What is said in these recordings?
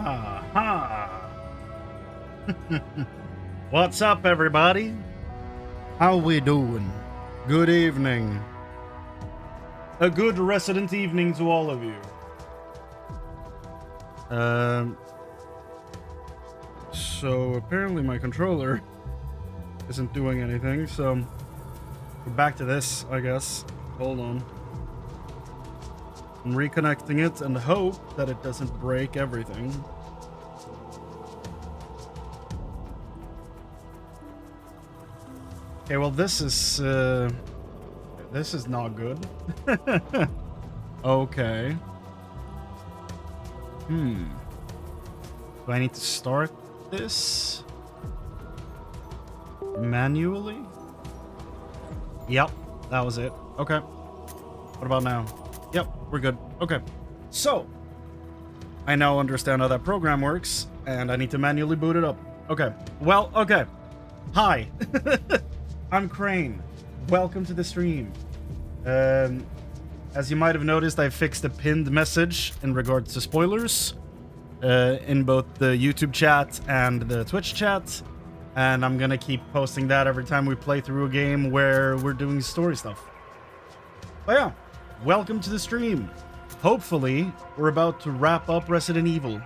Ha! What's up, everybody? How we doing? Good evening. A good resident evening to all of you. So apparently my controller isn't doing anything, so we're back to this, I guess. Hold on. I'm reconnecting it and hope that it doesn't break everything. Okay, well this is not good. Okay. Do I need to start this manually? Yep, that was it. Okay. What about now? Yep, we're good. Okay. So, I now understand how that program works, and I need to manually boot it up. Okay. Well, okay. Hi. I'm Chrane. Welcome to the stream. As you might have noticed, I fixed a pinned message in regards to spoilers in both the YouTube chat and the Twitch chat, and I'm gonna keep posting that every time we play through a game where we're doing story stuff. But yeah, welcome to the stream. Hopefully, we're about to wrap up Resident Evil.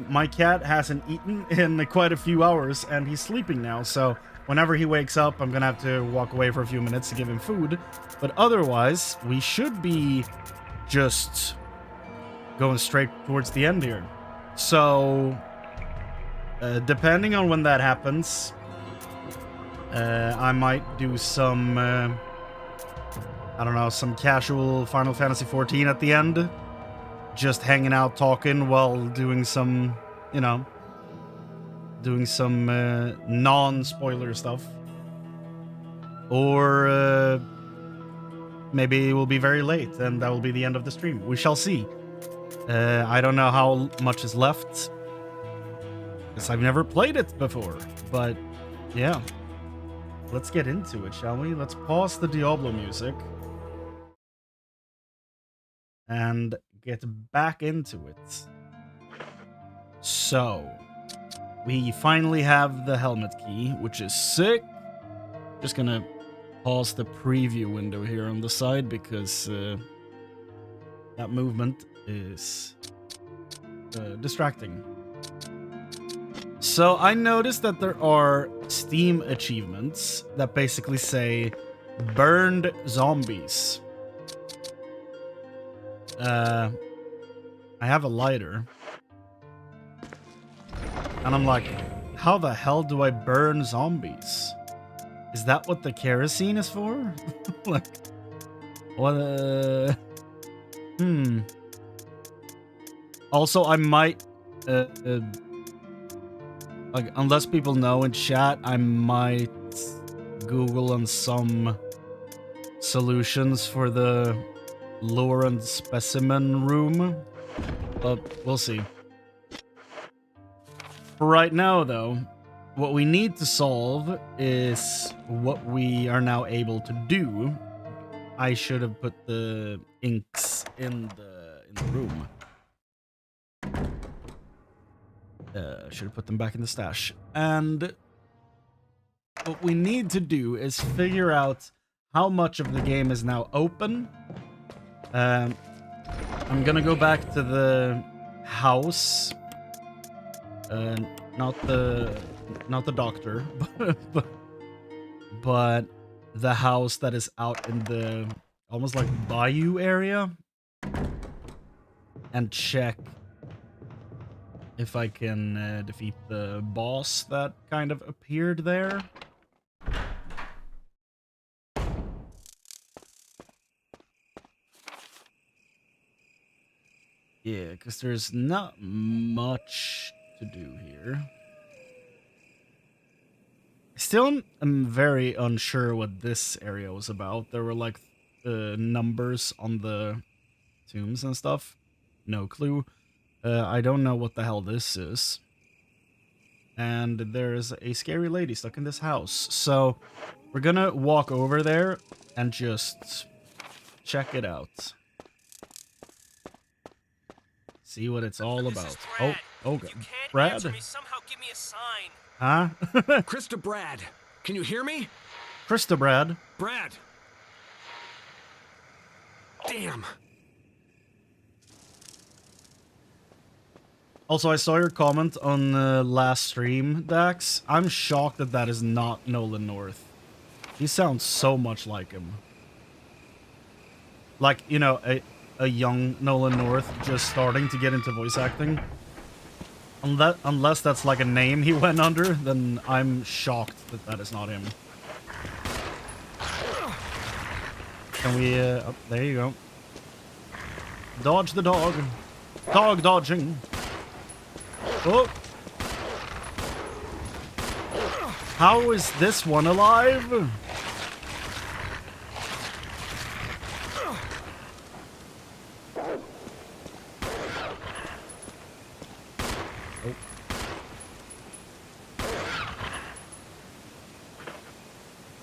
My cat hasn't eaten in quite a few hours, and he's sleeping now, so whenever he wakes up, I'm gonna have to walk away for a few minutes to give him food. But otherwise, we should be just going straight towards the end here. So, depending on when that happens, I might do some, I don't know, some casual Final Fantasy XIV at the end. Just hanging out, talking while doing some, you know, non-spoiler stuff. Or maybe it will be very late and that will be the end of the stream. We shall see. I don't know how much is left, because I've never played it before. But yeah, let's get into it, shall we? Let's pause the Diablo music and get back into it. So, we finally have the helmet key, which is sick. Just gonna pause the preview window here on the side because that movement is distracting. So I noticed that there are Steam achievements that basically say burned zombies. I have a lighter. And I'm like, how the hell do I burn zombies? Is that what the kerosene is for? Like, what, Also, I might, like, unless people know in chat, I might Google on some solutions for the lure and specimen room, but we'll see. For right now, though, what we need to solve is what we are now able to do. I should have put the inks in the room. Should have put them back in the stash. And what we need to do is figure out how much of the game is now open. I'm gonna go back to the house. Not the doctor, but the house that is out in the almost like bayou area, and check if I can defeat the boss that kind of appeared there. Yeah, because there's not much to do here. Still am very unsure what this area was about. There were like numbers on the tombs and stuff. No clue. I don't know what the hell this is. And there's a scary lady stuck in this house. So we're gonna walk over there and just check it out. See what it's all This about. is Brad. Oh, If you can't Brad? answer me, somehow give me a sign. Huh? Krista, Brad, can you hear me? Krista, Brad. Brad! Damn! Also, I saw your comment on the last stream, Dax. I'm shocked that that is not Nolan North. He sounds so much like him. Like, you know, a young Nolan North just starting to get into voice acting. Unless that's like a name he went under, then I'm shocked that that is not him. Can we, oh, there you go. Dodge the dog. Dog dodging. Oh. How is this one alive? Oh.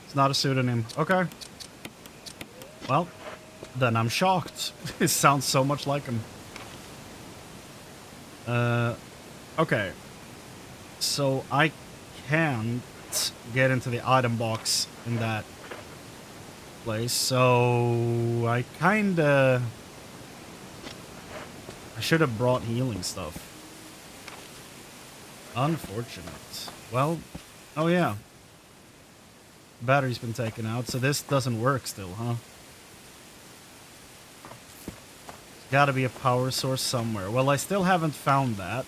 It's not a pseudonym. Okay. Well, then I'm shocked. It sounds so much like him. Okay. So I can't get into the item box in that place, so I should have brought healing stuff. Unfortunate. Well, oh yeah. Battery's been taken out, so this doesn't work still, huh? Gotta be a power source somewhere. Well, I still haven't found that.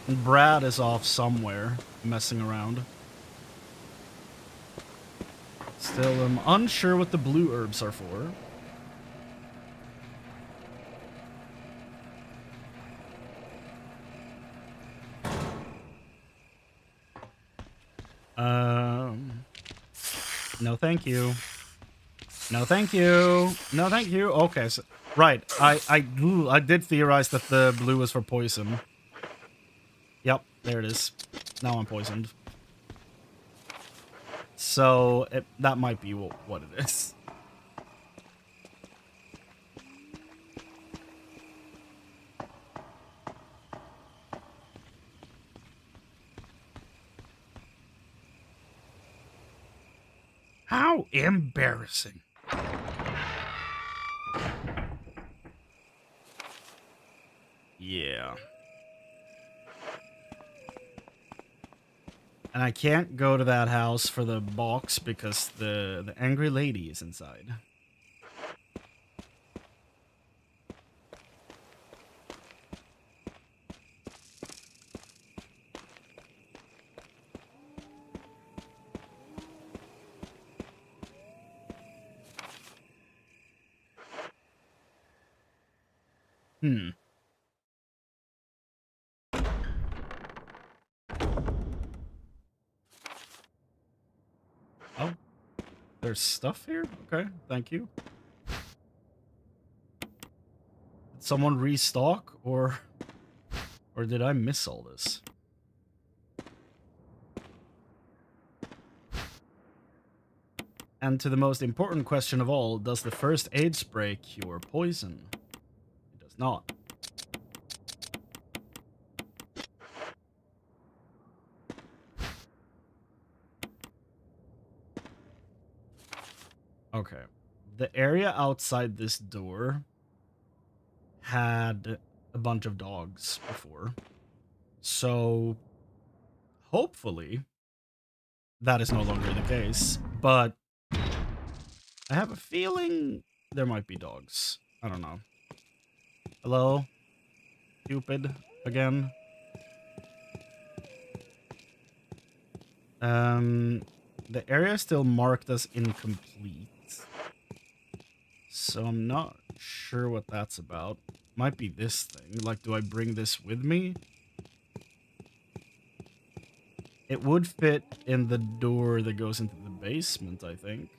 And Brad is off somewhere, messing around. Still, I'm unsure what the blue herbs are for. No thank you. No thank you. No thank you. Okay, so, right. I did theorize that the blue was for poison. Yep, there it is. Now I'm poisoned. So, that might be what it is. How embarrassing. Yeah. And I can't go to that house for the box because the angry lady is inside. Oh, there's stuff here? Okay, thank you. Did someone restock, or did I miss all this? And to the most important question of all, does the first aid spray cure poison? It does not. Okay. The area outside this door had a bunch of dogs before. So, hopefully, that is no longer the case. But I have a feeling there might be dogs. I don't know. Hello? Cupid again? The area is still marked as incomplete. So I'm not sure what that's about. Might be this thing. Like, do I bring this with me? It would fit in the door that goes into the basement, I think.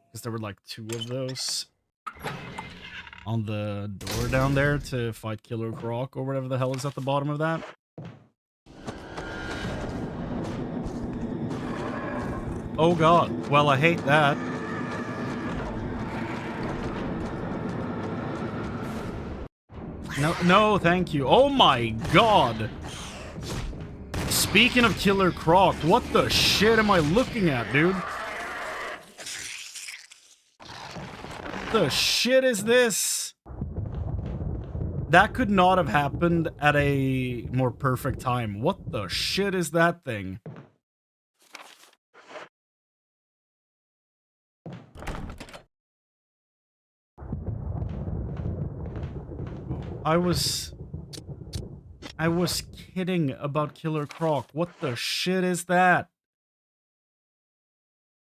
Because there were like 2 of those on the door down there to fight Killer Croc or whatever the hell is at the bottom of that. Oh god. Well, I hate that. No, no, thank you. Oh my god. Speaking of Killer Croc, what the shit am I looking at, dude? What the shit is this? That could not have happened at a more perfect time. What the shit is that thing? I was kidding about Killer Croc. What the shit is that?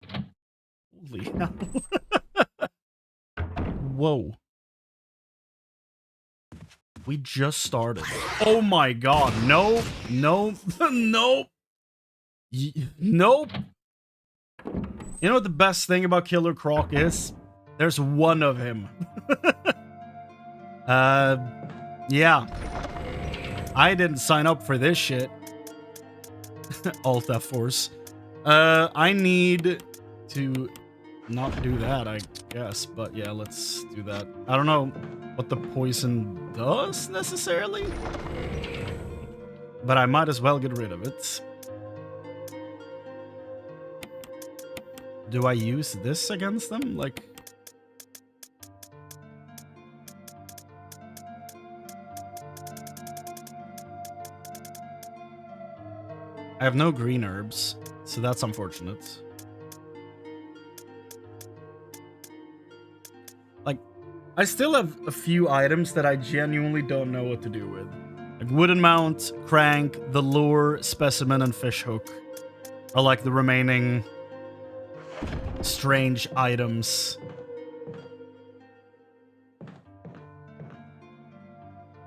Holy hell. Whoa. We just started. Oh my god. No. No. Nope. Nope. You know what the best thing about Killer Croc is? There's one of him. Yeah. I didn't sign up for this shit. Alt F-Force. I need to not do that, I guess. But yeah, let's do that. I don't know what the poison does, necessarily. But I might as well get rid of it. Do I use this against them? Like... I have no green herbs, so that's unfortunate. Like, I still have a few items that I genuinely don't know what to do with. Like wooden mount, crank, the lure, specimen, and fish hook are like the remaining strange items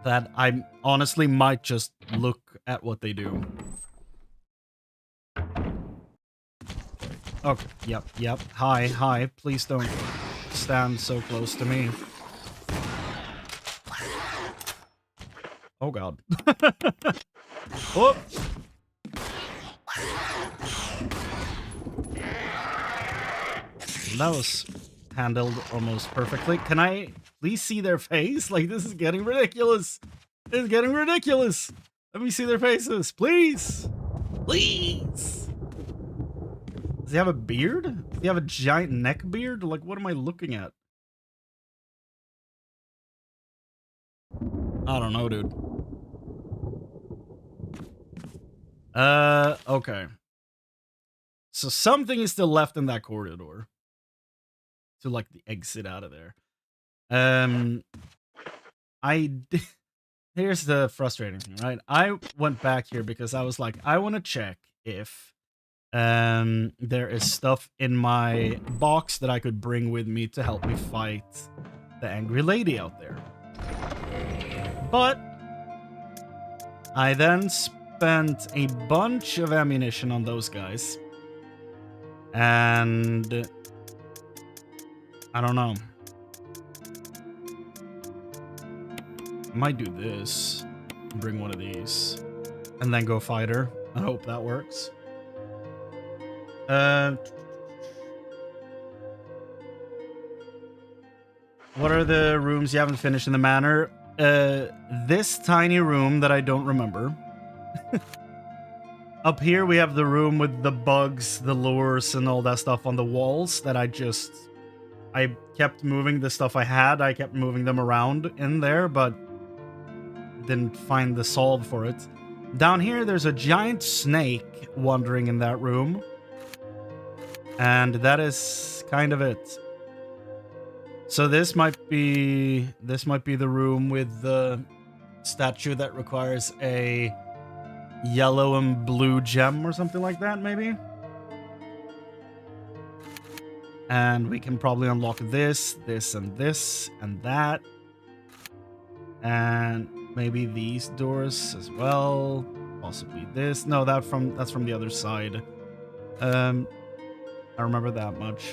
that I honestly might just look at what they do. Okay, yep. Hi, please don't stand so close to me. Oh god. Oh! That was handled almost perfectly. Can I please see their face? Like, this is getting ridiculous. It's getting ridiculous. Let me see their faces, please. Please. Does he have a beard? Does he have a giant neck beard? Like, what am I looking at? I don't know, dude. Okay. So something is still left in that corridor. To, like, the exit out of there. Here's the frustrating thing, right? I went back here because I was like, I want to check if there is stuff in my box that I could bring with me to help me fight the angry lady out there. But I then spent a bunch of ammunition on those guys. And I don't know. I might do this. Bring one of these. And then go fighter. I hope that works. What are the rooms you haven't finished in the manor? This tiny room that I don't remember. Up here we have the room with the bugs, the lures, and all that stuff on the walls that I kept moving the stuff I had. I kept moving them around in there, but didn't find the solve for it. Down here, there's a giant snake wandering in that room. And that is kind of it. So this might be the room with the statue that requires a yellow and blue gem or something like that, maybe. And we can probably unlock this, and this, and that. And maybe these doors as well. Possibly this. No, that's from the other side. I remember that much.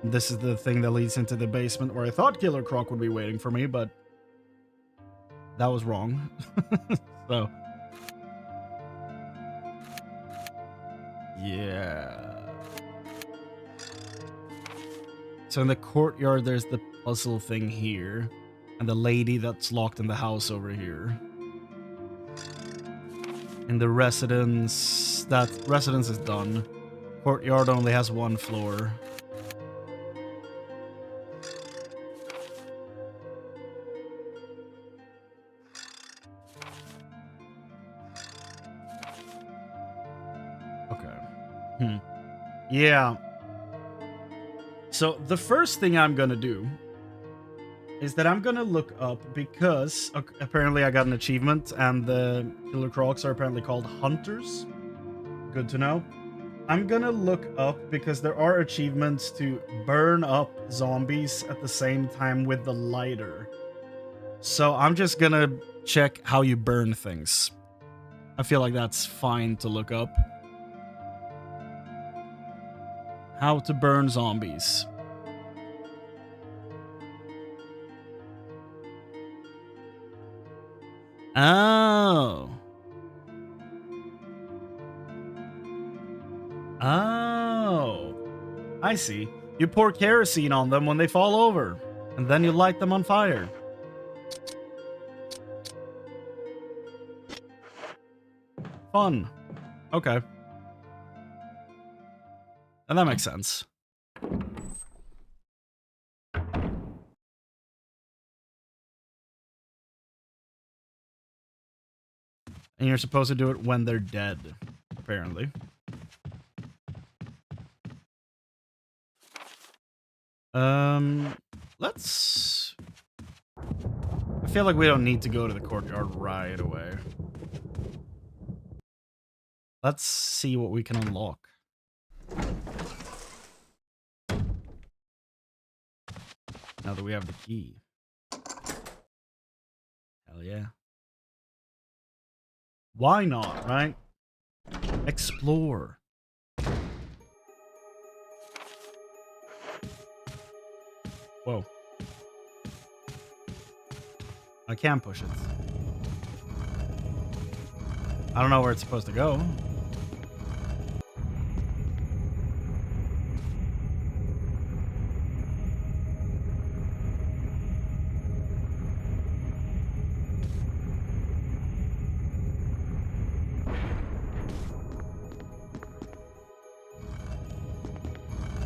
This is the thing that leads into the basement where I thought Killer Croc would be waiting for me, but that was wrong. So yeah. So in the courtyard, there's the puzzle thing here. And the lady that's locked in the house over here. In the residence, that residence is done. Courtyard only has 1 floor. Okay. Yeah. So the first thing I'm gonna do is that I'm gonna look up, because apparently I got an achievement and the killer crocs are apparently called hunters. Good to know. I'm gonna look up, because there are achievements to burn up zombies at the same time with the lighter. So I'm just gonna check how you burn things. I feel like that's fine to look up. How to burn zombies. Oh. Oh. I see. You pour kerosene on them when they fall over, and then you light them on fire. Fun. Okay. And that makes sense. And you're supposed to do it when they're dead, apparently. Let's... I feel like we don't need to go to the courtyard right away. Let's see what we can unlock. Now that we have the key. Hell yeah. Why not, right? Explore. Whoa. I can push it. I don't know where it's supposed to go.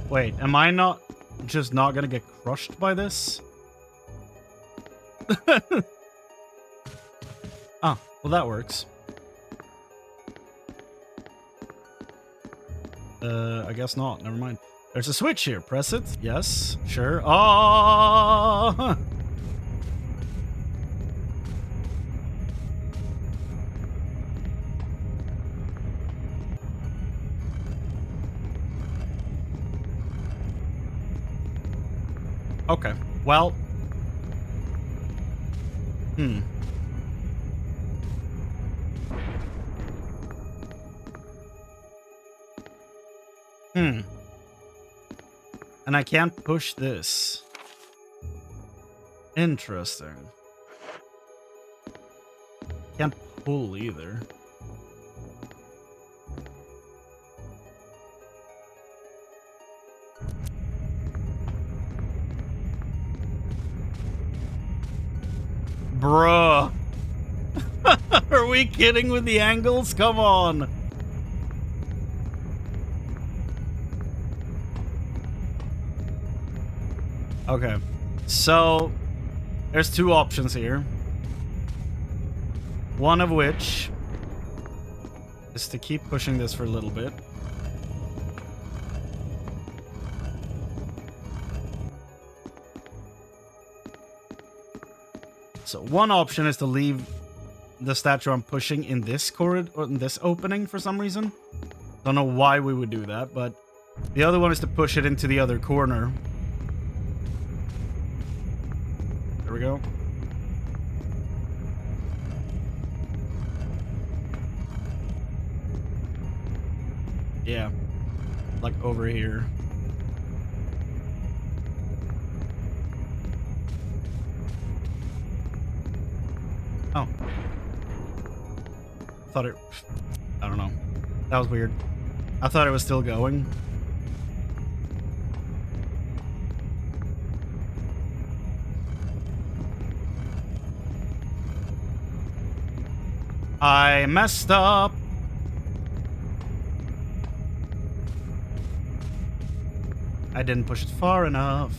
Wait, am I not just not gonna get crushed by this? Oh, well that works. I guess not. Never mind. There's a switch here. Press it. Yes. Sure. Oh! Okay. Well. And I can't push this. Interesting. Can't pull either. Bruh. Are we kidding with the angles? Come on. Okay. So, there's 2 options here. One of which is to keep pushing this for a little bit. So one option is to leave the statue I'm pushing in this corridor, or in this opening for some reason. Don't know why we would do that, but the other one is to push it into the other corner. There we go. Yeah. Like over here. Oh. Thought it... I don't know. That was weird. I thought it was still going. I messed up. I didn't push it far enough.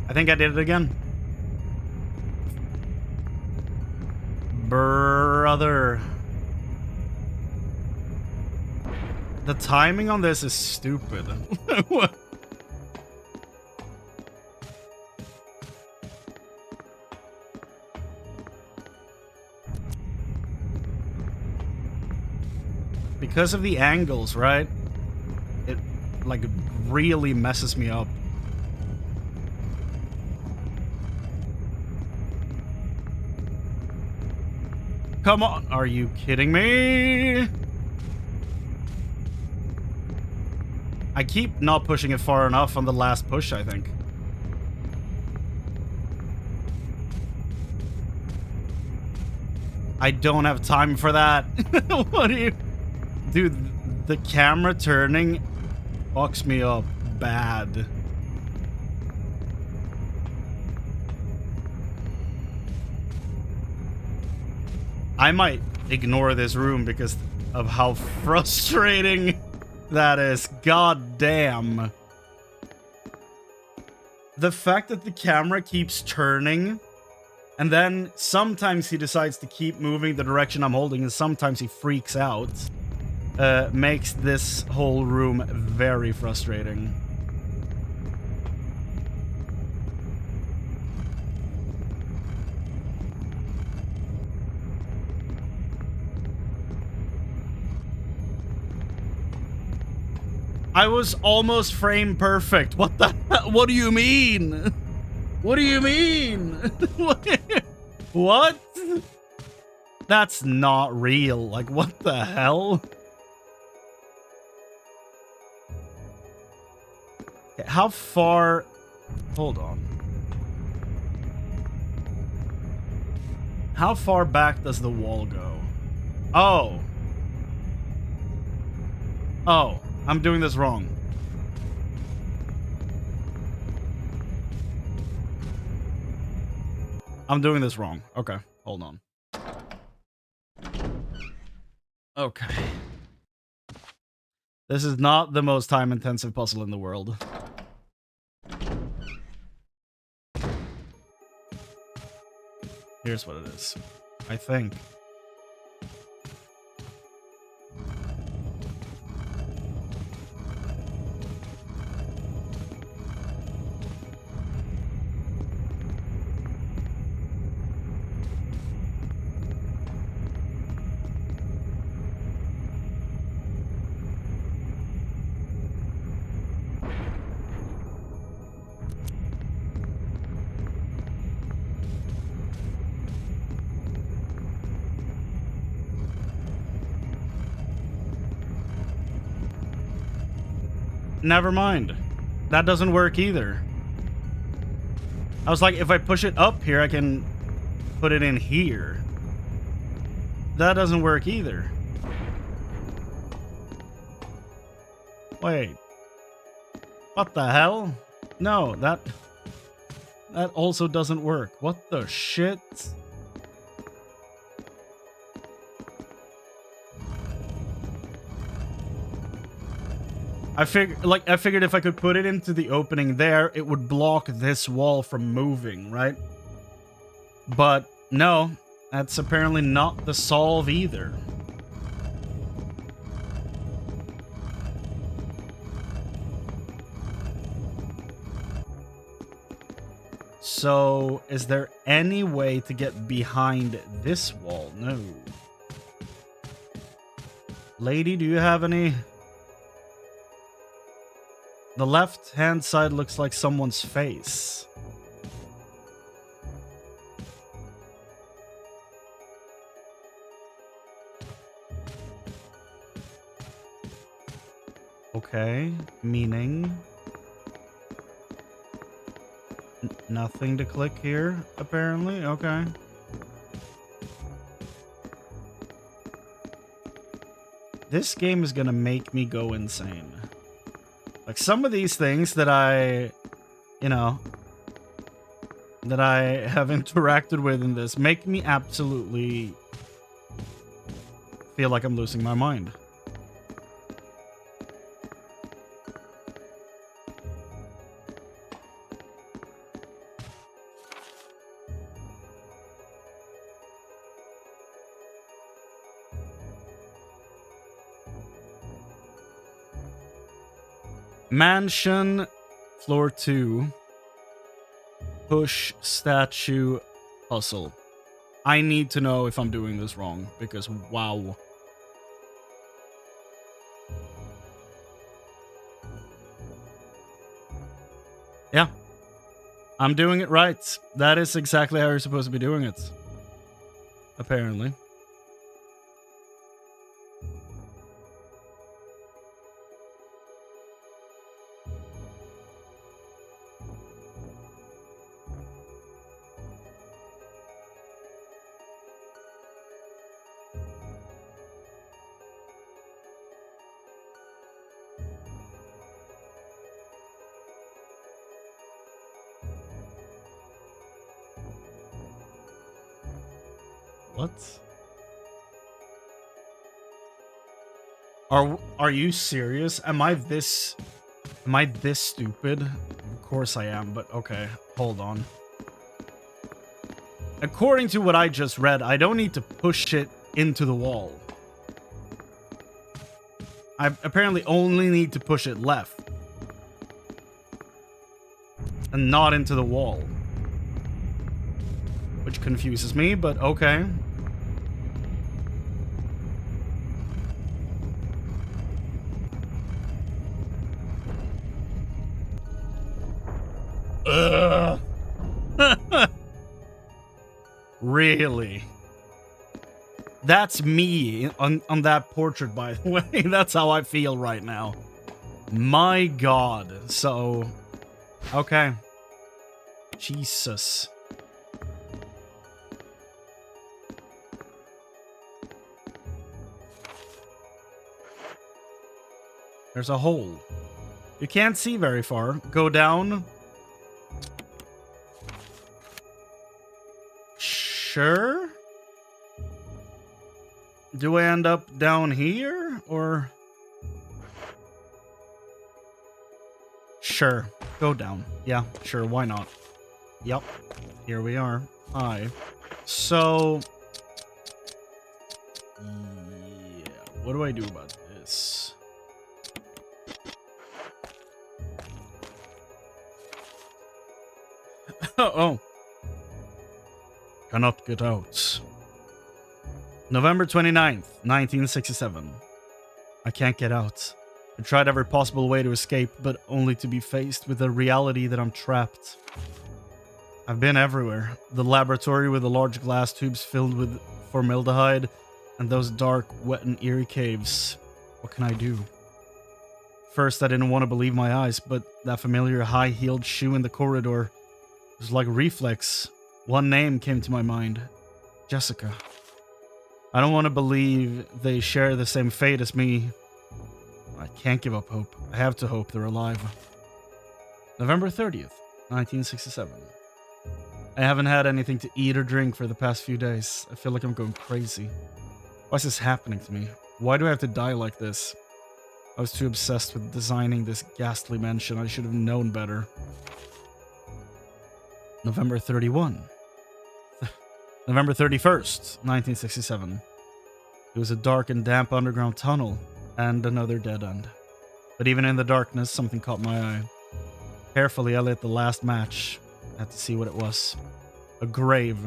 I think I did it again. Brother. The timing on this is stupid. What? Because of the angles, right? It, like, really messes me up. Come on, are you kidding me? I keep not pushing it far enough on the last push, I think. I don't have time for that. What do you... Dude, the camera turning fucks me up bad. I might ignore this room because of how frustrating that is. God damn. The fact that the camera keeps turning, and then sometimes he decides to keep moving the direction I'm holding, and sometimes he freaks out, makes this whole room very frustrating. I was almost frame perfect. What the hell? What do you mean? What do you mean? What? That's not real. Like, what the hell? Okay, how far? Hold on. How far back does the wall go? Oh. Oh. I'm doing this wrong. I'm doing this wrong. Okay, hold on. Okay. This is not the most time-intensive puzzle in the world. Here's what it is, I think. Never mind. That doesn't work either. I was like, if I push it up here, I can put it in here. That doesn't work either. Wait. What the hell? No, that also doesn't work. What the shit? I figured if I could put it into the opening there, it would block this wall from moving, right? But no, that's apparently not the solve either. So, is there any way to get behind this wall? No. Lady, do you have any... The left-hand side looks like someone's face. Okay, meaning... Nothing to click here, apparently. Okay. This game is gonna make me go insane. Like, some of these things that I, you know, that I have interacted with in this make me absolutely feel like I'm losing my mind. Mansion, floor 2. Push, statue, puzzle. I need to know if I'm doing this wrong, because wow. Yeah. I'm doing it right. That is exactly how you're supposed to be doing it. Apparently. What? Are you serious? Am I this stupid? Of course I am, but okay, hold on. According to what I just read, I don't need to push it into the wall. I apparently only need to push it left. And not into the wall. Which confuses me, but okay. Ugh. Really? That's me on that portrait, by the way. That's how I feel right now. My God. So, okay. Jesus. There's a hole. You can't see very far. Go down. Sure. Do I end up down here, or? Sure. Go down. Yeah, sure. Why not? Yep. Here we are. Hi. So. Yeah. What do I do about this? Oh. Cannot get out. November 29th, 1967. I can't get out. I tried every possible way to escape, but only to be faced with the reality that I'm trapped. I've been everywhere. The laboratory with the large glass tubes filled with formaldehyde, and those dark, wet and eerie caves. What can I do? First, I didn't want to believe my eyes, but that familiar high-heeled shoe in the corridor was like reflex. One name came to my mind. Jessica. I don't want to believe they share the same fate as me. I can't give up hope. I have to hope they're alive. November 30th, 1967. I haven't had anything to eat or drink for the past few days. I feel like I'm going crazy. Why is this happening to me? Why do I have to die like this? I was too obsessed with designing this ghastly mansion. I should have known better. November 31. November 31st, 1967. It was a dark and damp underground tunnel, and another dead end. But even in the darkness, something caught my eye. Carefully, I lit the last match. I had to see what it was. A grave.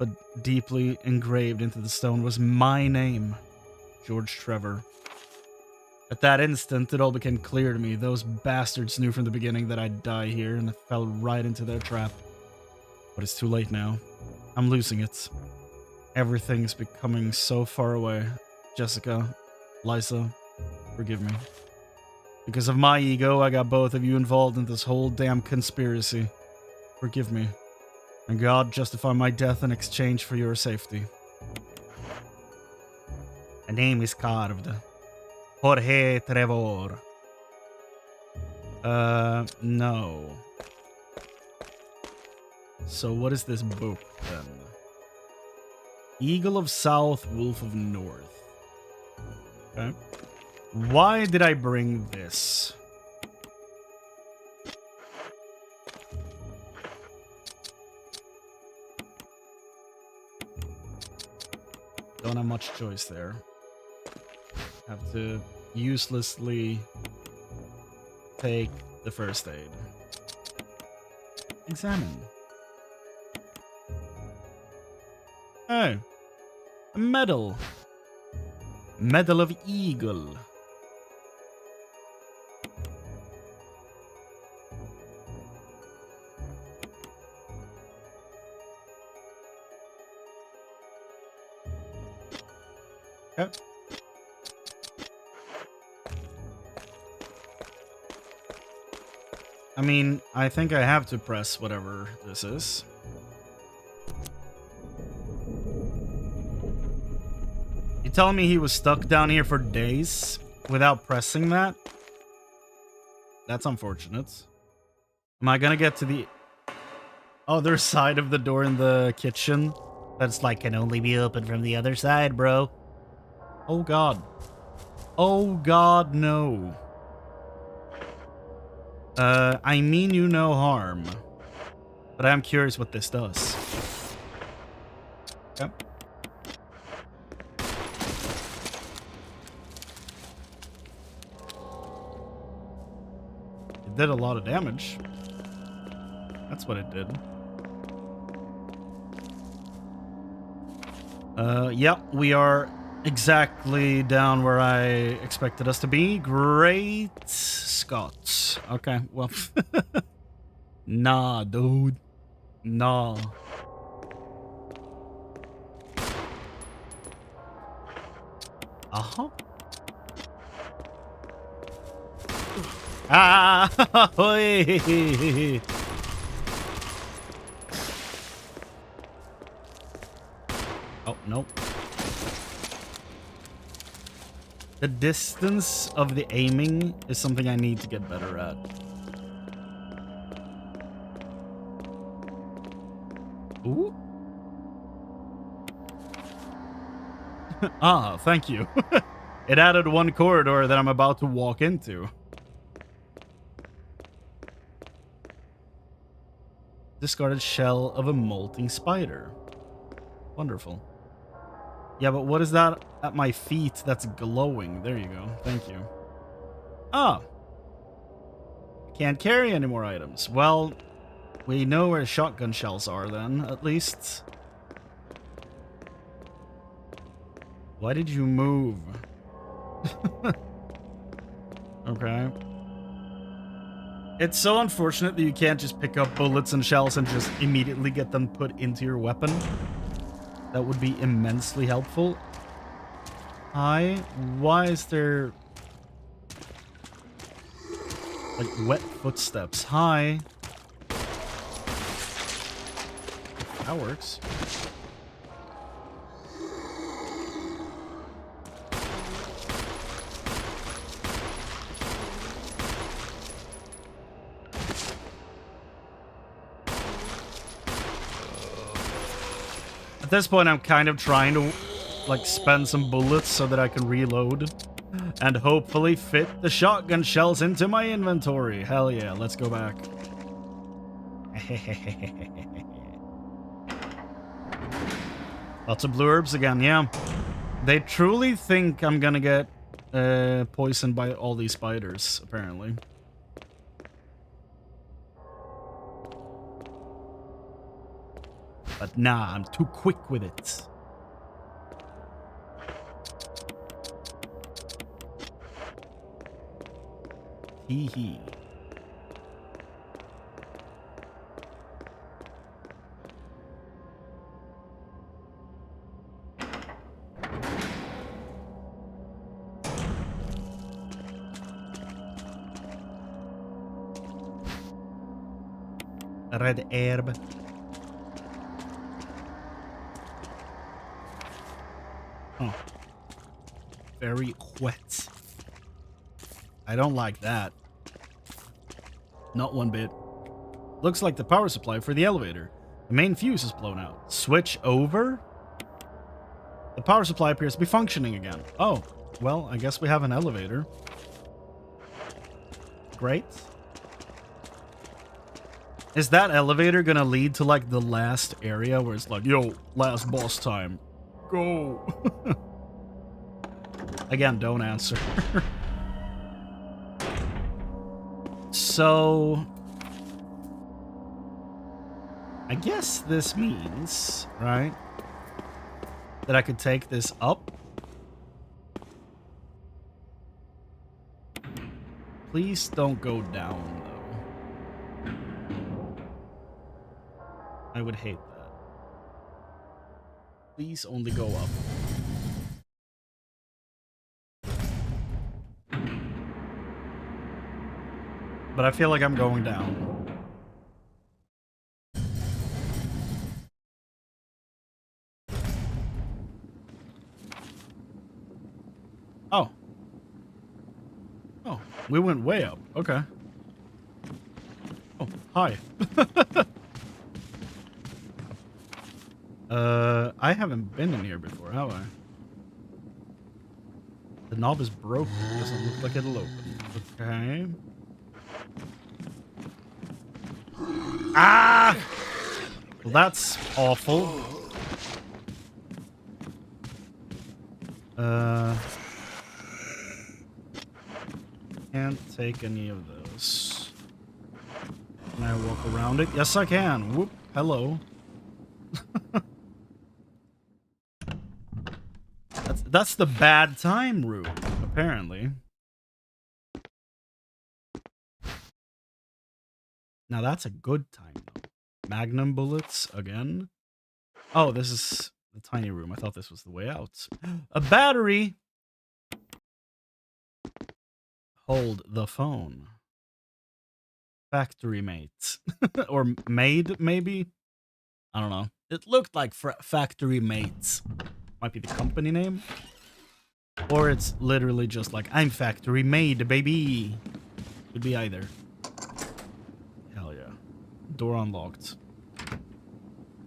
But deeply engraved into the stone was my name, George Trevor. At that instant, it all became clear to me. Those bastards knew from the beginning that I'd die here, and I fell right into their trap. But it's too late now. I'm losing it. Everything's becoming so far away. Jessica, Liza, forgive me. Because of my ego, I got both of you involved in this whole damn conspiracy. Forgive me. And God, justify my death in exchange for your safety. name is carved. Jorge Trevor. No. So what is this book then? Eagle of South, Wolf of North. Okay. Why did I bring this? Don't have much choice there. Have to uselessly take the first aid. Examine. Oh. A medal. Medal of Eagle. Okay. I mean, I think I have to press whatever this is. You telling me he was stuck down here for days without pressing that? That's unfortunate. Am I gonna get to the other side of the door in the kitchen? That's like, can only be opened from the other side, bro. Oh god. Oh god, no. I mean you no harm. But I'm curious what this does. Yep. It did a lot of damage. That's what it did. Yep, we are exactly down where I expected us to be. Great Scott. Okay, well. Nah, dude. Nah. Uh-huh. Ah! Oh, nope. The distance of the aiming is something I need to get better at. Ooh. Ah, thank you. It added one corridor that I'm about to walk into. Discarded shell of a molting spider. Wonderful. Yeah, but what is that at my feet that's glowing? There you go. Thank you. Ah. Can't carry any more items. Well, we know where shotgun shells are then, at least. Why did you move? Okay. It's so unfortunate that you can't just pick up bullets and shells and just immediately get them put into your weapon. That would be immensely helpful. Hi, why is there like wet footsteps? Hi. That works. At this point, I'm kind of trying to, like, spend some bullets so that I can reload and hopefully fit the shotgun shells into my inventory. Hell yeah, let's go back. Lots of blue herbs again, yeah. They truly think I'm gonna get poisoned by all these spiders, apparently. But nah, I'm too quick with it. Hee hee. Red herb. Oh. very wet. I don't like that. Not one bit. Looks like the power supply for the elevator. The main fuse is blown out. Switch over? The power supply appears to be functioning again. Oh, well, I guess we have an elevator. Great. Is that elevator gonna lead to, like, the last area where it's like, yo, last boss time. Go. Again, don't answer. So... I guess this means, right, that I could take this up. Please don't go down, though. I would hate that. Please only go up. But I feel like I'm going down. Oh. Oh, we went way up. Okay. Oh, hi. I haven't been in here before, have I? The knob is broken. Doesn't look like it'll open. Okay. Ah! Well, that's awful. Can't take any of those. Can I walk around it? Yes, I can. Whoop. Hello. That's the bad time room, apparently. Now that's a good time, though. Magnum bullets again. Oh, this is the tiny room. I thought this was the way out. A battery! Hold the phone. Factory mate. Or maid, maybe? I don't know. It looked like factory mates. Might be the company name. Or it's literally just like, I'm factory maid, baby. Could be either. Hell yeah. Door unlocked.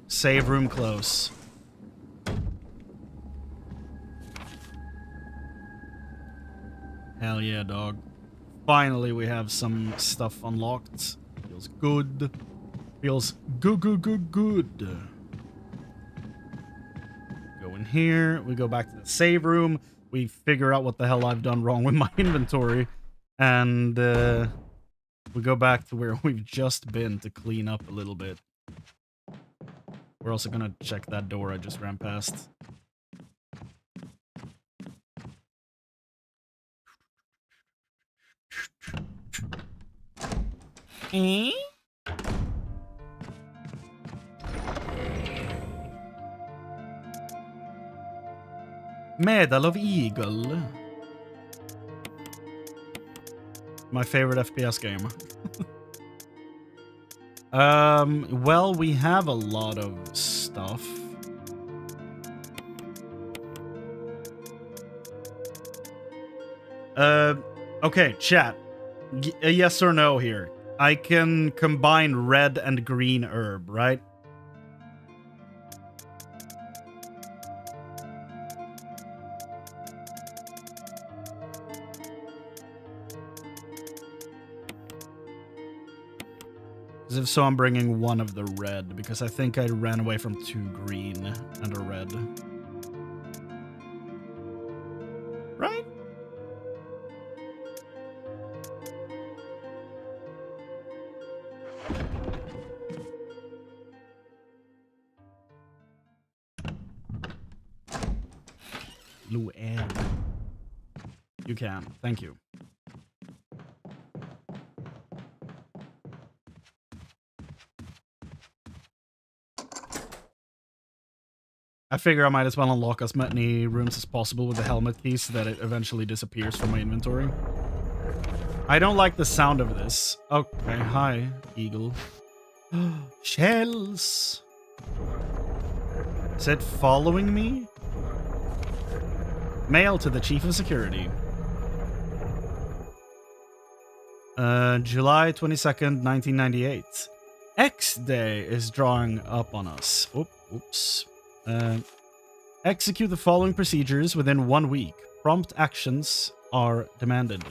Save room close. Hell yeah, dog. Finally, we have some stuff unlocked. Feels good. Feels good. Go in here. We go back to the save room. We figure out what the hell I've done wrong with my inventory. And we go back to where we've just been to clean up a little bit. We're also gonna check that door I just ran past. Eh? Medal of Eagle. My favorite FPS game. Well, we have a lot of stuff. Okay, chat. A yes or no here. I can combine red and green herb, right? Because if so, I'm bringing one of the red, because I think I ran away from 2 green and a red. Right? Blue air. You can. Thank you. I figure I might as well unlock as many rooms as possible with the helmet key so that it eventually disappears from my inventory. I don't like the sound of this. Okay, hi, eagle. Shells! Is it following me? Mail to the Chief of Security. July 22nd, 1998. X-Day is drawing up on us. Oops. Execute the following procedures within 1 week. Prompt actions are demanded.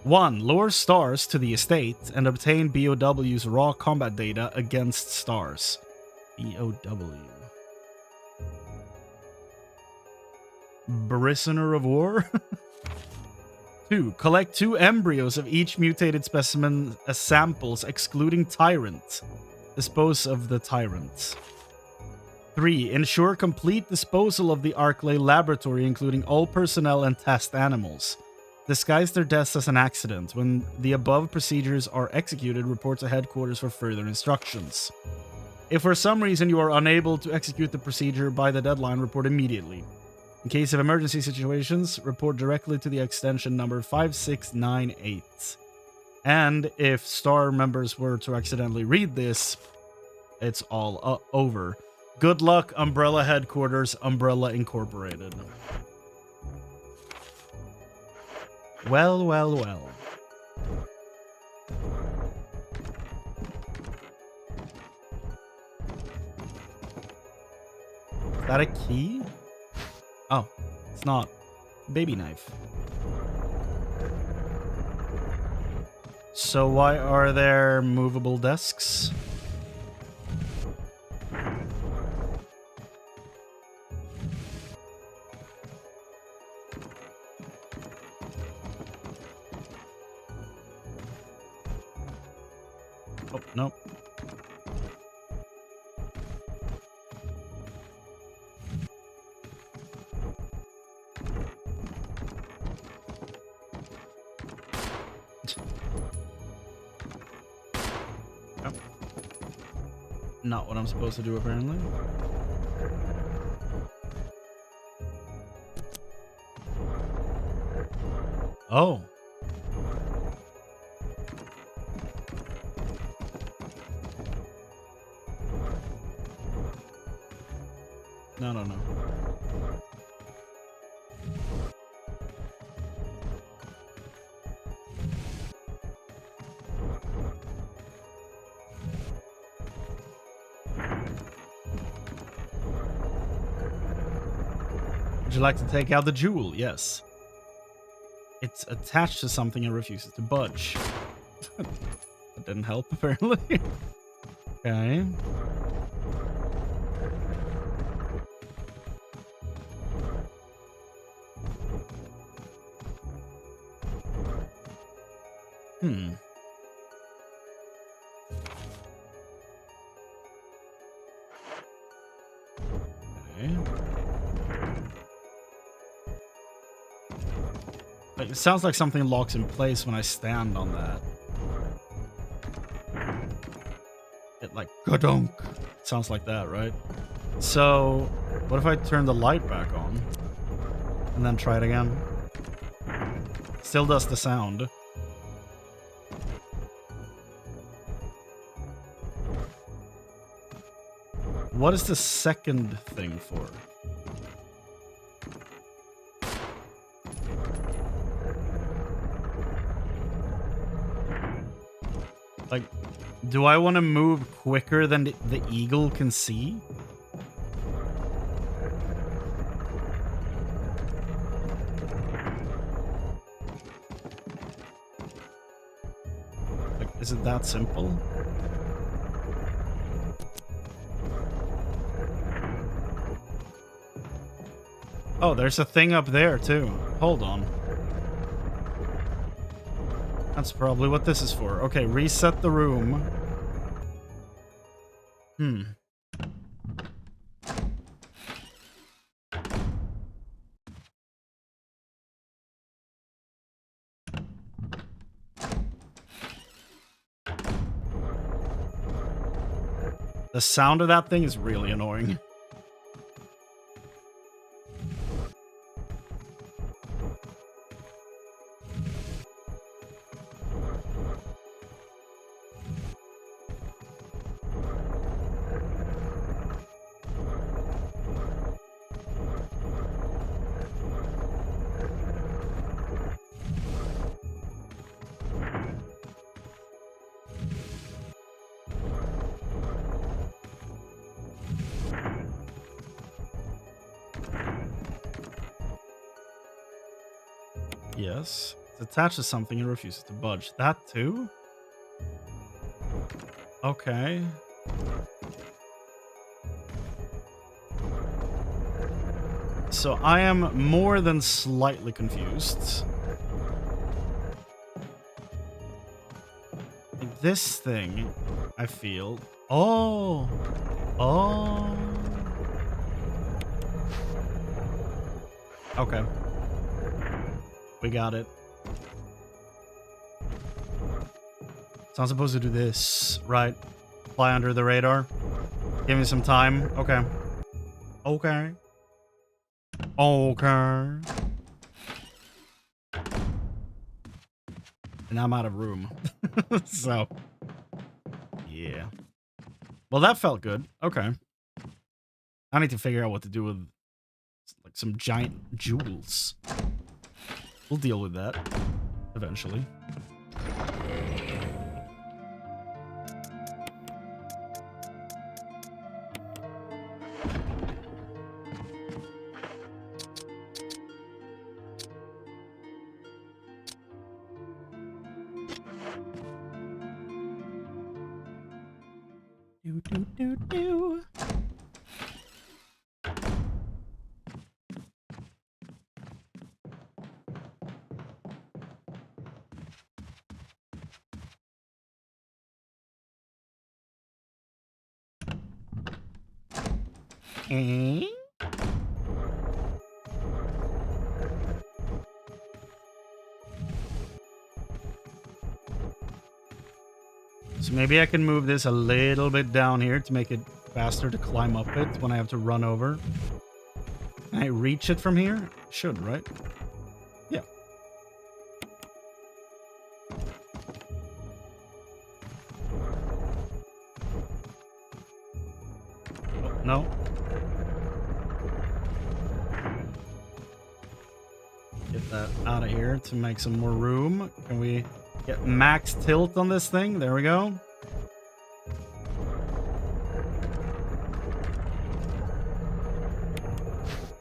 1. Lure stars to the estate and obtain BOW's raw combat data against stars. BOW. Prisoner of War? 2. Collect 2 embryos of each mutated specimen as samples, excluding Tyrant. Dispose of the Tyrant. 3. Ensure complete disposal of the Arklay laboratory, including all personnel and test animals. Disguise their deaths as an accident. When the above procedures are executed, report to headquarters for further instructions. If for some reason you are unable to execute the procedure by the deadline, report immediately. In case of emergency situations, report directly to the extension number 5698. And if Star members were to accidentally read this, it's all over. Good luck, Umbrella Headquarters, Umbrella Incorporated. Well. Is that a key? Oh, it's not. Baby knife. So why are there movable desks? Oh, nope. Not what I'm supposed to do, apparently. Oh. No. Would you like to take out the jewel? Yes. It's attached to something and refuses to budge. That didn't help, apparently. Okay. It sounds like something locks in place when I stand on that. It like gadunk. Sounds like that, right? So, what if I turn the light back on and then try it again? Still does the sound. What is the second thing for? Like, do I want to move quicker than the eagle can see? Like, is it that simple? Oh, there's a thing up there, too. Hold on. That's probably what this is for. Okay, reset the room. The sound of that thing is really annoying. Yes. It's attached to something and refuses to budge. That too? Okay. So I am more than slightly confused. Like this thing, I feel. Oh. Oh. Okay. We got it. So I'm supposed to do this, right? Fly under the radar. Give me some time. Okay. Okay. Okay. And I'm out of room. So. Yeah. Well, that felt good. Okay. I need to figure out what to do with like some giant jewels. We'll deal with that eventually. Do, do, do, do. Eh? So maybe I can move this a little bit down here to make it faster to climb up it when I have to run over. Can I reach it from here? Should, right? Yeah. Oh, no. Get that out of here to make some more room. Can we get max tilt on this thing? There we go.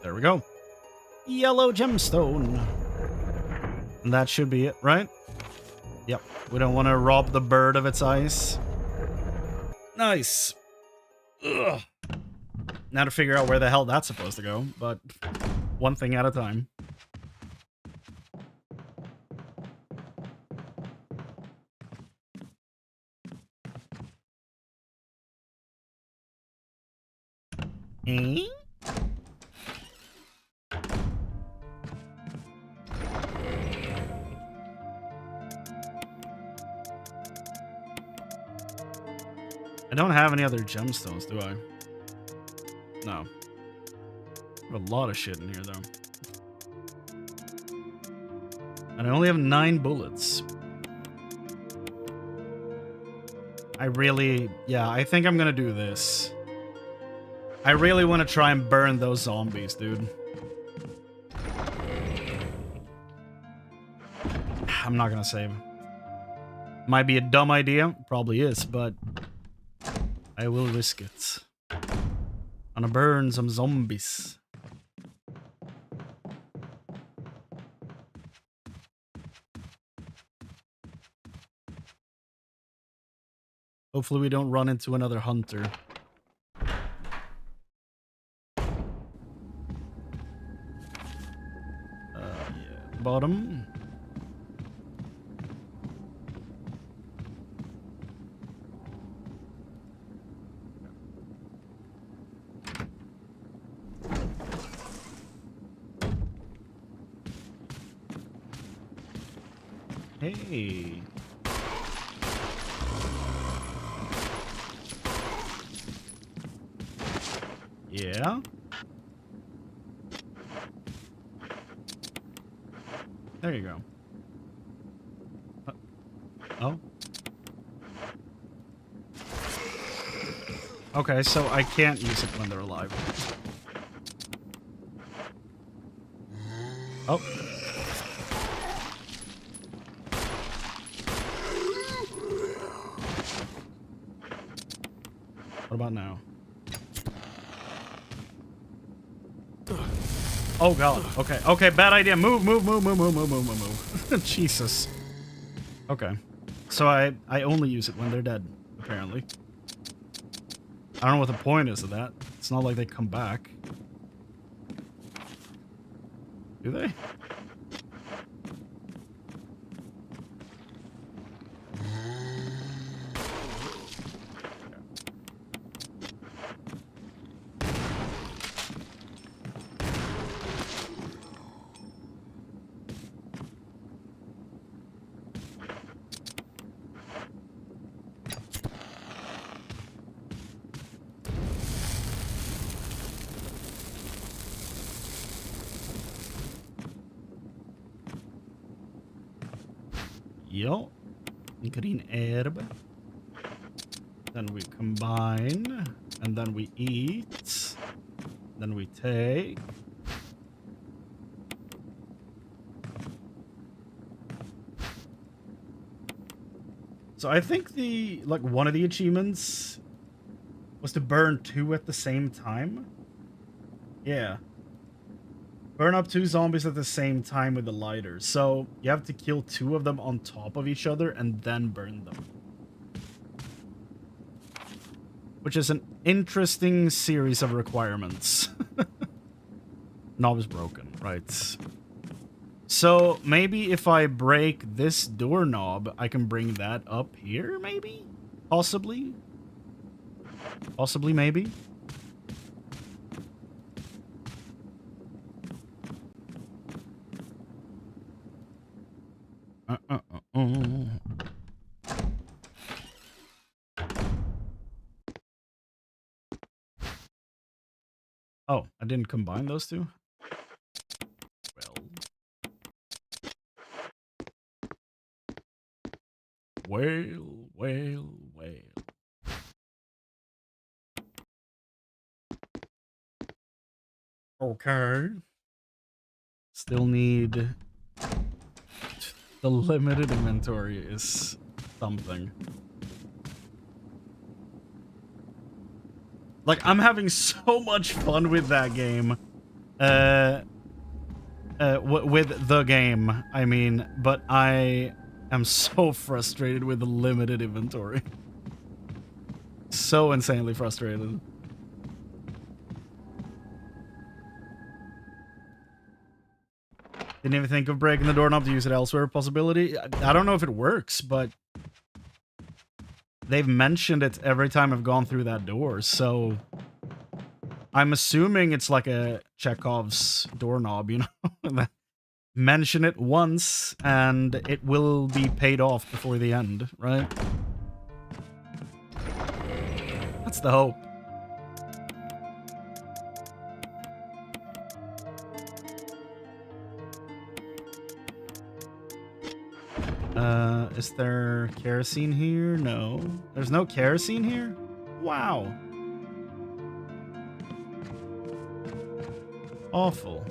There we go. Yellow gemstone. And that should be it, right? Yep. We don't want to rob the bird of its eyes. Nice. Ugh. Now to figure out where the hell that's supposed to go, but one thing at a time. Eh? I don't have any other gemstones, do I? No. I have a lot of shit in here, though. And I only have 9 bullets. Yeah, I think I'm gonna do this. I really want to try and burn those zombies, dude. I'm not gonna save. Might be a dumb idea. Probably is, but I will risk it. Gonna burn some zombies. Hopefully we don't run into another hunter. Yeah, bottom. Hey. Yeah. There you go. Oh. Okay, so I can't use it when they're alive. Oh. What about now? Oh god. Okay. Okay, bad idea. Move, move, move, move, move, move, move, move, move. Jesus. Okay. So I only use it when they're dead, apparently. I don't know what the point is of that. It's not like they come back. Do they? Yo. Green herb. Then we combine. And then we eat. Then we take. So I think one of the achievements was to burn 2 at the same time. Yeah. Burn up 2 zombies at the same time with the lighter. So you have to kill 2 of them on top of each other and then burn them. Which is an interesting series of requirements. Knob is broken, right. So maybe if I break this doorknob, I can bring that up here, maybe? Possibly? Possibly, maybe? Oh, I didn't combine those two? Well. Okay. Still need... The limited inventory is something. Like, I'm having so much fun with that game. With the game, I mean, but I am so frustrated with the limited inventory. So insanely frustrated. Didn't even think of breaking the doorknob to use it elsewhere. Possibility. I don't know if it works, but they've mentioned it every time I've gone through that door, so I'm assuming it's like a Chekhov's doorknob, you know? Mention it once, and it will be paid off before the end, right? That's the hope. Is there kerosene here? No. There's no kerosene here? Wow. Awful.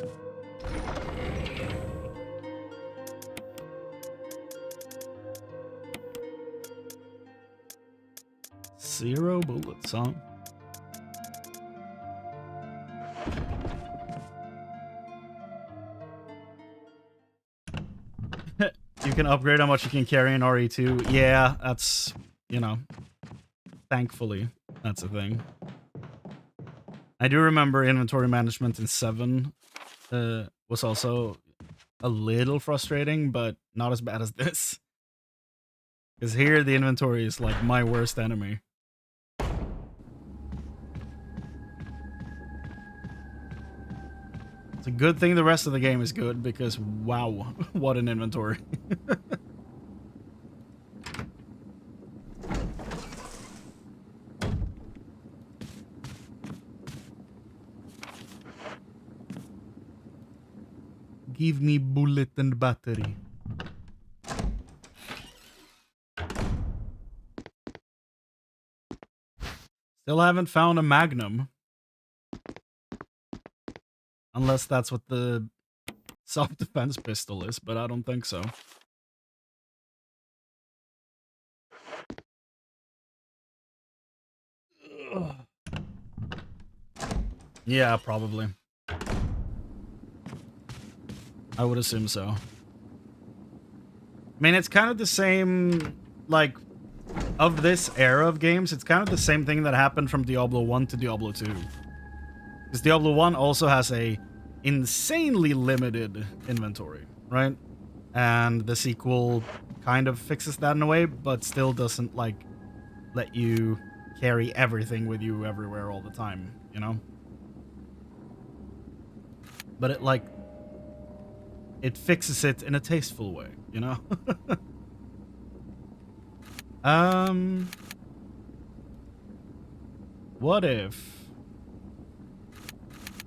Zero bullets, huh? You can upgrade how much you can carry in RE2. Yeah, that's, you know, thankfully, that's a thing. I do remember inventory management in 7 was also a little frustrating, but not as bad as this. Because here, the inventory is like my worst enemy. It's a good thing the rest of the game is good, because wow, what an inventory. Give me bullet and battery. Still haven't found a Magnum. Unless that's what the self-defense pistol is, but I don't think so. Ugh. Yeah, probably. I would assume so. I mean, it's kind of the same, like, of this era of games, it's kind of the same thing that happened from Diablo 1 to Diablo 2. Because Diablo 1 also has a insanely limited inventory, right? And the sequel kind of fixes that in a way, but still doesn't, like, let you carry everything with you everywhere all the time, you know? But it, like, it fixes it in a tasteful way, you know? What if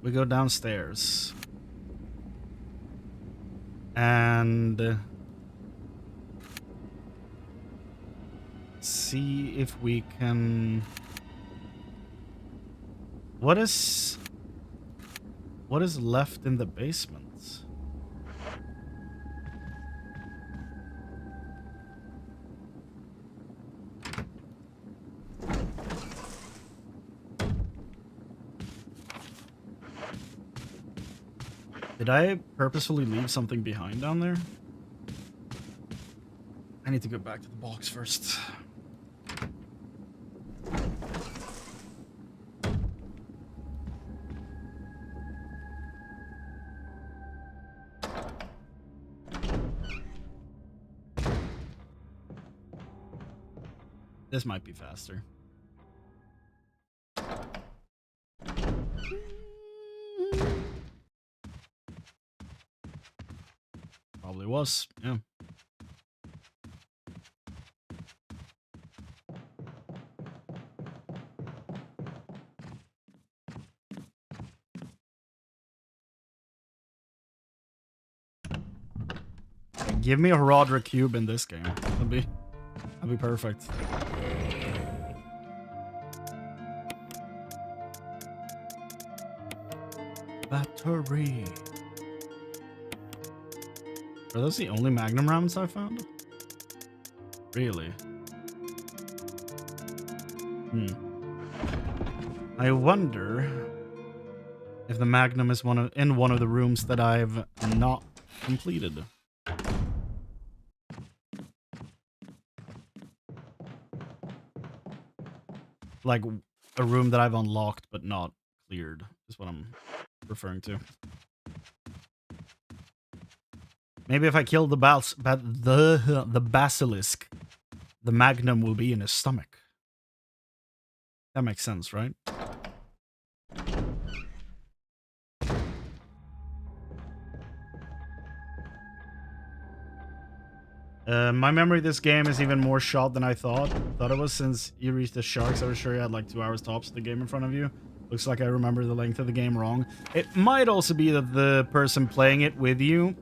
we go downstairs and see if we can... What is left in the basement? Did I purposefully leave something behind down there? I need to go back to the box first. This might be faster. Probably was, yeah. Give me a Roderick cube in this game. That'd be perfect. Battery. Are those the only Magnum rounds I found? Really? I wonder if the Magnum is in one of the rooms that I've not completed. Like a room that I've unlocked but not cleared is what I'm referring to. Maybe if I kill the basilisk, the Magnum will be in his stomach. That makes sense, right? My memory of this game is even more shot than I thought it was. Since you reached the sharks, I was sure you had like 2 hours tops of the game in front of you. Looks like I remember the length of the game wrong. It might also be that the person playing it with you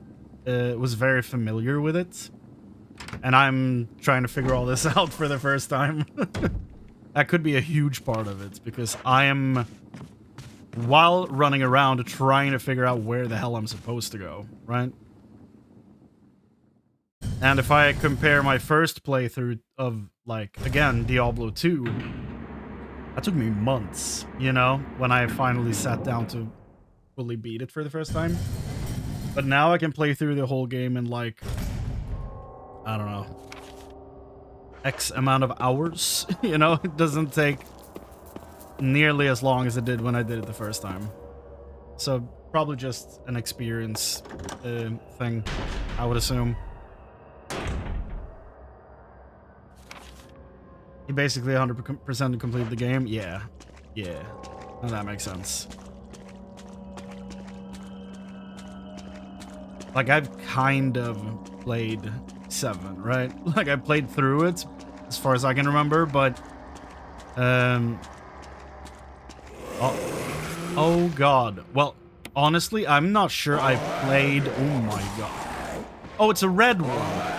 was very familiar with it. And I'm trying to figure all this out for the first time. That could be a huge part of it, because I am, while running around, trying to figure out where the hell I'm supposed to go, right? And if I compare my first playthrough of, like, again, Diablo 2, that took me months, you know, when I finally sat down to fully beat it for the first time. But now I can play through the whole game in, like, I don't know, X amount of hours, you know? It doesn't take nearly as long as it did when I did it the first time. So, probably just an experience thing, I would assume. He basically 100% completed the game? Yeah. Yeah. Well, that makes sense. Like, I've kind of played 7, right? Like, I played through it, as far as I can remember, but... Oh, God. Well, honestly, I'm not sure I played... Oh, my God. Oh, it's a red one.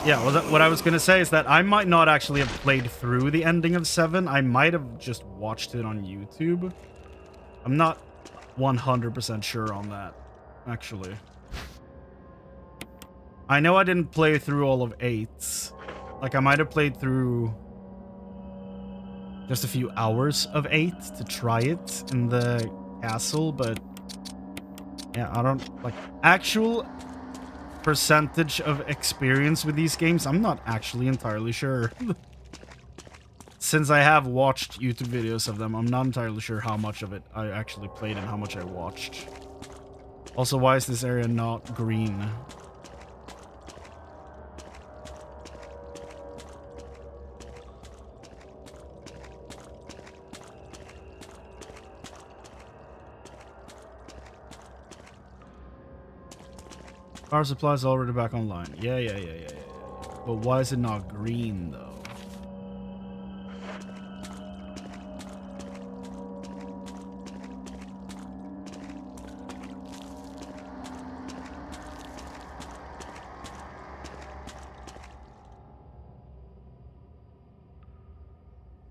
Yeah, well, what I was going to say is that I might not actually have played through the ending of 7. I might have just watched it on YouTube. I'm not 100% sure on that, actually. I know I didn't play through all of 8. Like, I might have played through just a few hours of 8 to try it in the castle, but yeah, I don't like actual percentage of experience with these games. I'm not actually entirely sure. Since I have watched YouTube videos of them, I'm not entirely sure how much of it I actually played and how much I watched. Also, why is this area not green? Power supply is already back online. Yeah. But why is it not green, though?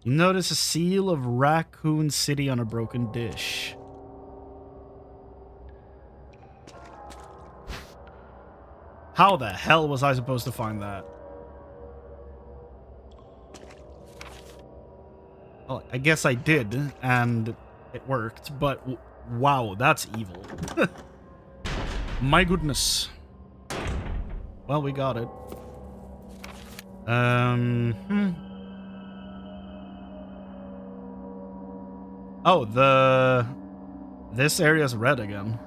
You notice a seal of Raccoon City on a broken dish. How the hell was I supposed to find that? Well, I guess I did, and it worked, but wow, that's evil. My goodness. Well, we got it. Oh, this area's red again.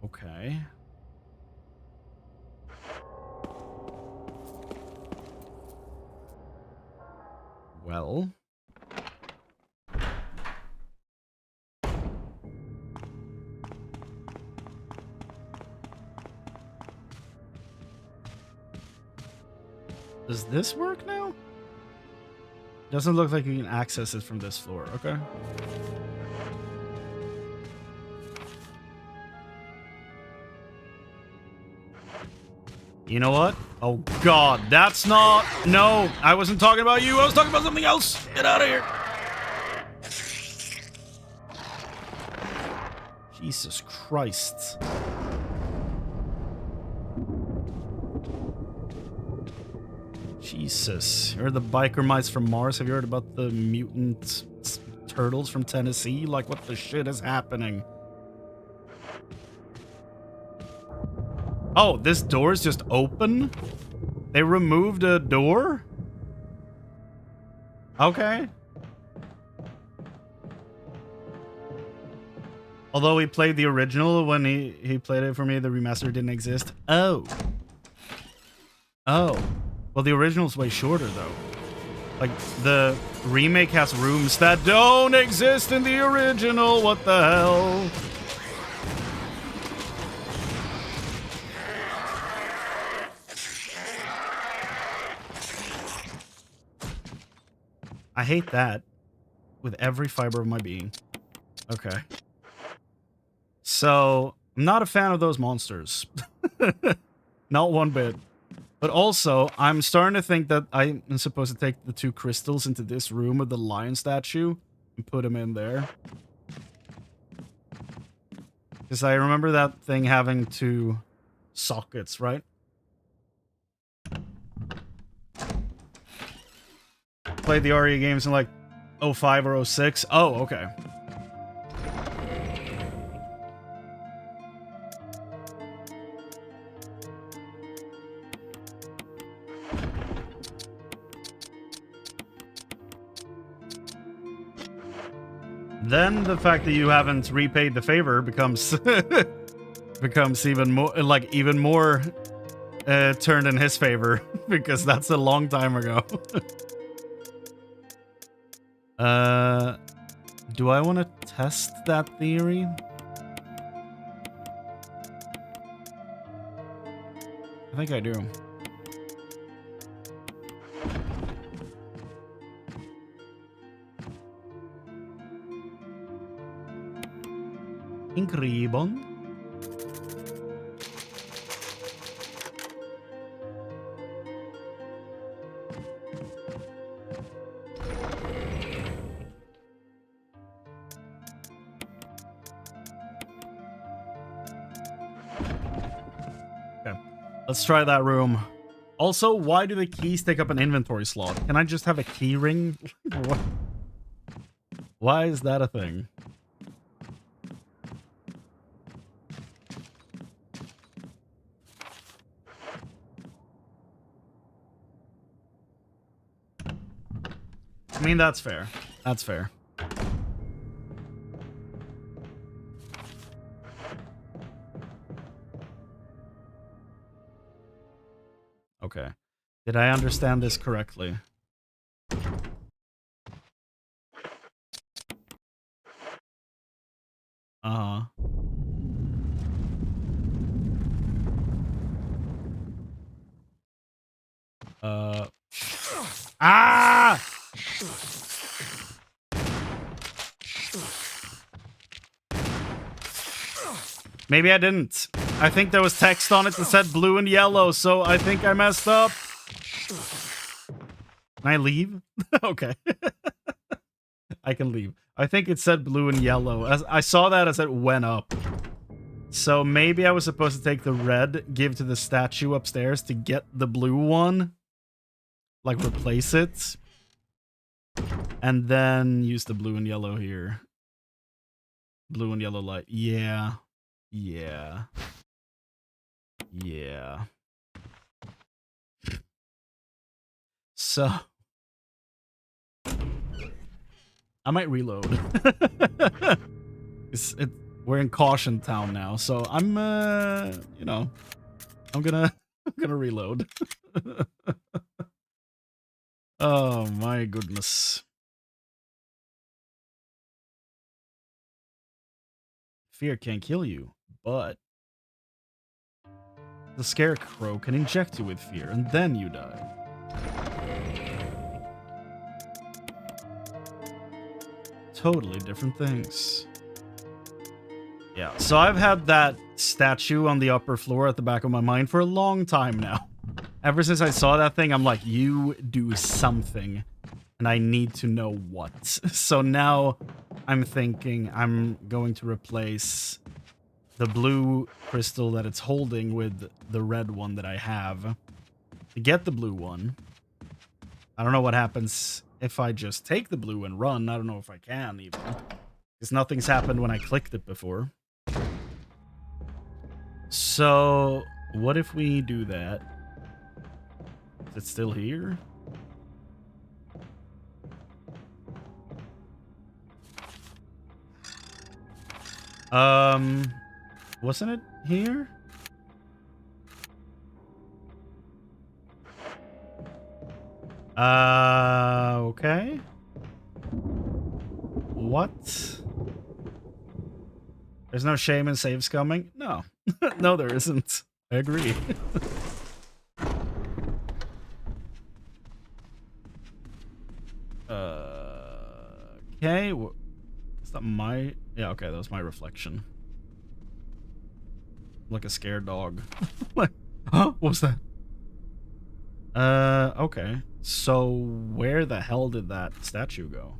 Okay. Well. Does this work now? Doesn't look like you can access it from this floor. Okay. You know what? Oh god, that's not... No, I wasn't talking about you. I was talking about something else. Get out of here. Jesus Christ. Jesus. You heard the biker mice from Mars? Have you heard about the mutant turtles from Tennessee? Like, what the shit is happening? Oh, this door is just open? They removed a door? Okay. Although he played the original when he played it for me, the remaster didn't exist. Oh. Oh. Well, the original's way shorter, though. Like, the remake has rooms that don't exist in the original. What the hell? I hate that with every fiber of my being. Okay. So, I'm not a fan of those monsters. Not one bit. But also, I'm starting to think that I'm supposed to take the 2 crystals into this room with the lion statue and put them in there. Because I remember that thing having 2 sockets, right? Played the RE games in like 05 or 06. Oh, okay. Then the fact that you haven't repaid the favor becomes becomes even more turned in his favor because that's a long time ago. Do I want to test that theory? I think I do. Ink ribbon. Let's try that room. Also, why do the keys take up an inventory slot? Can I just have a key ring? What? Why is that a thing? I mean, that's fair. That's fair. Okay. Did I understand this correctly? Uh-huh. Ah! Maybe I didn't. I think there was text on it that said blue and yellow, so I think I messed up. Can I leave? Okay. I can leave. I think it said blue and yellow. As I saw that as it went up. So maybe I was supposed to take the red, give to the statue upstairs to get the blue one. Like, replace it. And then use the blue and yellow here. Blue and yellow light. Yeah. Yeah. Yeah. So... I might reload. We're in Caution Town now, so I'm, you know, I'm gonna reload. Oh my goodness. Fear can't kill you, but the Scarecrow can inject you with fear, and then you die. Totally different things. Yeah, so I've had that statue on the upper floor at the back of my mind for a long time now. Ever since I saw that thing, I'm like, you do something, and I need to know what. So now I'm thinking I'm going to replace the blue crystal that it's holding with the red one that I have. To get the blue one, I don't know what happens if I just take the blue and run. I don't know if I can even. Because nothing's happened when I clicked it before. So, what if we do that? Is it still here? Wasn't it here? Okay. What? There's no shame in saves coming? No. No, there isn't. I agree. Okay. Is that my... Yeah, okay, that was my reflection. Like a scared dog. Like, huh? What was that? Okay. So, where the hell did that statue go?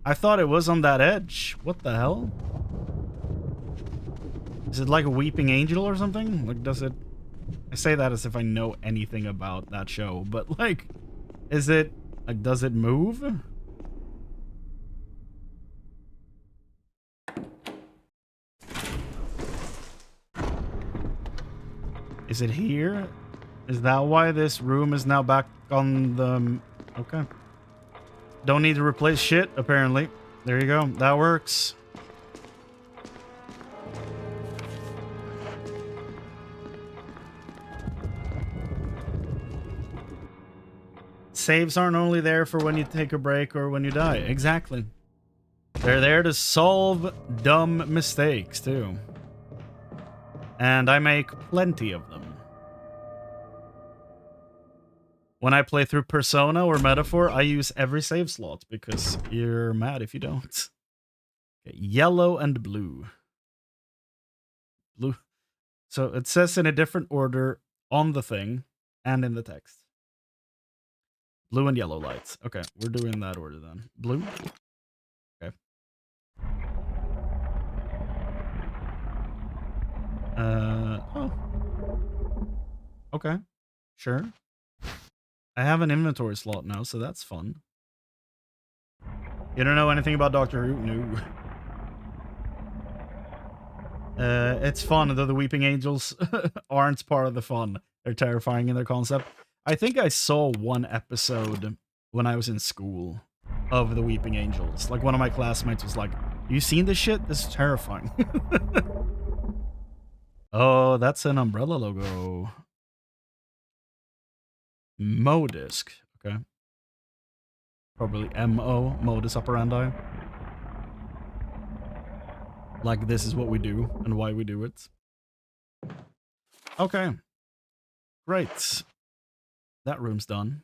I thought it was on that edge. What the hell? Is it like a weeping angel or something? Like, does it... I say that as if I know anything about that show, but, like, is it... Like, does it move? Is it here? Is that why this room is now back on the... Okay. Don't need to replace shit, apparently. There you go. That works. Saves aren't only there for when you take a break or when you die. Exactly. They're there to solve dumb mistakes, too. And I make plenty of them. When I play through Persona or Metaphor, I use every save slot because you're mad if you don't. Okay, yellow and blue. Blue. So it says in a different order on the thing and in the text. Blue and yellow lights. Okay, we're doing that order then. Blue. Okay. Oh. Okay, sure. I have an inventory slot now, so that's fun. You don't know anything about Doctor Who? No. It's fun, though the Weeping Angels aren't part of the fun. They're terrifying in their concept. I think I saw one episode when I was in school of the Weeping Angels. Like, one of my classmates was like, you seen this shit? This is terrifying. Oh, that's an umbrella logo. Modisc. Okay. Probably M-O, modus operandi. Like, this is what we do and why we do it. Okay. Great. That room's done.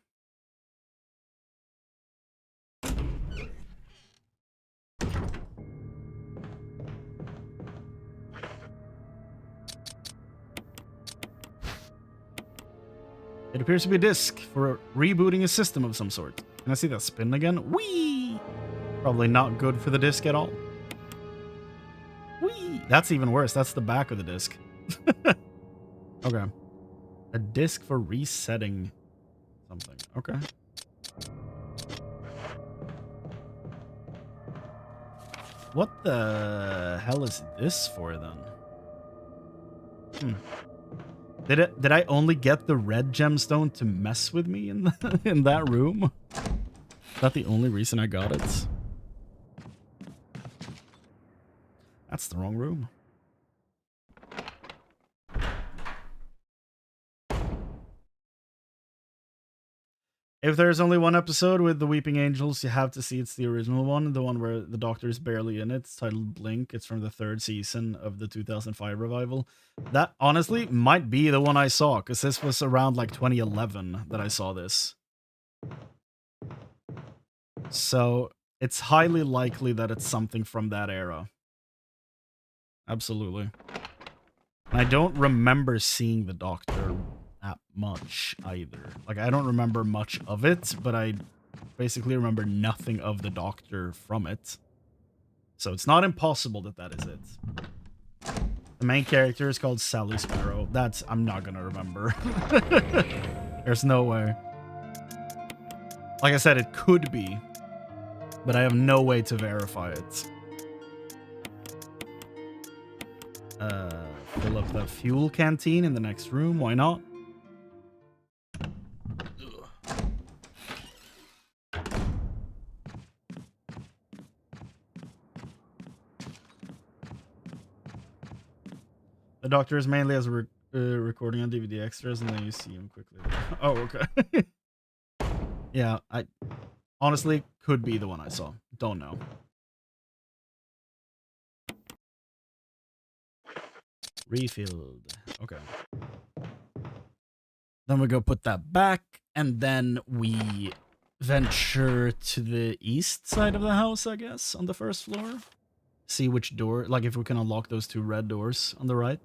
It appears to be a disc for rebooting a system of some sort. Can I see that spin again? Whee! Probably not good for the disc at all. Whee! That's even worse. That's the back of the disc. Okay. A disc for resetting something. Okay. What the hell is this for then? Did I only get the red gemstone to mess with me in in that room? Is that the only reason I got it? That's the wrong room. If there's only one episode with the Weeping Angels, you have to see it's the original one, the one where the Doctor is barely in it. It's titled Blink. It's from the 3rd season of the 2005 revival. That, honestly, might be the one I saw, because this was around, like, 2011 that I saw this. So, it's highly likely that it's something from that era. Absolutely. I don't remember seeing the Doctor that much either. Like, I don't remember much of it, but I basically remember nothing of the Doctor from it. So it's not impossible that that is it. The main character is called Sally Sparrow. That's... I'm not gonna remember. There's no way. Like I said, it could be, but I have no way to verify it. Fill up the fuel canteen in the next room. Why not? The Doctor is mainly as a recording on DVD extras, and then you see him quickly. Oh, okay. Yeah, I honestly could be the one I saw. Don't know. Refilled. Okay. Then we go put that back, and then we venture to the east side of the house, I guess, on the 1st floor. See which door, like if we can unlock those 2 red doors on the right.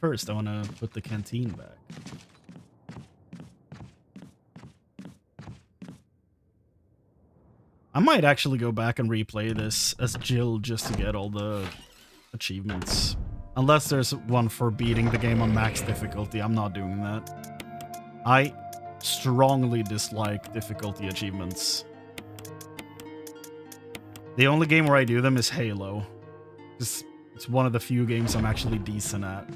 First, I want to put the canteen back. I might actually go back and replay this as Jill just to get all the achievements. Unless there's one for beating the game on max difficulty, I'm not doing that. I strongly dislike difficulty achievements. The only game where I do them is Halo. It's one of the few games I'm actually decent at.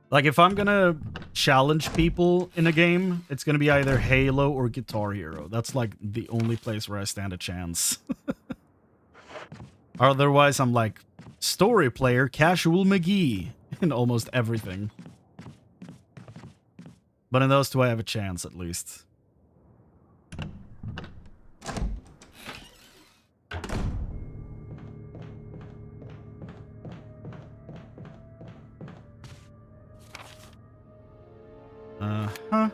Like, if I'm gonna challenge people in a game, it's gonna be either Halo or Guitar Hero. That's, like, the only place where I stand a chance. Otherwise, I'm like, story player, casual McGee, in almost everything. But in those two, I have a chance, at least. Uh-huh.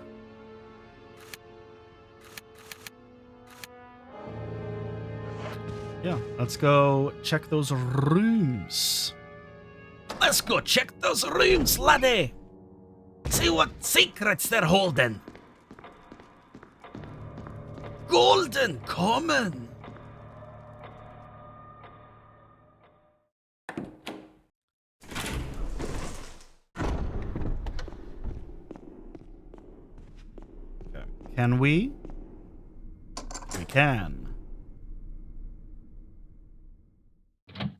Yeah, let's go check those rooms. Let's go check those rooms, laddie. See what secrets they're holding. Golden Common. Can we? We can. I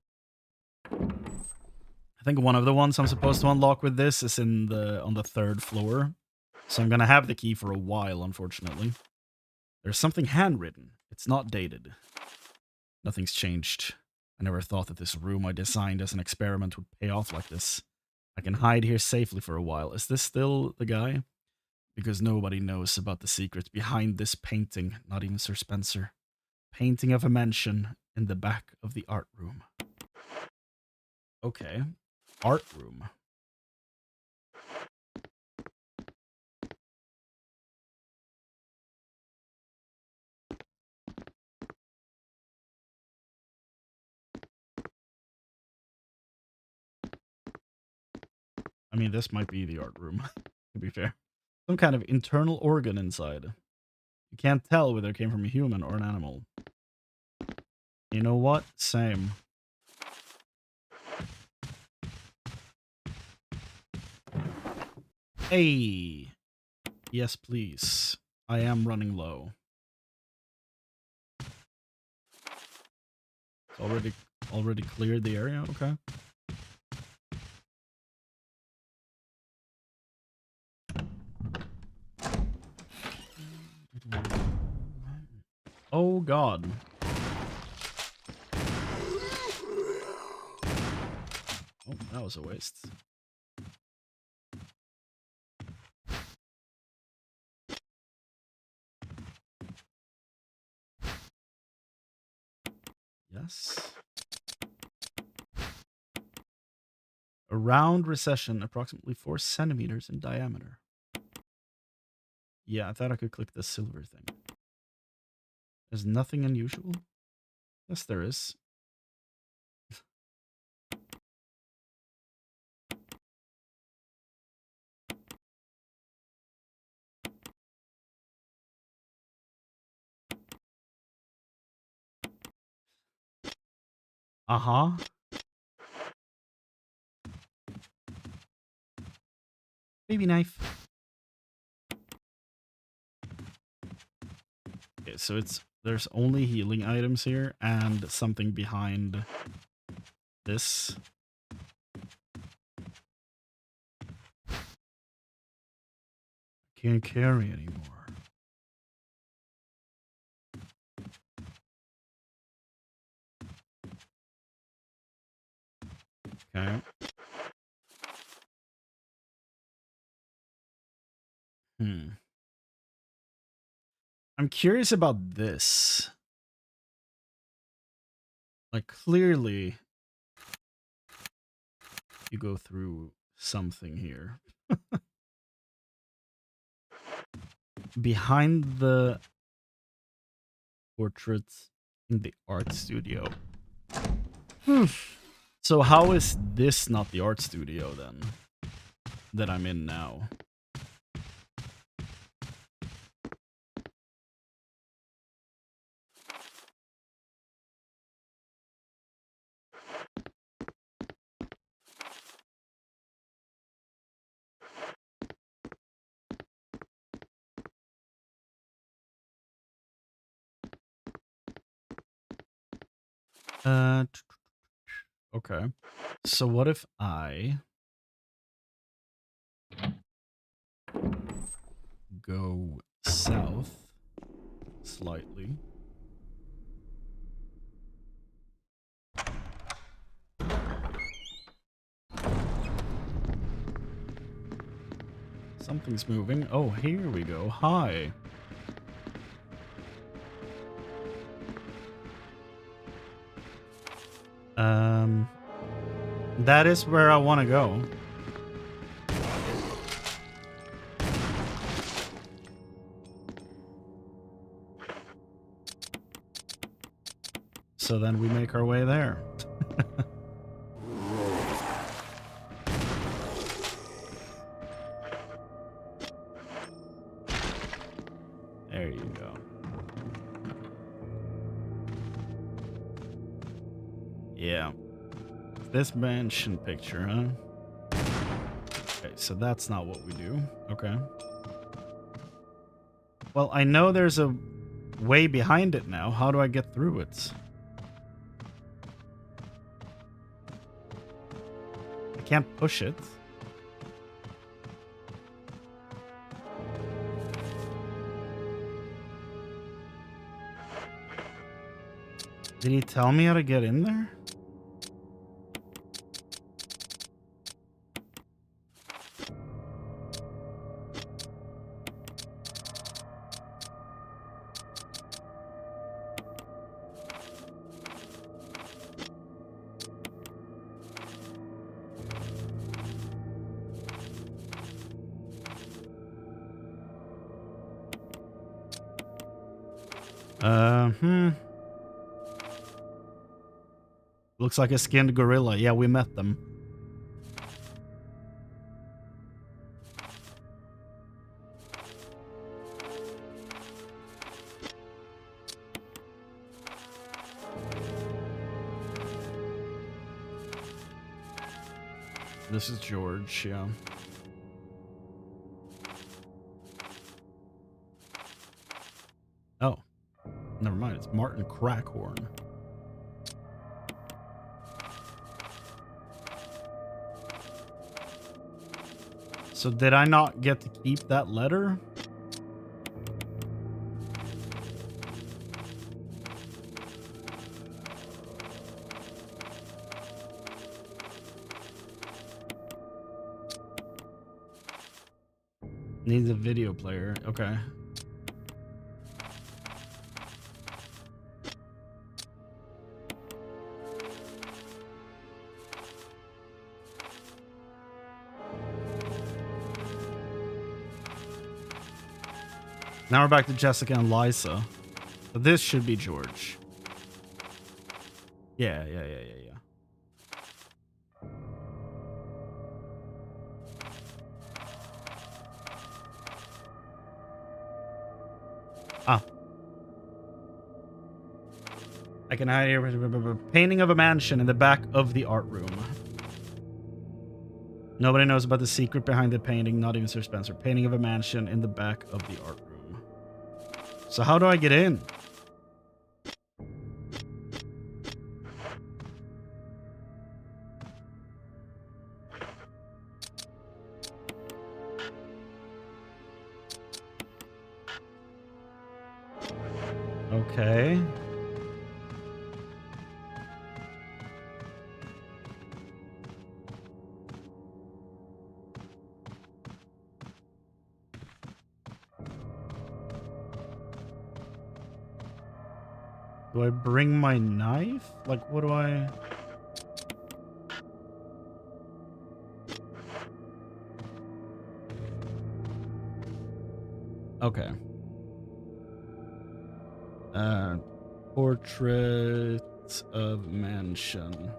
think one of the ones I'm supposed to unlock with this is on the 3rd floor. So I'm gonna have the key for a while, unfortunately. There's something handwritten. It's not dated. Nothing's changed. I never thought that this room I designed as an experiment would pay off like this. I can hide here safely for a while. Is this still the guy? Because nobody knows about the secret behind this painting, not even Sir Spencer. Painting of a mansion in the back of the art room. Okay. Art room. I mean, this might be the art room, to be fair. Some kind of internal organ inside. You can't tell whether it came from a human or an animal. You know what? Same. Hey! Yes, please. I am running low. It's already cleared the area? Okay. Oh god. Oh, that was a waste. Yes. A round recession approximately 4 centimeters in diameter. Yeah, I thought I could click the silver thing. There's nothing unusual? Yes, there is. Uh-huh. Baby knife. Okay, so there's only healing items here and something behind this. Can't carry anymore. Okay. I'm curious about this. Like, clearly, you go through something here. Behind the portraits in the art studio. So how is this not the art studio, then? That I'm in now? Okay. So what if I go south slightly? Something's moving. Oh, here we go. Hi. That is where I want to go. So then we make our way there. There you go. Yeah. This mansion picture, huh? Okay, so that's not what we do. Okay. Well, I know there's a way behind it now. How do I get through it? I can't push it. Did he tell me how to get in there? Looks like a skinned gorilla. Yeah, we met them. This is George, yeah. Oh. Never mind, it's Martin Crackhorn. So did I not get to keep that letter? Needs a video player. Okay. Now we're back to Jessica and Liza. But this should be George. Yeah. Ah. I can hide here. Painting of a mansion in the back of the art room. Nobody knows about the secret behind the painting, not even Sir Spencer. Painting of a mansion in the back of the art room. So how do I get in? Okay. Do I bring my knife? Like, what do I... Okay. Portrait of mansion.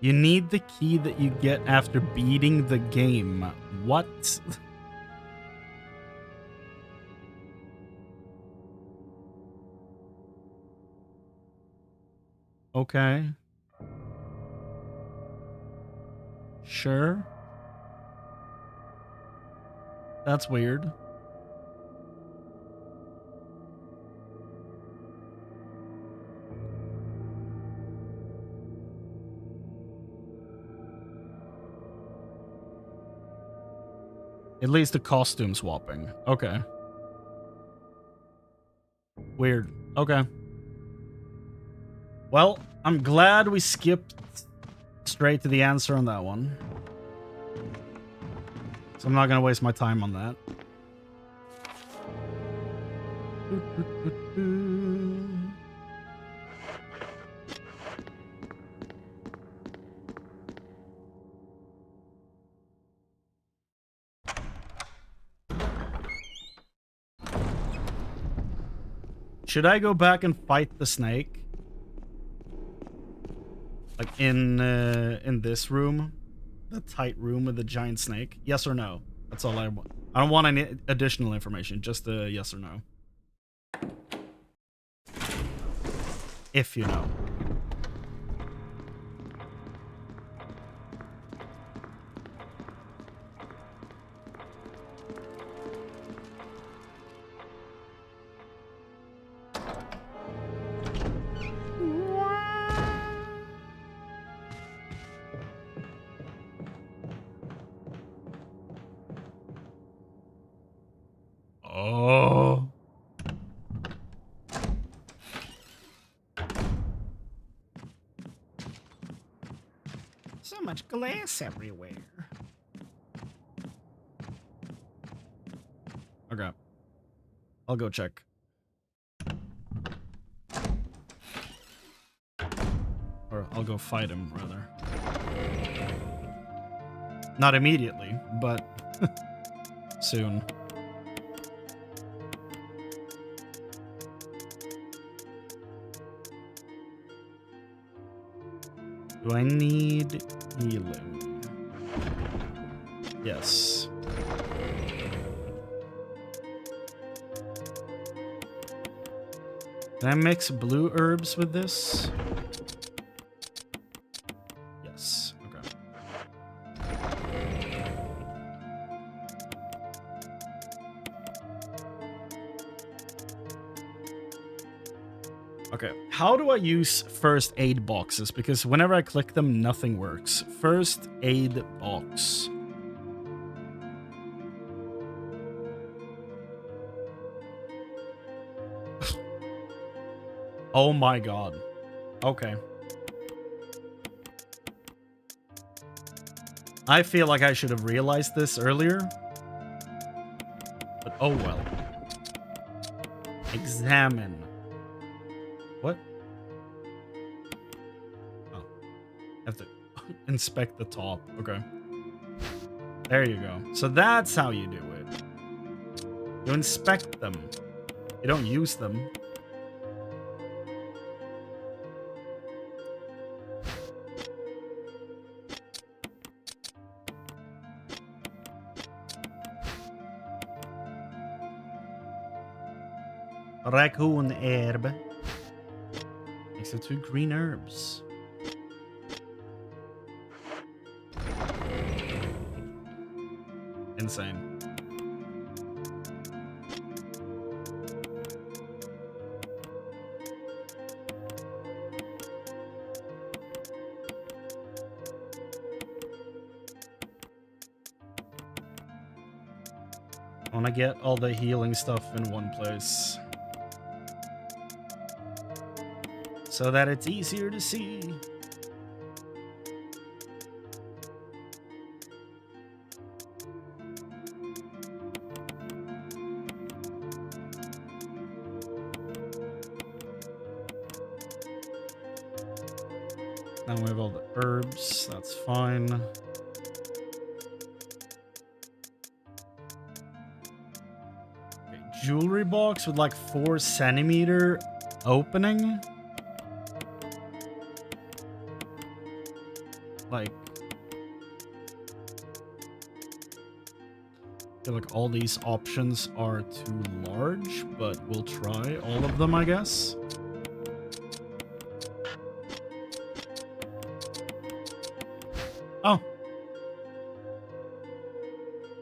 You need the key that you get after beating the game. What? Okay. Sure. That's weird. At least the costume swapping. Okay. Weird. Okay. Well, I'm glad we skipped straight to the answer on that one. So I'm not going to waste my time on that. Should I go back and fight the snake? Like in this room? The tight room with the giant snake? Yes or no? That's all I want. I don't want any additional information, just a yes or no. if you know. Oh. So much glass everywhere. Okay. I'll go check. Or I'll go fight him, rather. Not immediately, but soon. Do I need healing? Yes. Can I mix blue herbs with this? Yes. Okay. Okay. How do I use first aid boxes? Because whenever I click them, nothing works. First aid box. Oh my god. Okay. I feel like I should have realized this earlier. But oh well. Examine. What? Oh. I have to inspect the top. Okay. There you go. So that's how you do it. You inspect them. You don't use them. Raccoon herb. Makes it 2 green herbs. Insane. I want to get all the healing stuff in one place, so that it's easier to see. Now we have all the herbs, that's fine. Okay, jewelry box with like 4 centimeter opening. Like, I feel like all these options are too large, but we'll try all of them, I guess. Oh.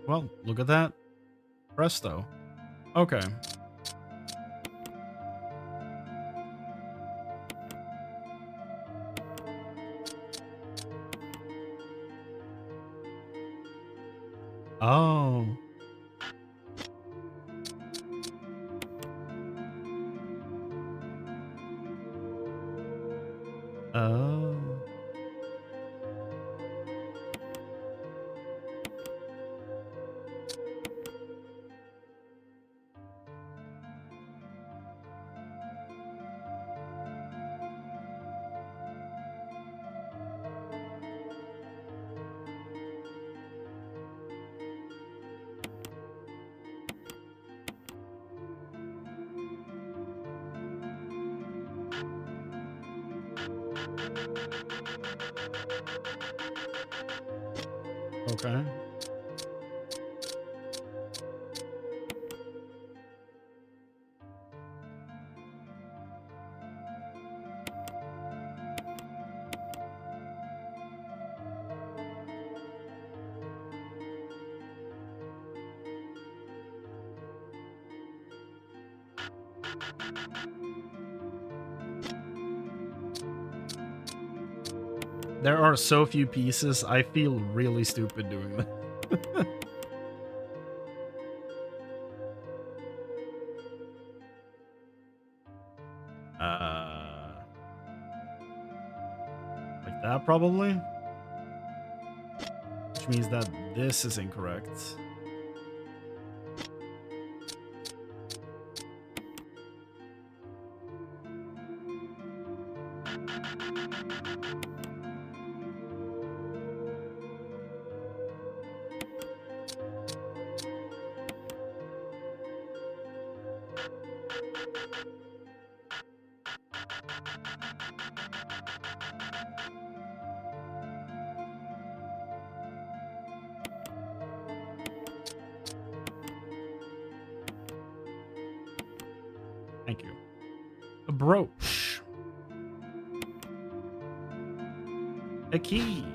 Well, look at that. Presto. Okay. Oh. Oh. Okay. There are so few pieces, I feel really stupid doing that. Like that, probably? Which means that this is incorrect. Thank you. A brooch. A key.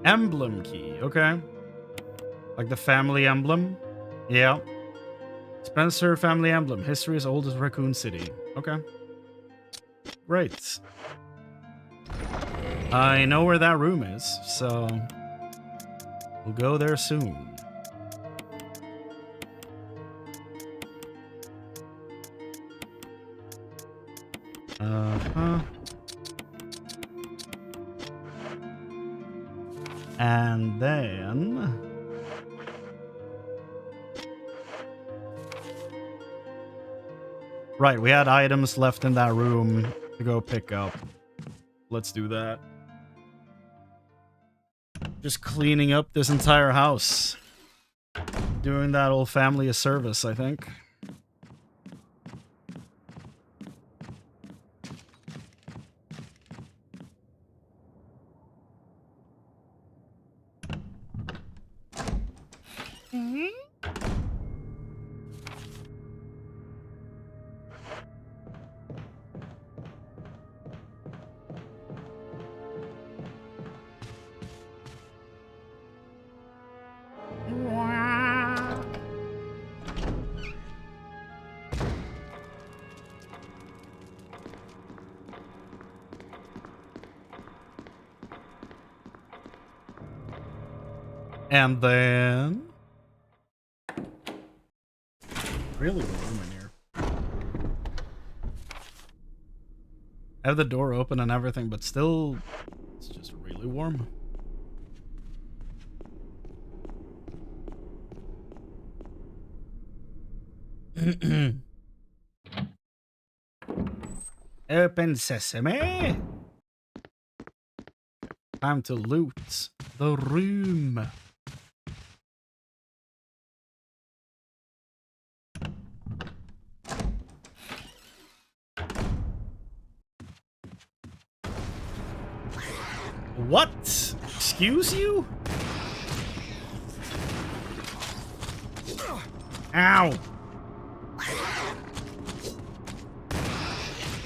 Emblem key, okay. Like the family emblem? Yeah. Spencer family emblem. History as old as Raccoon City. Okay. Great. I know where that room is, so we'll go there soon. Uh-huh. And then... Right, we had items left in that room to go pick up. Let's do that. Just cleaning up this entire house. Doing that old family a service, I think. And then... Really warm in here. I have the door open and everything, but still, it's just really warm. Open sesame. Time to loot the room. What? Excuse you? Ow. Is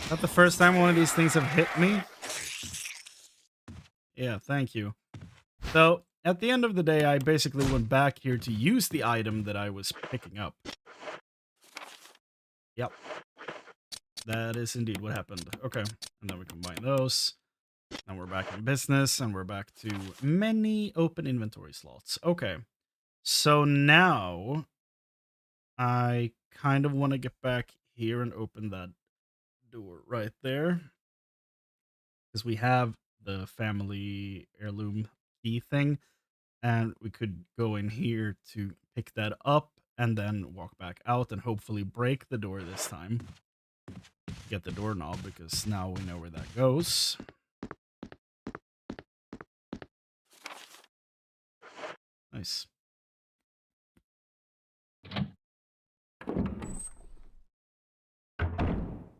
that the first time one of these things have hit me? Yeah, thank you. So, at the end of the day, I basically went back here to use the item that I was picking up. Yep. That is indeed what happened. Okay, and then we combine those. Now we're back in business, and we're back to many open inventory slots. Okay, so now I kind of want to get back here and open that door right there. Because we have the family heirloom key thing, and we could go in here to pick that up and then walk back out and hopefully break the door this time. Get the doorknob, because now we know where that goes. Nice.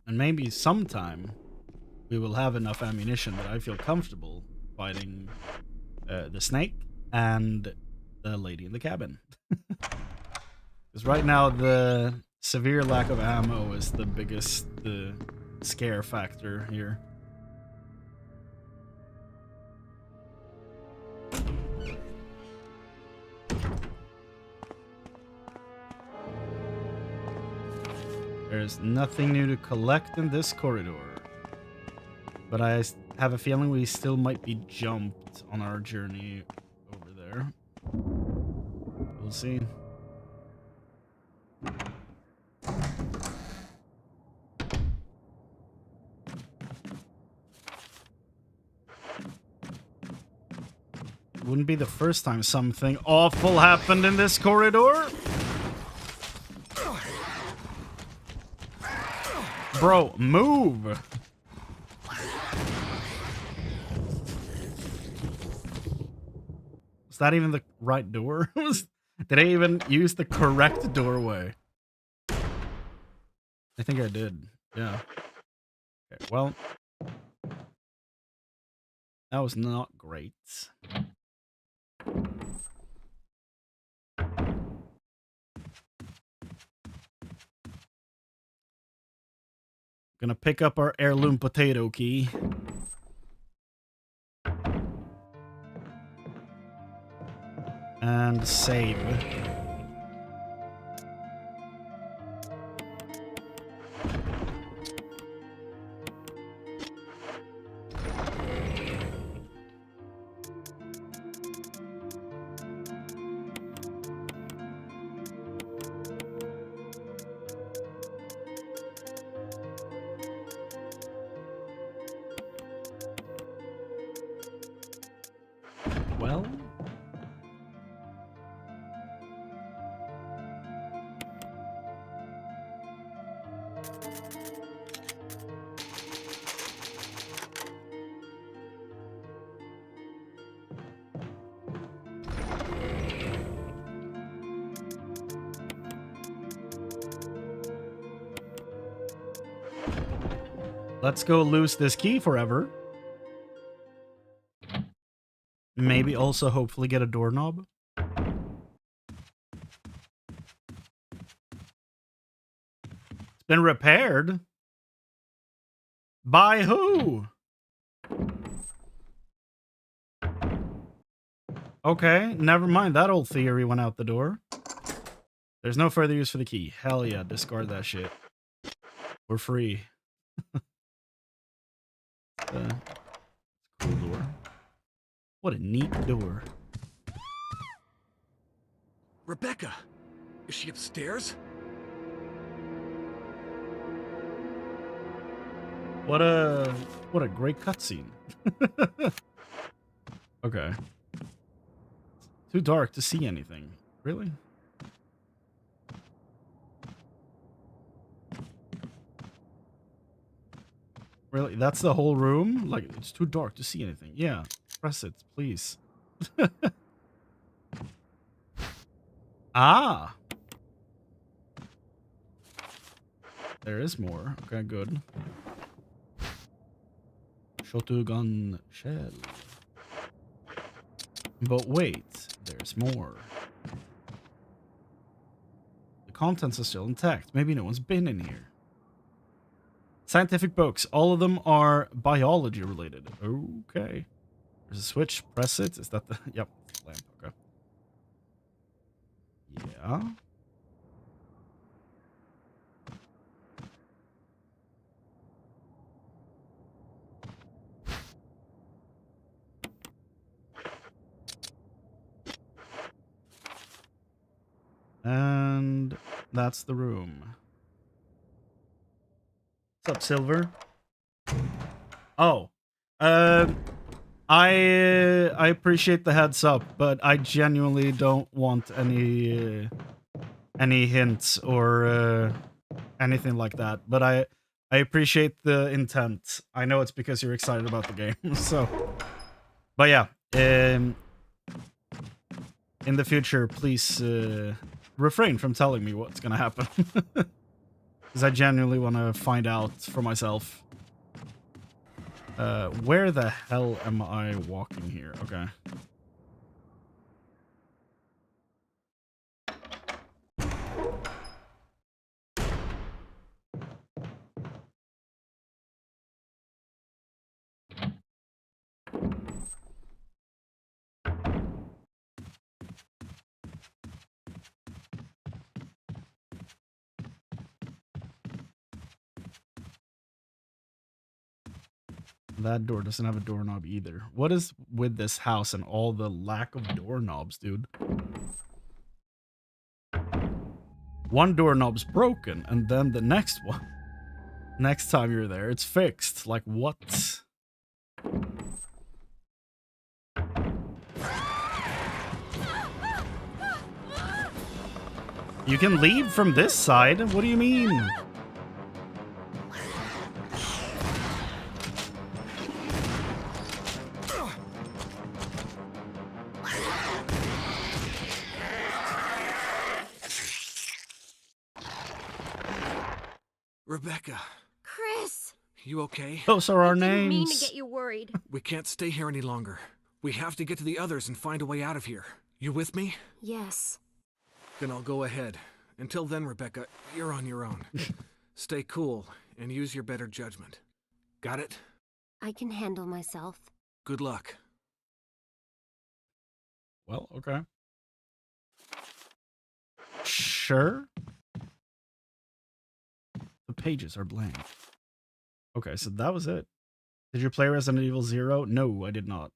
And maybe sometime we will have enough ammunition that I feel comfortable fighting the snake and the lady in the cabin. Because right now the severe lack of ammo is the biggest scare factor here. There's nothing new to collect in this corridor. But I have a feeling we still might be jumped on our journey over there. We'll see. Wouldn't be the first time something awful happened in this corridor. Bro, move! Is that even the right door? Did I even use the correct doorway? I think I did. Yeah. Okay, well. That was not great. Gonna pick up our heirloom potato key. And save. Well, let's go lose this key forever. Maybe also hopefully get a doorknob. It's been repaired. By who? Okay, never mind. That old theory went out the door. There's no further use for the key. Hell yeah, discard that shit. We're free. Cool door. What a neat door. Rebecca, is she upstairs? What a great cutscene. Okay. Too dark to see anything. Really? Really? That's the whole room? Like, it's too dark to see anything. Yeah. Press it, please. Ah! There is more. Okay, good. Shotgun shell. But wait, there's more. The contents are still intact. Maybe no one's been in here. Scientific books. All of them are biology related. Okay. There's a switch. Press it. Is that the... Yep. Lamp. Okay. Yeah. And that's the room. What's up, Silver? Oh. I appreciate the heads up, but I genuinely don't want any hints or anything like that. But I appreciate the intent. I know it's because you're excited about the game. So, but yeah, in the future, please refrain from telling me what's gonna happen, because I genuinely want to find out for myself. Where the hell am I walking here? Okay. That door doesn't have a doorknob either. What is with this house and all the lack of doorknobs, dude? One doorknob's broken, and then the next one. Next time you're there, it's fixed. Like, what? You can leave from this side? What do you mean? Rebecca, Chris! you okay? Those are our I didn't mean to names. get you worried. We can't stay here any longer. We have to get to the others and find a way out of here. You with me? Yes. Then I'll go ahead. Until then, Rebecca, you're on your own. Stay cool and use your better judgment. Got it? I can handle myself. Good luck. Well, okay. Sure. The pages are blank. Okay, so that was it. Did you play Resident Evil 0? No, I did not.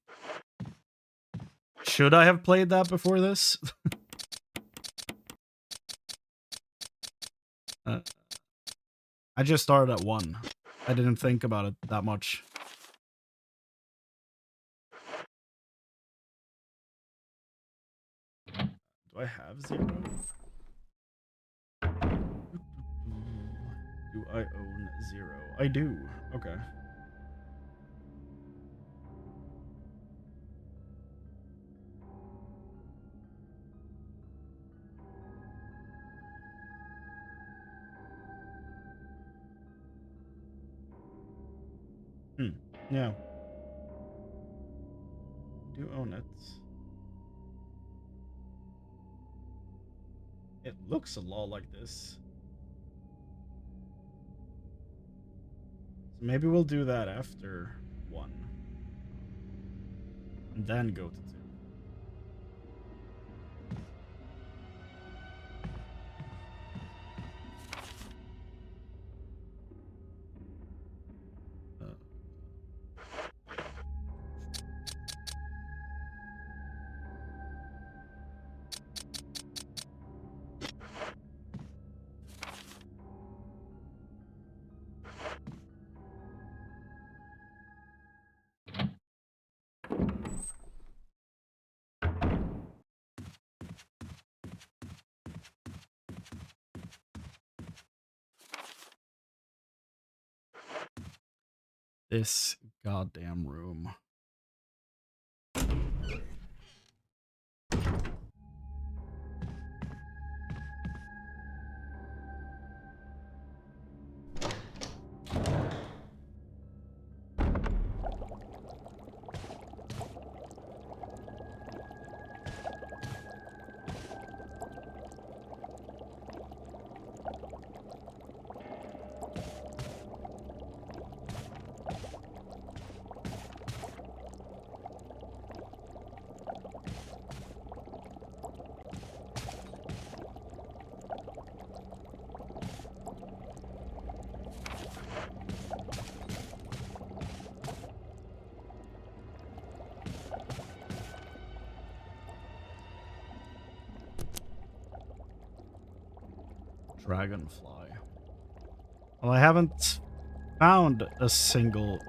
Should I have played that before this? I just started at 1. I didn't think about it that much. Do I have 0? Do I own 0? I do. Okay. Yeah. I do own it. It looks a lot like this. So maybe we'll do that after 1. And then go to 2. This goddamn room. Dragonfly. Well, I haven't found a single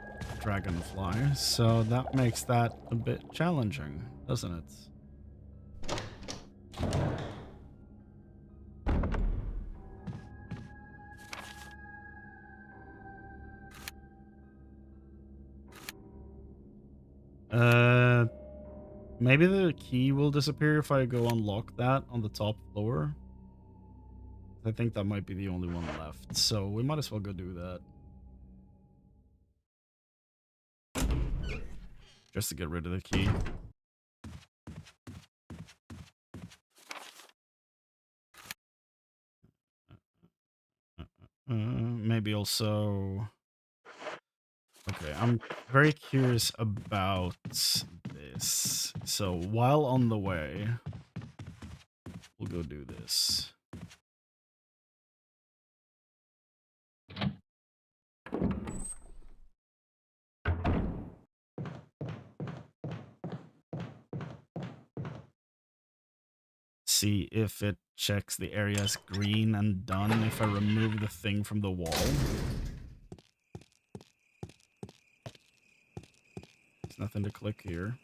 dragonfly, so that makes that a bit challenging, doesn't it? Maybe the key will disappear if I go unlock that on the top floor. I think that might be the only one left, so we might as well go do that. Just to get rid of the key. Maybe also... Okay, I'm very curious about this. So while on the way, we'll go do this. see if it checks the area as green and done if I remove the thing from the wall. There's nothing to click here.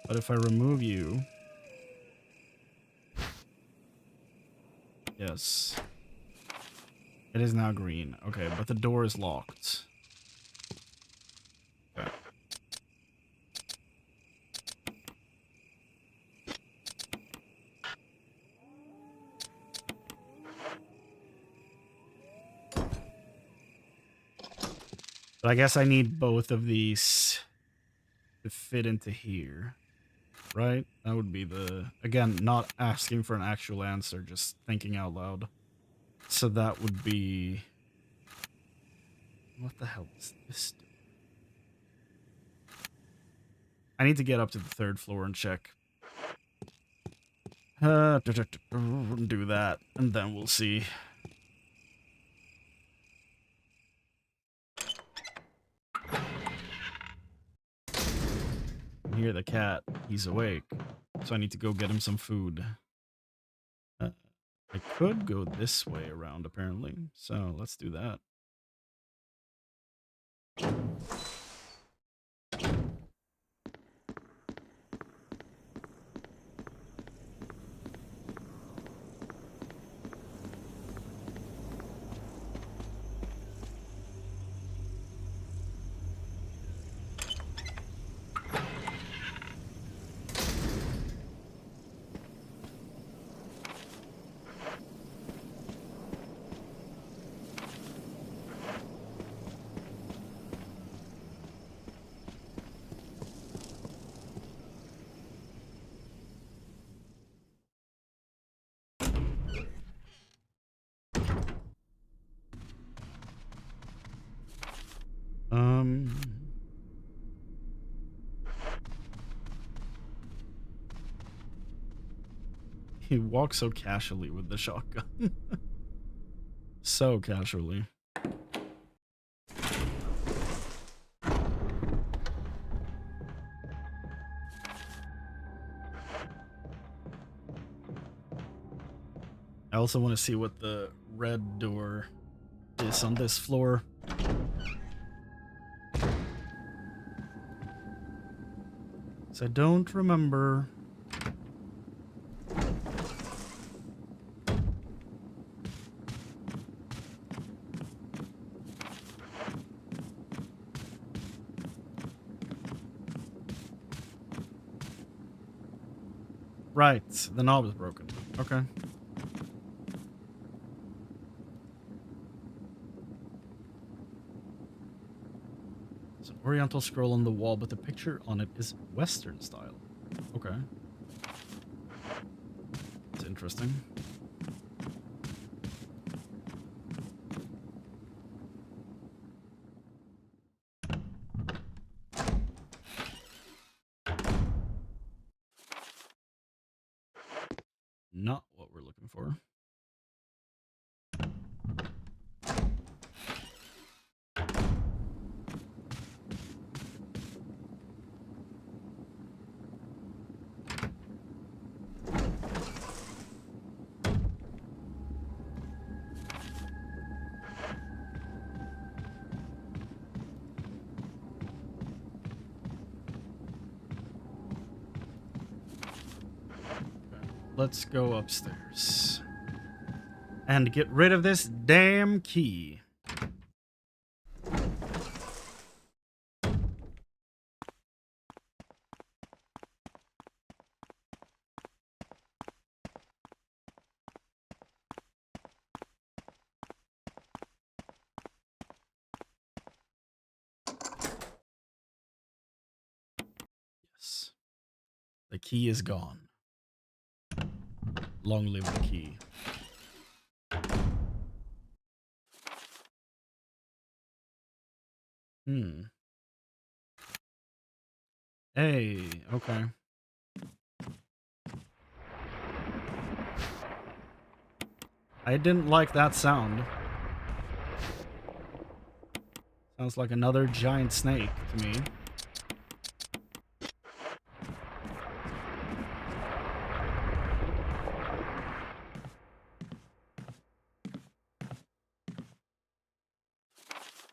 But if I remove you... Yes. It is now green. Okay, but the door is locked. Okay. But I guess I need both of these to fit into here, right? That would be the... Again, not asking for an actual answer, just thinking out loud. So that would be... What the hell is this? I need to get up to the 3rd floor and check. Do that, and then we'll see. I hear the cat. He's awake. So I need to go get him some food. I could go this way around, apparently. So let's do that. He walks so casually with the shotgun. So casually. I also want to see what the red door is on this floor. So I don't remember. Right, the knob is broken. Okay. It's an oriental scroll on the wall, but the picture on it is Western style. Okay. It's interesting. Not what we're looking for. Let's go upstairs and get rid of this damn key. Yes. The key is gone. Long live the key. Hey, okay. I didn't like that sound. Sounds like another giant snake to me.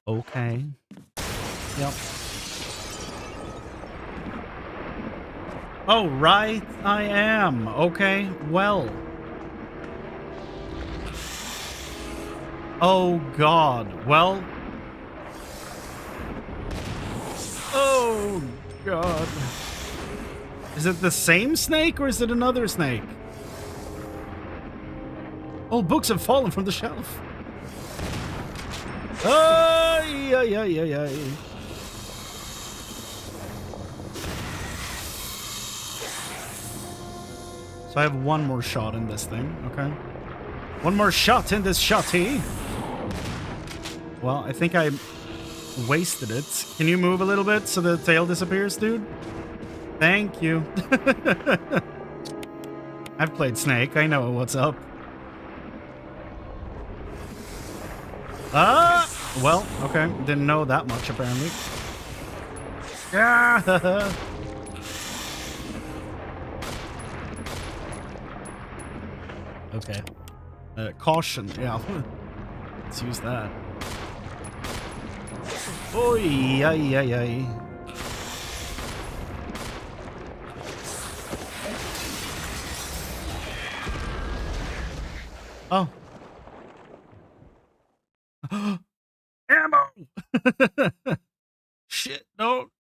Okay. Yep. Oh, right, I am. Okay, well. Oh, God. Well. Oh, God. Is it the same snake or is it another snake? Oh, books have fallen from the shelf. Ay, ay, ay, ay, ay. So I have one more shot in this thing, okay? One more shot in this shotty. Well, I think I wasted it. Can you move a little bit so the tail disappears, dude? Thank you. I've played Snake. I know what's up. Ah! Well, okay. Didn't know that much, apparently. Ah! Okay. Caution. Yeah. Let's use that. Oi, ay, ay, ay. Oh. Ammo! Shit, no.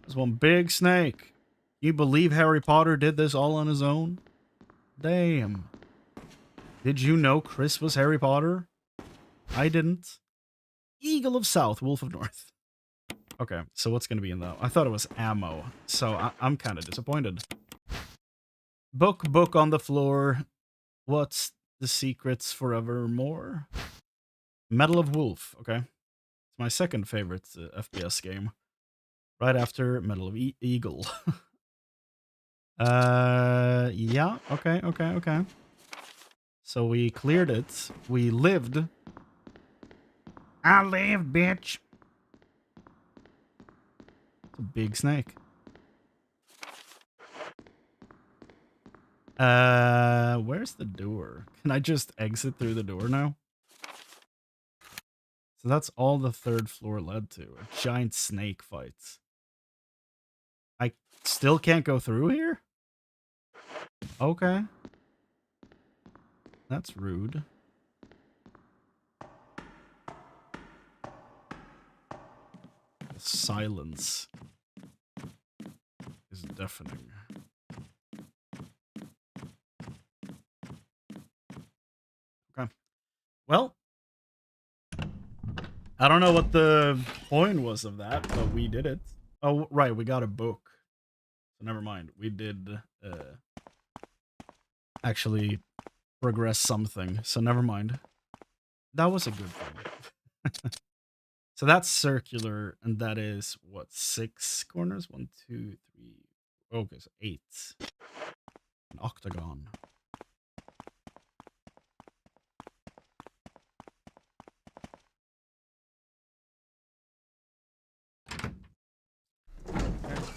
There's one big snake. You believe Harry Potter did this all on his own? Damn. Did you know Chris was Harry Potter? I didn't. Eagle of South, Wolf of North. Okay, so what's going to be in that? I thought it was ammo, so I'm kind of disappointed. Book on the floor. What's the secrets forevermore? Medal of Wolf, okay. It's my second favorite FPS game. Right after Medal of Eagle. Yeah, okay. So we cleared it. We lived. I lived, bitch. It's a big snake. Where's the door? Can I just exit through the door now? So that's all the third floor led to. A giant snake fight. I still can't go through here? Okay. That's rude. The silence is deafening. Okay. Well, I don't know what the point was of that, but we did it. Oh, right, we got a book. So never mind. We did actually progress something, so never mind. That was a good thing. So that's circular, and that is, what, 6 corners? 1, 2, 3... Okay, so 8. An octagon.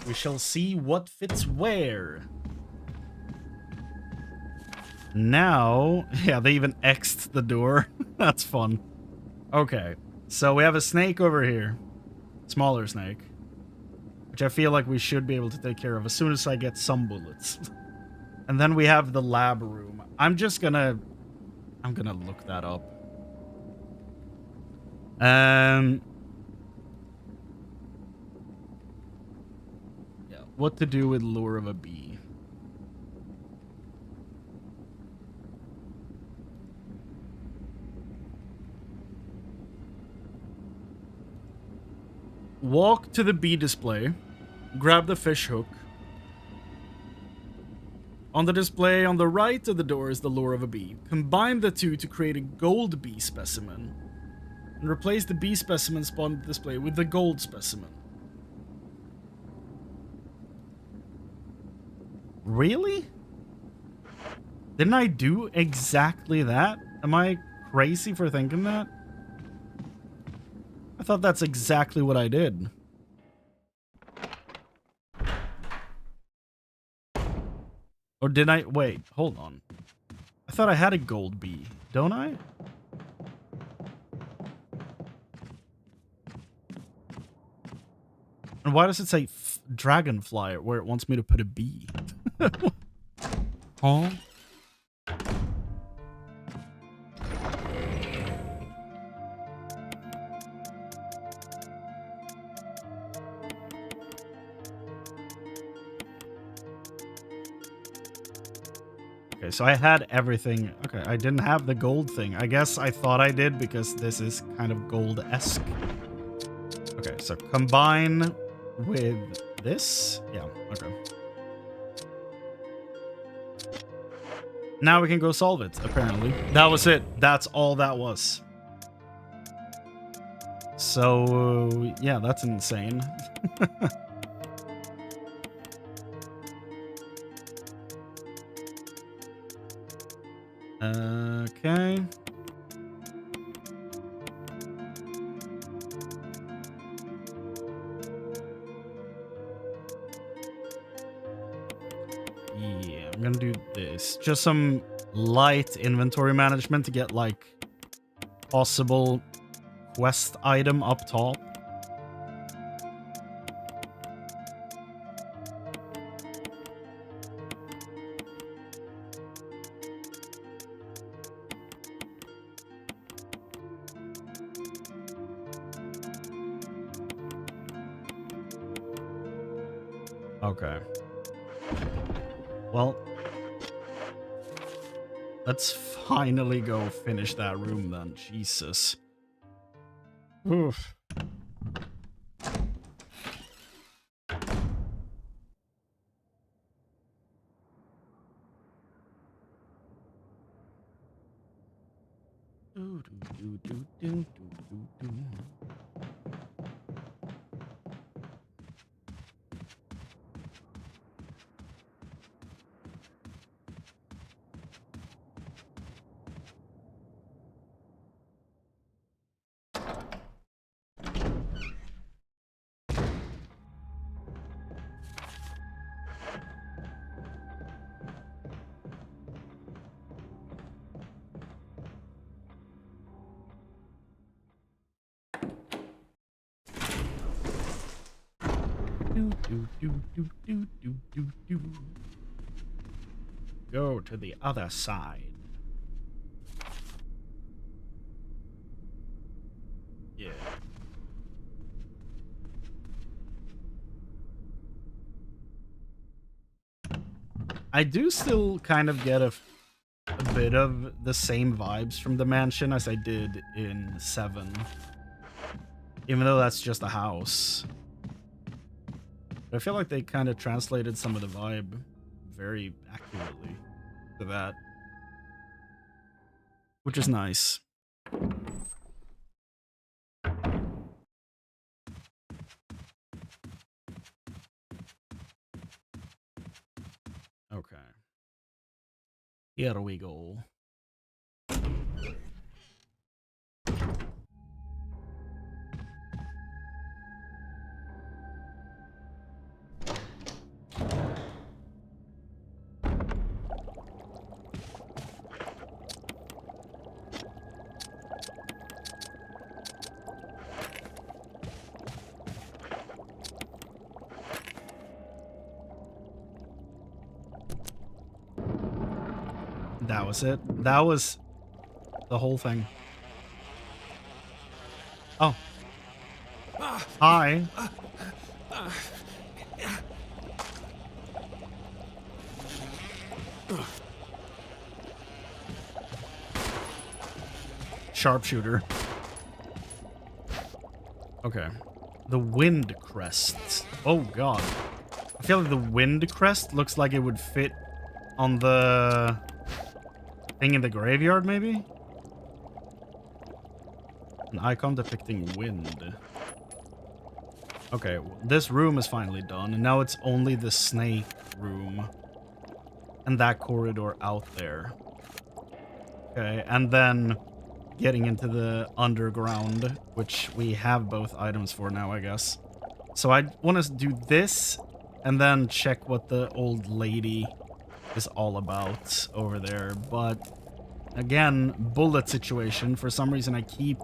We shall see what fits where. Now, yeah, they even X'd the door. That's fun. Okay, so we have a snake over here. Smaller snake. Which I feel like we should be able to take care of as soon as I get some bullets. And then we have the lab room. I'm gonna look that up. Yeah, what to do with lure of a bee. Walk to the bee display. Grab the fish hook. On the display on the right of the door is the lure of a bee. Combine the two to create a gold bee specimen. And replace the bee specimen spawned on the display with the gold specimen. Really? Didn't I do exactly that? Am I crazy for thinking that? I thought that's exactly what I did. Or did I? Wait, hold on. I thought I had a gold bee, don't I? And why does it say dragonfly where it wants me to put a bee? Huh? Okay, so I had everything. Okay, I didn't have the gold thing. I guess I thought I did because this is kind of gold-esque. Okay, so combine with this. Yeah, okay. Now we can go solve it, apparently. That was it. That's all that was. So, yeah, that's insane. Okay. Yeah, I'm gonna do this. Just some light inventory management to get, like, possible quest item up top. Okay. Well, let's finally go finish that room then. Jesus. Oof. Go to the other side. Yeah. I do still kind of get a bit of the same vibes from the mansion as I did in 7. Even though that's just a house. But I feel like they kind of translated some of the vibe very accurately to that. Which is nice. Okay. Here we go. That was it. That was the whole thing. Oh. Hi. Sharpshooter. Okay. The wind crest. Oh god. I feel like the wind crest looks like it would fit on the thing in the graveyard, maybe? An icon depicting wind. Okay, this room is finally done, and now it's only the snake room. And that corridor out there. Okay, and then getting into the underground, which we have both items for now, I guess. So I want to do this, and then check what the old lady is all about over there. But again, bullet situation. For some reason I keep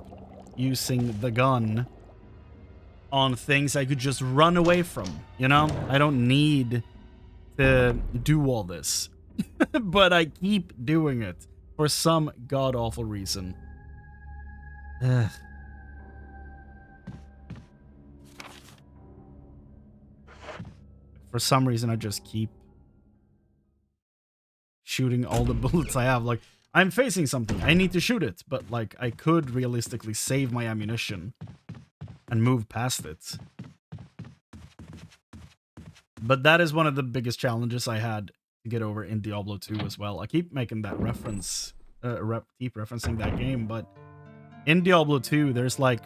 using the gun on things I could just run away from, you know? I don't need to do all this. But I keep doing it for some god-awful reason. Ugh. For some reason, I just keep shooting all the bullets I have. Like, I'm facing something. I need to shoot it. But, like, I could realistically save my ammunition and move past it. But that is one of the biggest challenges I had to get over in Diablo 2 as well. I keep making that reference, keep referencing that game, but in Diablo 2, there's like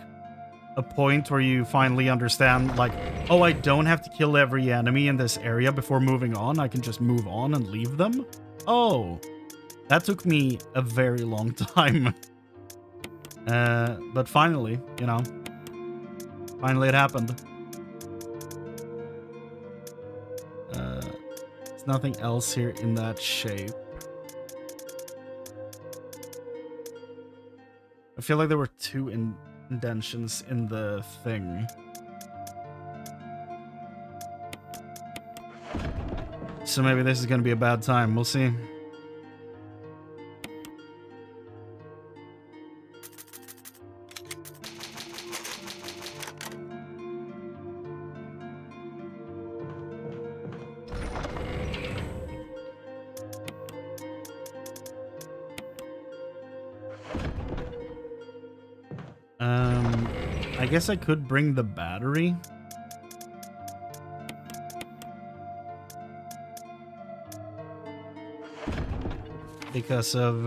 a point where you finally understand, like, oh, I don't have to kill every enemy in this area before moving on. I can just move on and leave them. Oh, that took me a very long time. But finally, you know, finally it happened. There's nothing else here in that shape. I feel like there were two indentions in the thing. So maybe this is going to be a bad time. We'll see. I guess I could bring the battery. Because of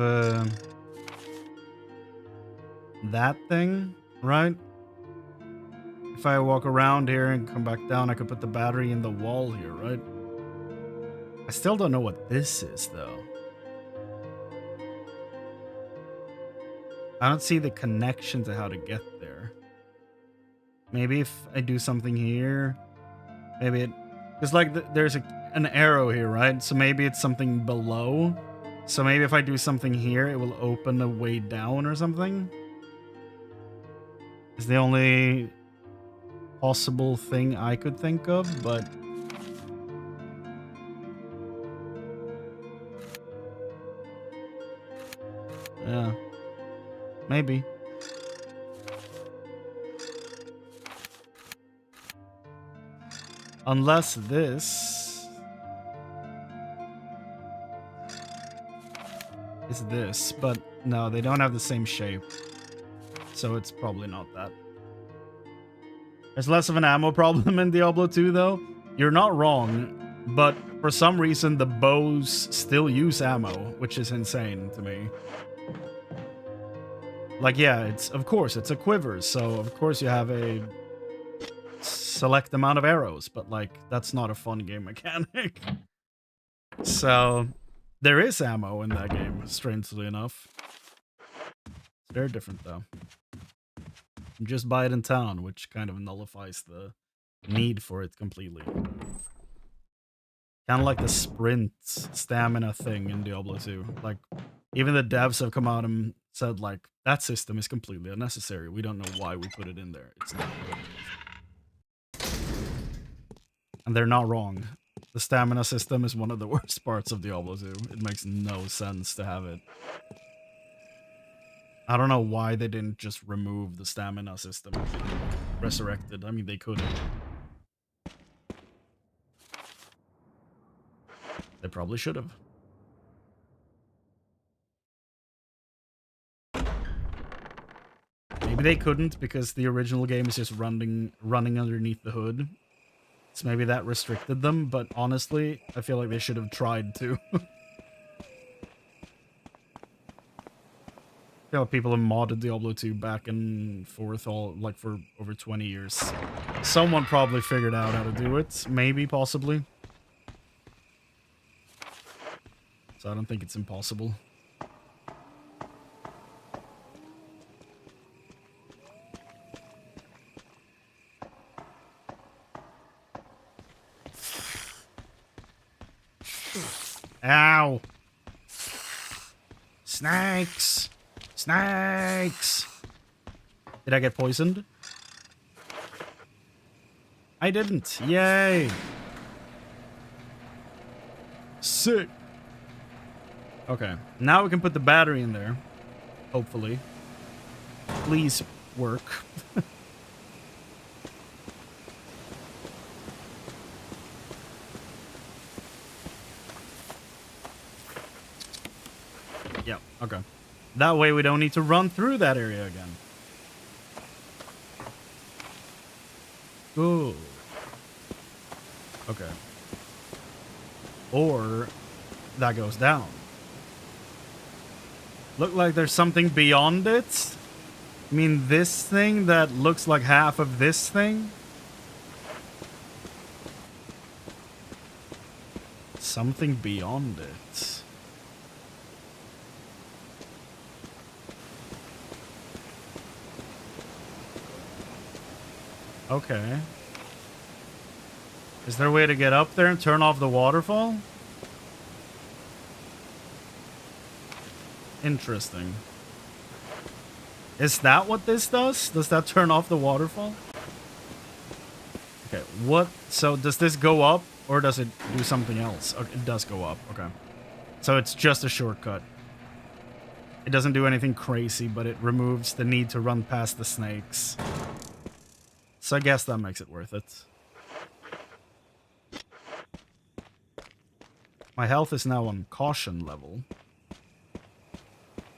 that thing, right? If I walk around here and come back down, I could put the battery in the wall here, right? I still don't know what this is, though. I don't see the connection to how to get there. Maybe if I do something here, maybe it... Because, like, there's an arrow here, right? So maybe it's something below. So maybe if I do something here, it will open a way down or something. It's the only possible thing I could think of, but... yeah. Maybe. Unless this is this, but no, they don't have the same shape. So it's probably not that. There's less of an ammo problem in Diablo 2, though. You're not wrong, but for some reason the bows still use ammo, which is insane to me. Like, yeah, of course, it's a quiver, so of course you have a select amount of arrows, but, like, that's not a fun game mechanic. So, there is ammo in that game, strangely enough. It's very different, though. You just buy it in town, which kind of nullifies the need for it completely. Kind of like the sprint stamina thing in Diablo 2. Like, even the devs have come out and said, like, that system is completely unnecessary. We don't know why we put it in there. It's not. And they're not wrong. The stamina system is one of the worst parts of Diablo 2. It makes no sense to have it. I don't know why they didn't just remove the stamina system and resurrect it. I mean, they could have. They probably should have. Maybe they couldn't because the original game is just running underneath the hood. So maybe that restricted them, but honestly, I feel like they should have tried to. I feel like people have modded Diablo 2 back and forth all like for over 20 years. Someone probably figured out how to do it. Maybe, possibly. So I don't think it's impossible. Ow! Snakes! Snakes! Did I get poisoned? I didn't. Yay. Sick. Okay. Now we can put the battery in there. Hopefully. Please work. Yep. Okay. That way we don't need to run through that area again. Good. Okay. Or that goes down. Look like there's something beyond it. I mean, this thing that looks like half of this thing. Something beyond it. Okay. Is there a way to get up there and turn off the waterfall? Interesting. Is that what this does? Does that turn off the waterfall? Okay, what? So does this go up or does it do something else? Okay, it does go up. Okay. So it's just a shortcut. It doesn't do anything crazy, but it removes the need to run past the snakes. So I guess that makes it worth it. My health is now on caution level.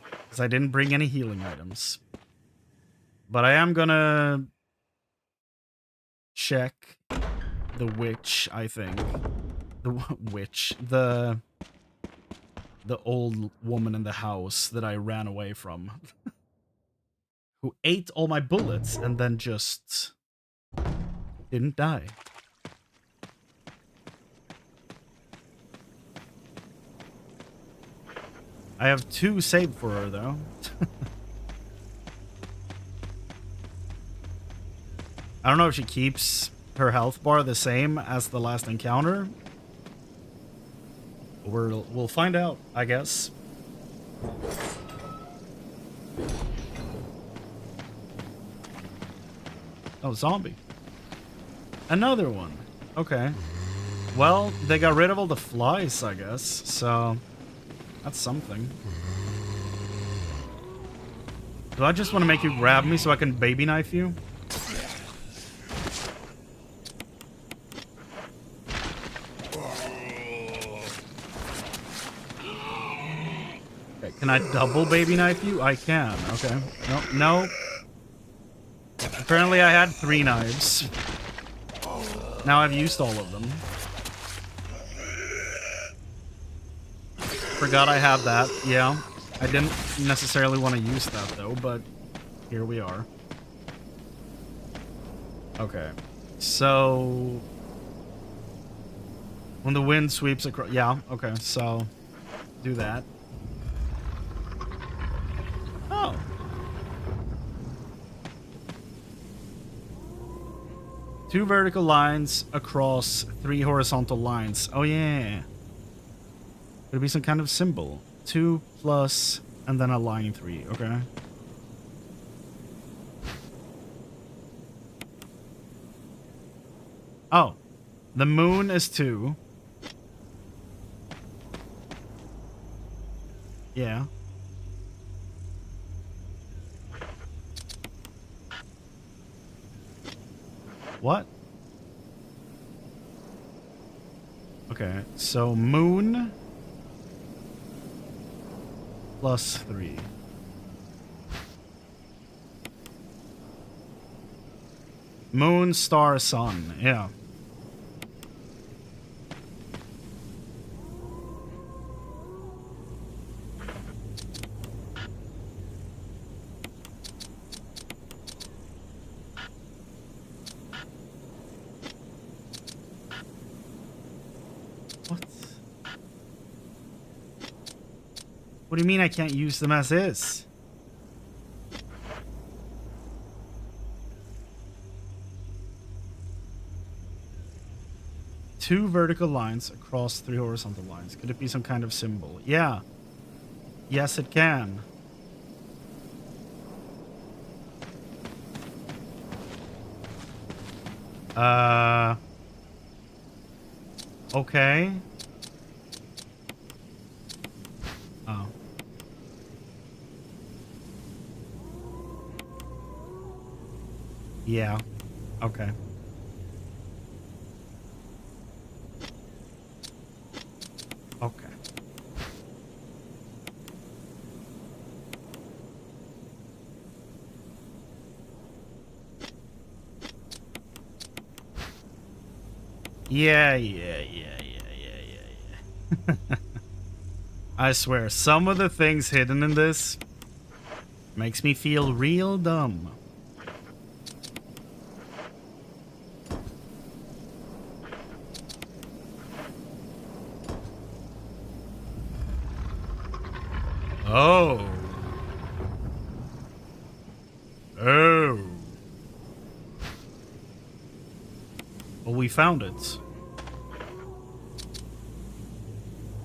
Because I didn't bring any healing items. But I am gonna check the witch, I think. The witch. The old woman in the house that I ran away from. Who ate all my bullets and then just didn't die. I have 2 saved for her, though. I don't know if she keeps her health bar the same as the last encounter. We'll find out, I guess. Oh, zombie. Another one. Okay. Well, they got rid of all the flies, I guess, so that's something. Do I just want to make you grab me so I can baby knife you? Okay, can I double baby knife you? I can. Okay. No. Apparently I had 3 knives. Now I've used all of them. Forgot I had that. Yeah. I didn't necessarily want to use that though, but here we are. Okay. So when the wind sweeps across, yeah, okay, so do that. Oh. Two vertical lines across 3 horizontal lines. Oh yeah. Could it be some kind of symbol? 2 plus and then a line 3. Okay. Oh. The moon is 2. Yeah. What? Okay, so moon plus 3. Moon, star, sun. Yeah. What do you mean I can't use them as is? Two vertical lines across 3 horizontal lines. Could it be some kind of symbol? Yeah. Yes, it can. Okay. Oh. Yeah. Okay. Okay. Yeah. I swear, some of the things hidden in this makes me feel real dumb. Oh. Oh. Well, we found it.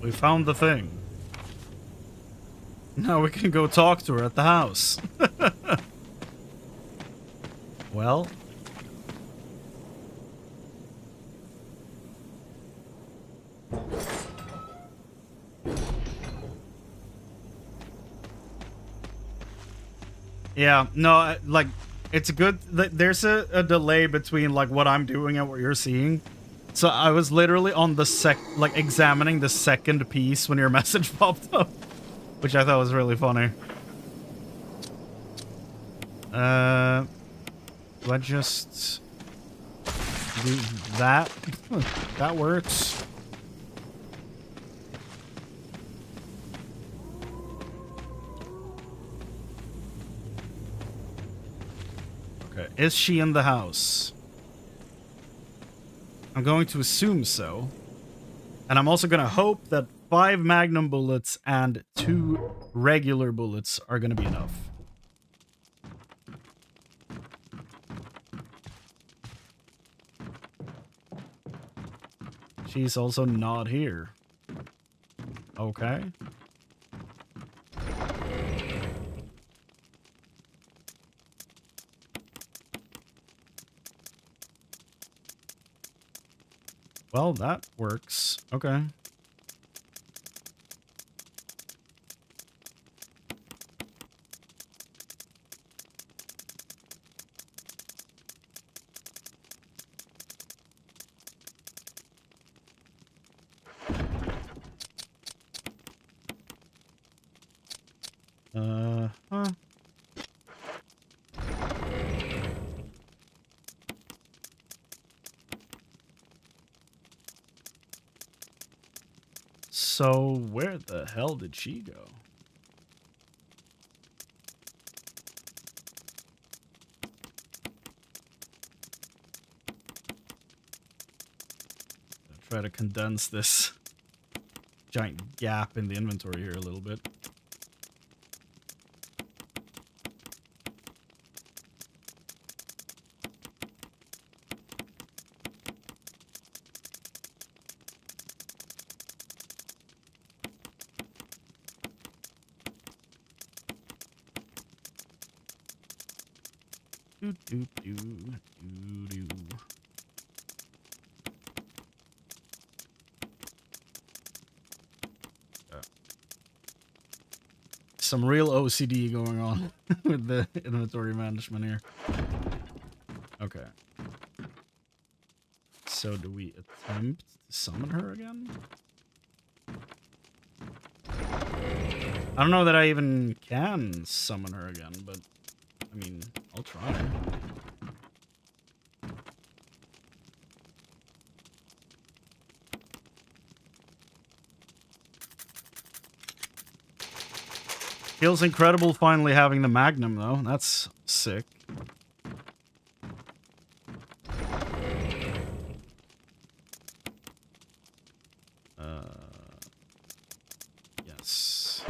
We found the thing. Now we can go talk to her at the house. Well. Yeah, no, like, it's good. There's a delay between, like, what I'm doing and what you're seeing. So I was literally on the examining the second piece when your message popped up, which I thought was really funny. Do I just do that? That works. Okay, is she in the house? I'm going to assume so. And I'm also going to hope that 5 magnum bullets and 2 regular bullets are going to be enough. She's also not here. Okay. Well, that works. Okay. Huh. So, where the hell did she go? I'll try to condense this giant gap in the inventory here a little bit. Some real OCD going on with the inventory management here. Okay. So do we attempt to summon her again? I don't know that I even can summon her again, but I mean, I'll try. Feels incredible finally having the Magnum, though. That's sick. Yes.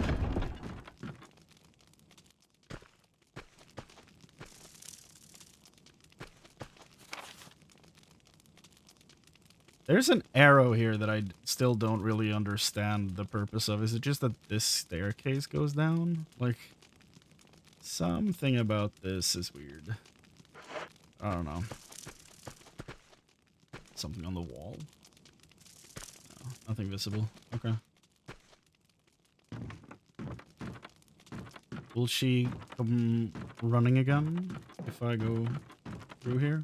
There's an arrow here that I still don't really understand the purpose of. Is it just that this staircase goes down? Like, something about this is weird. I don't know. something on the wall? No, nothing visible. Okay. Will she come running again if I go through here?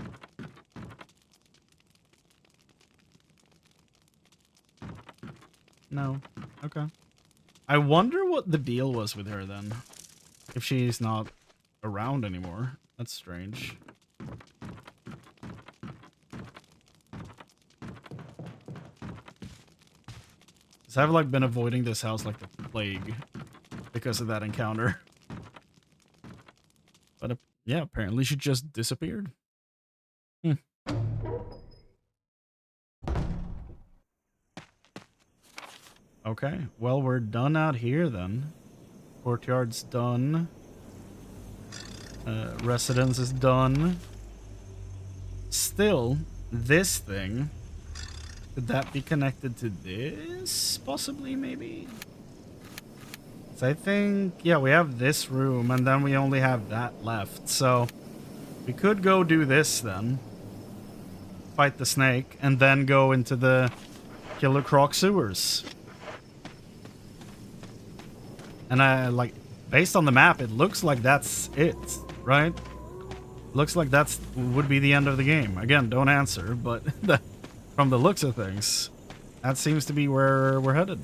No. Okay. I wonder what the deal was with her then. If she's not around anymore. That's strange. Because I've like been avoiding this house like the plague because of that encounter. But yeah, apparently she just disappeared. Hmm. Okay, well, we're done out here then. Courtyard's done. Residence is done. Still, this thing. Could that be connected to this? Possibly, maybe? So I think, yeah, we have this room, and then we only have that left. So we could go do this then. Fight the snake, and then go into the Killer Croc sewers. And like, based on the map, it looks like that's it, right? Looks like that's would be the end of the game. Again, don't answer, but from the looks of things, that seems to be where we're headed.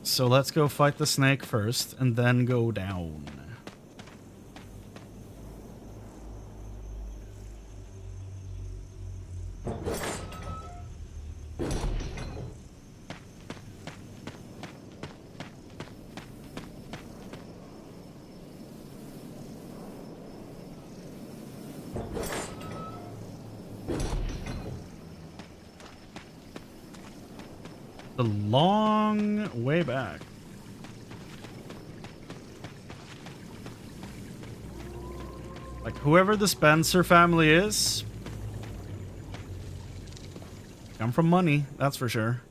So let's go fight the snake first, and then go down. The long way back. Like, whoever the Spencer family is, come from money, that's for sure.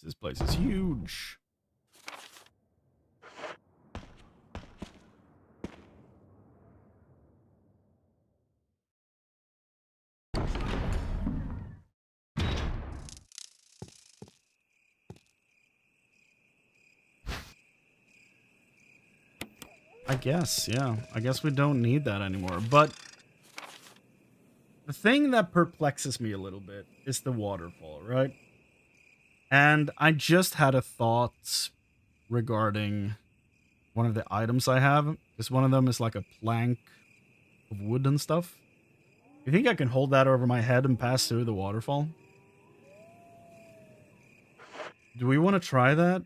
This place is huge. I guess, yeah. I guess we don't need that anymore. But the thing that perplexes me a little bit is the waterfall, right? And I just had a thought regarding one of the items I have. Because one of them is like a plank of wood and stuff. You think I can hold that over my head and pass through the waterfall? Do we want to try that?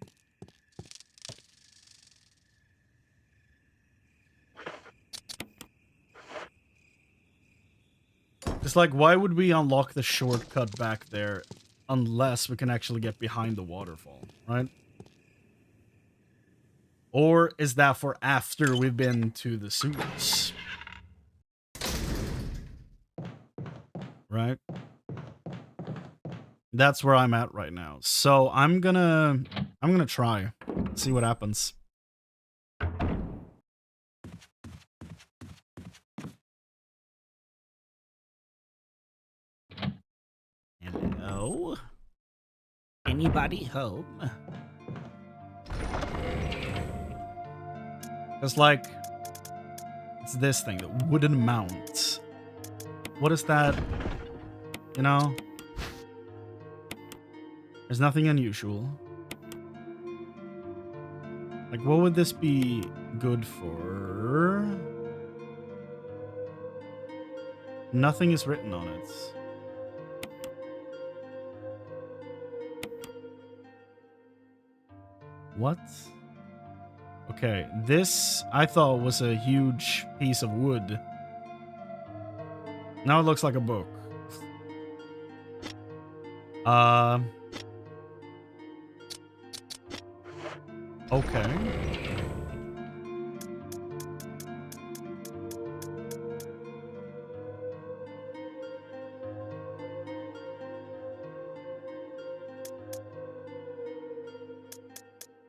It's like, why would we unlock the shortcut back there unless we can actually get behind the waterfall, right? Or is that for after we've been to the sewers? Right? That's where I'm at right now. So I'm gonna try. See what happens. Hello? Anybody home? It's like, it's this thing, the wooden mount. What is that? You know? There's nothing unusual. Like, what would this be good for? Nothing is written on it. What? Okay, this I thought was a huge piece of wood. Now it looks like a book. Okay.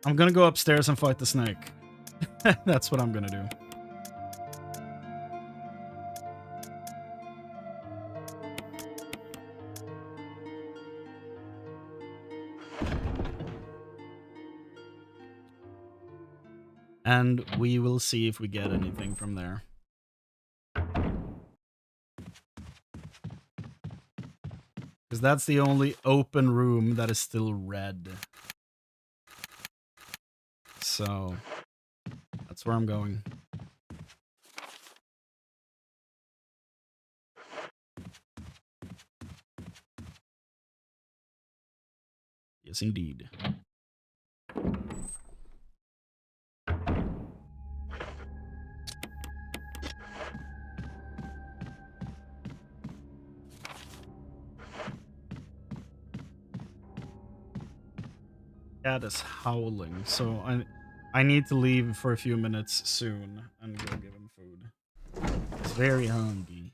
I'm gonna go upstairs and fight the snake. That's what I'm gonna do. And we will see if we get anything from there. Because that's the only open room that is still red. So, that's where I'm going. Yes, indeed. Cat is howling, so I need to leave for a few minutes soon and go give him food. He's very hungry.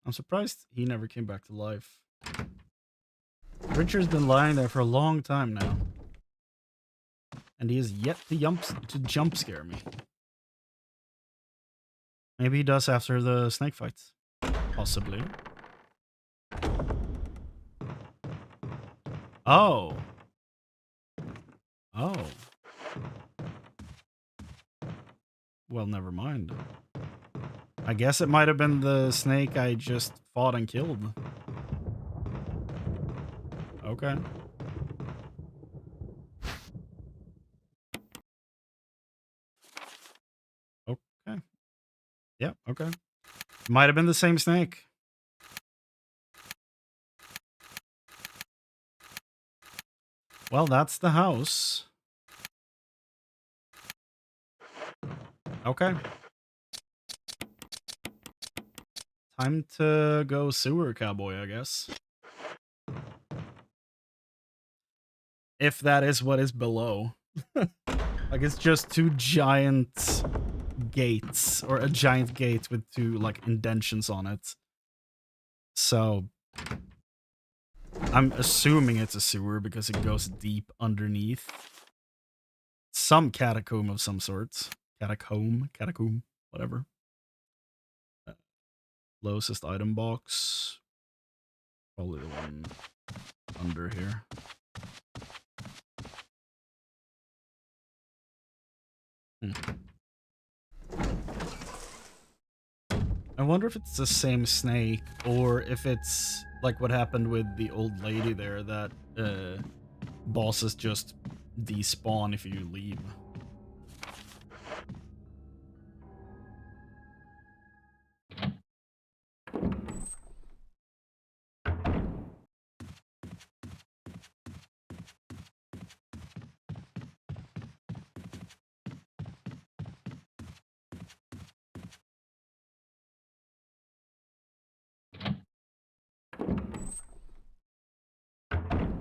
I'm surprised he never came back to life. Richard's been lying there for a long time now. And he has yet to jump scare me. Maybe he does after the snake fights. Possibly. Oh. Oh. Well, never mind. I guess it might have been the snake I just fought and killed. Okay. Okay. Yeah, okay. Might have been the same snake. Well, that's the house. Okay. Time to go sewer cowboy, I guess. If that is what is below. Like, it's just two giant gates, or a giant gate with two, like, indentions on it. So, I'm assuming it's a sewer because it goes deep underneath. Some catacomb of some sort. Catacomb, whatever. Closest item box. Probably the one under here. I wonder if it's the same snake, or if it's like what happened with the old lady there, that bosses just despawn if you leave.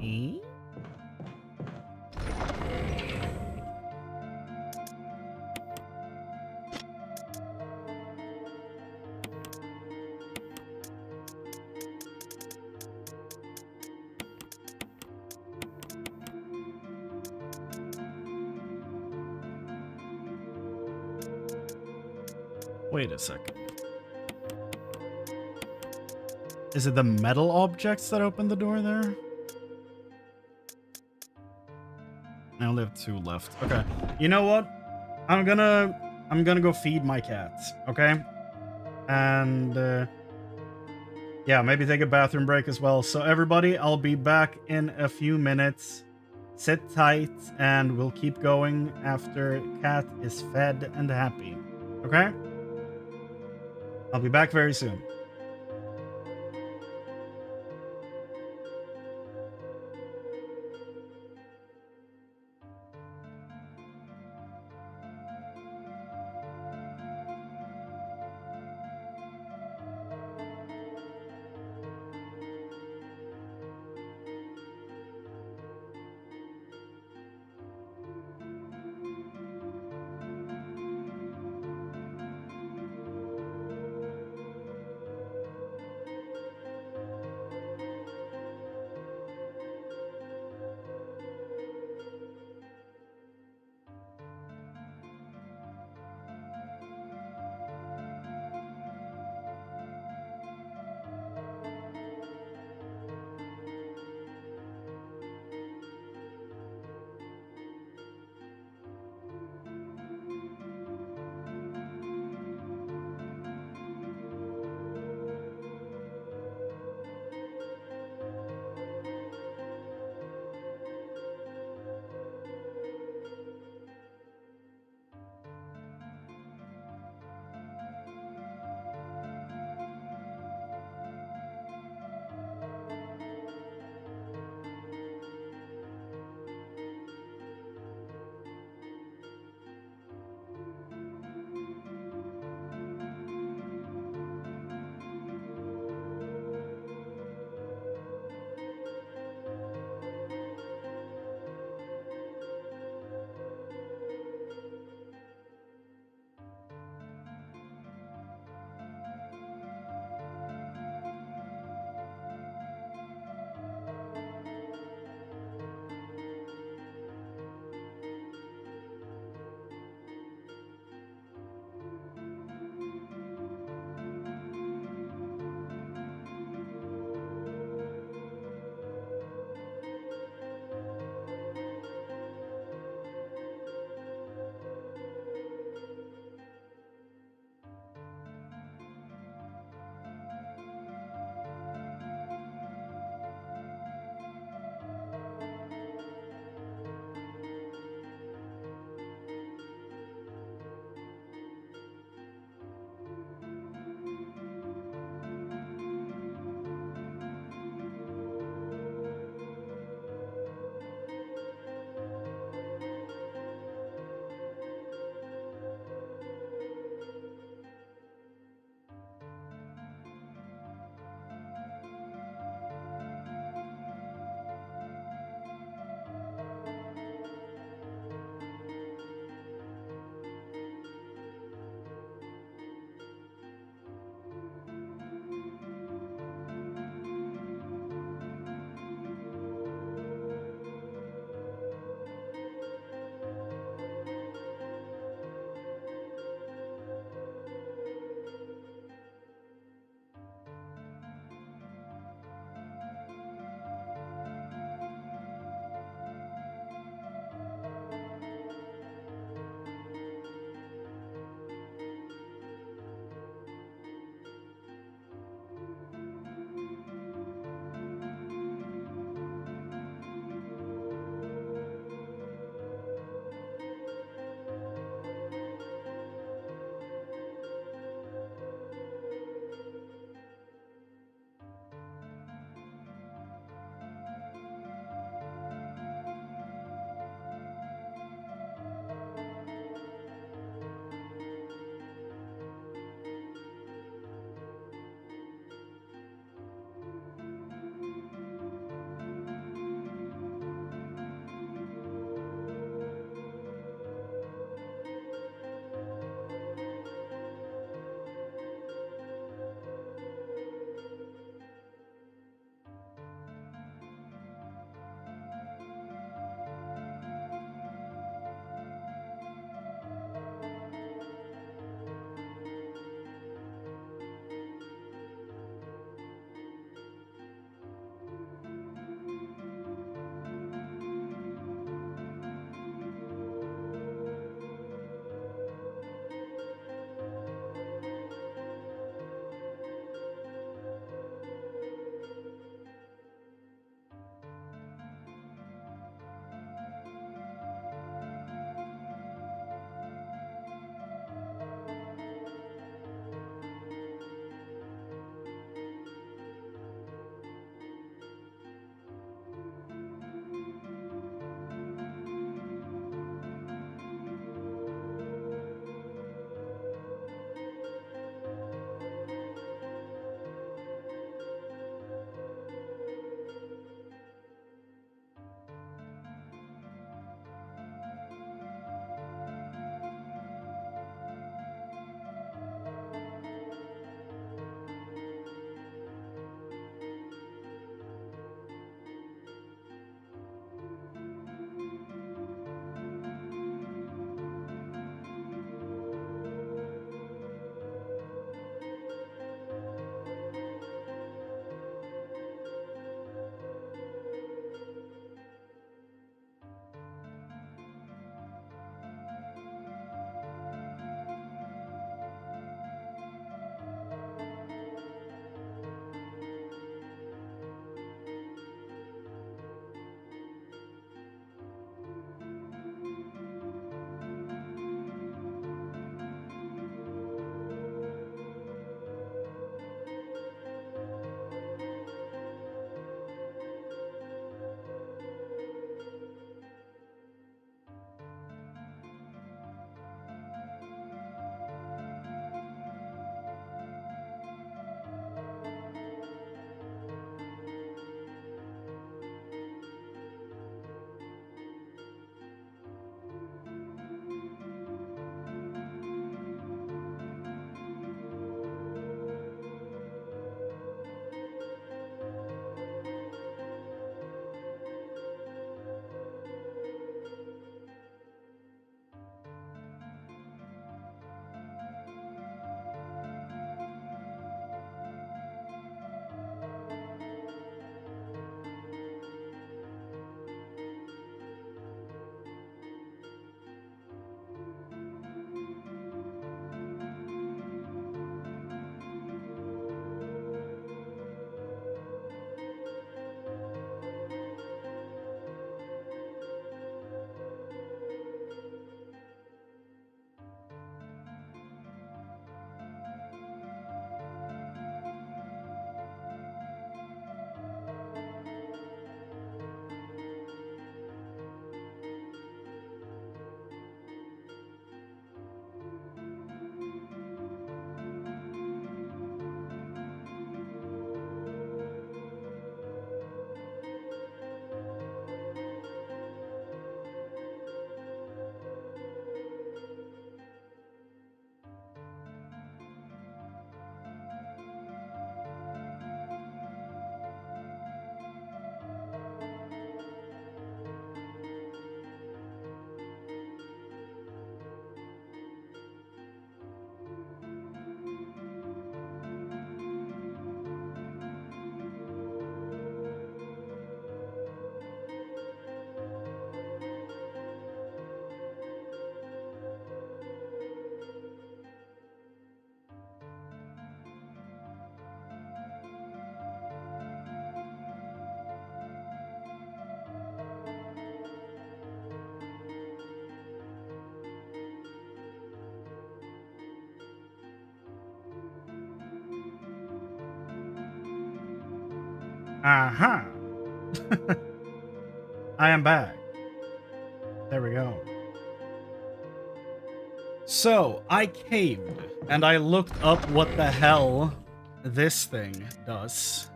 Eh? Wait a second. Is it the metal objects that open the door there? I only have 2 left. Okay. You know what? I'm gonna go feed my cats, okay? And yeah, maybe take a bathroom break as well. So everybody, I'll be back in a few minutes. Sit tight and we'll keep going after cat is fed and happy. Okay? I'll be back very soon. Aha! I am back. There we go. So, I caved, and I looked up what the hell this thing does.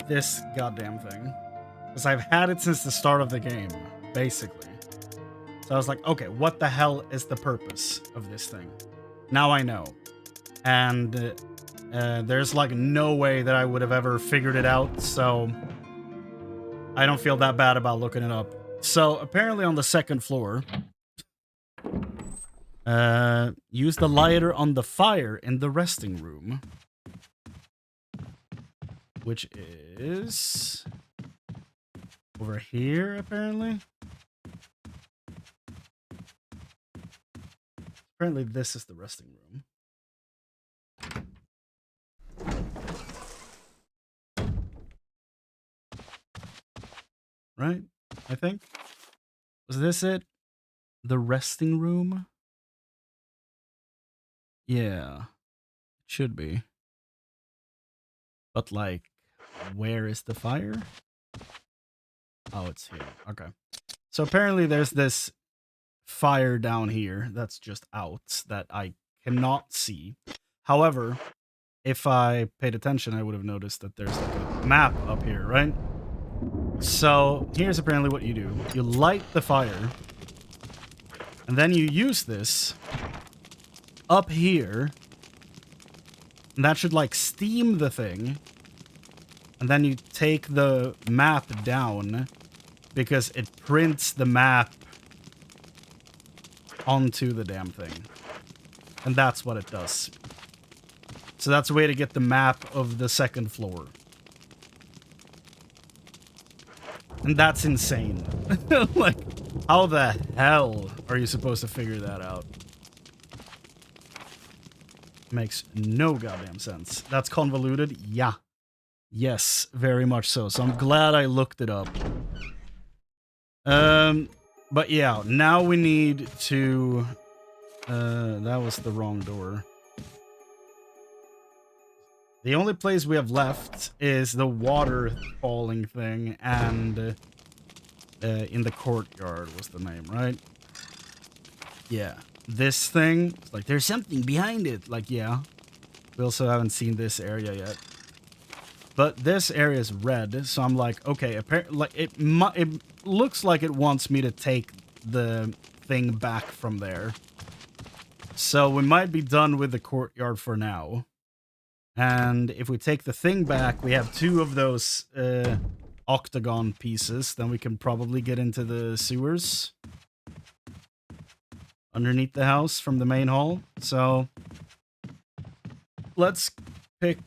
This goddamn thing. Because I've had it since the start of the game, basically. So I was like, okay, what the hell is the purpose of this thing? Now I know. And there's like no way that I would have ever figured it out, so I don't feel that bad about looking it up. So apparently on the second floor, use the lighter on the fire in the resting room, which is over here apparently. Apparently this is the resting room. Right? I think. Was this it? The resting room? Yeah. It should be. But like, where is the fire? Oh, it's here. Okay. So apparently there's this fire down here that's just out that I cannot see. However, if I paid attention, I would have noticed that there's like a map up here, right? So here's apparently what you do. You light the fire, and then you use this up here, and that should like steam the thing, and then you take the map down because it prints the map onto the damn thing, and that's what it does. So that's a way to get the map of the second floor. And that's insane. Like, how the hell are you supposed to figure that out? Makes no goddamn sense. That's convoluted? Yeah. Yes, very much so. So I'm glad I looked it up. But yeah, now we need to... that was the wrong door. The only place we have left is the water falling thing, and in the courtyard was the name, right? Yeah. This thing, it's like, there's something behind it. Like, yeah. We also haven't seen this area yet. But this area is red, so I'm like, okay, like it looks like it wants me to take the thing back from there. So we might be done with the courtyard for now. And if we take the thing back, we have 2 of those octagon pieces. Then we can probably get into the sewers underneath the house from the main hall. So let's pick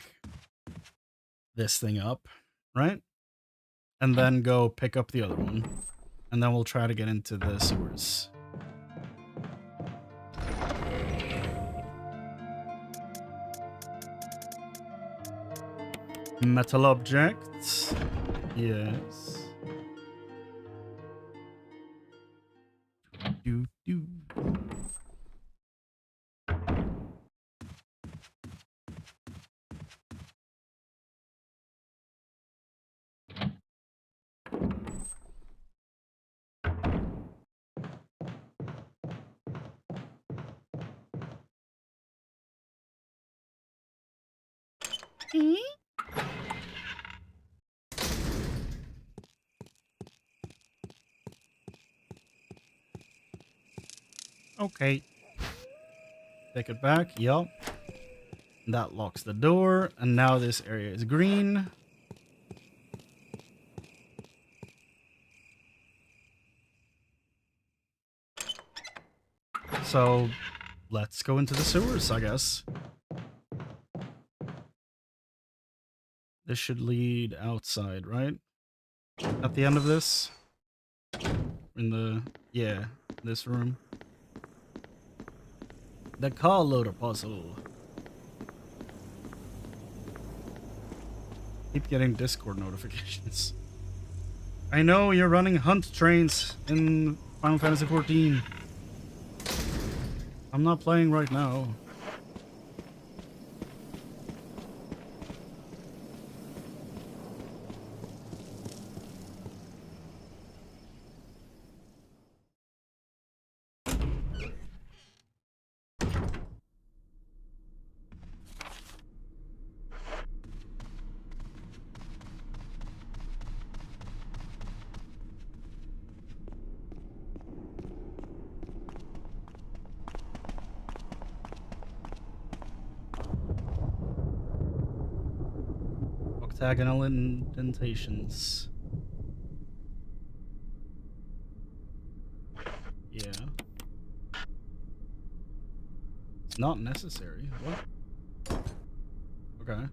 this thing up, right? And then go pick up the other one. And then we'll try to get into the sewers. Metal objects. Yes. Do, do. Okay. Take it back. Yup. That locks the door. And now this area is green. So, let's go into the sewers, I guess. This should lead outside, right? At the end of this? In the... yeah, this room. The car loader puzzle. Keep getting Discord notifications. I know you're running hunt trains in Final Fantasy XIV. I'm not playing right now. Octagonal indentations. Yeah. It's not necessary. What? Okay. Okay.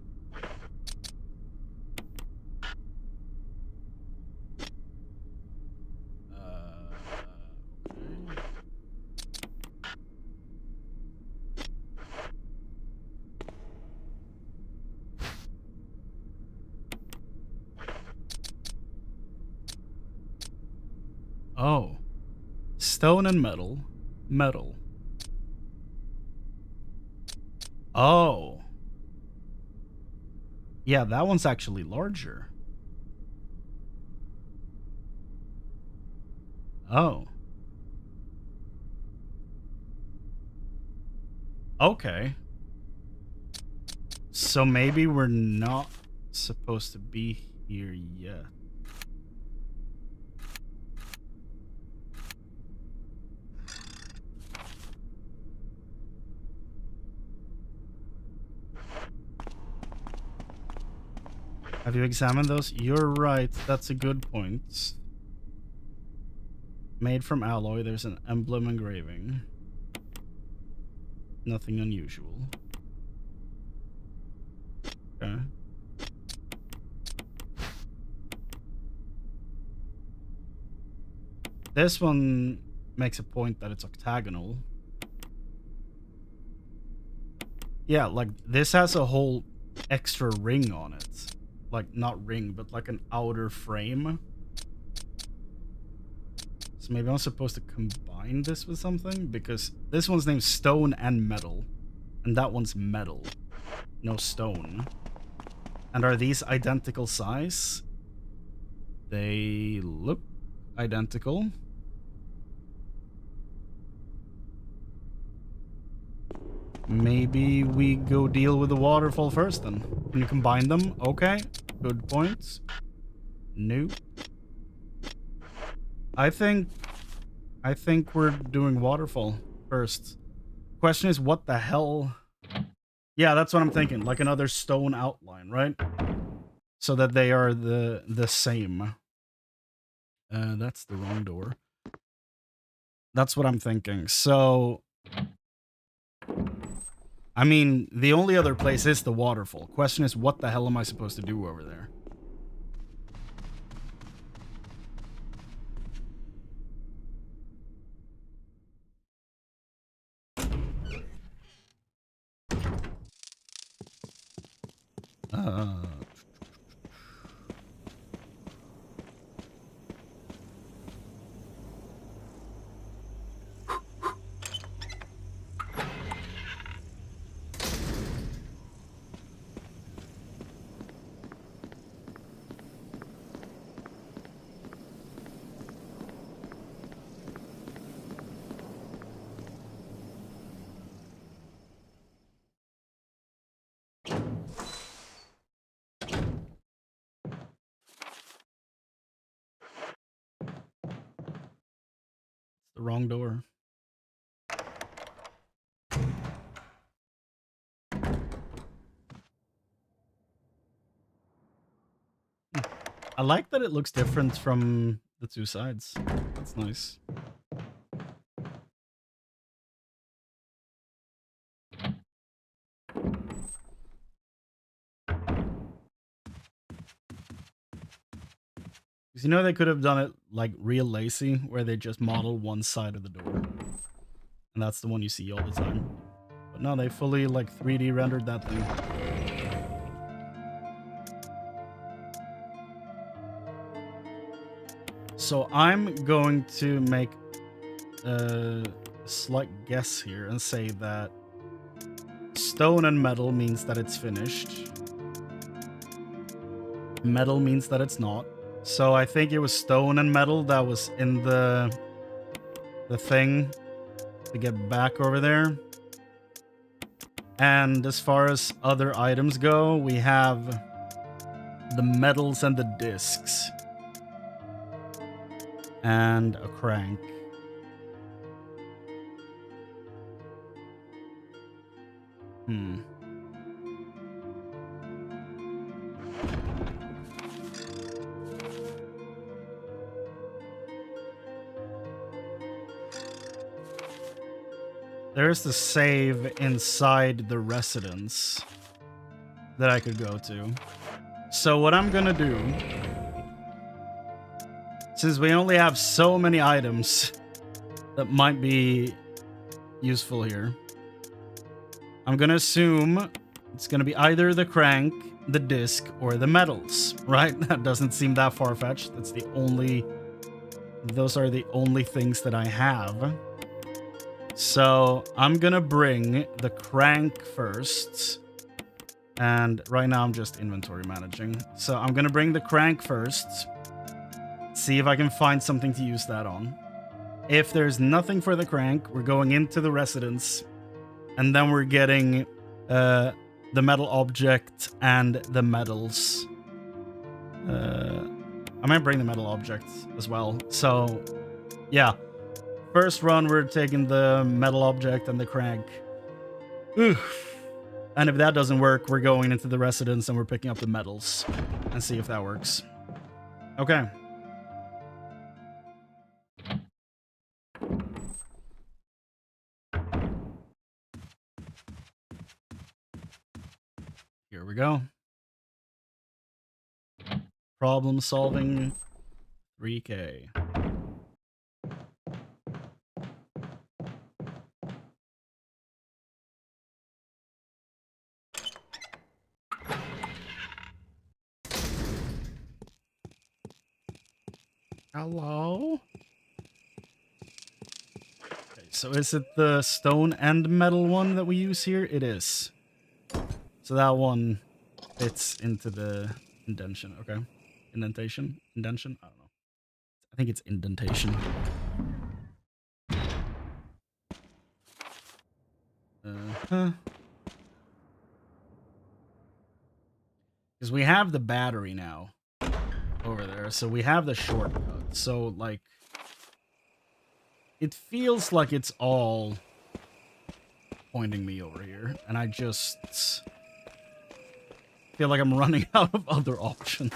Oh. Stone and metal. Metal. Oh. Yeah, that one's actually larger. Oh. Okay. So maybe we're not supposed to be here yet. Have you examined those? You're right. That's a good point. Made from alloy. There's an emblem engraving. Nothing unusual. Okay. This one makes a point that it's octagonal. Yeah, like this has a whole extra ring on it. Like, not ring, but like an outer frame. So maybe I'm supposed to combine this with something? Because this one's named Stone and Metal. And that one's metal. No stone. And are these identical size? They look identical. Maybe we go deal with the waterfall first then. Can you combine them? Okay. Good points. Nope. I think we're doing waterfall first. Question is, what the hell? Yeah, that's what I'm thinking. Like another stone outline, right? So that they are the same. That's the wrong door. That's what I'm thinking. So, I mean, the only other place is the waterfall. Question is, what the hell am I supposed to do over there? The wrong door. I like that it looks different from the two sides. That's nice. Because you know they could have done it like real lazy, where they just model one side of the door. And that's the one you see all the time. But no, they fully like 3D rendered that thing. So I'm going to make a slight guess here and say that stone and metal means that it's finished. Metal means that it's not. So I think it was stone and metal that was in the thing to get back over there. And as far as other items go, we have the metals and the discs. And a crank. There's the save inside the residence that I could go to. So what I'm gonna do, since we only have so many items that might be useful here, I'm gonna assume it's gonna be either the crank, the disc, or the metals, right? That doesn't seem that far-fetched. Those are the only things that I have. So I'm gonna bring the crank first. And right now I'm just inventory managing. So I'm gonna bring the crank first. See if I can find something to use that on. If there's nothing for the crank, we're going into the residence. And then we're getting the metal object and the metals. I might bring the metal object as well. So, yeah. First run, we're taking the metal object and the crank. Oof. And if that doesn't work, we're going into the residence and we're picking up the metals. And see if that works. Okay. Here we go. Problem solving 3K. Hello? Okay, so is it the stone and metal one that we use here? It is. So that one fits into the indentation. Okay. Indentation? Indentation? I don't know. I think it's indentation. Because we have the battery now over there. So we have the shortcut. So, like, it feels like it's all pointing me over here. And I just feel like I'm running out of other options.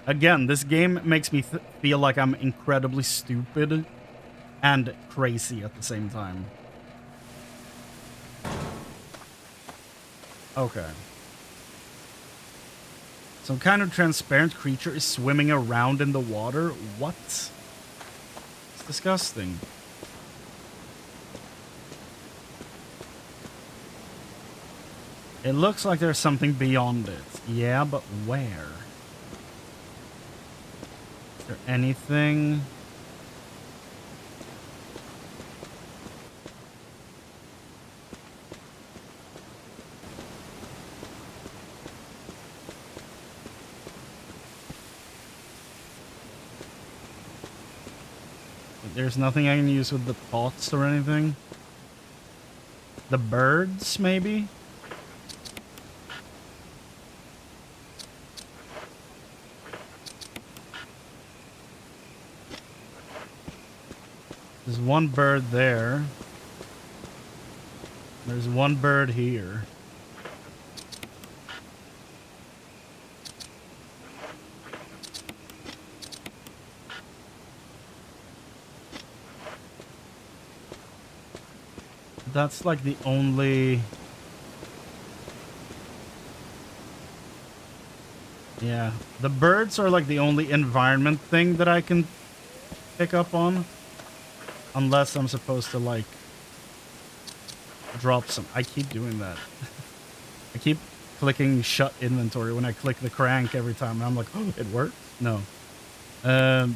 Again, this game makes me feel like I'm incredibly stupid and crazy at the same time. Okay. Some kind of transparent creature is swimming around in the water. What? It's disgusting. It looks like there's something beyond it. Yeah, but where? Is there anything? There's nothing I can use with the pots or anything. The birds, maybe? There's one bird there. There's one bird here. That's like the only... Yeah, the birds are like the only environment thing that I can pick up on. Unless I'm supposed to, like, drop some... I keep doing that. I keep clicking shut inventory when I click the crank every time. And I'm like, oh, it worked? No. Yeah.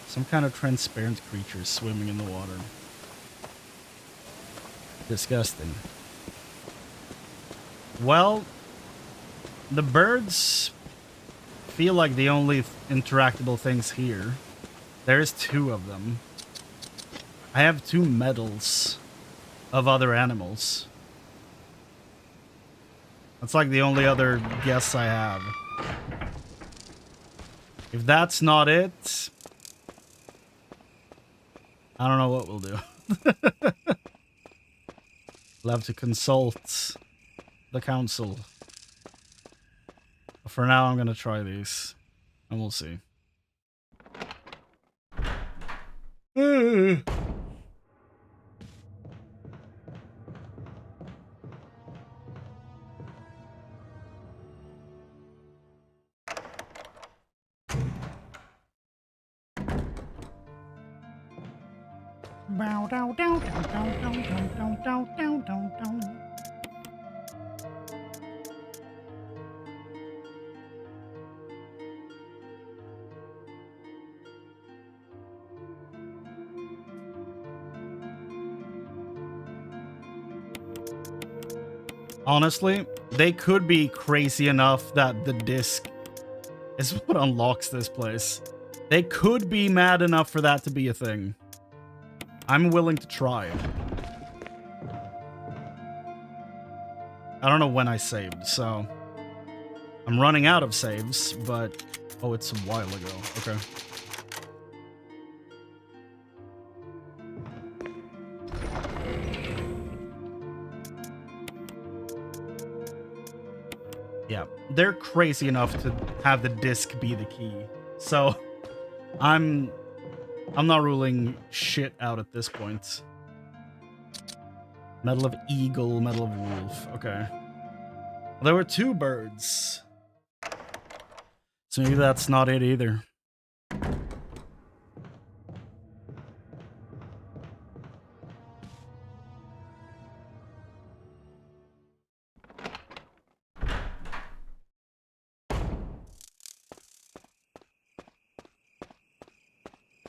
Some kind of transparent creature swimming in the water. Disgusting. Well, the birds feel like the only interactable things here. There's two of them. I have 2 medals of other animals. That's like the only other guess I have. If that's not it, I don't know what we'll do. We'll have to consult the council. But for now, I'm gonna try these, and we'll see. Bow, dow, dow, dow, dow, dow, dow, dow, dow, dow, dow. Honestly, they could be crazy enough that the disc is what unlocks this place. They could be mad enough for that to be a thing. I'm willing to try. I don't know when I saved, so I'm running out of saves, but oh, it's a while ago. Okay. Yeah, they're crazy enough to have the disc be the key. So I'm not ruling shit out at this point. Medal of Eagle, Medal of Wolf. Okay. Well, there were 2 birds. So maybe that's not it either.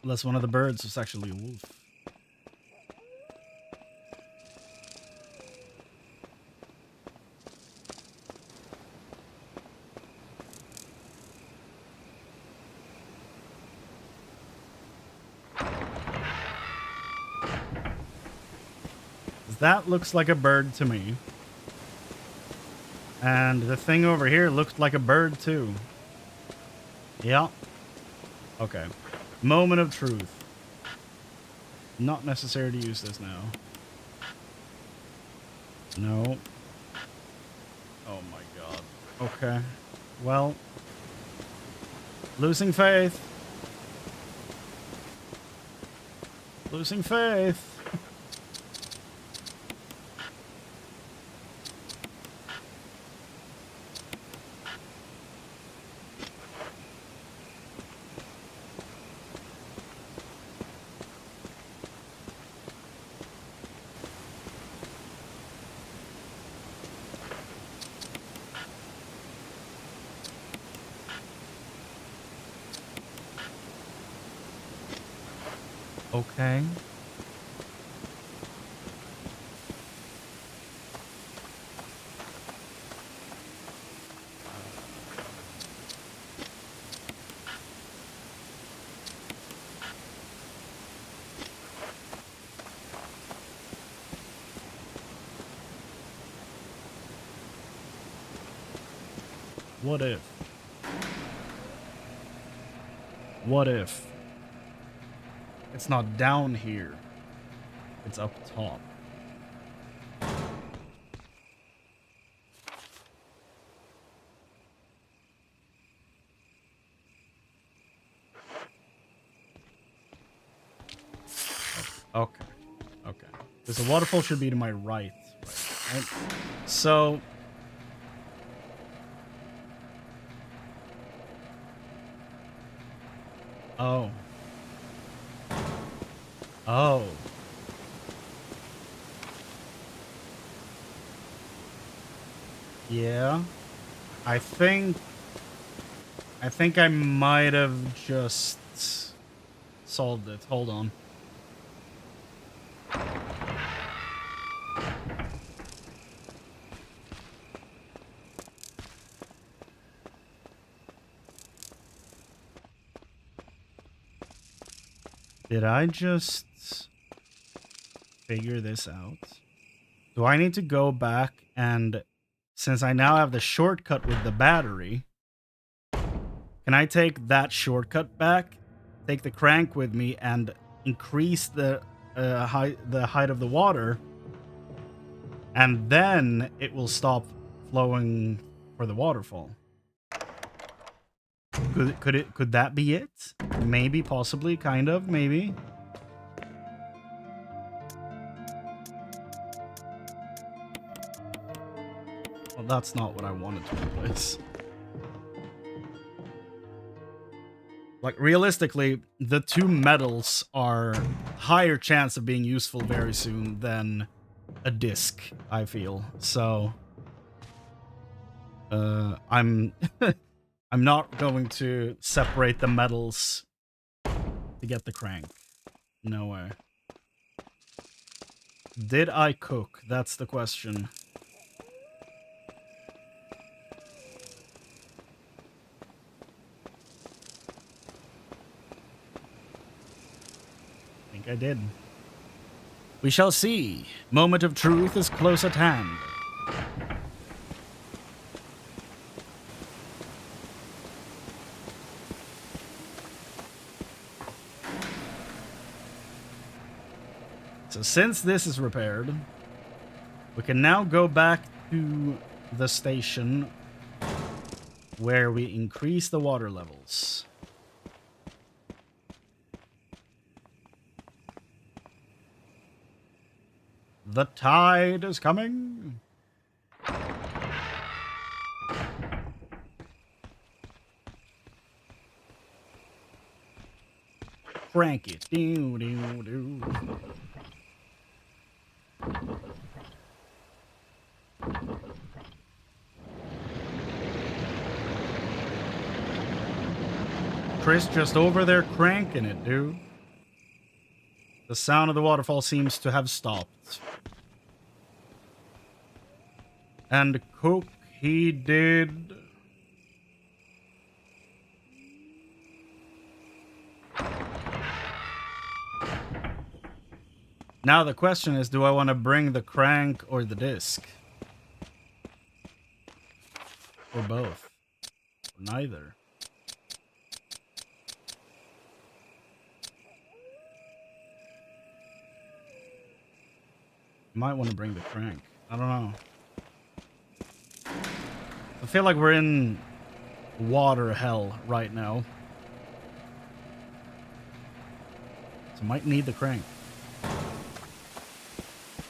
Unless one of the birds was actually a wolf. That looks like a bird to me. And the thing over here looked like a bird too. Yeah. Okay. Moment of truth. Not necessary to use this now. No. Oh my god. Okay. Well. Losing faith. Losing faith. Okay. What if? What if? It's not down here. It's up top. Okay. Okay. Because the waterfall should be to my right. Right? So... Oh. Oh. Yeah. I think I might have just solved it. Hold on. Did I just figure this out? Do I need to go back and, since I now have the shortcut with the battery, can I take that shortcut back, take the crank with me, and increase the height of the water, and then it will stop flowing for the waterfall? Could that be it? Maybe, possibly, kind of, maybe. that's not what I wanted to replace. Like, realistically, the two metals are higher chance of being useful very soon than a disc, I feel. So, I'm I'm not going to separate the metals to get the crank. No way. Did I cook? That's the question. I think I did. We shall see. Moment of truth is close at hand. So since this is repaired, we can now go back to the station where we increase the water levels. The tide is coming. Crank it. Doo, doo, doo. Chris just over there cranking it, dude. The sound of the waterfall seems to have stopped. And cook he did. Now the question is, do I want to bring the crank or the disc? Or both? Or neither? Might want to bring the crank. I don't know. I feel like we're in water hell right now. So I might need the crank.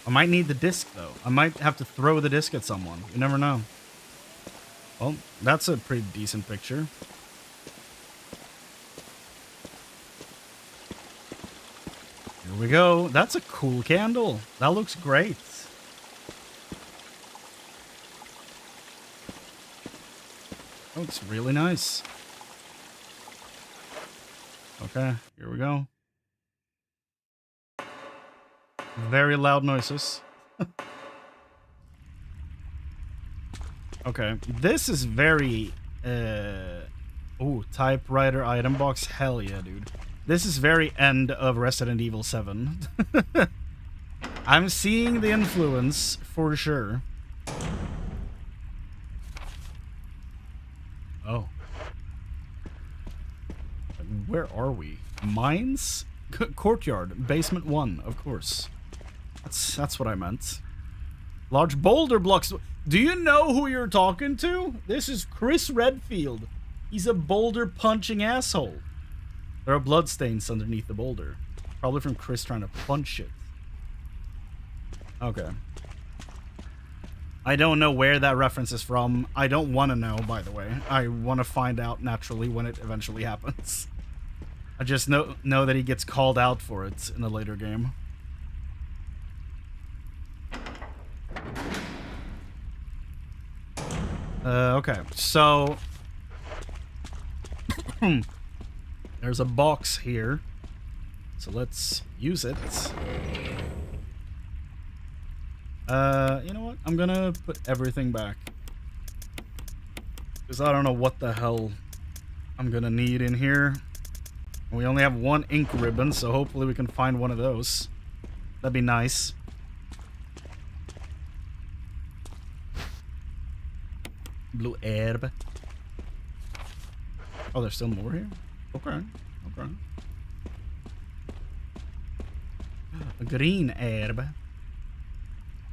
I might need the disc, though. I might have to throw the disc at someone. You never know. Well, that's a pretty decent picture. Here we go. That's a cool candle. That looks great. Looks really nice. Okay, here we go. Very loud noises. Okay, this is very... Ooh, typewriter item box. Hell yeah, dude. This is very end of Resident Evil 7. I'm seeing the influence, for sure. Oh. Where are we? Mines? Courtyard. Basement 1, of course. That's what I meant. Large boulder blocks. Do you know who you're talking to? This is Chris Redfield. He's a boulder punching asshole. There are bloodstains underneath the boulder. Probably from Chris trying to punch it. Okay. I don't know where that reference is from. I don't want to know, by the way. I want to find out naturally when it eventually happens. I just know that he gets called out for it in a later game. Okay, so... There's a box here. So let's use it. You know what? I'm gonna put everything back. Because I don't know what the hell I'm gonna need in here. We only have one ink ribbon, so hopefully we can find one of those. That'd be nice. Blue herb. Oh, there's still more here? Okay. Okay. A green herb.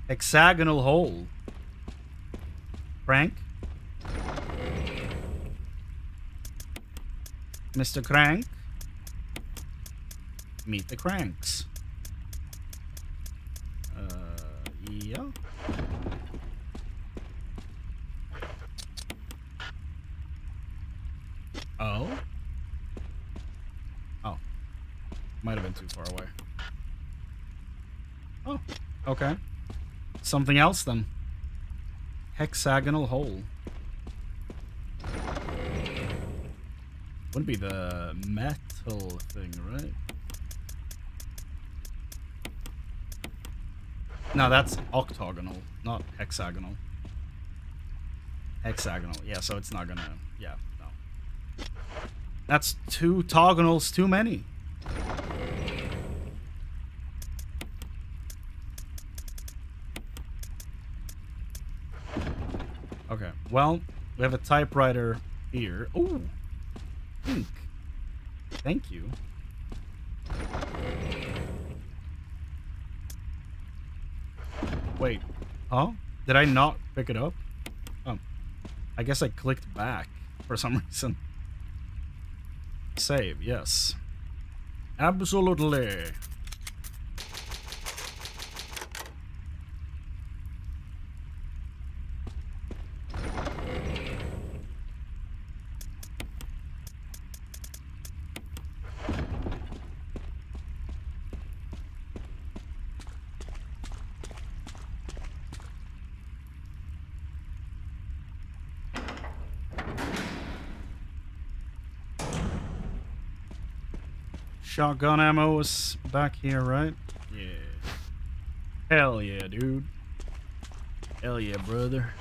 Hexagonal hole. Crank. Mr. Crank. Meet the cranks. Yeah. Oh? Oh. Might have been too far away. Oh, okay. Something else then. Hexagonal hole. Wouldn't be the metal thing, right? No, that's octagonal, not hexagonal. Hexagonal, yeah, so it's not gonna... Yeah, no. That's 2 togonals too many. Okay, well, we have a typewriter here. Ooh, pink. Thank you. Wait, huh? Did I not pick it up? Oh, I guess I clicked back for some reason. Save, yes. Absolutely. Shotgun ammo is back here, right? Yeah. Hell yeah, dude. Hell yeah, brother.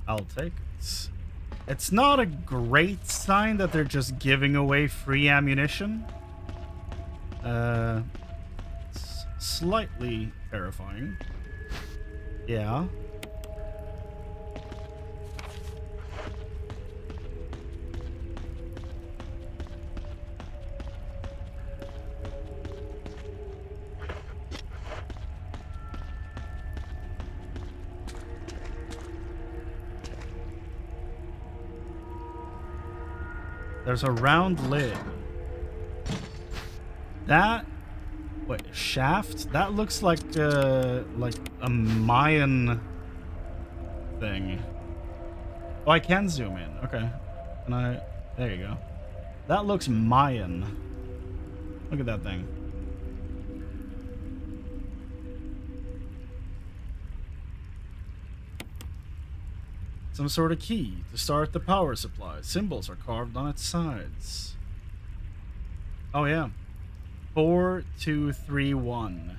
I'll take it. It's not a great sign that they're just giving away free ammunition. It's slightly terrifying. Yeah. There's a round lid. That... Wait, shaft? That looks like a Mayan thing. Oh, I can zoom in. Okay. Can I... There you go. That looks Mayan. Look at that thing. Some sort of key to start the power supply. Symbols are carved on its sides. Oh yeah. 4231.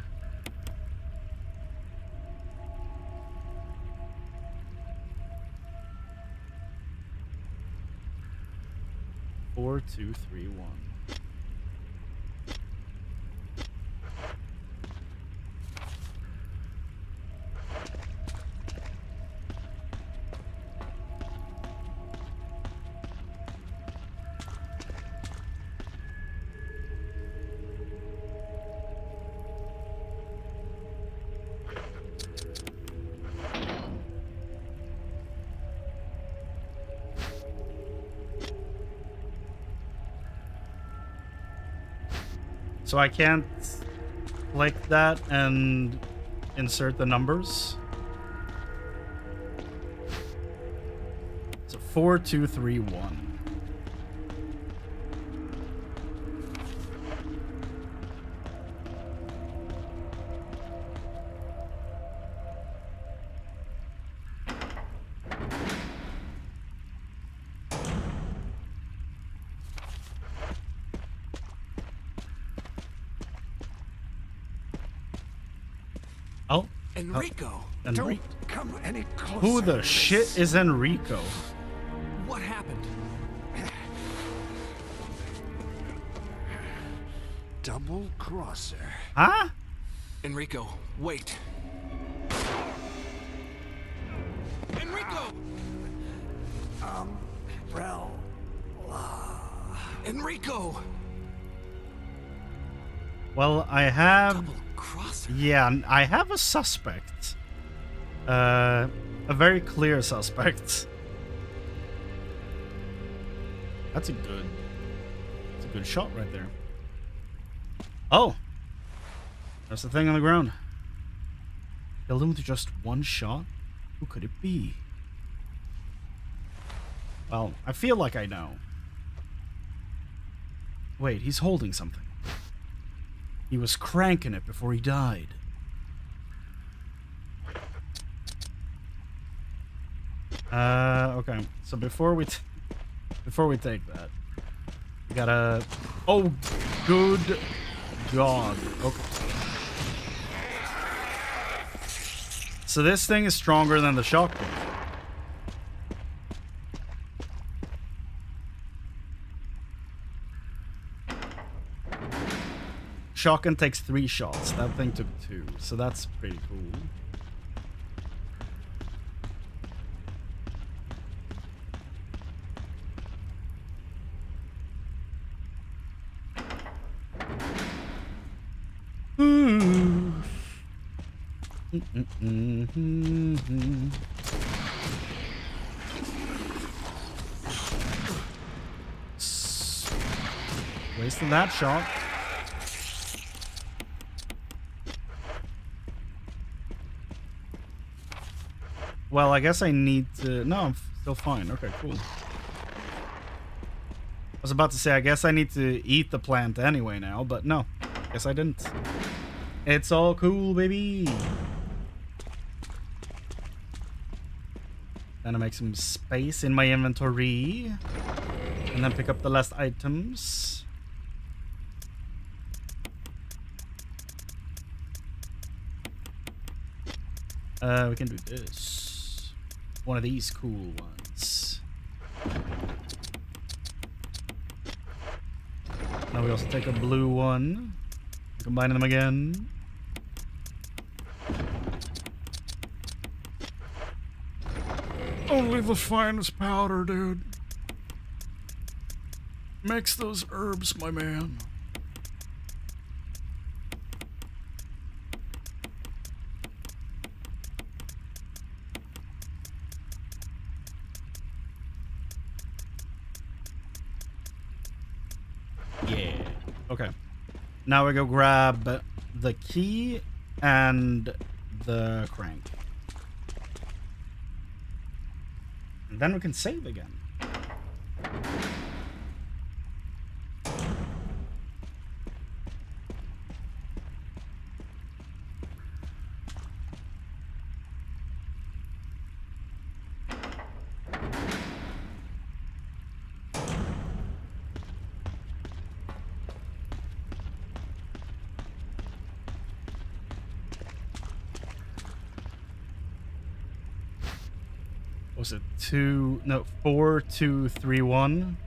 Four, 2, 3, 1. So I can't click that and insert the numbers. So 4231. Oh, Enrico! Enrico. Don't come any closer. Who the shit is Enrico? What happened? Double crosser. Huh? Enrico, wait. Enrico! Umbrella. Enrico! Well, I have... Double crosser? Yeah, I have a suspect. A very clear suspect. That's a good shot right there. Oh! There's the thing on the ground. Killed him with just one shot? Who could it be? Well, I feel like I know. Wait, he's holding something. He was cranking it before he died. Okay. So before we take that, we gotta. Oh, good God. Okay. So this thing is stronger than the shotgun. Shotgun takes 3 shots. That thing took 2, so that's pretty cool. Wasting that shot. Well, I guess I need to... No, I'm still fine. Okay, cool. I was about to say, I guess I need to eat the plant anyway now, but no. Guess I didn't. It's all cool, baby. Gonna make some space in my inventory. And then pick up the last items. We can do this. One of these cool ones. Now we also take a blue one. Combine them again. Only the finest powder, dude. Mix those herbs, my man. Yeah. Okay. Now we go grab the key and the crank. And then we can save again. Was it 4, 2, 3, 1?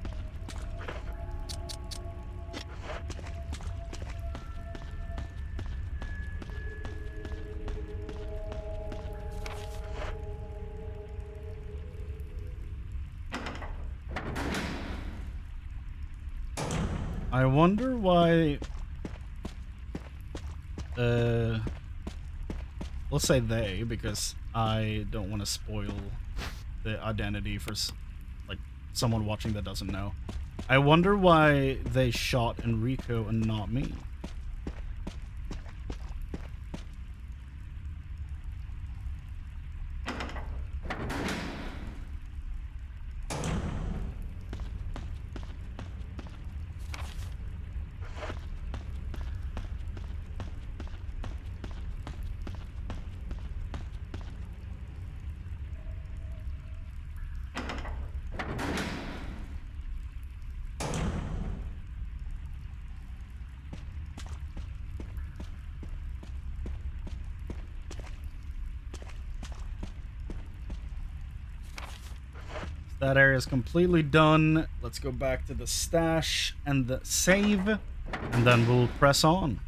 I wonder why let's say they, because I don't want to spoil the identity for like someone watching that doesn't know. I wonder why they shot Enrico and not me. That area is completely done. Let's go back to the stash and the save, and then we'll press on.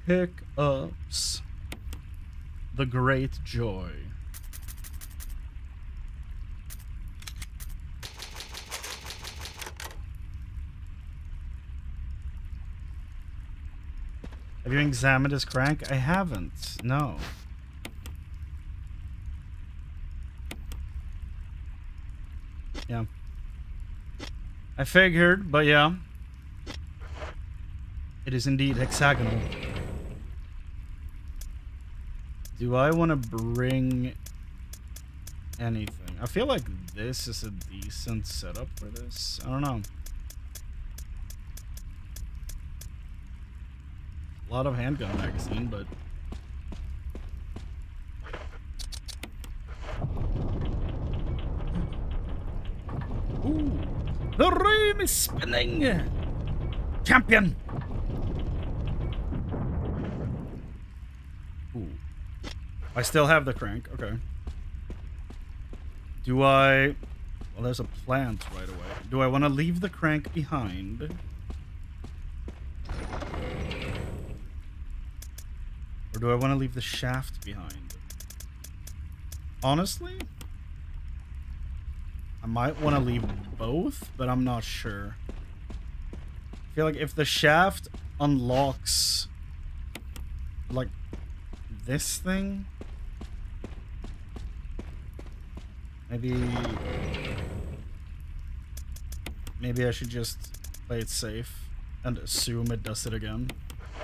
Pickups. the great joy. Have you examined his crank? I haven't. No. Yeah. I figured, but yeah. It is indeed hexagonal. Do I want to bring anything? I feel like this is a decent setup for this. I don't know. A lot of handgun magazine, but... Ooh! The room is spinning! Champion! Ooh. I still have the crank, okay. Do I... Well, there's a plant right away. Do I want to leave the crank behind? Or do I want to leave the shaft behind? Honestly, I might want to leave both, but I'm not sure. I feel like if the shaft unlocks, like, this thing, maybe I should just play it safe and assume it does it again.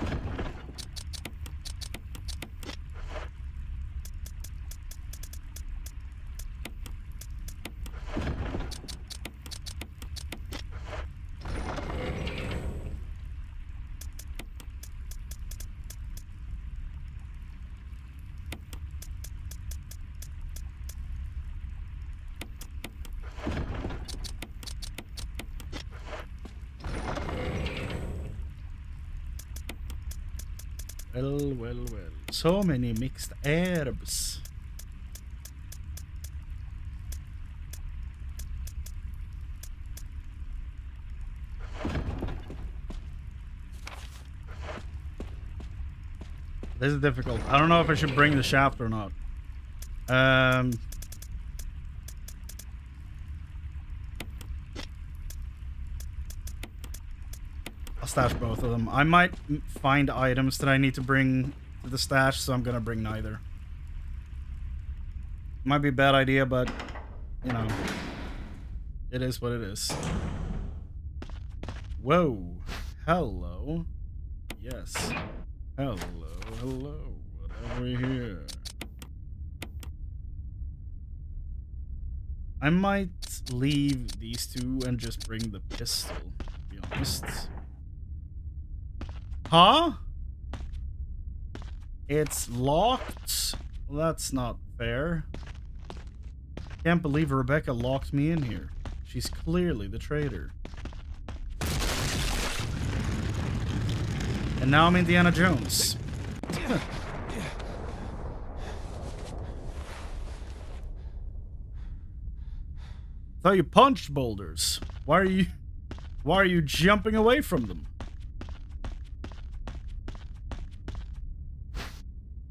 Well. So many mixed herbs. This is difficult. I don't know if I should bring the shaft or not. I'll stash both of them. I might find items that I need to bring to the stash, so I'm gonna bring neither. Might be a bad idea, but, you know, it is what it is. Whoa. Hello. Yes. Hello. What have we here? I might leave these two and just bring the pistol, to be honest. Huh? It's locked? Well, that's not fair. Can't believe Rebecca locked me in here. She's clearly the traitor. And now I'm Indiana Jones. Thought you punched boulders. Why are you jumping away from them?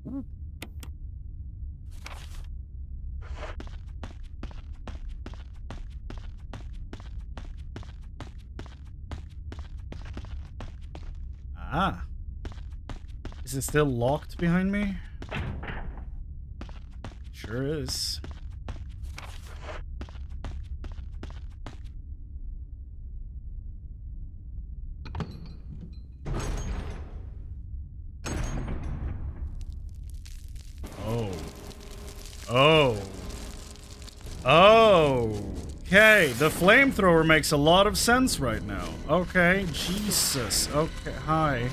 Ooh. Ah. Is it still locked behind me? Sure is. Okay, the flamethrower makes a lot of sense right now. Okay, Jesus. Okay, hi.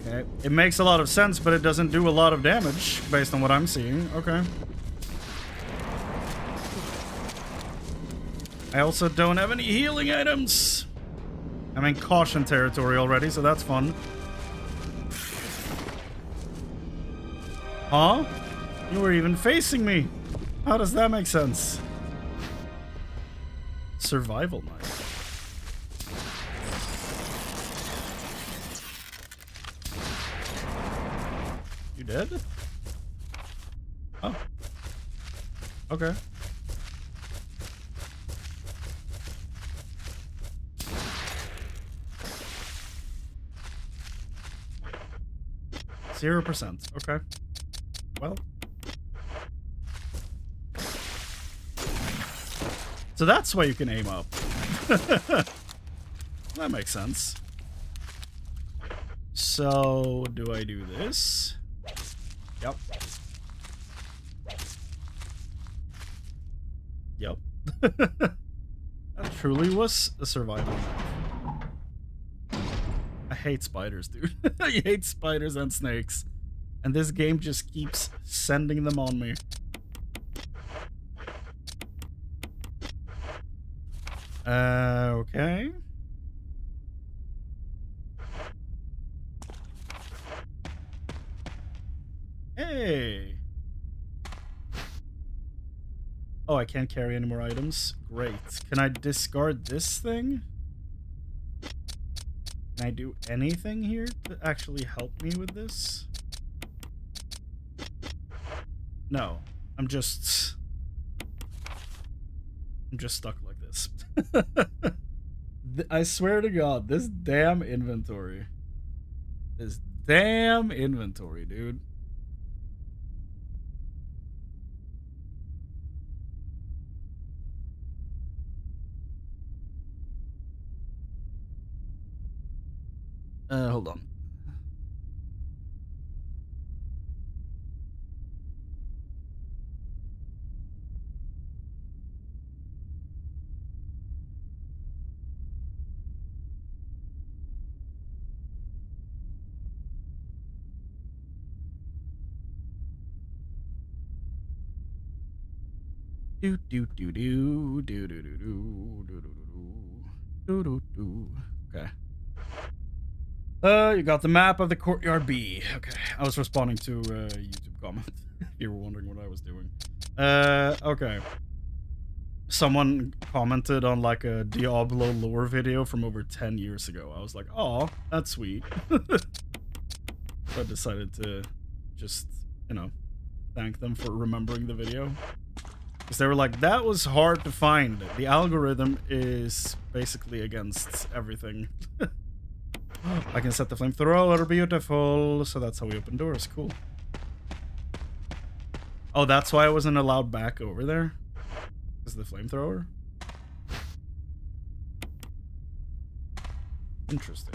Okay, it makes a lot of sense, but it doesn't do a lot of damage based on what I'm seeing. Okay. I also don't have any healing items. I'm in caution territory already, so that's fun. Huh? You were even facing me. How does that make sense? Survival knife. did? Oh. Okay. %. Okay. Well. So that's why you can aim up. That makes sense. So, do I do this? Yep. Yep. That truly was a survival map. I hate spiders, dude. I hate spiders and snakes. And this game just keeps sending them on me. Okay. Hey. Oh, I can't carry any more items. Great. Can I discard this thing? Can I do anything here to actually help me with this? No. I'm just stuck like this. I swear to God, this damn inventory. This damn inventory, dude. Hold on. Do do do do do do do do do do do do. Okay. You got the map of the courtyard B. Okay, I was responding to a YouTube comment. If you were wondering what I was doing. Okay. Someone commented on like a Diablo lore video from over 10 years ago. I was like, oh, that's sweet. So I decided to just, you know, thank them for remembering the video. Because they were like, that was hard to find. The algorithm is basically against everything. I can set the flamethrower, beautiful. So that's how we open doors, cool. Oh, that's why I wasn't allowed back over there? Because of the flamethrower? Interesting.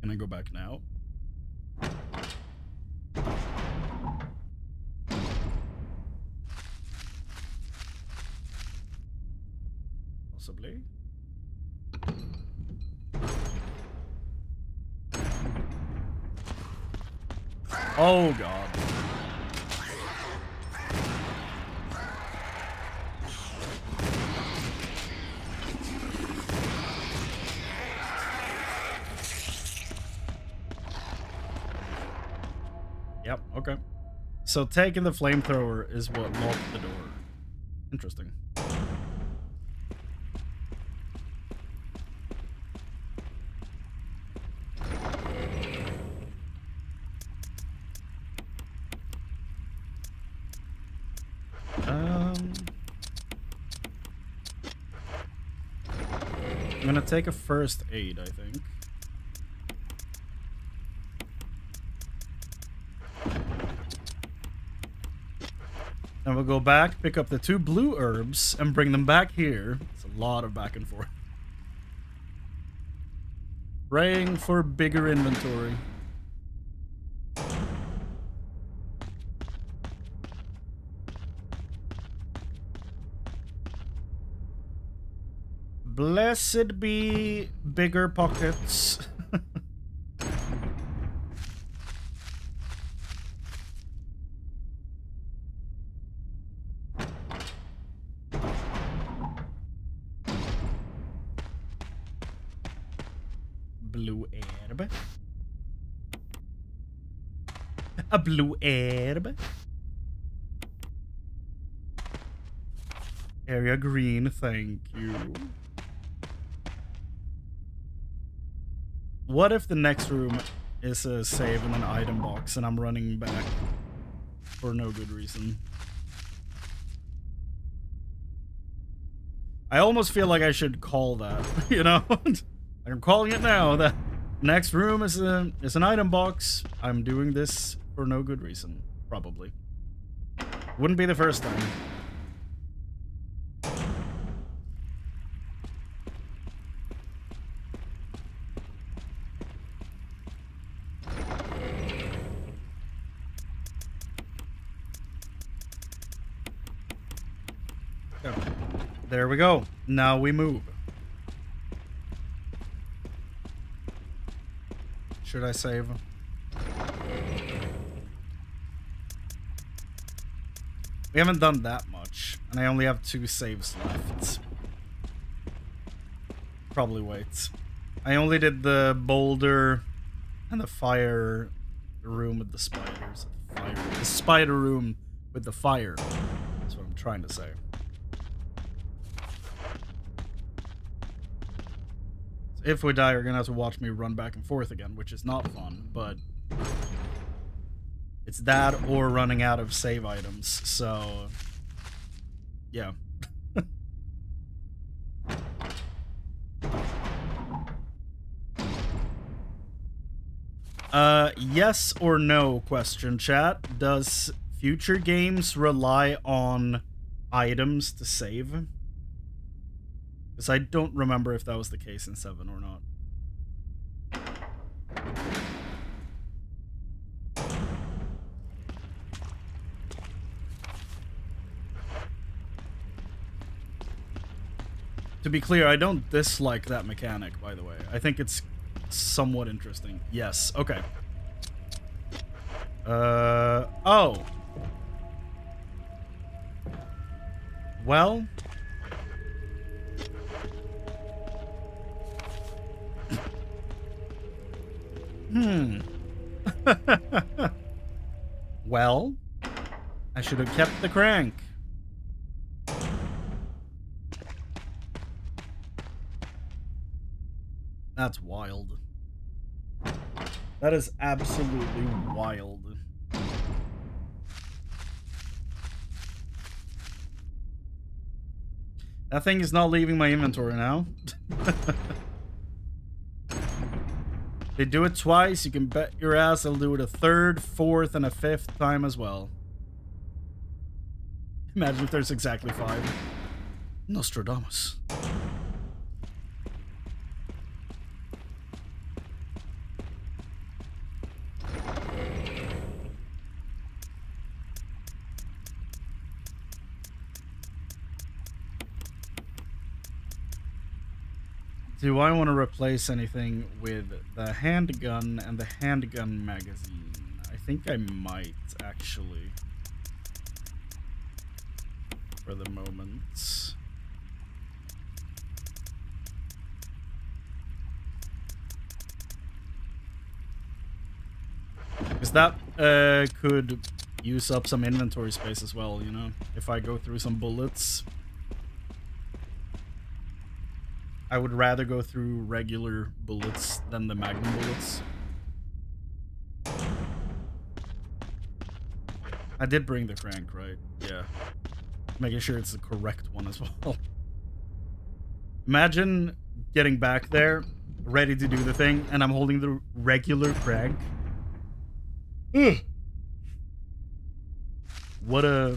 Can I go back now? Possibly. Oh God. Yep, okay. So taking the flamethrower is what locked the door. Interesting. I'm gonna take a first aid, I think. Then we'll go back, pick up the 2 blue herbs, and bring them back here. It's a lot of back and forth. Praying for bigger inventory. Blessed be bigger pockets. Blue herb. A blue herb. Area green, thank you. What if the next room is a save in an item box, and I'm running back for no good reason. I almost feel like I should call that, you know? I'm calling it now. The next room is an item box. I'm doing this for no good reason, probably. Wouldn't be the first time. There we go. Now we move. Should I save? We haven't done that much, and I only have 2 saves left. Probably wait. I only did the boulder and the fire room with the spiders. The spider room with the fire. That's what I'm trying to say. If we die, you're gonna have to watch me run back and forth again, which is not fun, but it's that or running out of save items, so yeah. Yes or no question, chat. Does future games rely on items to save? Because I don't remember if that was the case in 7 or not. To be clear, I don't dislike that mechanic, by the way. I think it's somewhat interesting. Yes, okay. Oh. Well... Well, I should have kept the crank. That's wild. That is absolutely wild. That thing is not leaving my inventory now. They do it twice, you can bet your ass they'll do it a 3rd, 4th, and a 5th time as well. Imagine if there's exactly 5. Nostradamus. Do I want to replace anything with the handgun and the handgun magazine? I think I might, actually. For the moment. Because that could use up some inventory space as well, you know? If I go through some bullets. I would rather go through regular bullets than the magnum bullets. I did bring the crank, right? Yeah. Making sure it's the correct one as well. Imagine getting back there, ready to do the thing, and I'm holding the regular crank. Ugh. What a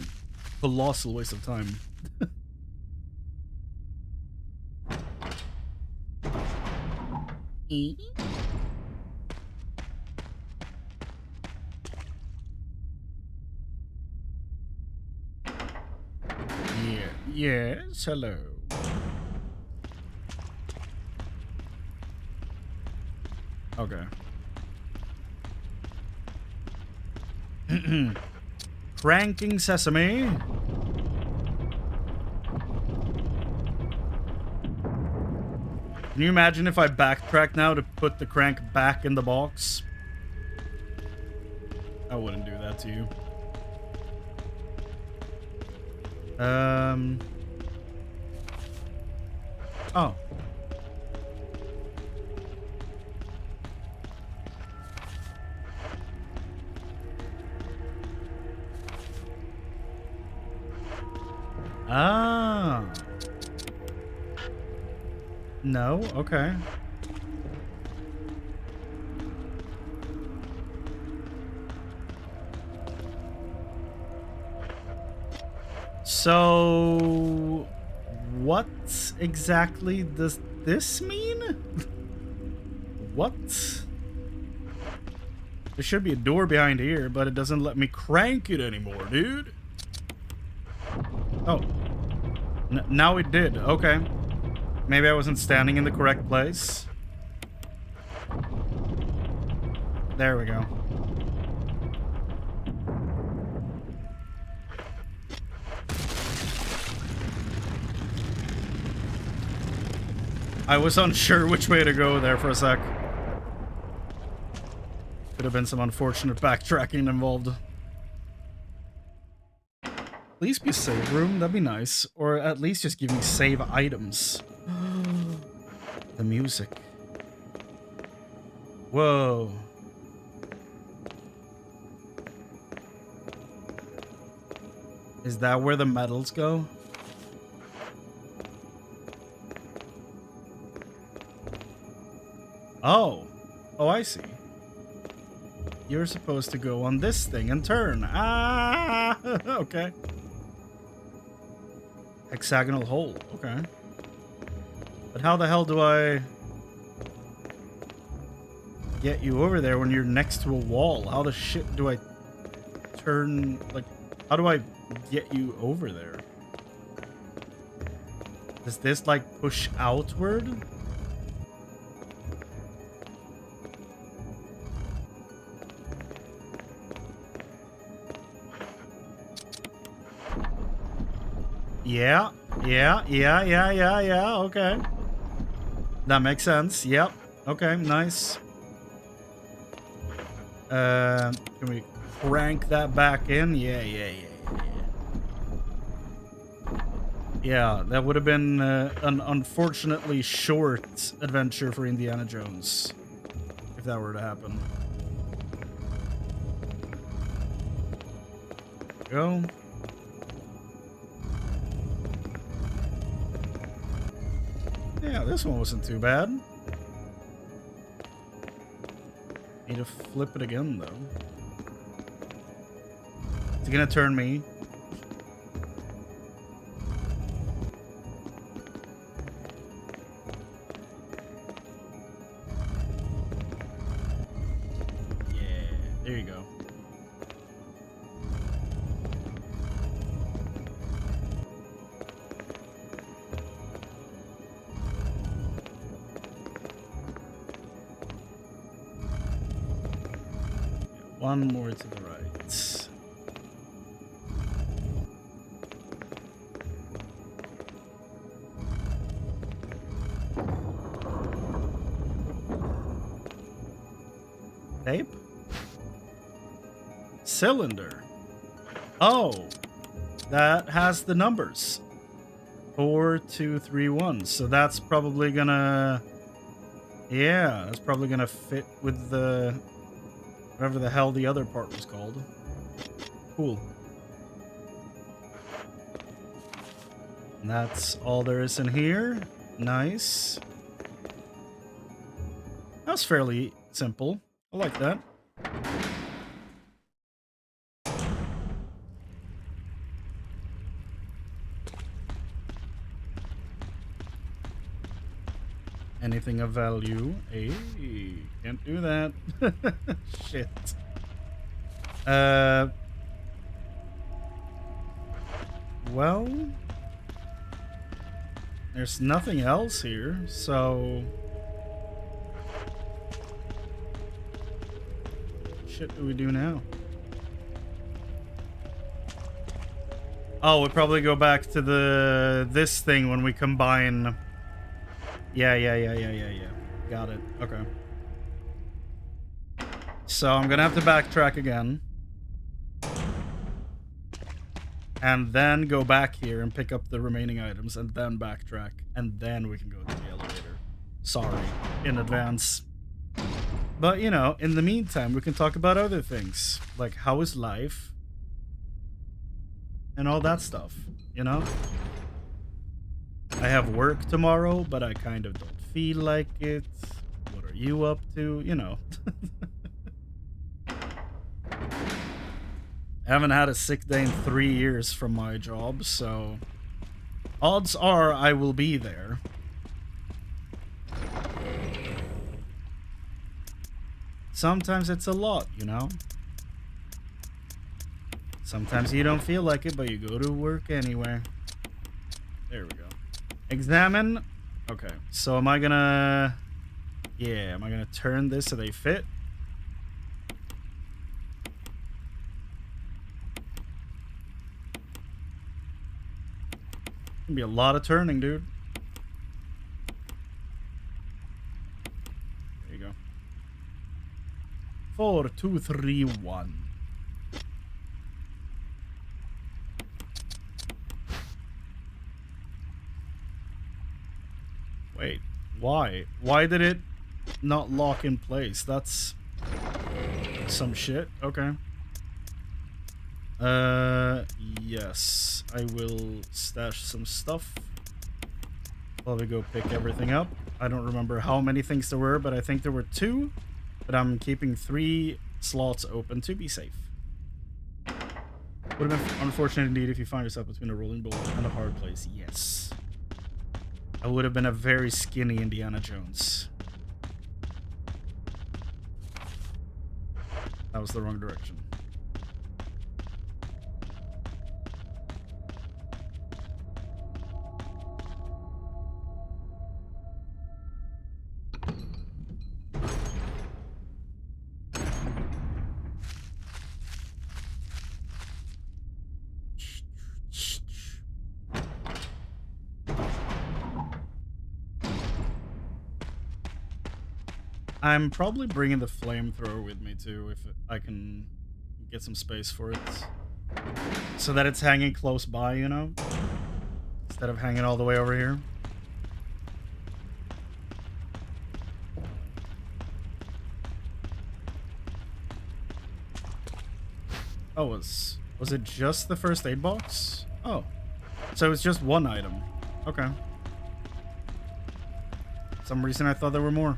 colossal waste of time. Yeah. Yes, hello. Okay. Cranking sesame. Can you imagine if I backtrack now to put the crank back in the box? I wouldn't do that to you. Oh. Ah. No? Okay. So, what exactly does this mean? What? There should be a door behind here, but it doesn't let me crank it anymore, dude. Oh. Now it did. Okay. Maybe I wasn't standing in the correct place. There we go. I was unsure which way to go there for a sec. Could have been some unfortunate backtracking involved. Please be a save room, that'd be nice. Or at least just give me save items. The music. Whoa. Is that where the medals go? Oh. Oh, I see. You're supposed to go on this thing and turn. Ah! Okay. Hexagonal hole. Okay. But how the hell do I get you over there when you're next to a wall? How the shit do I turn... Like, how do I get you over there? Does this, like, push outward? Yeah, okay. That makes sense. Yep. Okay, nice. Can we crank that back in? Yeah. Yeah, that would have been an unfortunately short adventure for Indiana Jones, if that were to happen. Go. Yeah, this one wasn't too bad. Need to flip it again, though. Is it gonna turn me? Yeah, there you go. One more to the right. Tape? Cylinder. Oh, that has the numbers. 4, 2, 3, 1. So that's probably gonna... Yeah, that's probably gonna fit with the... whatever the hell the other part was called. Cool. And that's all there is in here. Nice. That was fairly simple. I like that. Anything of value? Hey, can't do that. Shit. Well, there's nothing else here, so shit do we do now? Oh, we'll probably go back to this thing when we combine. Yeah. Got it. Okay. So I'm gonna have to backtrack again. And then go back here and pick up the remaining items and then backtrack. And then we can go to the elevator. Sorry in advance. But, you know, in the meantime, we can talk about other things. Like, how is life? and all that stuff, you know? I have work tomorrow, but I kind of don't feel like it. What are you up to? You know. I haven't had a sick day in 3 years from my job, so odds are I will be there. Sometimes it's a lot, you know? Sometimes you don't feel like it, but you go to work anyway. There we go. Examine. Okay, so am I gonna... Yeah, am I gonna turn this so they fit? Gonna be a lot of turning, dude. There you go. 4, 2, 3, 1. Wait, why? Why did it not lock in place? That's some shit. Okay. Yes. I will stash some stuff. While we go pick everything up. I don't remember how many things there were, but I think there were 2. But I'm keeping 3 slots open to be safe. Would have been unfortunate indeed if you find yourself between a rolling boulder and a hard place. Yes. I would have been a very skinny Indiana Jones. That was the wrong direction. I'm probably bringing the flamethrower with me too, if I can get some space for it. So that it's hanging close by, you know? Instead of hanging all the way over here. Oh, was it just the first aid box? Oh. So it's just one item. Okay. For some reason I thought there were more.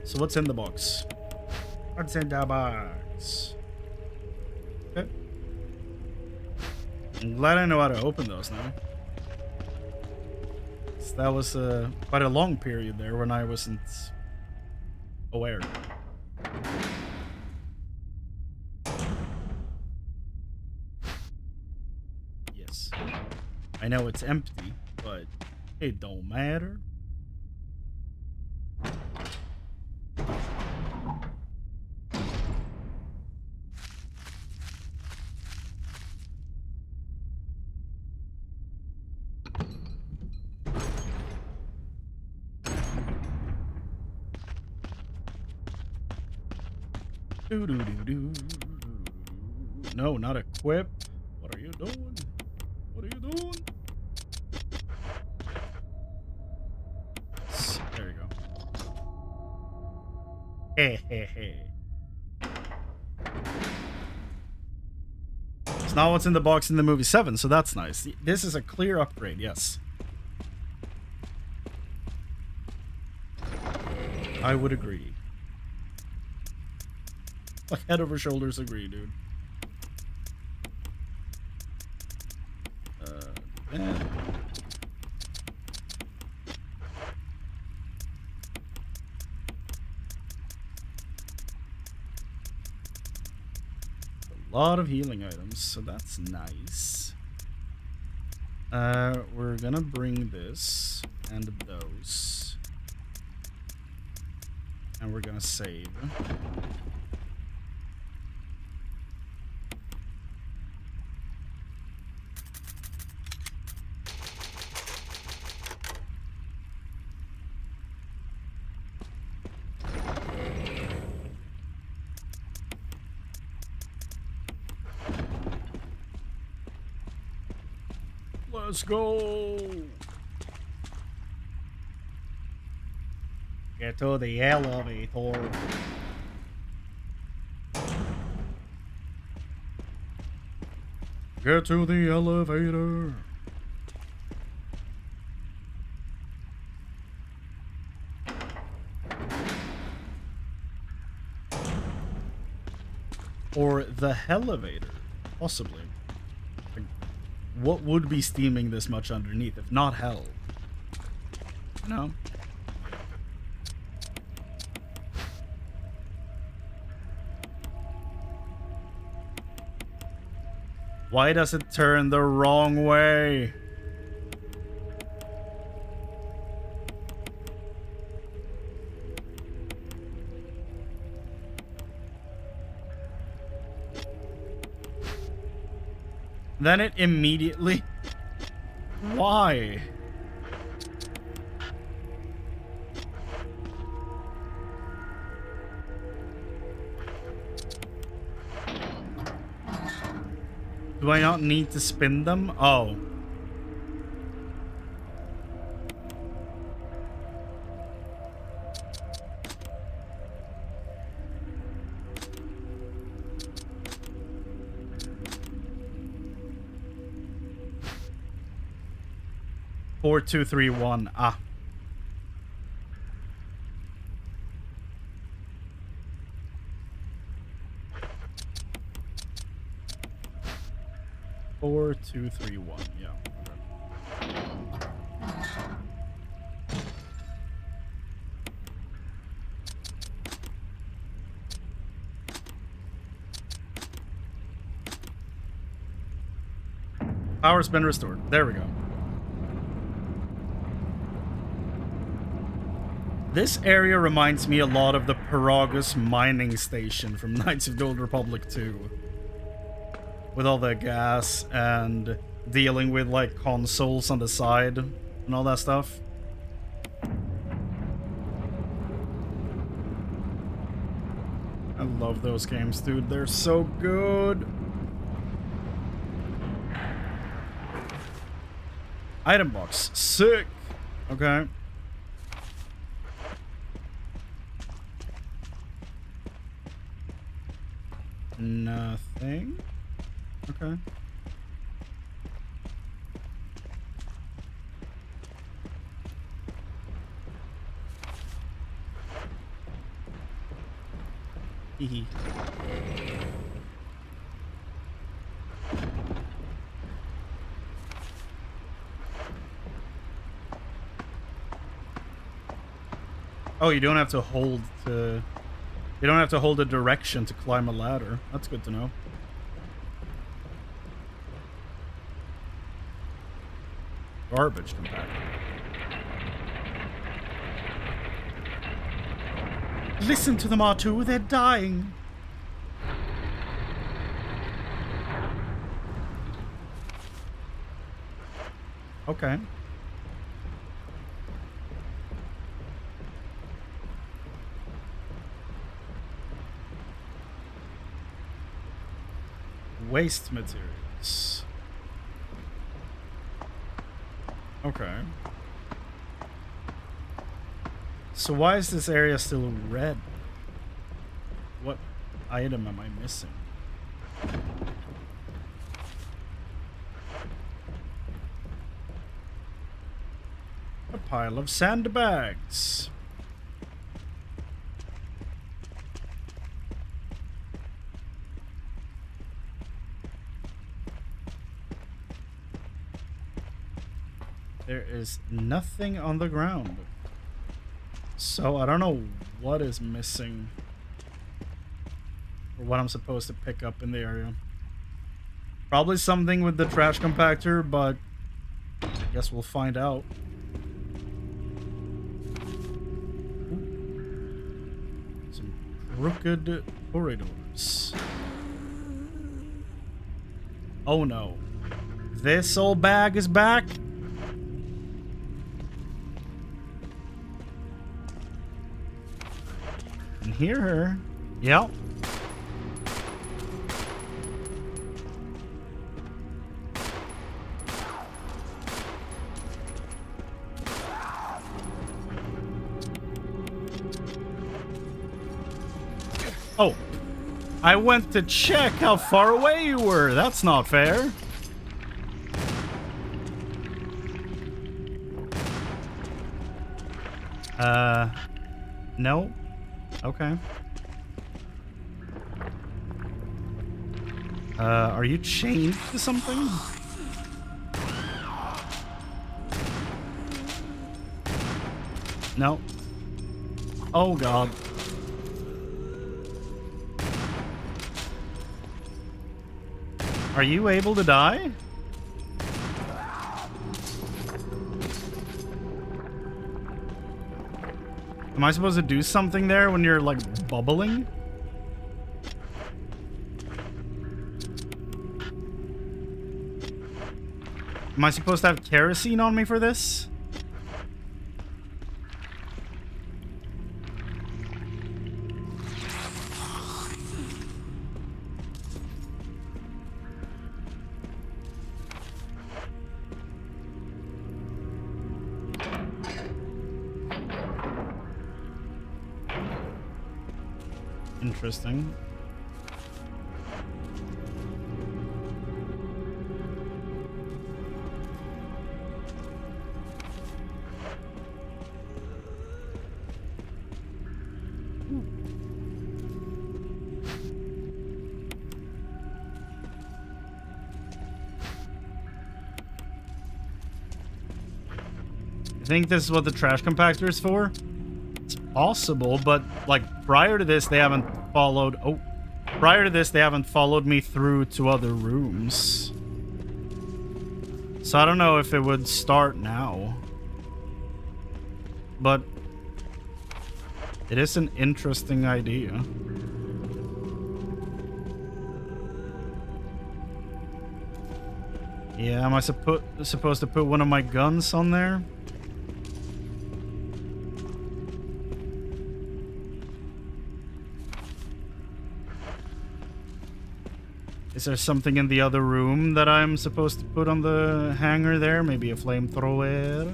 So what's in the box? What's in the box? Okay. I'm glad I know how to open those now. So that was quite a long period there when I wasn't aware. Yes. I know it's empty, but it don't matter. No, not equip. What are you doing? What are you doing? There you go. Hey, hey, hey. It's not what's in the box in the movie 7, so that's nice. This is a clear upgrade, yes. I would agree. Like head over shoulders agree, dude. Yeah. A lot of healing items, so that's nice. We're gonna bring this and those. And we're gonna save. Let's go. Get to the elevator. Get to the elevator. Or the elevator, possibly. Like, what would be steaming this much underneath, if not hell? No. Why does it turn the wrong way? Then it immediately... Why? Do I not need to spin them? Oh. Four, two, three, one. Ah. Four, two, three, one. Yeah. Okay. Power's been restored. There we go. This area reminds me a lot of the Paragus mining station from Knights of the Old Republic 2. With all the gas and dealing with like consoles on the side and all that stuff. I love those games, dude. They're so good. Item box. Sick. Okay. Nothing. Okay. Hee. Oh, you don't have to hold to... You don't have to hold a direction to climb a ladder. That's good to know. Garbage compactor. Listen to them, R2. They're dying. Okay. Waste materials. Okay. So why is this area still red? What item am I missing? A pile of sandbags. There is nothing on the ground. So I don't know what is missing. Or what I'm supposed to pick up in the area. Probably something with the trash compactor, but I guess we'll find out. Ooh. Some crooked corridors. Oh no. This old bag is back? Hear her. Yep. Oh. I went to check how far away you were. That's not fair. No. Okay. Are you chained to something? No. Oh god. Are you able to die? Am I supposed to do something there when you're like bubbling? Am I supposed to have kerosene on me for this? Interesting. I think this is what the trash compactor is for. It's possible, but like prior to this, they haven't followed. Oh, prior to this, they haven't followed me through to other rooms. So I don't know if it would start now, but it is an interesting idea. Yeah, am I supposed to put one of my guns on there? Is there something in the other room that I'm supposed to put on the hanger there? Maybe a flamethrower?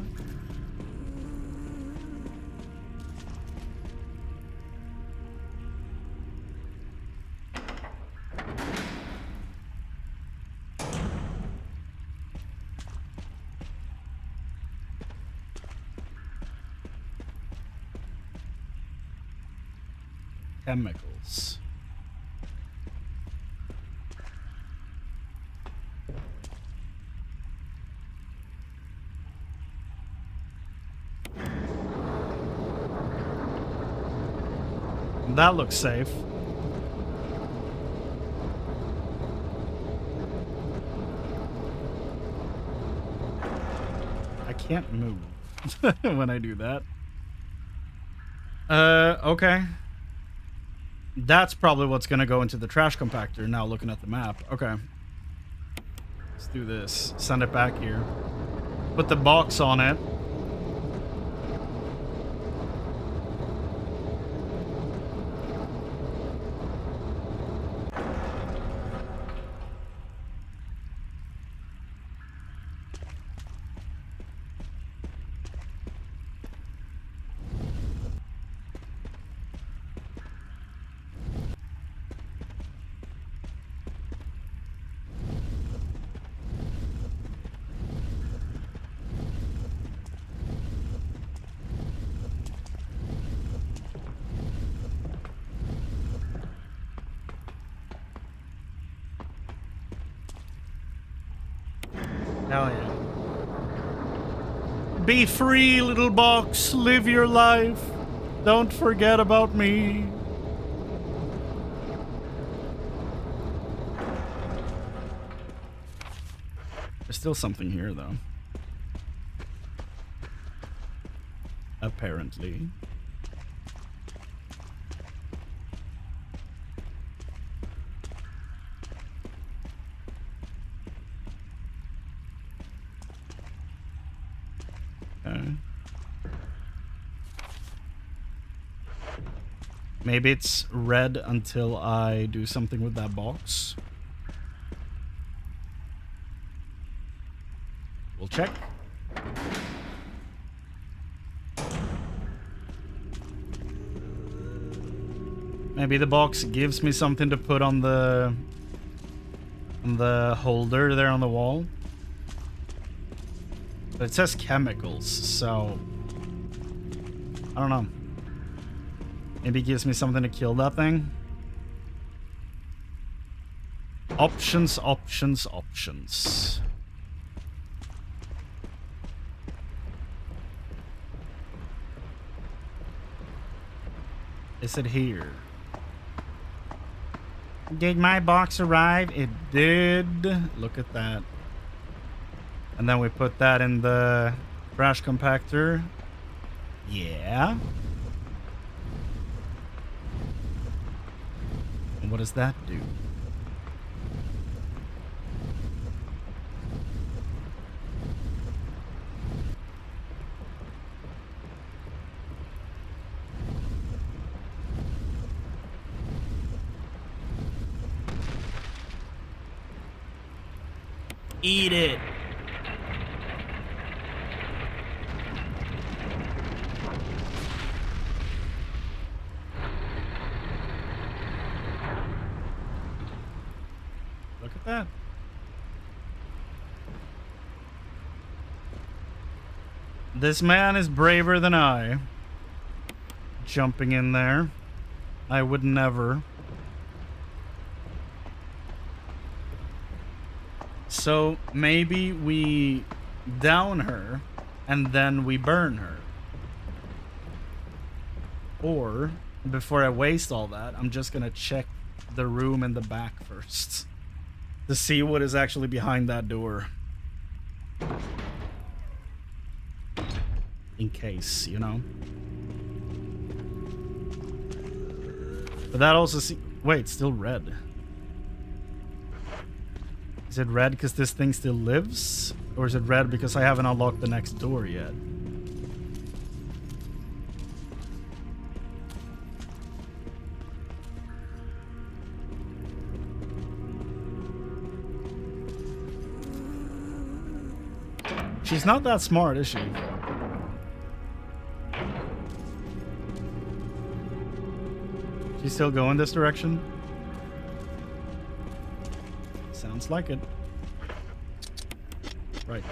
Chemicals. That looks safe. I can't move when I do that. Okay. That's probably what's gonna go into the trash compactor now looking at the map. Okay. Let's do this. Send it back here. Put the box on it. Hell yeah. Be free, little box. Live your life. Don't forget about me. There's still something here, though. Apparently. Maybe it's red until I do something with that box. We'll check. Maybe the box gives me something to put on the holder there on the wall. But it says chemicals, so I don't know. Maybe it gives me something to kill that thing. Options, options, options. Is it here? Did my box arrive? It did. Look at that. And then we put that in the trash compactor. Yeah. And what does that do? Eat it. Look at that. This man is braver than I. Jumping in there. I would never. So maybe we down her and then we burn her. Or, before I waste all that, I'm just gonna check the room in the back first to see what is actually behind that door. In case, you know. But that also wait, it's still red. Is it red because this thing still lives? Or is it red because I haven't unlocked the next door yet? She's not that smart, is she? She's still going this direction? Sounds like it. Right.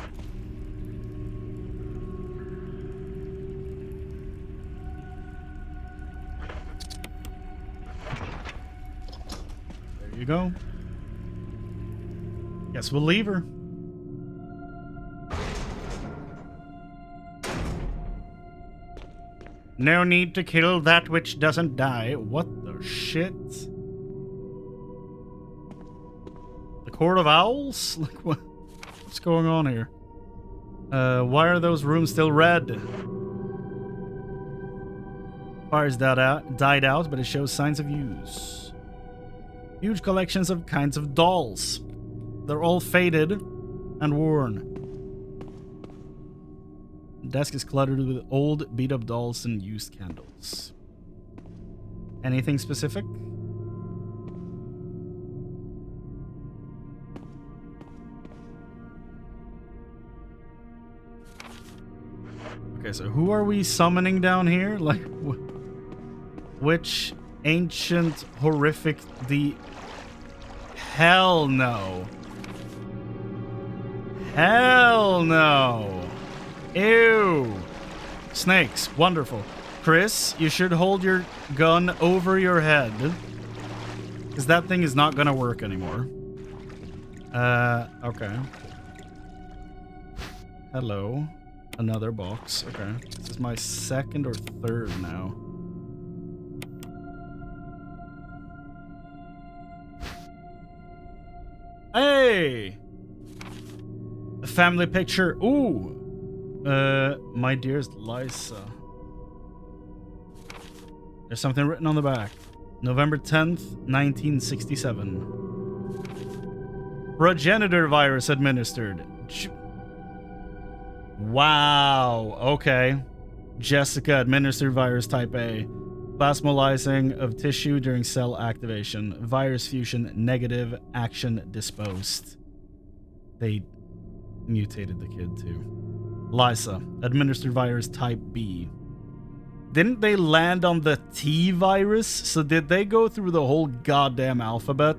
There you go. Guess we'll leave her. No need to kill that which doesn't die. What the shit? The Court of Owls? Like what? What's going on here? Why are those rooms still red? Fire's died out, but it shows signs of use. Huge collections of kinds of dolls. They're all faded and worn. The desk is cluttered with old, beat-up dolls and used candles. Anything specific? Okay, so who are we summoning down here? Like, which ancient, horrific, Hell no. Hell no. Ew. Snakes. Wonderful. Chris, you should hold your gun over your head. Because that thing is not going to work anymore. Okay. Hello. Another box. Okay. This is my second or third now. Hey! A family picture. Ooh. My dearest Lisa. There's something written on the back. November 10th, 1967. Progenitor virus administered. Wow. Okay. Jessica administered virus type A. Plasmolizing of tissue during cell activation. Virus fusion negative. Action disposed. They mutated the kid too. Lisa, administered virus type B. Didn't they land on the T virus? So did they go through the whole goddamn alphabet?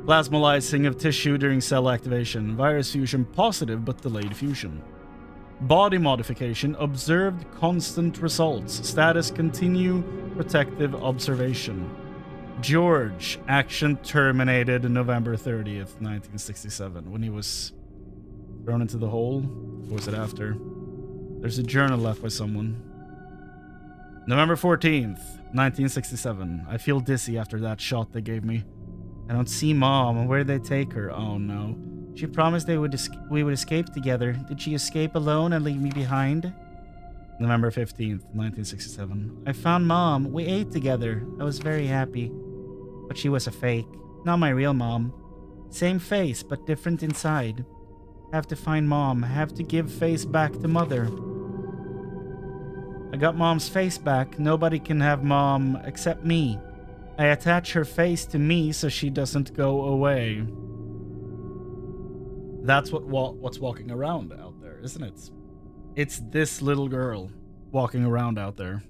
Plasmolizing of tissue during cell activation. Virus fusion positive but delayed fusion. Body modification. Observed constant results. Status continue. Protective observation. George. Action terminated November 30th, 1967. When he was thrown into the hole. Or was it after? There's a journal left by someone. November 14th, 1967. I feel dizzy after that shot they gave me. I don't see Mom. Where'd they take her? Oh no. She promised we would escape together. Did she escape alone and leave me behind? November 15th, 1967. I found Mom. We ate together. I was very happy. But she was a fake. Not my real mom. Same face, but different inside. Have to find Mom. Have to give face back to Mother. I got Mom's face back. Nobody can have Mom except me. I attach her face to me so she doesn't go away. That's what's walking around out there, isn't it? It's this little girl walking around out there.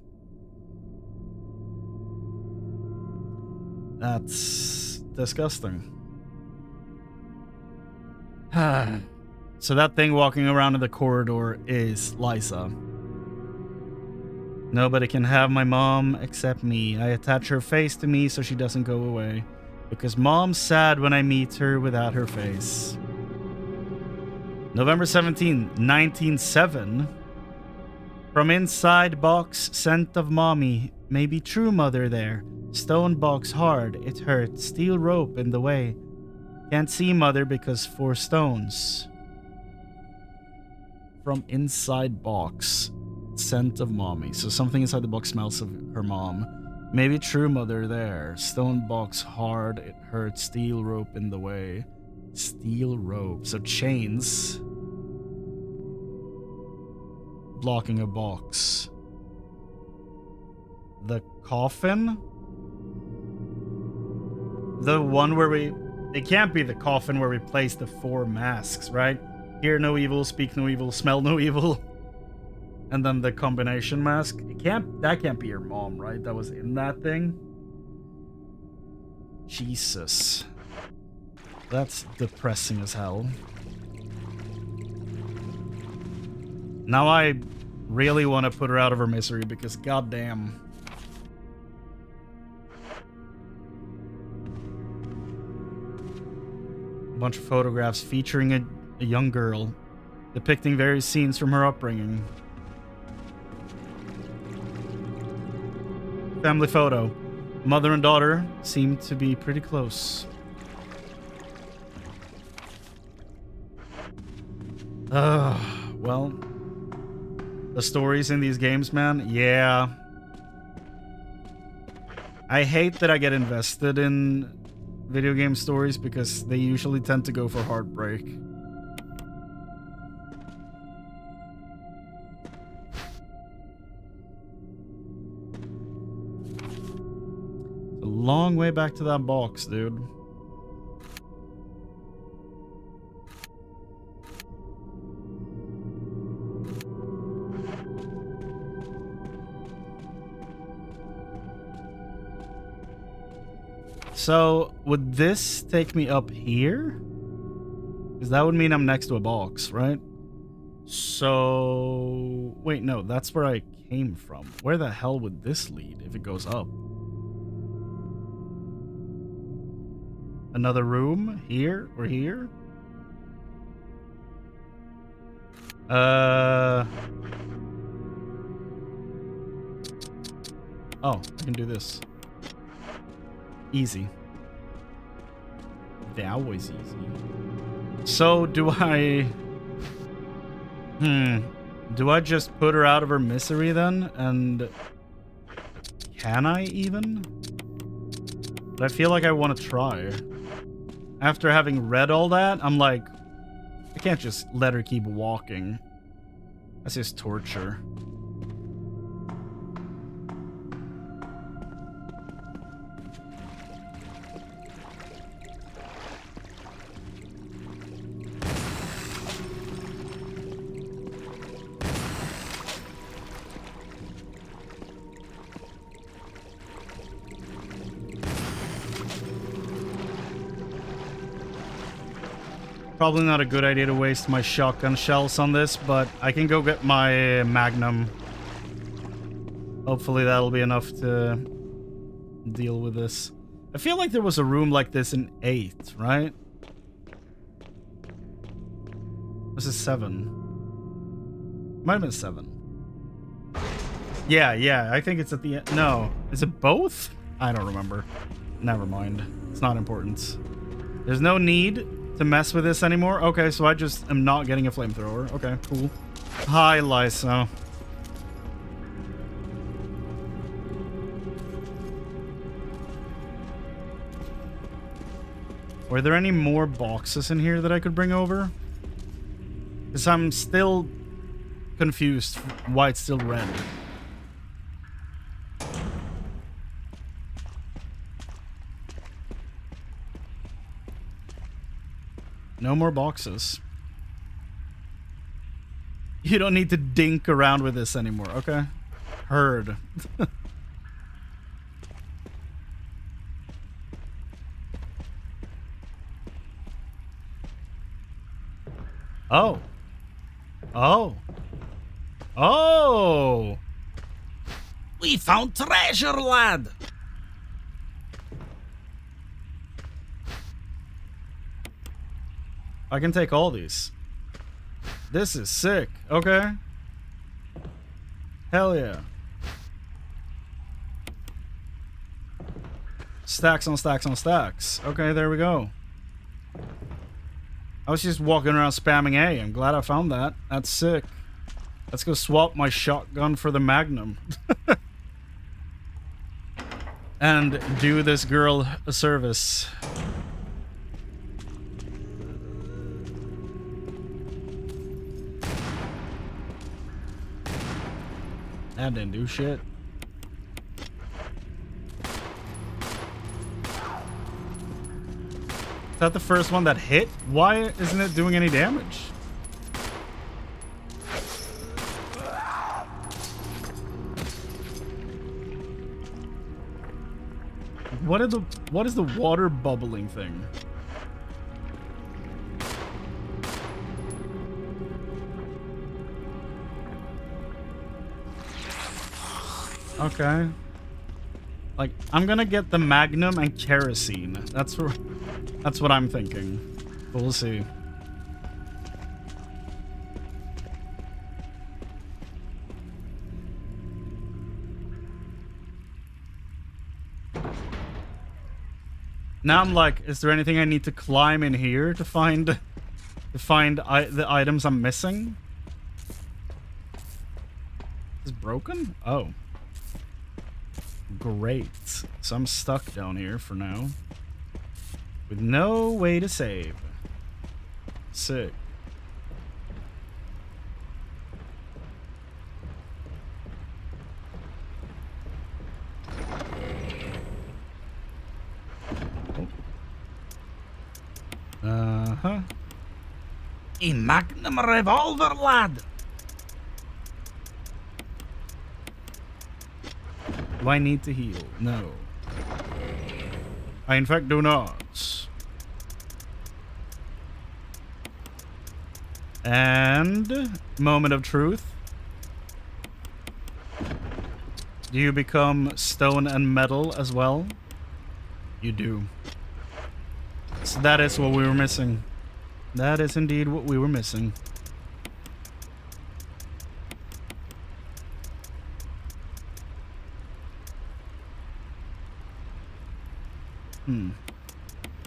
That's disgusting. So that thing walking around in the corridor is Liza. Nobody can have my mom except me. I attach her face to me so she doesn't go away. Because Mom's sad when I meet her without her face. November 17, 1907. From inside box, scent of mommy. Maybe true mother there. Stone box hard, it hurt. Steel rope in the way. Can't see mother because 4 stones. From inside box, scent of mommy. So something inside the box smells of her mom. Maybe true mother there. Stone box hard, it hurts. Steel rope in the way. Steel rope. So chains. Blocking a box. The coffin? The one where we... It can't be the coffin where we place the 4 masks, right? Hear no evil, speak no evil, smell no evil. And then the combination mask. That can't be your mom, right? That was in that thing. Jesus. That's depressing as hell. Now I really want to put her out of her misery because goddamn. A bunch of photographs featuring a young girl, depicting various scenes from her upbringing. Family photo. Mother and daughter seem to be pretty close. Well, the stories in these games, man, yeah. I hate that I get invested in video game stories because they usually tend to go for heartbreak. It's a long way back to that box, dude. So, would this take me up here? Because that would mean I'm next to a box, right? So... Wait, no, that's where I came from. Where the hell would this lead if it goes up? Another room? Here? Or here? Oh, I can do this. Easy. That was easy. So, do I... Do I just put her out of her misery then? And... Can I even? But I feel like I want to try. After having read all that, I'm like... I can't just let her keep walking. That's just torture. Probably not a good idea to waste my shotgun shells on this, but I can go get my magnum. Hopefully that'll be enough to deal with this. I feel like there was a room like this in 8, right? This is 7. Might have been 7. Yeah, I think it's at the end. No, is it both? I don't remember. Never mind. It's not important. There's no need to mess with this anymore. Okay, so I just am not getting a flamethrower. Okay, cool. Hi, Lysa. Were there any more boxes in here that I could bring over? Because I'm still confused why it's still red. No more boxes. You don't need to dink around with this anymore. Okay. Heard. Oh. Oh. Oh. We found treasure, lad. I can take all these. This is sick. Okay. Hell yeah. Stacks on stacks on stacks. Okay, there we go. I was just walking around spamming A. I'm glad I found that. That's sick. Let's go swap my shotgun for the Magnum. And do this girl a service. That didn't do shit. Is that the first one that hit? Why isn't it doing any damage? What is the water bubbling thing? Okay. Like, I'm gonna get the Magnum and kerosene. That's what I'm thinking. But we'll see. Now I'm like, is there anything I need to climb in here to find the items I'm missing? Is it broken? Oh. Great. So I'm stuck down here for now. With no way to save. Sick. Uh-huh. A Magnum revolver, lad. Do I need to heal? No. I in fact do not. And moment of truth. Do you become stone and metal as well? You do. So that is what we were missing. That is indeed what we were missing.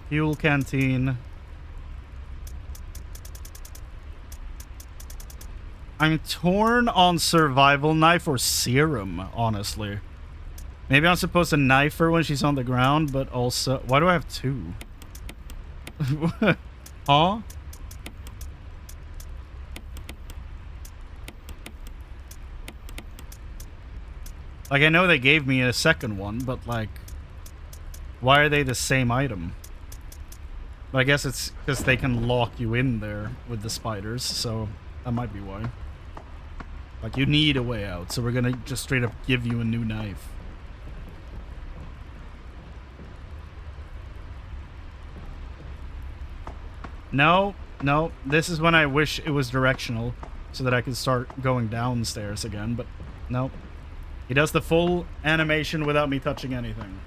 Fuel canteen. I'm torn on survival knife or serum, honestly. Maybe I'm supposed to knife her when she's on the ground, but also... Why do I have 2? Huh? Like, I know they gave me a second one, but like... Why are they the same item? But I guess it's because they can lock you in there with the spiders, so that might be why. Like, you need a way out, so we're gonna just straight up give you a new knife. No, No, this is when I wish it was directional so that I could start going downstairs again, but nope. He does the full animation without me touching anything.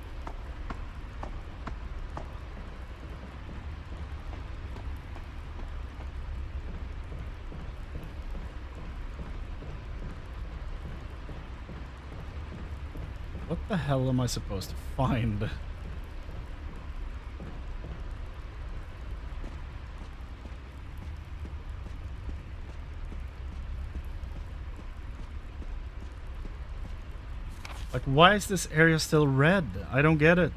What the hell am I supposed to find? Like, why is this area still red? I don't get it.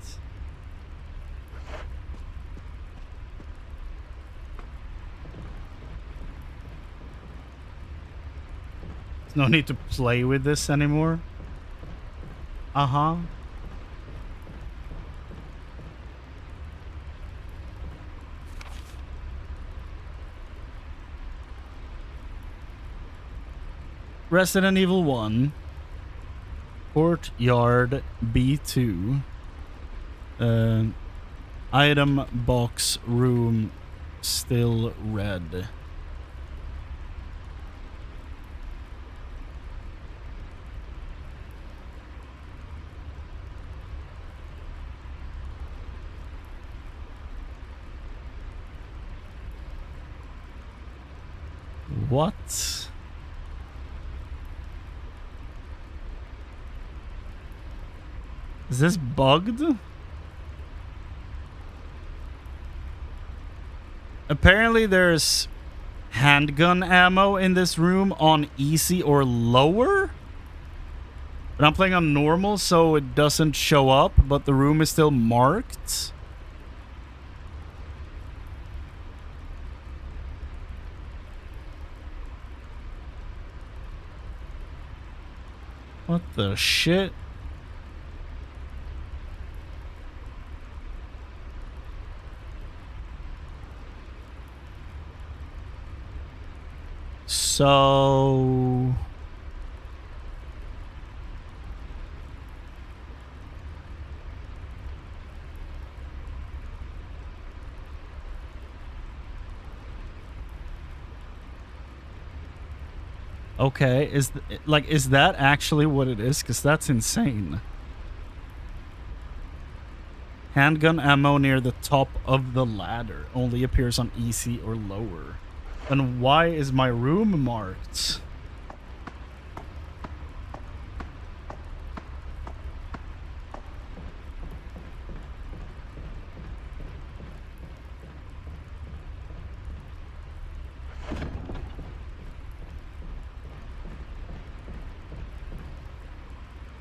There's no need to play with this anymore. Uh-huh. Resident Evil 1. Courtyard B2. Item box room still red. What? Is this bugged? Apparently there's handgun ammo in this room on easy or lower. But I'm playing on normal, so it doesn't show up, but the room is still marked. What the shit? So... Okay, is that actually what it is? Because that's insane. Handgun ammo near the top of the ladder only appears on easy or lower. Then why is my room marked?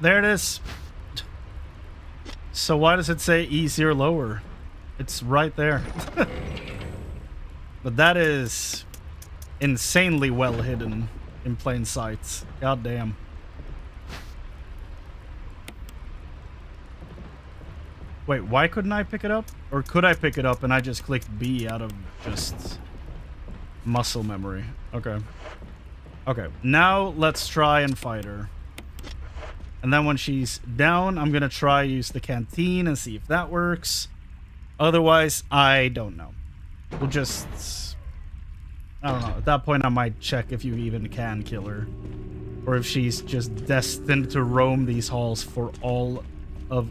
There it is. So why does it say easy or lower? It's right there. But that is insanely well hidden in plain sight. God damn. Wait, why couldn't I pick it up? Or could I pick it up and I just clicked B out of just muscle memory? Okay. Okay, now let's try and fight her. And then when she's down, I'm gonna try use the canteen and see if that works. Otherwise, I don't know. We'll just... I don't know. At that point, I might check if you even can kill her. Or if she's just destined to roam these halls for all of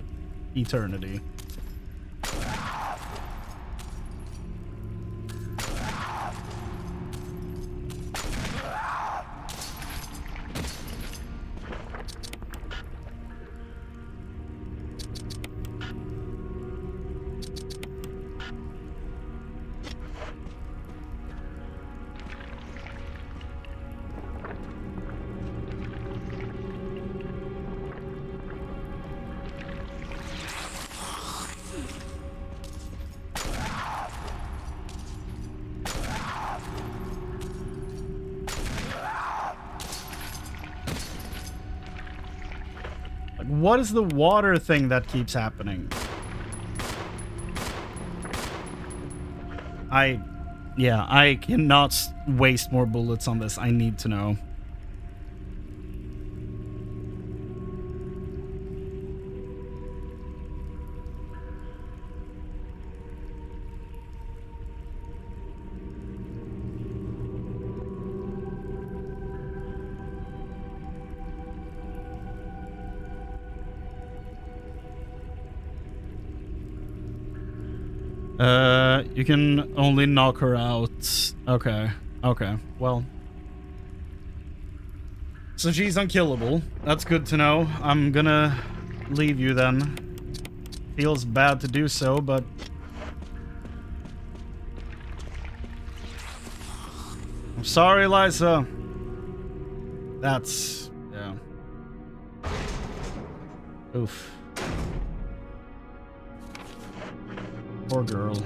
eternity. What is the water thing that keeps happening? Yeah, I cannot waste more bullets on this. I need to know. You can only knock her out. Okay. Okay. Well. So she's unkillable. That's good to know. I'm gonna leave you then. Feels bad to do so, but... I'm sorry, Liza. That's... yeah. Oof. Poor girl.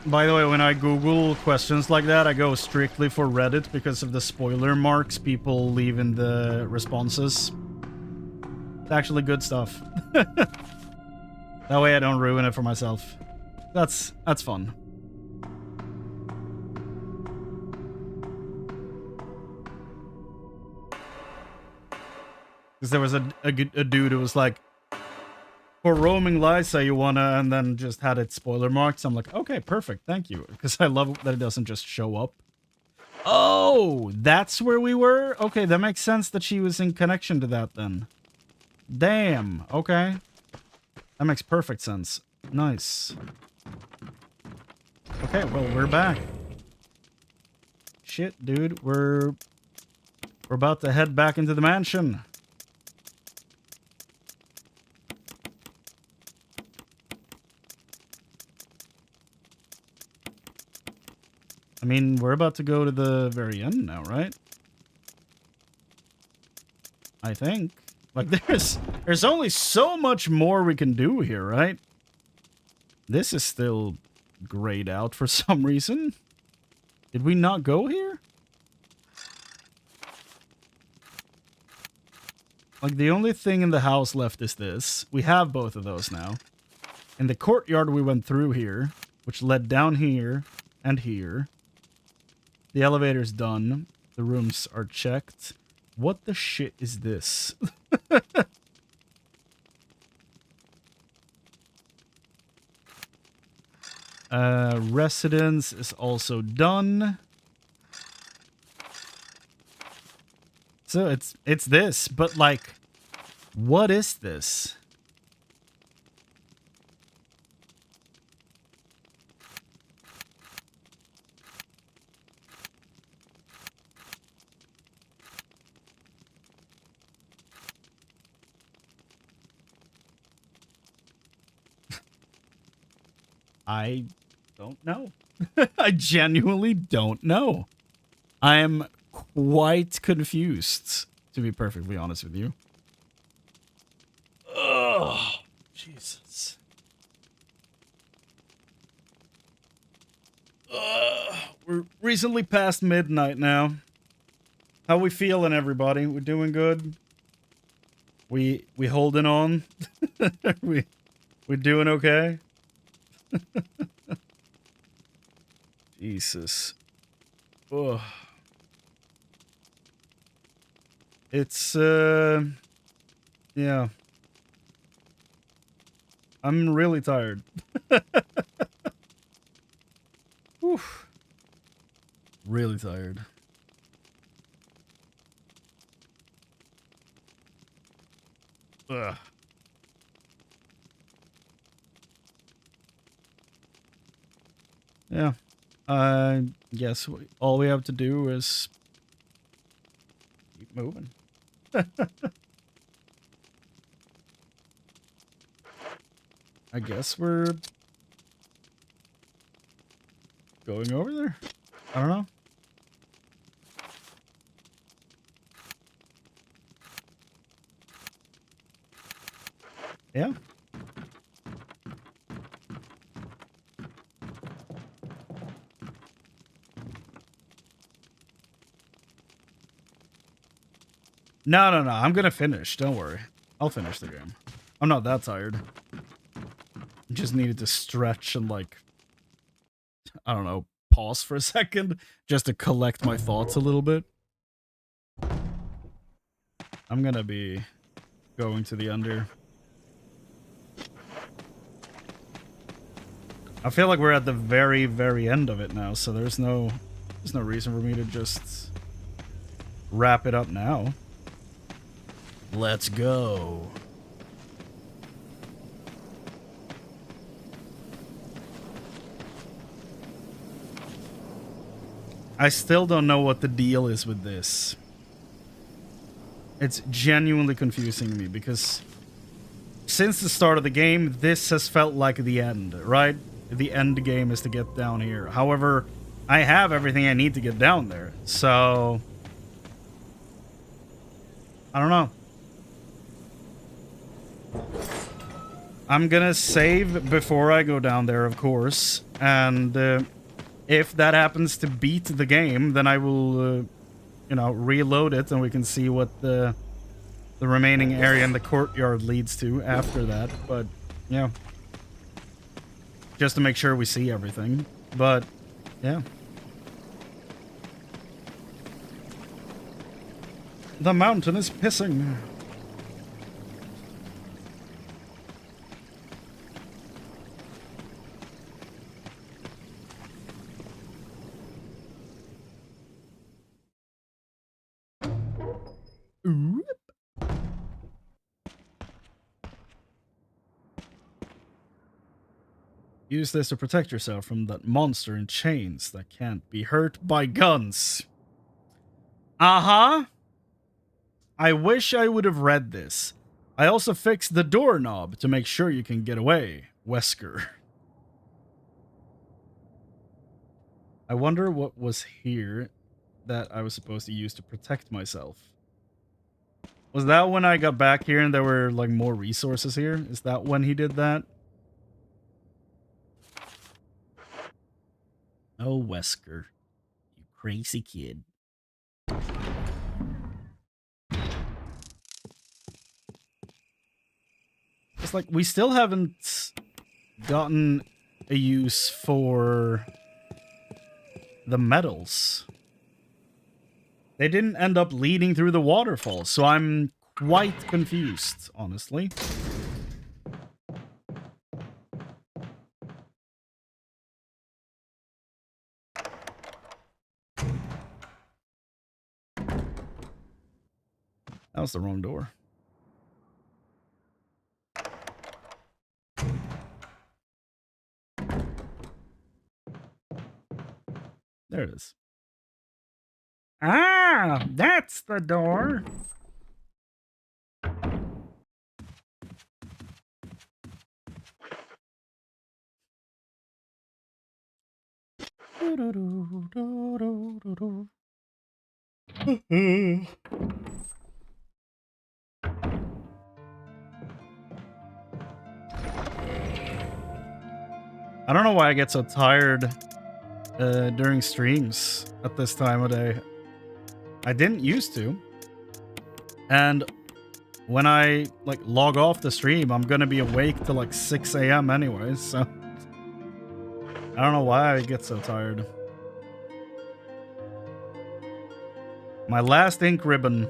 By the way, when I Google questions like that, I go strictly for Reddit because of the spoiler marks people leave in the responses. It's actually good stuff. That way I don't ruin it for myself. That's fun. Because there was a dude who was like, for roaming Liza, you wanna, and then just had it spoiler marked. I'm like, okay, perfect, thank you. Because I love that it doesn't just show up. Oh, that's where we were? Okay, that makes sense that she was in connection to that then. Damn, okay. That makes perfect sense. Nice. Okay, well, we're back. Shit, dude, we're about to head back into the mansion. I mean, we're about to go to the very end now, right? I think. Like, there's only so much more we can do here, right? This is still grayed out for some reason. Did we not go here? Like, the only thing in the house left is this. We have both of those now. In the courtyard, we went through here, which led down here and here. The elevator's done. The rooms are checked. What the shit is this? Residence is also done. So it's this, but like, what is this? I don't know. I genuinely don't know. I am quite confused, to be perfectly honest with you. Oh, Jesus. We're recently past midnight now. How we feeling, everybody? We're doing good? We holding on? we doing okay? Jesus. Ugh. It's, yeah. I'm really tired. Oof. Really tired. Ugh. Yeah. I guess all we have to do is keep moving. I guess we're going over there? I don't know. Yeah. No. I'm gonna finish. Don't worry. I'll finish the game. I'm not that tired. Just needed to stretch and, like, I don't know, pause for a second just to collect my thoughts a little bit. I'm gonna be going to the end here. I feel like we're at the very, very end of it now, so there's no reason for me to just wrap it up now. Let's go. I still don't know what the deal is with this. It's genuinely confusing me because since the start of the game, this has felt like the end, right? The end game is to get down here. However, I have everything I need to get down there, so I don't know. I'm gonna save before I go down there, of course, and if that happens to beat the game, then I will, you know, reload it and we can see what the remaining area in the courtyard leads to after that. But, yeah. Just to make sure we see everything. But, yeah. The mountain is pissing. Oop. Use this to protect yourself from that monster in chains that can't be hurt by guns. Uh-huh. I wish I would have read this. I also fixed the doorknob to make sure you can get away, Wesker. I wonder what was here that I was supposed to use to protect myself. Was that when I got back here and there were, like, more resources here? Is that when he did that? Oh, Wesker. You crazy kid. It's like, we still haven't gotten a use for the metals. They didn't end up leading through the waterfall, so I'm quite confused, honestly. That was the wrong door. There it is. Ah, that's the door. I don't know why I get so tired during streams at this time of day. I didn't used to. And when I like log off the stream, I'm gonna be awake till like 6 a.m. anyways, so I don't know why I get so tired. My last ink ribbon.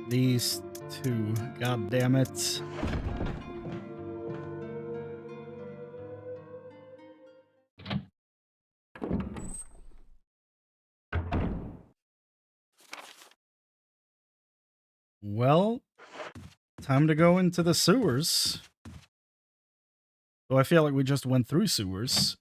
These two, god damn it. Well, time to go into the sewers. So I feel like we just went through sewers.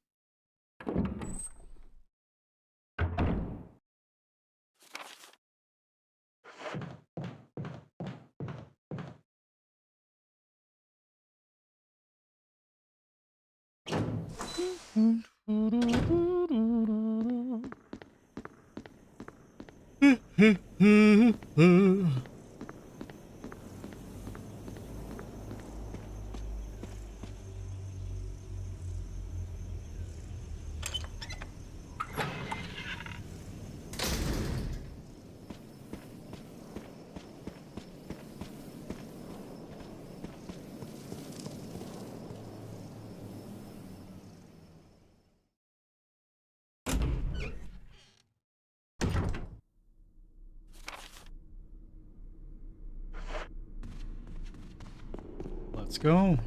Let's go.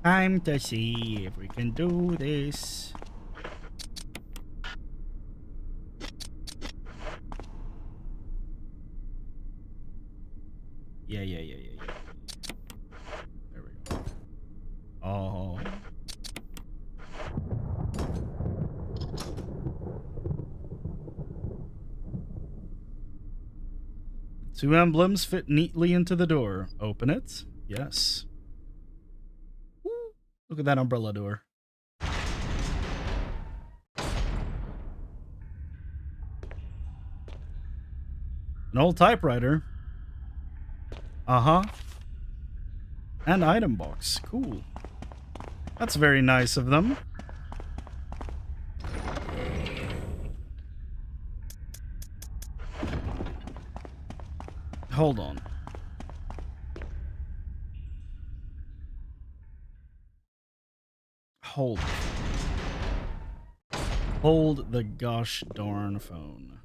Time to see if we can do this. Yeah. There we go. Oh. Two emblems fit neatly into the door. Open it. Yes. Woo. Look at that umbrella door. An old typewriter. Uh-huh. And item box. Cool. That's very nice of them. Hold on. Hold the gosh darn phone.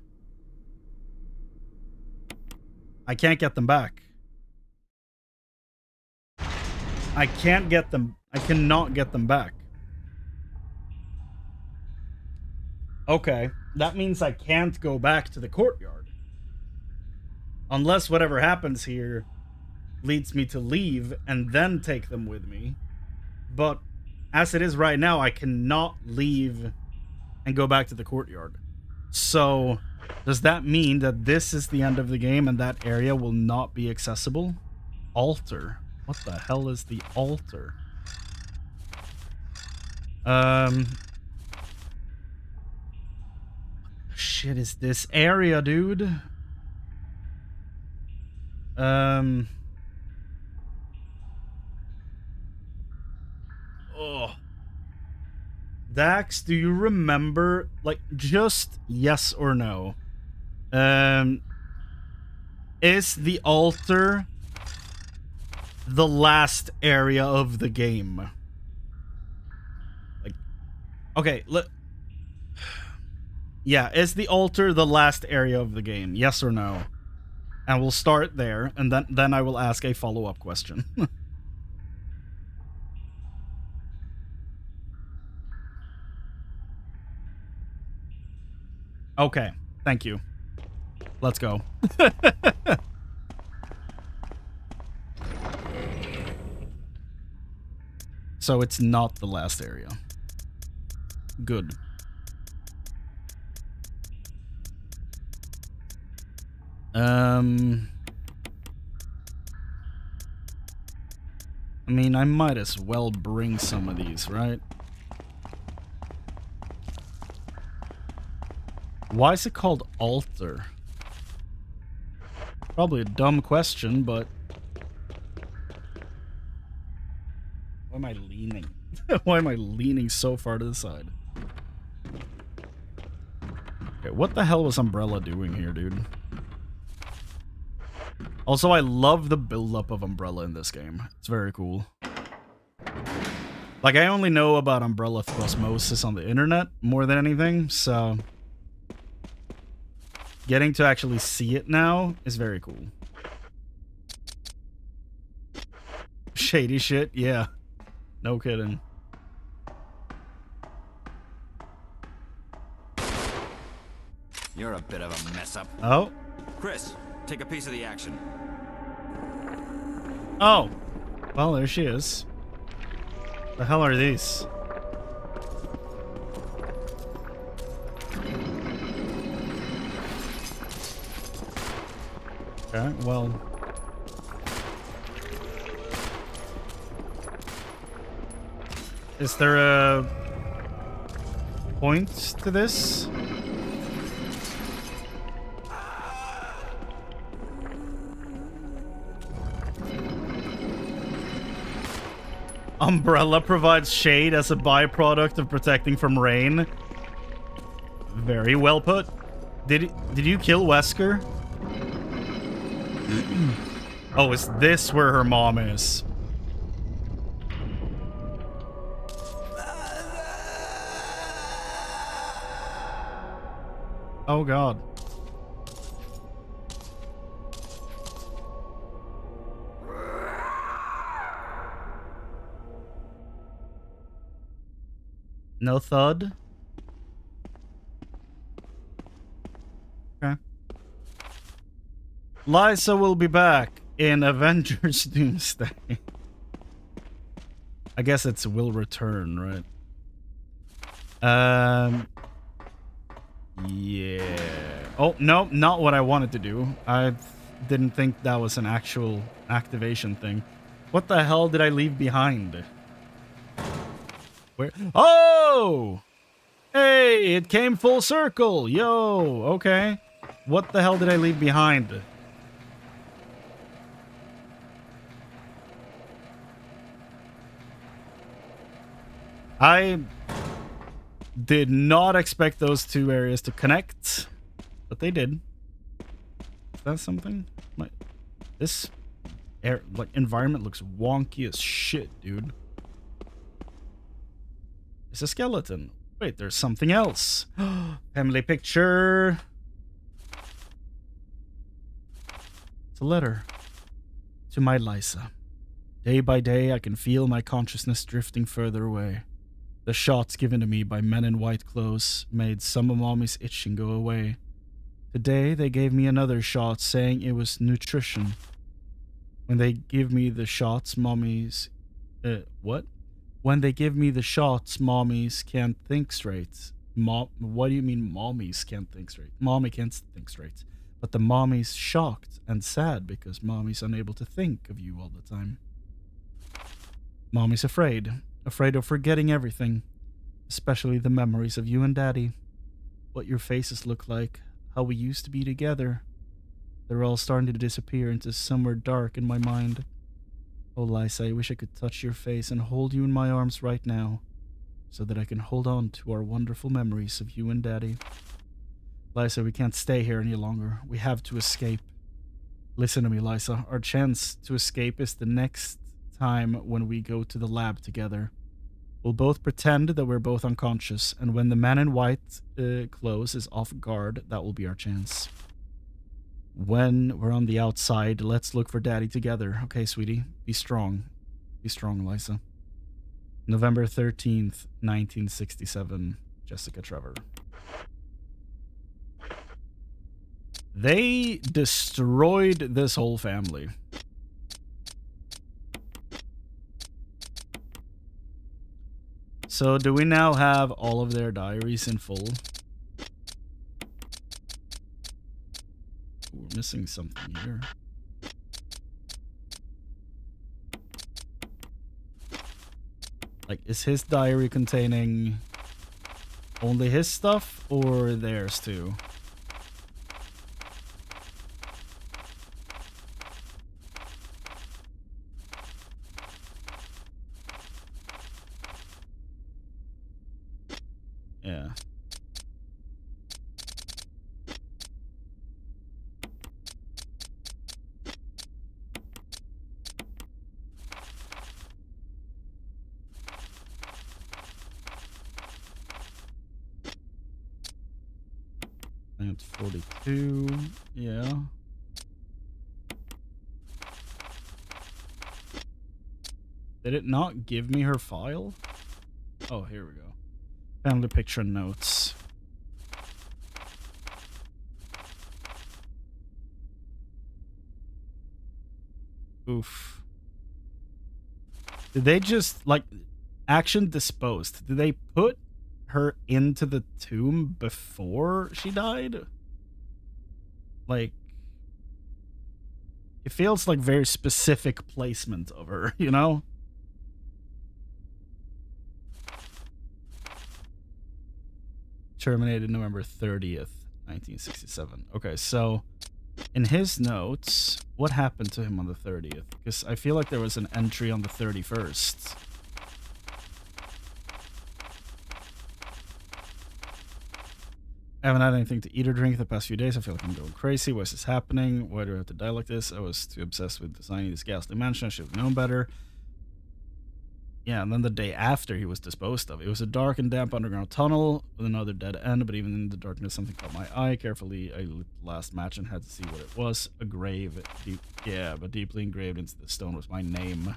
I can't get them back. I can't get them. I cannot get them back. Okay, that means I can't go back to the courtyard. Unless whatever happens here leads me to leave and then take them with me. But as it is right now, I cannot leave and go back to the courtyard. So, does that mean that this is the end of the game and that area will not be accessible? Altar. What the hell is the altar? What shit is this area, dude? Oh. Dax, do you remember, like, just yes or no? Is the altar the last area of the game? Like, okay, yeah, is the altar the last area of the game? Yes or no? And we'll start there, and then I will ask a follow-up question. Okay, thank you. Let's go. So it's not the last area. Good. I mean, I might as well bring some of these, right? Why is it called altar? Probably a dumb question, but... Why am I leaning? Why am I leaning so far to the side? Okay, what the hell was Umbrella doing here, dude? Also, I love the build-up of Umbrella in this game. It's very cool. Like, I only know about Umbrella through osmosis on the internet more than anything, so... Getting to actually see it now is very cool. Shady shit, yeah. No kidding. You're a bit of a mess-up. Oh. Chris, take a piece of the action. Oh. Well, there she is. The hell are these? Okay, well... Is there a point to this? Umbrella provides shade as a byproduct of protecting from rain. Very well put. Did you kill Wesker? Oh, is this where her mom is? Oh god. No thud? Okay. Liza will be back in Avengers Doomsday. I guess it's will return, right? Yeah. Oh, no, not what I wanted to do. I didn't think that was an actual activation thing. What the hell did I leave behind? Where? Oh! Hey, it came full circle. Yo, okay. What the hell did I leave behind? I did not expect those two areas to connect, but they did. Is that something? This environment looks wonky as shit, dude. It's a skeleton. Wait, there's something else. Family picture. It's a letter to my Liza. Day by day, I can feel my consciousness drifting further away. The shots given to me by men in white clothes made some of Mommy's itching go away. Today, they gave me another shot saying it was nutrition. When they give me the shots, Mommy's... what? When they give me the shots, Mommies can't think straight. What do you mean Mommies can't think straight? Mommy can't think straight. But the Mommy's shocked and sad because Mommy's unable to think of you all the time. Mommy's afraid. Afraid of forgetting everything, especially the memories of you and Daddy. What your faces look like, how we used to be together. They're all starting to disappear into somewhere dark in my mind. Oh, Liza, I wish I could touch your face and hold you in my arms right now, so that I can hold on to our wonderful memories of you and Daddy. Liza, we can't stay here any longer. We have to escape. Listen to me, Liza. Our chance to escape is the next time when we go to the lab together. We'll both pretend that we're both unconscious, and when the man in white clothes is off guard, that will be our chance. When we're on the outside, let's look for Daddy together. Okay, sweetie? Be strong. Be strong, Liza. November 13th, 1967. Jessica Trevor. They destroyed this whole family. So, do we now have all of their diaries in full? Ooh, we're missing something here. Like, is his diary containing only his stuff or theirs too? Yeah. That's 42. Yeah. Did it not give me her file? Oh, here we go. Family picture notes. Oof. Did they just, like, action disposed? Did they put her into the tomb before she died? Like, it feels like very specific placement of her, you know? Terminated November 30th, 1967. Okay, so in his notes, what happened to him on the 30th? Because I feel like there was an entry on the 31st. I haven't had anything to eat or drink the past few days. I feel like I'm going crazy. Why is this happening? Why do I have to die like this? I was too obsessed with designing this ghastly mansion. I should have known better. Yeah, and then the day after he was disposed of. It was a dark and damp underground tunnel with another dead end, but even in the darkness, something caught my eye. Carefully, I lit the last match and had to see what it was. A grave. Yeah, but deeply engraved into the stone was my name.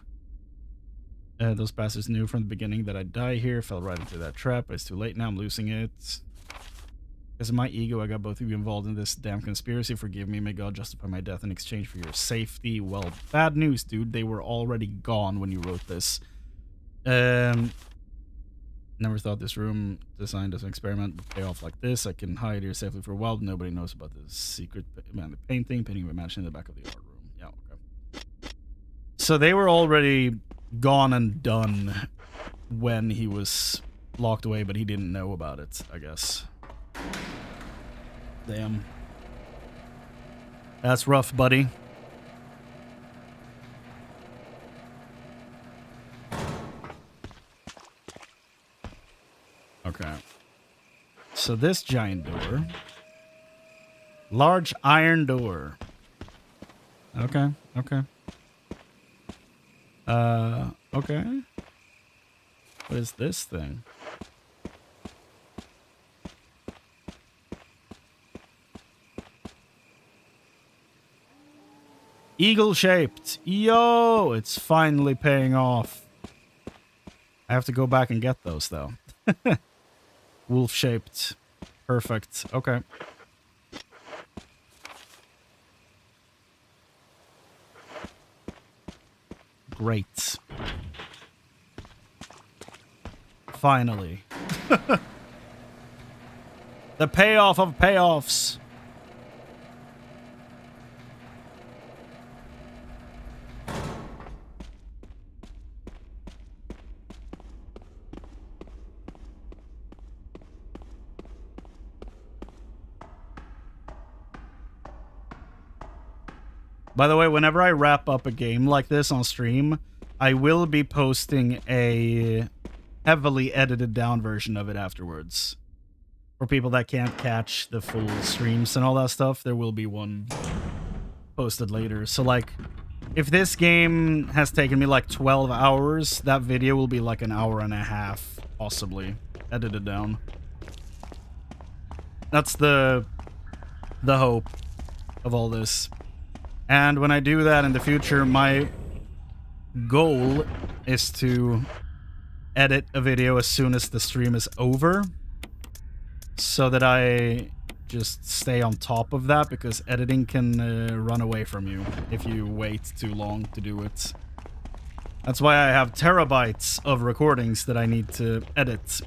Those bastards knew from the beginning that I'd die here. Fell right into that trap. It's too late now. I'm losing it. Because of my ego, I got both of you involved in this damn conspiracy. Forgive me. May God justify my death in exchange for your safety. Well, bad news, dude. They were already gone when you wrote this. Never thought this room designed as an experiment would pay off like this. I can hide here safely for a while. But nobody knows about this secret painting of a mansion in the back of the art room. Yeah, okay. So they were already gone and done when he was locked away, but he didn't know about it, I guess. Damn. That's rough, buddy. Okay. So this giant door. Large iron door. Okay, okay. Okay. What is this thing? Eagle-shaped. Yo, it's finally paying off. I have to go back and get those, though. Wolf-shaped. Perfect. Okay. Great. Finally. The payoff of payoffs. By the way, whenever I wrap up a game like this on stream, I will be posting a heavily edited down version of it afterwards. For people that can't catch the full streams and all that stuff, there will be one posted later. So, like, if this game has taken me like 12 hours, that video will be like an hour and a half, possibly, edited down. That's the hope of all this. And when I do that in the future, my goal is to edit a video as soon as the stream is over, so that I just stay on top of that, because editing can run away from you if you wait too long to do it. That's why I have terabytes of recordings that I need to edit.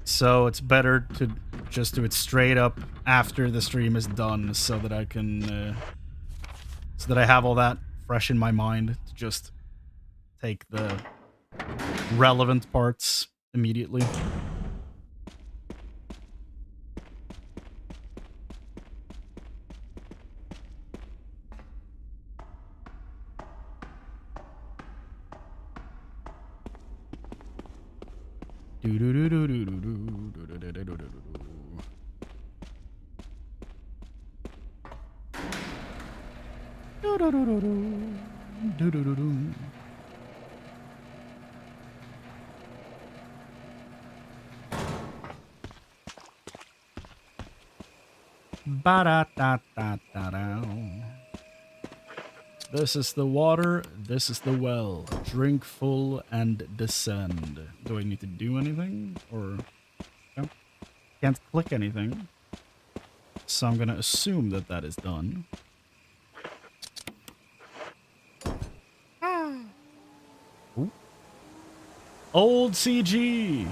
So it's better to just do it straight up after the stream is done, so that I can, so that I have all that fresh in my mind to just take the relevant parts immediately. This is the water, this is the well. Drink full and descend. Do I need to do anything? Or... no? Can't click anything. So I'm gonna assume that that is done. Ooh. Old CG!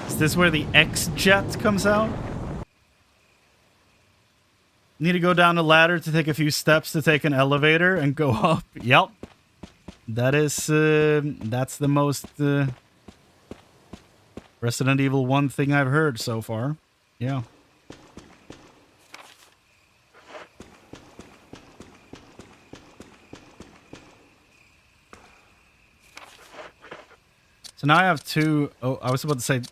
Is this where the X-Jet comes out? Need to go down a ladder to take a few steps to take an elevator and go up. Yep. That is, that's the most, Resident Evil 1 thing I've heard so far. Yeah. So now I have two, oh, I was about to say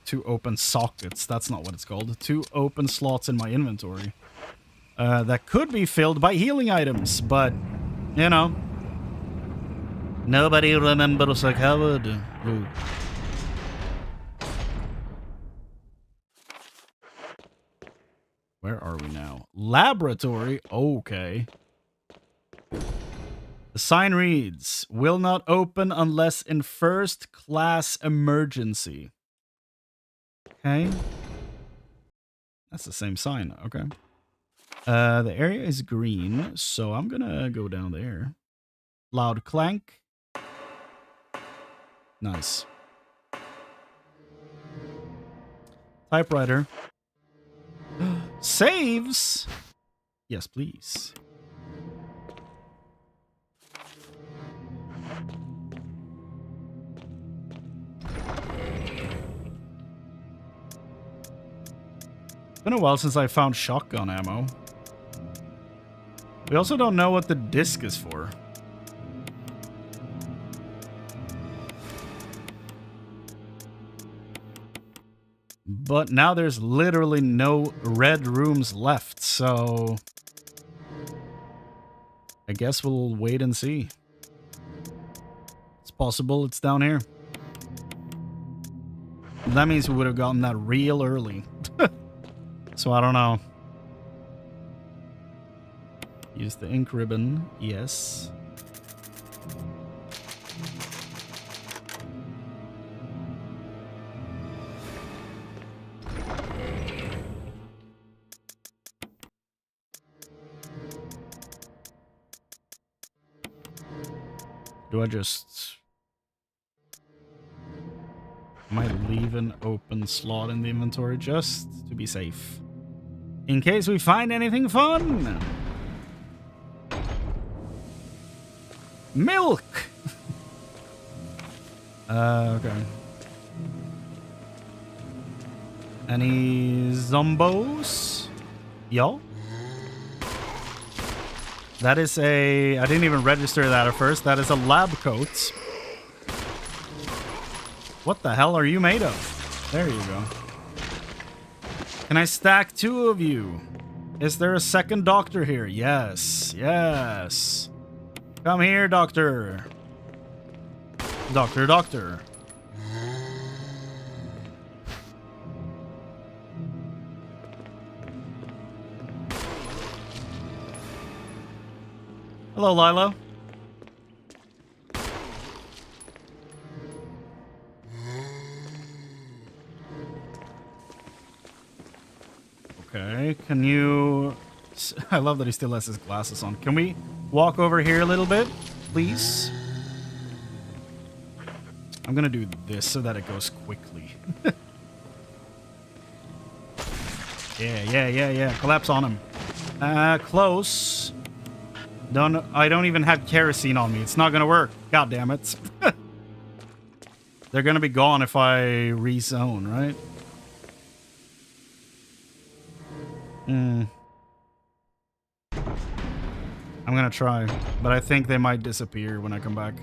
two open sockets. That's not what it's called. Two open slots in my inventory. That could be filled by healing items, but, you know. Nobody remembers a coward. Ooh. Where are we now? Laboratory? Okay. The sign reads, will not open unless in first class emergency. Okay. That's the same sign. Okay. The area is green, so I'm gonna go down there. Loud clank. Nice. Typewriter. Saves? Yes, please. It's been a while since I found shotgun ammo. We also don't know what the disc is for. But now there's literally no red rooms left, so I guess we'll wait and see. It's possible it's down here. That means we would have gotten that real early. So I don't know. Use the ink ribbon. Yes. Do I just... might leave an open slot in the inventory just to be safe. In case we find anything fun. Milk! Okay. Any zombos? Yo? That is a... I didn't even register that at first. That is a lab coat. What the hell are you made of? There you go. Can I stack two of you? Is there a second doctor here? Yes. Yes. Come here, doctor. Doctor. Hello, Lilo. Okay, can you... I love that he still has his glasses on. Can we walk over here a little bit, please? I'm gonna do this so that it goes quickly. Yeah. Collapse on him. Close. I don't even have kerosene on me. It's not gonna work. God damn it. They're gonna be gone if I rezone, right? I'm gonna try, but I think they might disappear when I come back.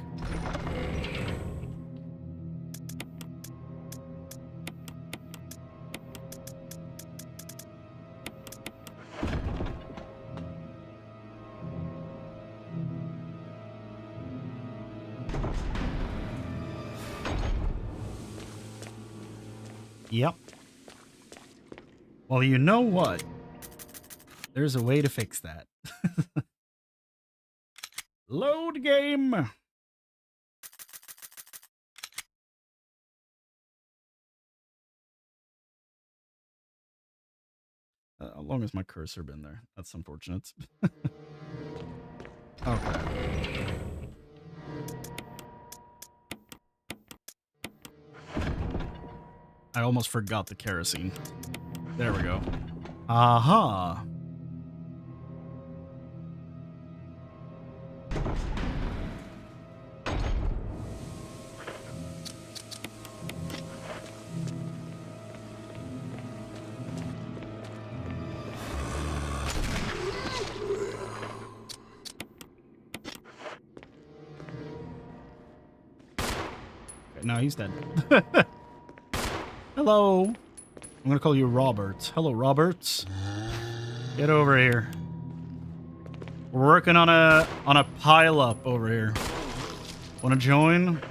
Yep. Well, you know what? There's a way to fix that. Load game. How long has my cursor been there? That's unfortunate. Okay. I almost forgot the kerosene. There we go. Aha. Okay, no, he's dead. Hello. I'm gonna call you Robert. Hello, Robert. Get over here. We're working on a pile up over here. Wanna join?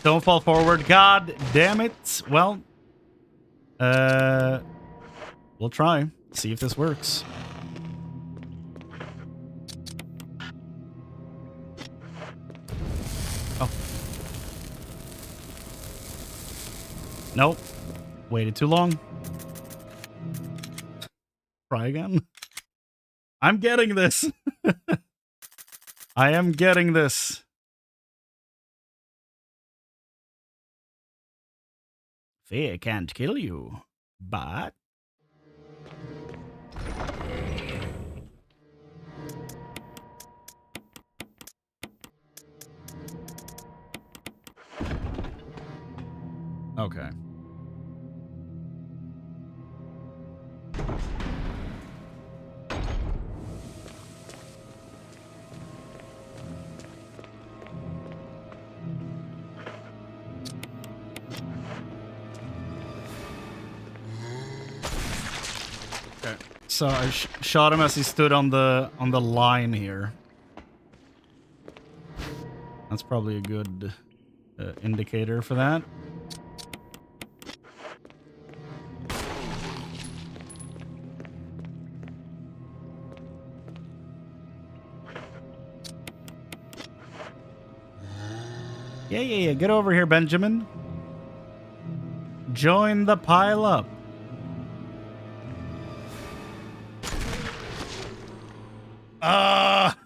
Don't fall forward. God damn it. Well, we'll try. See if this works. Oh. Nope. Waited too long. Try again. I'm getting this. I am getting this. Fear can't kill you, but... Okay. So I shot him as he stood on the line here. That's probably a good indicator for that. Yeah. Get over here, Benjamin. Join the pile up. Ah!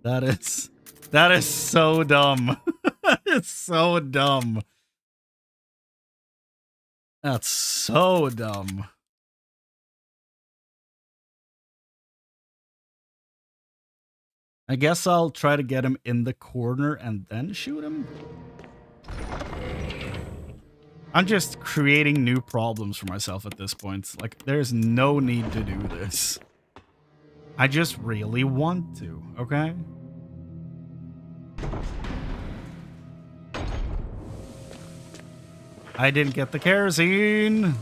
That is so dumb. It's so dumb. That's so dumb. I guess I'll try to get him in the corner and then shoot him. I'm just creating new problems for myself at this point. Like, there's no need to do this. I just really want to, okay? I didn't get the kerosene.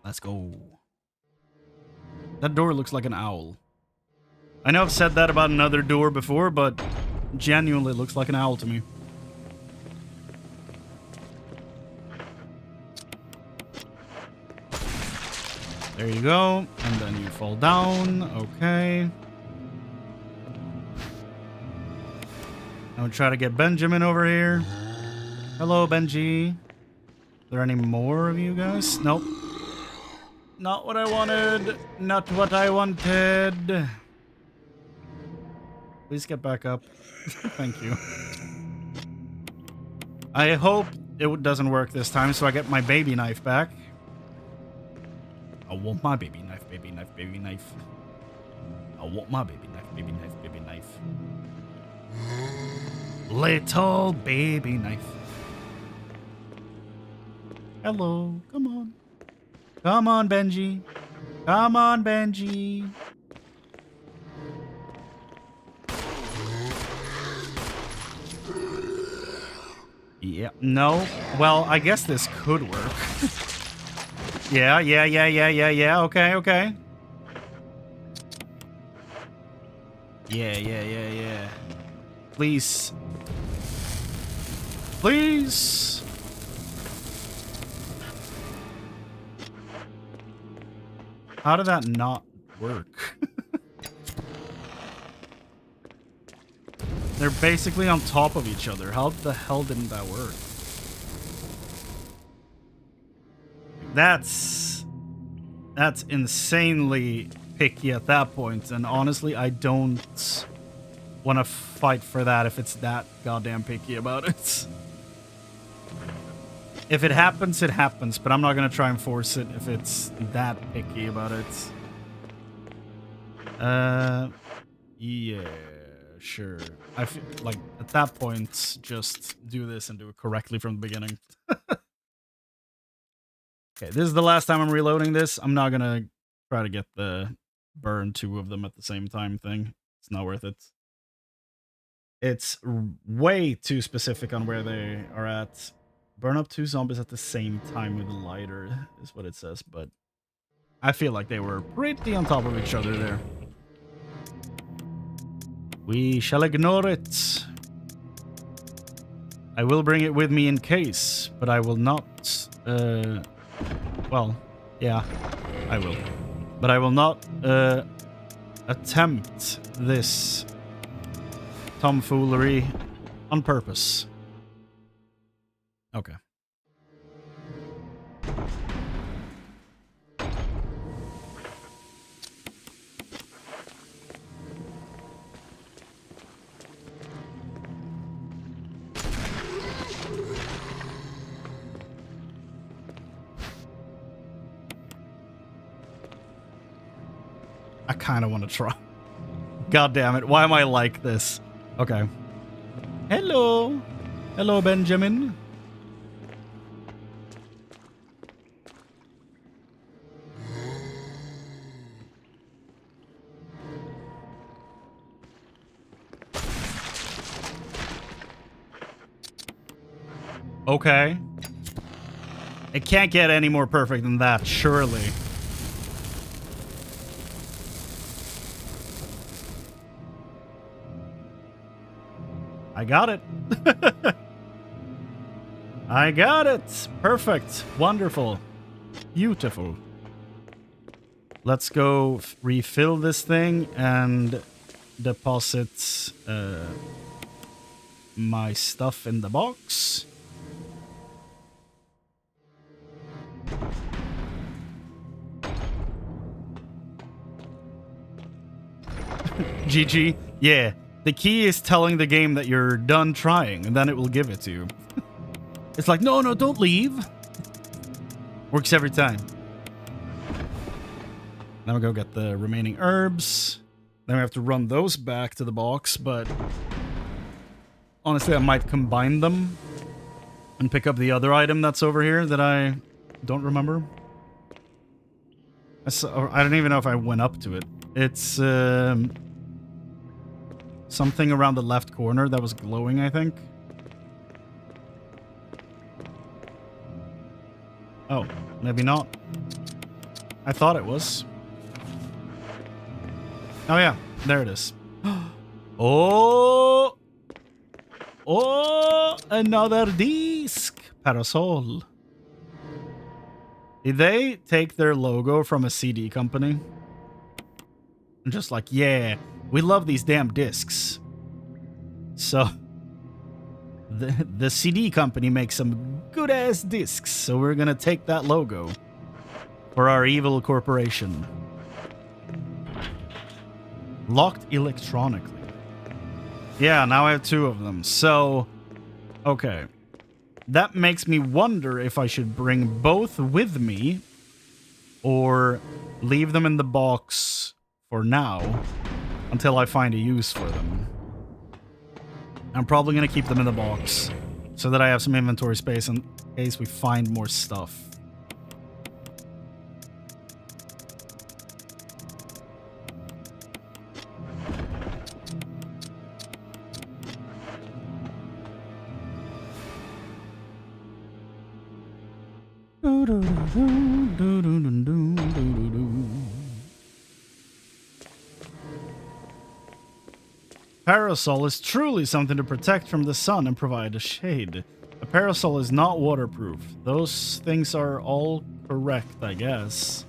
Let's go. That door looks like an owl. I know I've said that about another door before, but genuinely looks like an owl to me. There you go. And then you fall down. Okay. I'm gonna try to get Benjamin over here. Hello, Benji. Are there any more of you guys? Nope. Not what I wanted. Not what I wanted. Please get back up. Thank you. I hope it doesn't work this time, so I get my baby knife back. I want my baby knife, baby knife, baby knife. I want my baby knife, baby knife, baby knife. Little baby knife. Hello, come on. Come on, Benji. Come on, Benji. Yeah, no. Well, I guess this could work. Yeah. Okay. Yeah. Please. Please. How did that not work? They're basically on top of each other. How the hell didn't that work? That's insanely picky at that point, and honestly, I don't want to fight for that if it's that goddamn picky about it. If it happens, it happens, but I'm not going to try and force it if it's that picky about it. Yeah, sure. I feel like at that point, just do this and do it correctly from the beginning. Okay, this is the last time I'm reloading this. I'm not going to try to get the burn two of them at the same time thing. It's not worth it. It's way too specific on where they are at. Burn up 2 zombies at the same time with a lighter is what it says, but I feel like they were pretty on top of each other there. We shall ignore it. I will bring it with me in case, but I will not, well, yeah, I will. But I will not, attempt this tomfoolery on purpose. Okay. I kind of want to try. God damn it. Why am I like this? Okay. Hello. Hello, Benjamin. Okay. It can't get any more perfect than that, surely. I got it. I got it. Perfect. Wonderful. Beautiful. Let's go refill this thing and deposit my stuff in the box. GG. Yeah. The key is telling the game that you're done trying, and then it will give it to you. It's like, no, don't leave. Works every time. Now we go get the remaining herbs. Then we have to run those back to the box, but honestly, I might combine them and pick up the other item that's over here that I don't remember. I don't even know if I went up to it. It's something around the left corner that was glowing, I think. Oh, maybe not. I thought it was. Oh yeah, there it is. Oh! Oh! Another disc! Parasol. Did they take their logo from a CD company? I'm just like, yeah, we love these damn discs. So, the CD company makes some good-ass discs, so we're gonna take that logo for our evil corporation. Locked electronically. Yeah, now I have 2 of them. So, okay. That makes me wonder if I should bring both with me or leave them in the box for now until I find a use for them. I'm probably going to keep them in the box so that I have some inventory space in case we find more stuff. Parasol is truly something to protect from the sun and provide a shade. A parasol is not waterproof. Those things are all correct, I guess.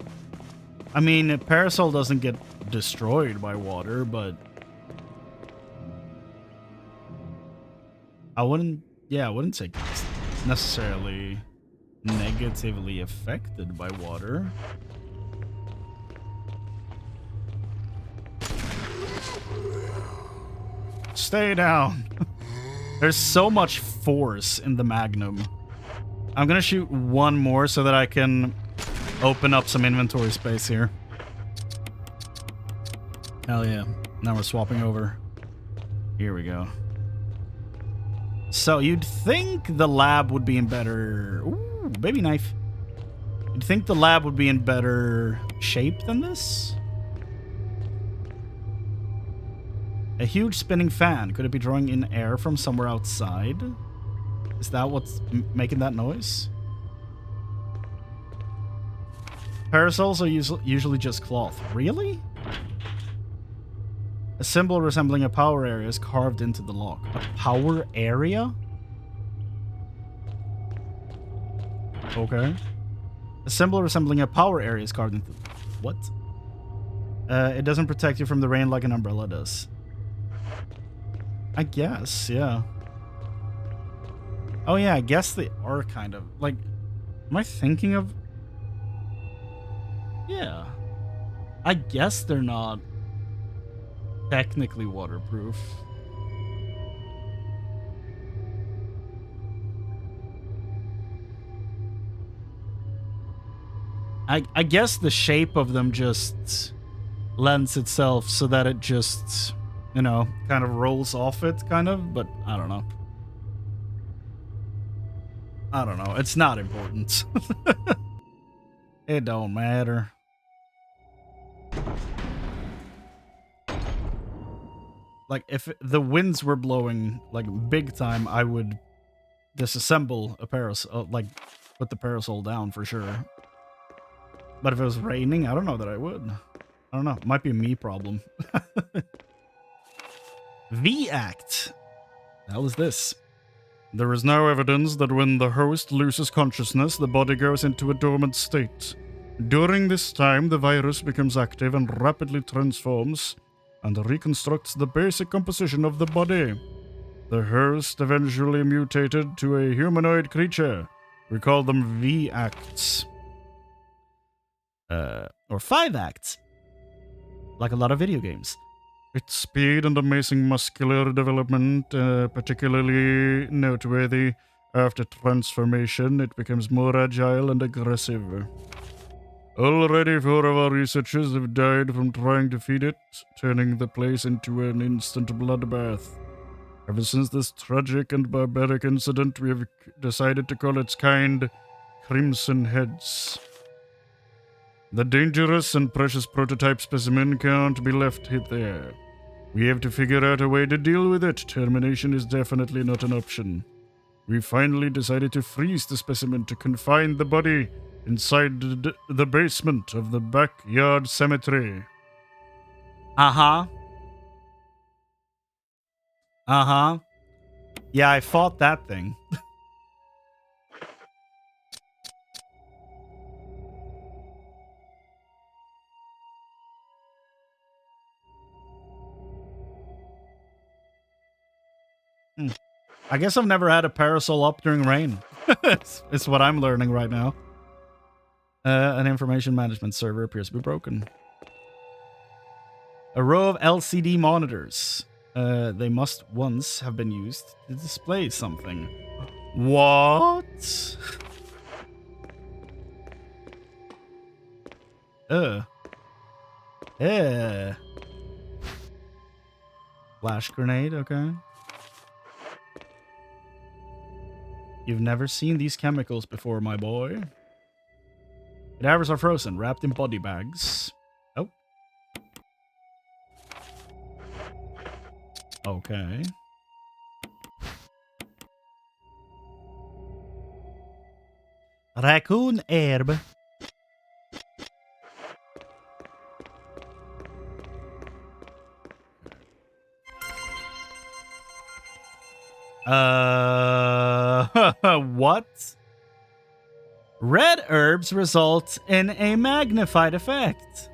I mean, a parasol doesn't get destroyed by water, but I wouldn't say it's necessarily negatively affected by water. Stay down. There's so much force in the Magnum. I'm gonna shoot one more so that I can open up some inventory space here. Hell yeah. Now we're swapping over. Here we go. So you'd think the lab would be in better... Ooh, baby knife. You'd think the lab would be in better shape than this? A huge spinning fan. Could it be drawing in air from somewhere outside? Is that what's making that noise? Parasols are usually just cloth. Really? A symbol resembling a power area is carved into the lock. A power area? Okay. A symbol resembling a power area is carved into... What? It doesn't protect you from the rain like an umbrella does. I guess, yeah. Oh yeah, I guess they are kind of... Like, am I thinking of... Yeah. I guess they're not technically waterproof. I guess the shape of them just lends itself so that it just, you know, kind of rolls off it, kind of, but I don't know. I don't know. It's not important. It don't matter. Like, if the winds were blowing, like, big time, I would disassemble a parasol, like, put the parasol down for sure. But if it was raining, I don't know that I would. I don't know. It might be a me problem. V-Act. The hell is this? There is no evidence that when the host loses consciousness, the body goes into a dormant state. During this time, the virus becomes active and rapidly transforms and reconstructs the basic composition of the body. The host eventually mutated to a humanoid creature. We call them V-Acts. Or 5 acts. Like a lot of video games. Its speed and amazing muscular development, particularly noteworthy. After transformation, it becomes more agile and aggressive. Already 4 of our researchers have died from trying to feed it, turning the place into an instant bloodbath. Ever since this tragic and barbaric incident, we have decided to call its kind Crimson Heads. The dangerous and precious prototype specimen can't be left there. We have to figure out a way to deal with it. Termination is definitely not an option. We finally decided to freeze the specimen to confine the body inside the basement of the backyard cemetery. Uh-huh. Uh-huh. Yeah, I fought that thing. I guess I've never had a parasol up during rain. It's what I'm learning right now. An information management server appears to be broken. A row of LCD monitors. They must once have been used to display something. What? Flash grenade, okay. You've never seen these chemicals before, my boy. Cadavers are frozen, wrapped in body bags. Oh. Okay. Raccoon herb. What? Red herbs result in a magnified effect.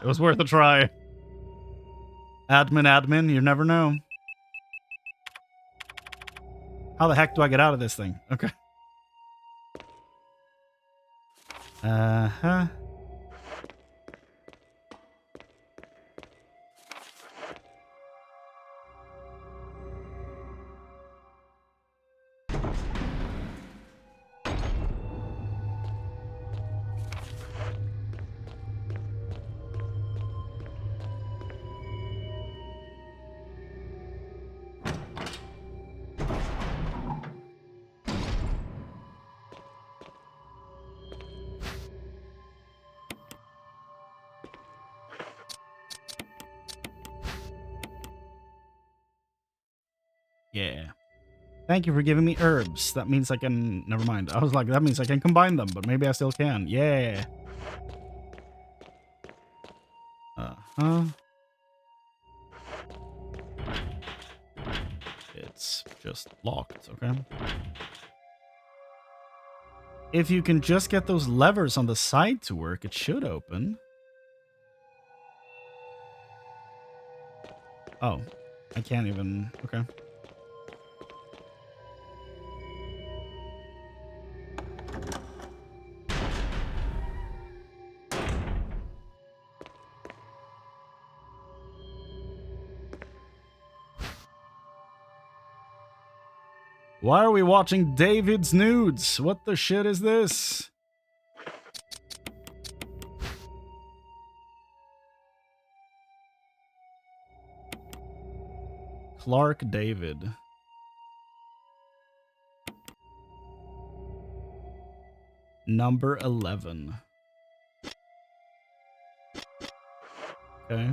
It was worth a try. Admin, you never know. How the heck do I get out of this thing? Okay. Uh-huh. Yeah. Thank you for giving me herbs. That means I can... Never mind. I was like, that means I can combine them, but maybe I still can. Yeah. Uh-huh. It's just locked, okay? If you can just get those levers on the side to work, it should open. Oh, I can't even... Okay. Why are we watching David's nudes? What the shit is this? Clark David. Number 11. Okay.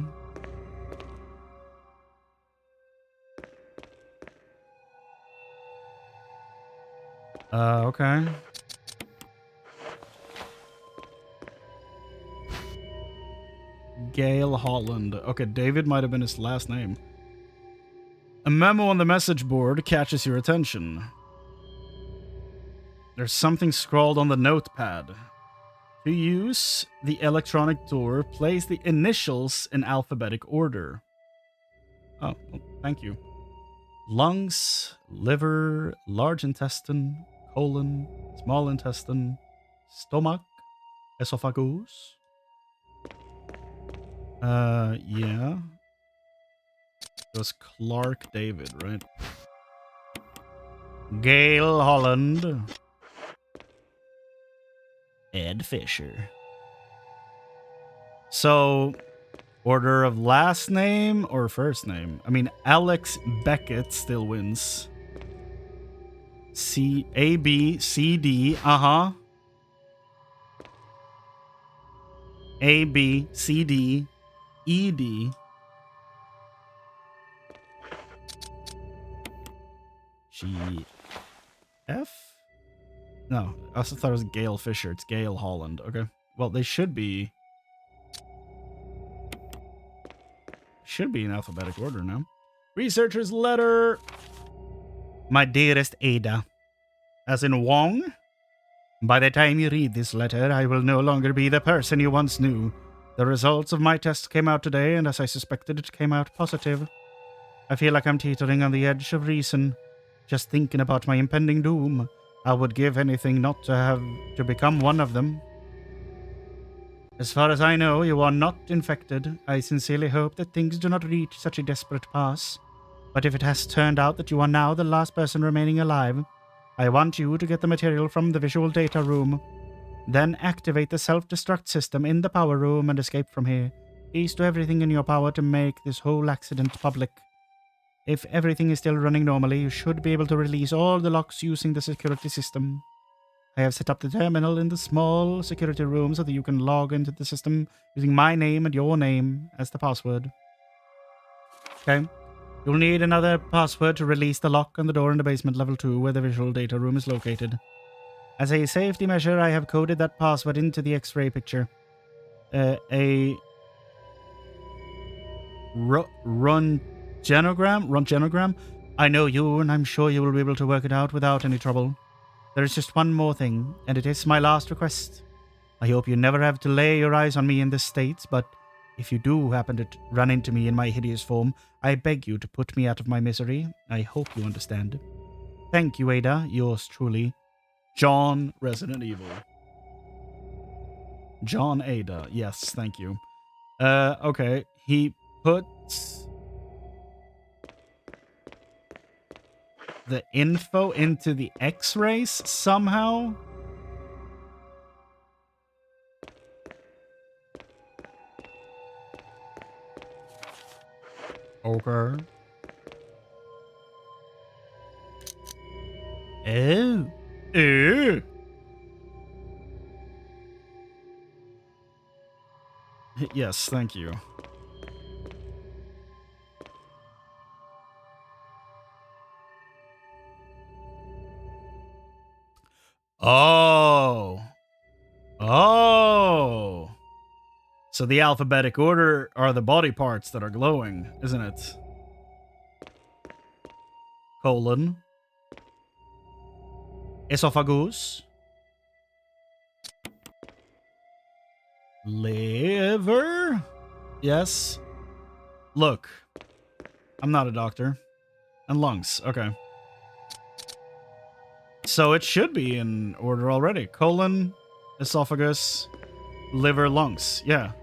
Okay. Gail Holland. Okay, David might have been his last name. A memo on the message board catches your attention. There's something scrawled on the notepad. To use the electronic door, place the initials in alphabetic order. Oh, well, thank you. Lungs, liver, large intestine, colon, small intestine, stomach, esophagus. Yeah. It was Clark David, right? Gail Holland. Ed Fisher. So, order of last name or first name? I mean, Alex Beckett still wins. A, B, C, D. Uh-huh. A, B, C, D, E, D. G, F? No, I also thought it was Gail Fisher. It's Gail Holland. Okay. Well, they should be in alphabetic order now. Researcher's letter. My dearest Ada. As in Wong? By the time you read this letter, I will no longer be the person you once knew. The results of my test came out today, and as I suspected, it came out positive. I feel like I'm teetering on the edge of reason. Just thinking about my impending doom. I would give anything not to have to become one of them. As far as I know, you are not infected. I sincerely hope that things do not reach such a desperate pass. But if it has turned out that you are now the last person remaining alive, I want you to get the material from the visual data room. Then activate the self-destruct system in the power room and escape from here. Please do everything in your power to make this whole accident public. If everything is still running normally, you should be able to release all the locks using the security system. I have set up the terminal in the small security room so that you can log into the system using my name and your name as the password. Okay. You'll need another password to release the lock on the door in the basement level 2 where the visual data room is located. As a safety measure, I have coded that password into the X-ray picture. Röntgenogram? I know you, and I'm sure you will be able to work it out without any trouble. There is just one more thing, and it is my last request. I hope you never have to lay your eyes on me in this state, but if you do happen to run into me in my hideous form, I beg you to put me out of my misery. I hope you understand. Thank you, Ada. Yours truly, John, Resident Evil. John Ada. Yes, thank you. Okay. He puts the info into the X-rays somehow. Okay. Oh. Oh. Yes, thank you. Oh. Oh. So the alphabetic order are the body parts that are glowing, isn't it? Colon. Esophagus. Liver? Yes. Look. I'm not a doctor. And lungs. Okay. So it should be in order already. Colon, esophagus, liver, lungs. Yeah.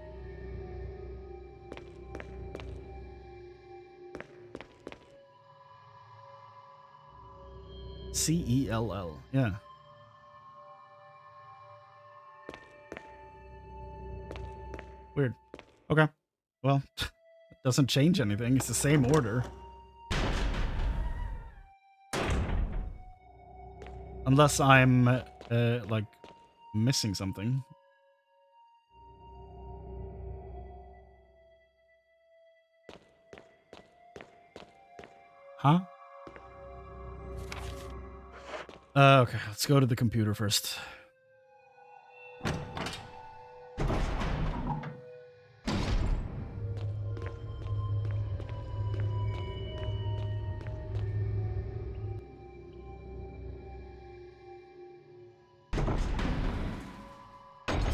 C-E-L-L. Yeah. Weird. Okay. Well, it doesn't change anything. It's the same order. Unless I'm, like, missing something. Huh? Okay, let's go to the computer first.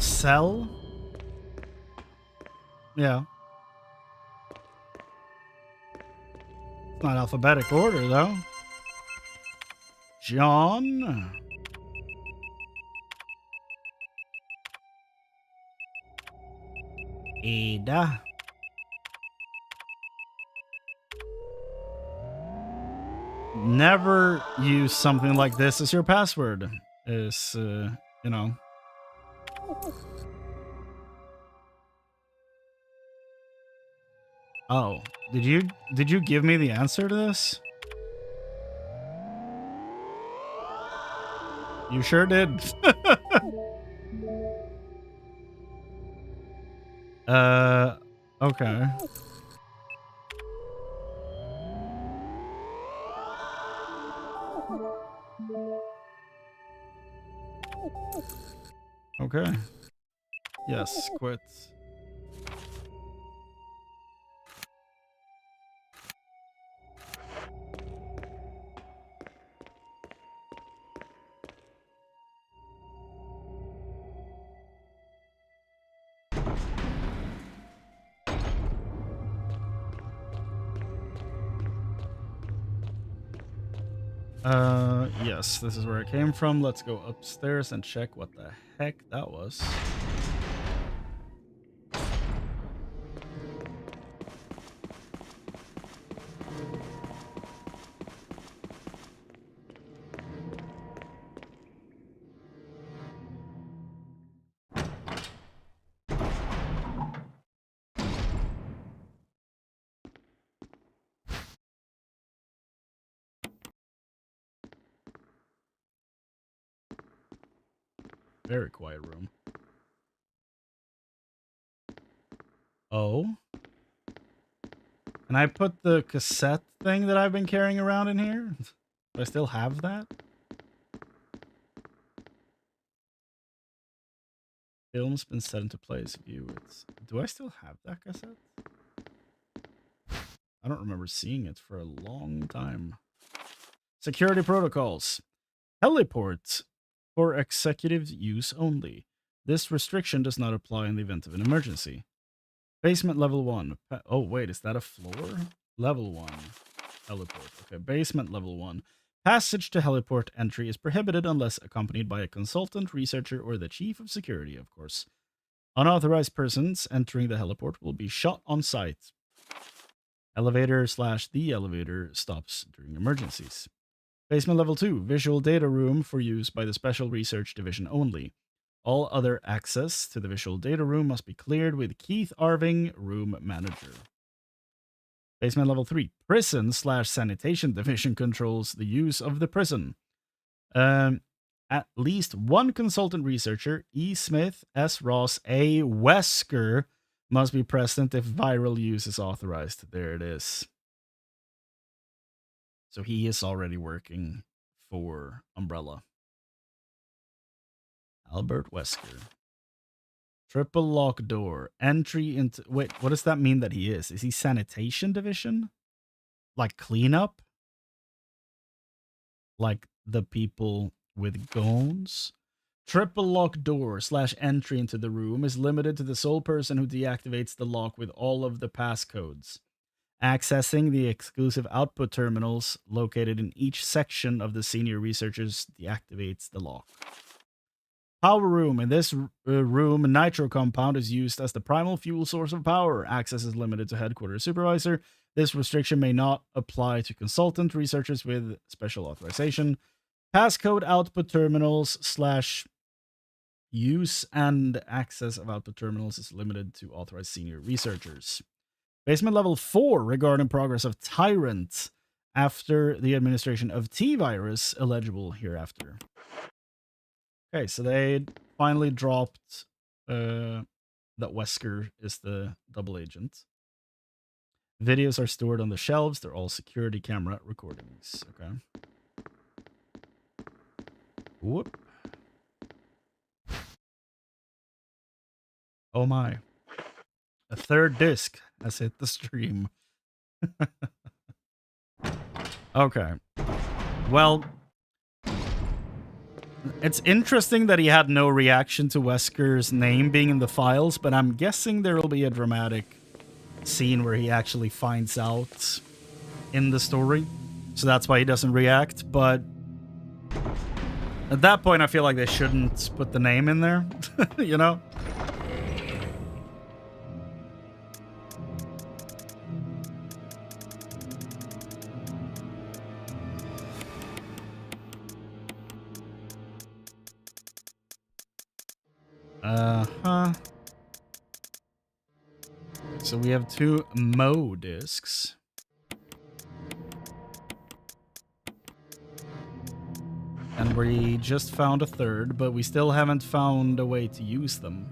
Cell? Yeah. It's not alphabetic order, though. John? Ada? Never use something like this as your password. Is, you know. Oh, did you give me the answer to this? You sure did. Okay. Okay. Yes, quit. Yes, this is where it came from. Let's go upstairs and check what the heck that was. Very quiet room. Oh? Can I put the cassette thing that I've been carrying around in here? Do I still have that? Film's been set into place. View it. Do I still have that cassette? I don't remember seeing it for a long time. Security protocols. Heliports for executive use only. This restriction does not apply in the event of an emergency. Basement level 1. Oh, wait, is that a floor? Level 1. Heliport. Okay, basement level 1. Passage to heliport entry is prohibited unless accompanied by a consultant, researcher, or the chief of security, of course. Unauthorized persons entering the heliport will be shot on sight. Elevator/the elevator stops during emergencies. Basement level 2. Visual data room for use by the Special Research Division only. All other access to the visual data room must be cleared with Keith Arving, room manager. Basement level 3. Prison/sanitation division controls the use of the prison. At least one consultant researcher, E. Smith, S. Ross, A. Wesker, must be present if viral use is authorized. There it is. So he is already working for Umbrella. Albert Wesker. Triple lock door. Entry into... Wait, what does that mean that he is? Is he sanitation division? Like cleanup? Like the people with guns? Triple lock door / entry into the room is limited to the sole person who deactivates the lock with all of the passcodes. Accessing the exclusive output terminals located in each section of the senior researchers deactivates the lock. Power room. In this room, a nitro compound is used as the primal fuel source of power. Access is limited to headquarters supervisor. This restriction may not apply to consultant researchers with special authorization. Passcode output terminals / use and access of output terminals is limited to authorized senior researchers. Basement level 4 regarding progress of Tyrant after the administration of T-Virus, eligible hereafter. Okay, so they finally dropped that Wesker is the double agent. Videos are stored on the shelves. They're all security camera recordings. Okay. Whoop. Oh my. A third disc has hit the stream. Okay. Well, it's interesting that he had no reaction to Wesker's name being in the files, but I'm guessing there will be a dramatic scene where he actually finds out in the story. So that's why he doesn't react, but at that point I feel like they shouldn't put the name in there, you know? So we have 2 Mo discs. And we just found a third, but we still haven't found a way to use them.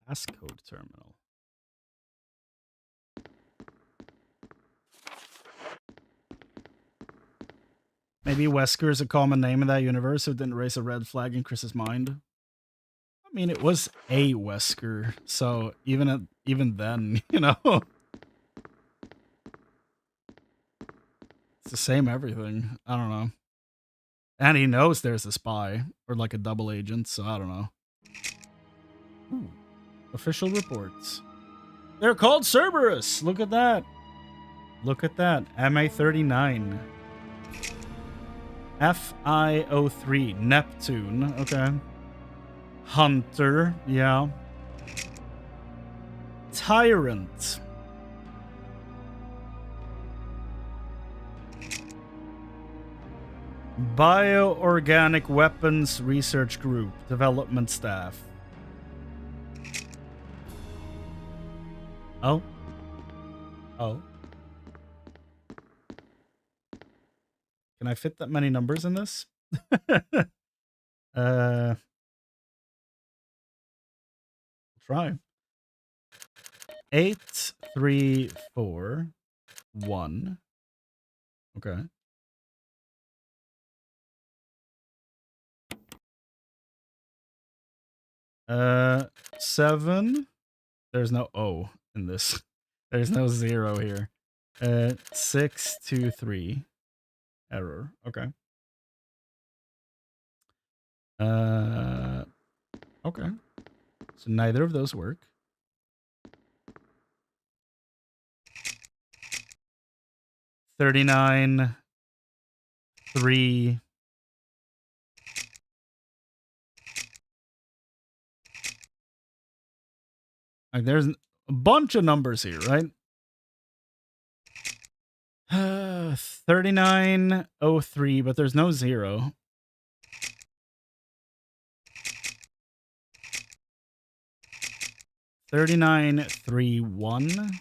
Passcode terminal. Maybe Wesker is a common name in that universe, so it didn't raise a red flag in Chris's mind. I mean, it was a Wesker, so even then, you know, it's the same everything. I don't know. And he knows there's a spy or like a double agent, so I don't know. Ooh. Official reports. They're called Cerberus. Look at that. Look at that. MA39. FI03. Neptune. Okay. Hunter. Yeah. Tyrant. Bioorganic Weapons Research Group. Development staff. Oh. Oh. Can I fit that many numbers in this? Try. 8, 3, 4, 1. Okay. Uh, 7. There's no O in this. There's no 0 here. 6, 2, 3. Error. Okay. Okay. So neither of those work. 39, 3. Like there's a bunch of numbers here, right? 3903, but there's no 0. 3931.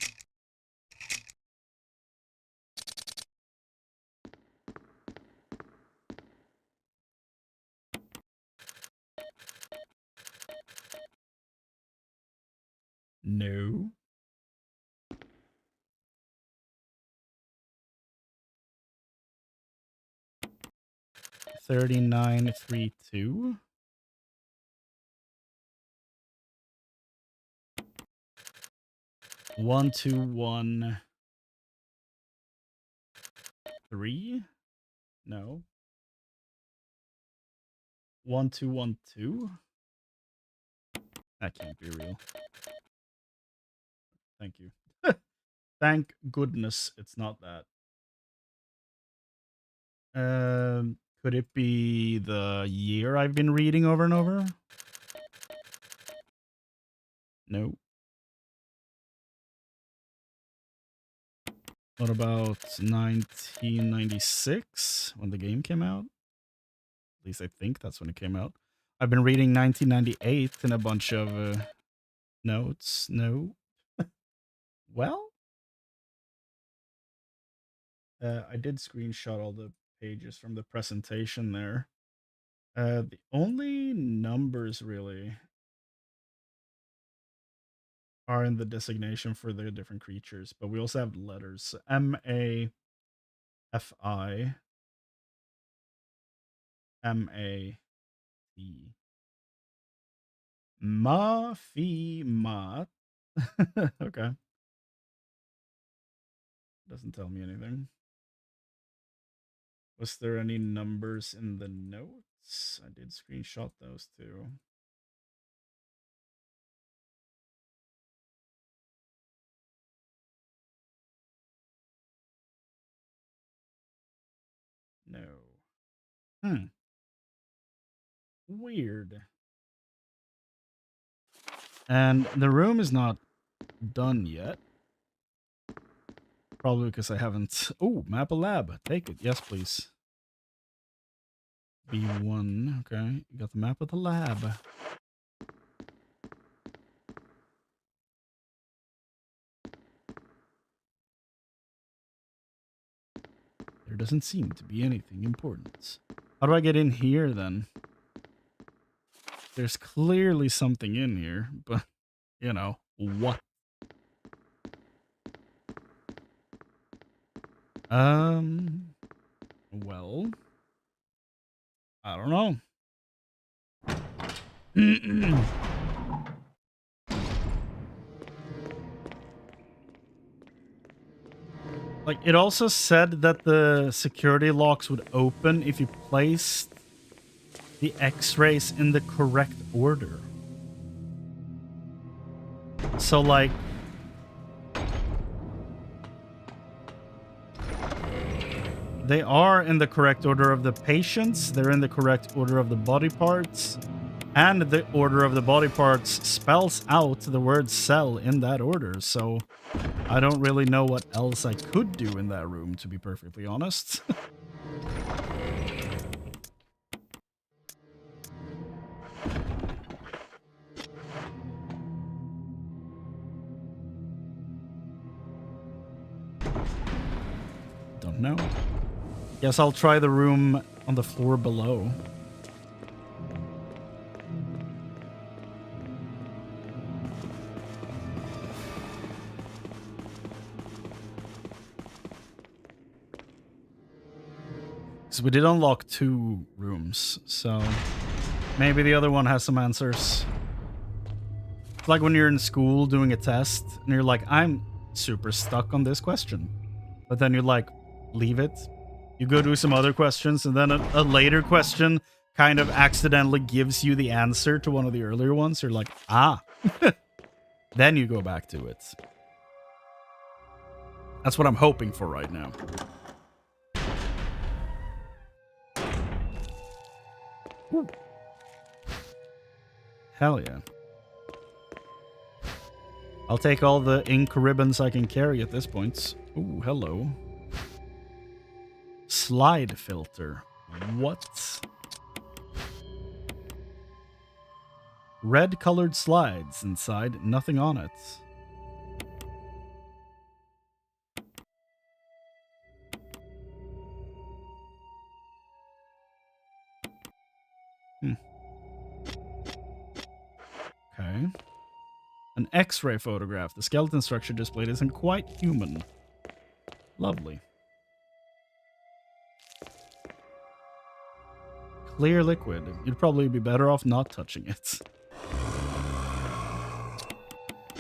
No. 3932. 1213. No. 1212. That can't be real. Thank you. Thank goodness it's not that. Could it be the year I've been reading over and over? No. What about 1996 when the game came out? At least I think that's when it came out. I've been reading 1998 in a bunch of notes. No. Well, I did screenshot all the pages from the presentation there. The only numbers really are in the designation for the different creatures, but we also have letters. M-A-F-I. M-A-T. Ma-fi-mat. Okay. Doesn't tell me anything. Was there any numbers in the notes? I did screenshot those too. No. Weird. And the room is not done yet. Probably because I haven't... Oh, map a lab. Take it. Yes, please. B1. Okay. You got the map of the lab. There doesn't seem to be anything important. How do I get in here, then? There's clearly something in here, but, you know, what? Well, I don't know. Like, it also said that the security locks would open if you placed the X-rays in the correct order. So, like... They are in the correct order of the patients, they're in the correct order of the body parts, and the order of the body parts spells out the word cell in that order, so I don't really know what else I could do in that room, to be perfectly honest. Don't know. Guess I'll try the room on the floor below. Because we did unlock 2 rooms, so maybe the other one has some answers. It's like when you're in school doing a test, and you're like, I'm super stuck on this question. But then you're like, leave it. You go do some other questions, and then a later question kind of accidentally gives you the answer to one of the earlier ones. You're like, ah. Then you go back to it. That's what I'm hoping for right now. Ooh. Hell yeah. I'll take all the ink ribbons I can carry at this point. Ooh, hello. Slide filter. What? Red-colored slides inside, nothing on it. Okay. An X-ray photograph. The skeleton structure displayed isn't quite human. Lovely. Clear liquid. You'd probably be better off not touching it.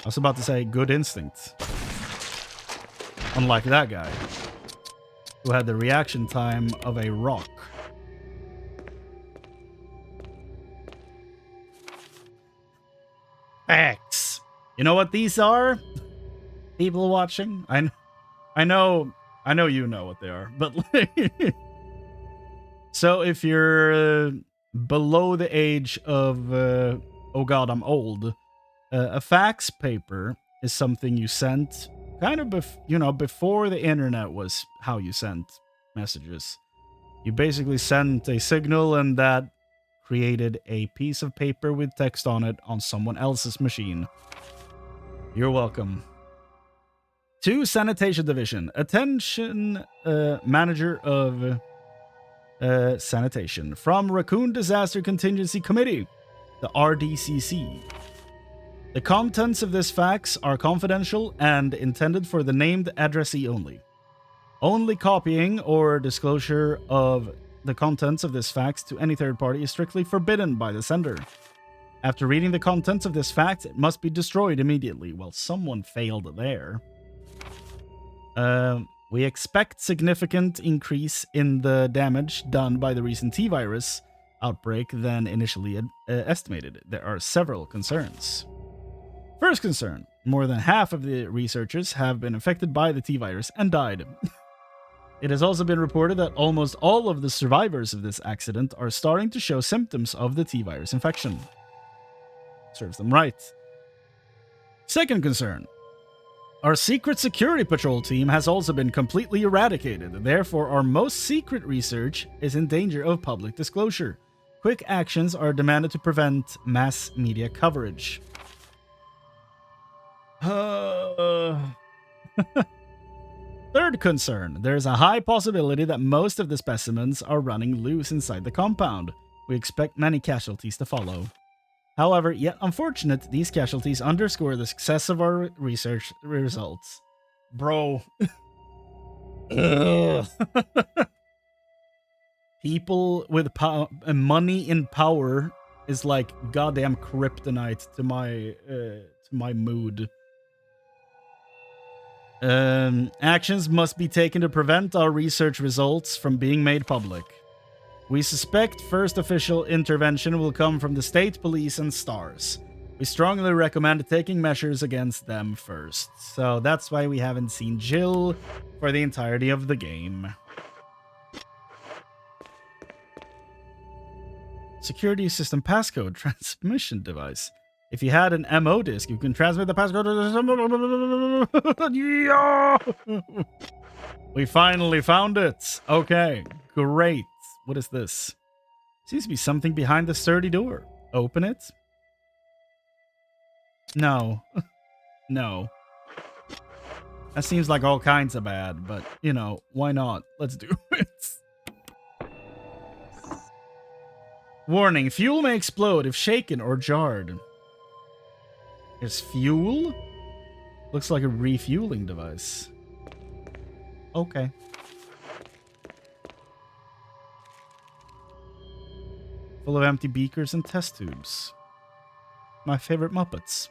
I was about to say good instinct. Unlike that guy, who had the reaction time of a rock. Facts. You know what these are? People watching? I know you know what they are, but so if you're below the age of oh god, I'm old, a fax paper is something you sent kind of before the internet was how you sent messages. You basically sent a signal, and that created a piece of paper with text on it on someone else's machine. You're welcome. To Sanitation Division. Attention, manager of sanitation. From Raccoon Disaster Contingency Committee, the RDCC. The contents of this fax are confidential and intended for the named addressee only. Only copying or disclosure of the contents of this fax to any third party is strictly forbidden by the sender. After reading the contents of this fax, it must be destroyed immediately. Well, someone failed there. We expect significant increase in the damage done by the recent T-virus outbreak than initially estimated. There are several concerns. First concern, more than half of the researchers have been affected by the T-virus and died. It has also been reported that almost all of the survivors of this accident are starting to show symptoms of the T-virus infection. Serves them right. Second concern. Our secret security patrol team has also been completely eradicated. Therefore, our most secret research is in danger of public disclosure. Quick actions are demanded to prevent mass media coverage. Third concern. There is a high possibility that most of the specimens are running loose inside the compound. We expect many casualties to follow. However, yet unfortunate, these casualties underscore the success of our research results. Bro. People with money in power is like goddamn kryptonite to my mood. Actions must be taken to prevent our research results from being made public. We suspect first official intervention will come from the state police and STARS. We strongly recommend taking measures against them first. So that's why we haven't seen Jill for the entirety of the game. Security system passcode transmission device. If you had an MO disk, you can transmit the passcode to the... We finally found it. Okay, great. What is this? Seems to be something behind the sturdy door. Open it? No. No. That seems like all kinds of bad, but, you know, why not? Let's do it. Warning, fuel may explode if shaken or jarred. There's fuel? Looks like a refueling device. Okay. Full of empty beakers and test tubes. My favorite Muppets.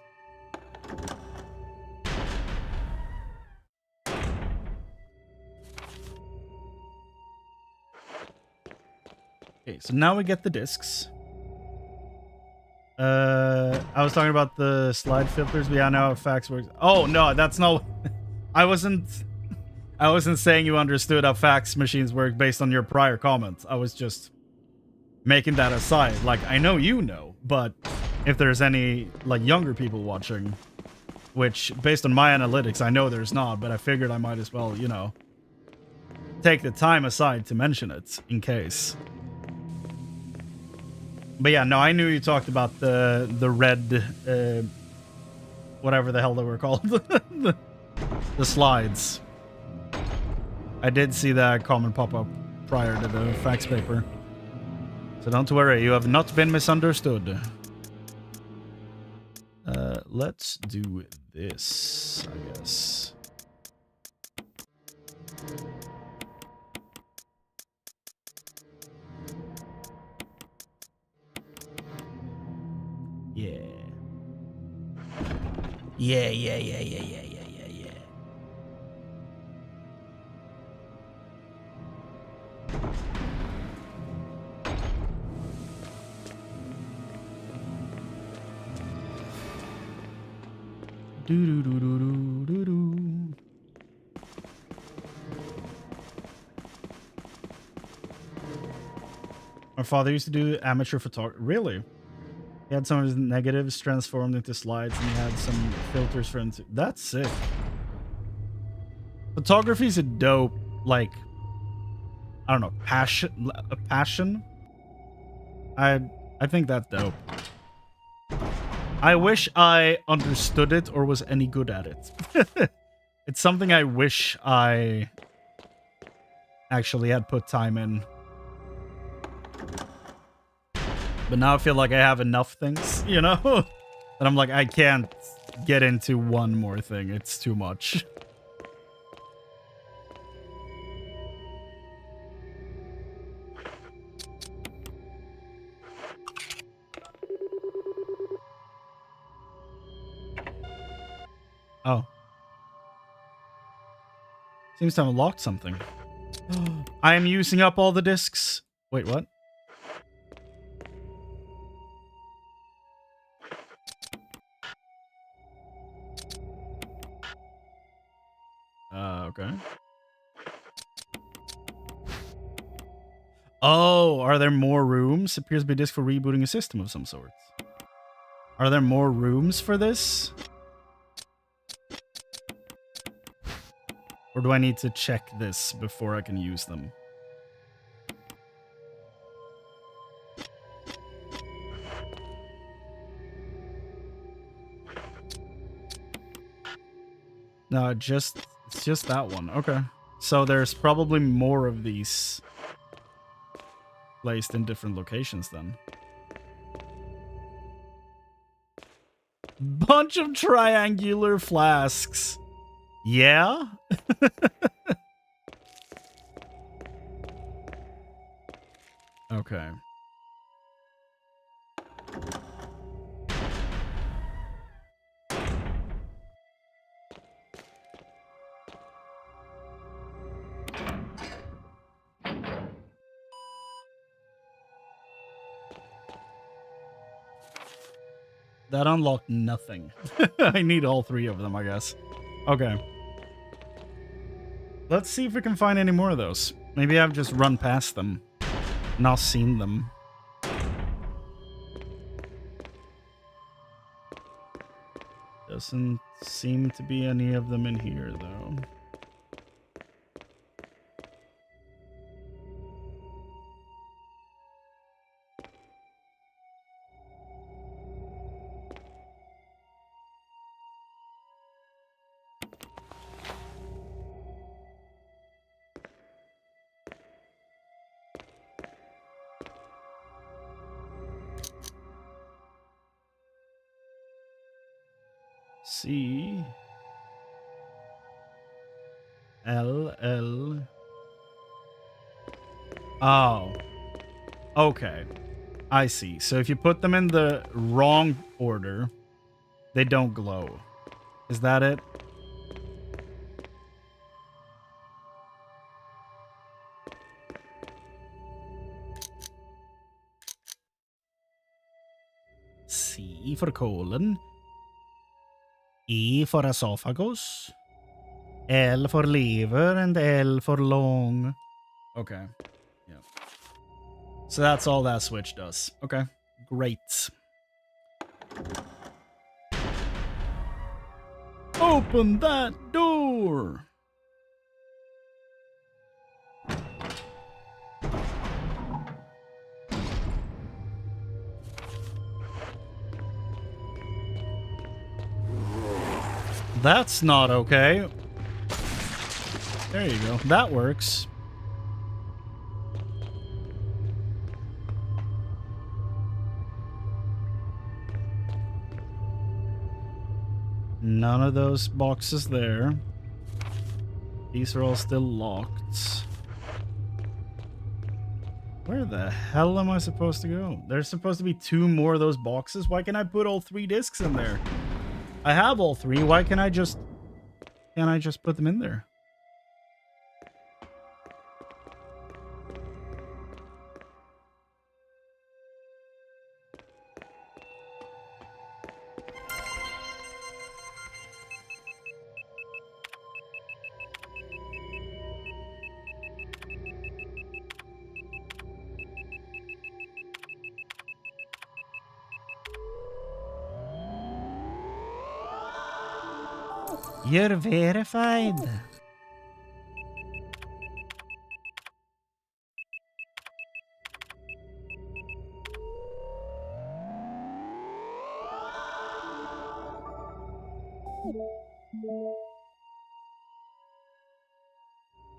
Okay, so now we get the discs. I was talking about the slide filters, but yeah, now fax works. Oh no, that's no. I wasn't saying you understood how fax machines work based on your prior comment. I was just making that aside. Like, I know you know, but if there's any like younger people watching, which based on my analytics, I know there's not, but I figured I might as well, you know, take the time aside to mention it in case. But yeah, no, I knew you talked about the red, whatever the hell they were called, the slides. I did see that comment pop up prior to the facts paper. So don't worry, you have not been misunderstood. Let's do this, I guess. Yeah. Yeah. Do do do do do do do. My father used to do amateur photography. Really? He had some of his negatives transformed into slides, and he had some filters for them too. That's sick. Photography is a dope, like, I don't know, passion. I think that's dope. I wish I understood it or was any good at it. It's something I wish I actually had put time in. But now I feel like I have enough things, you know? That I'm like, I can't get into one more thing. It's too much. Oh. Seems to have unlocked something. I am using up all the discs. Wait, what? Okay. Oh, are there more rooms? Appears to be a disc for rebooting a system of some sort. Are there more rooms for this? Or do I need to check this before I can use them? No, it's just that one. Okay. So there's probably more of these placed in different locations then. Bunch of triangular flasks. Yeah? Okay. That unlocked nothing. I need all three of them, I guess. Okay. Let's see if we can find any more of those. Maybe I've just run past them. Not seen them. Doesn't seem to be any of them in here, though. C L. Oh. Okay. I see. So if you put them in the wrong order, they don't glow. Is that it? C for colon. E for esophagus. L for liver and L for lung. Okay. Yeah. So that's all that switch does. Okay. Great. Open that door. That's not okay. There you go. That works. None of those boxes there. These are all still locked. Where the hell am I supposed to go? There's supposed to be 2 more of those boxes. Why can't I put all 3 discs in there? I have all 3. Why can't I just put them in there? You're verified.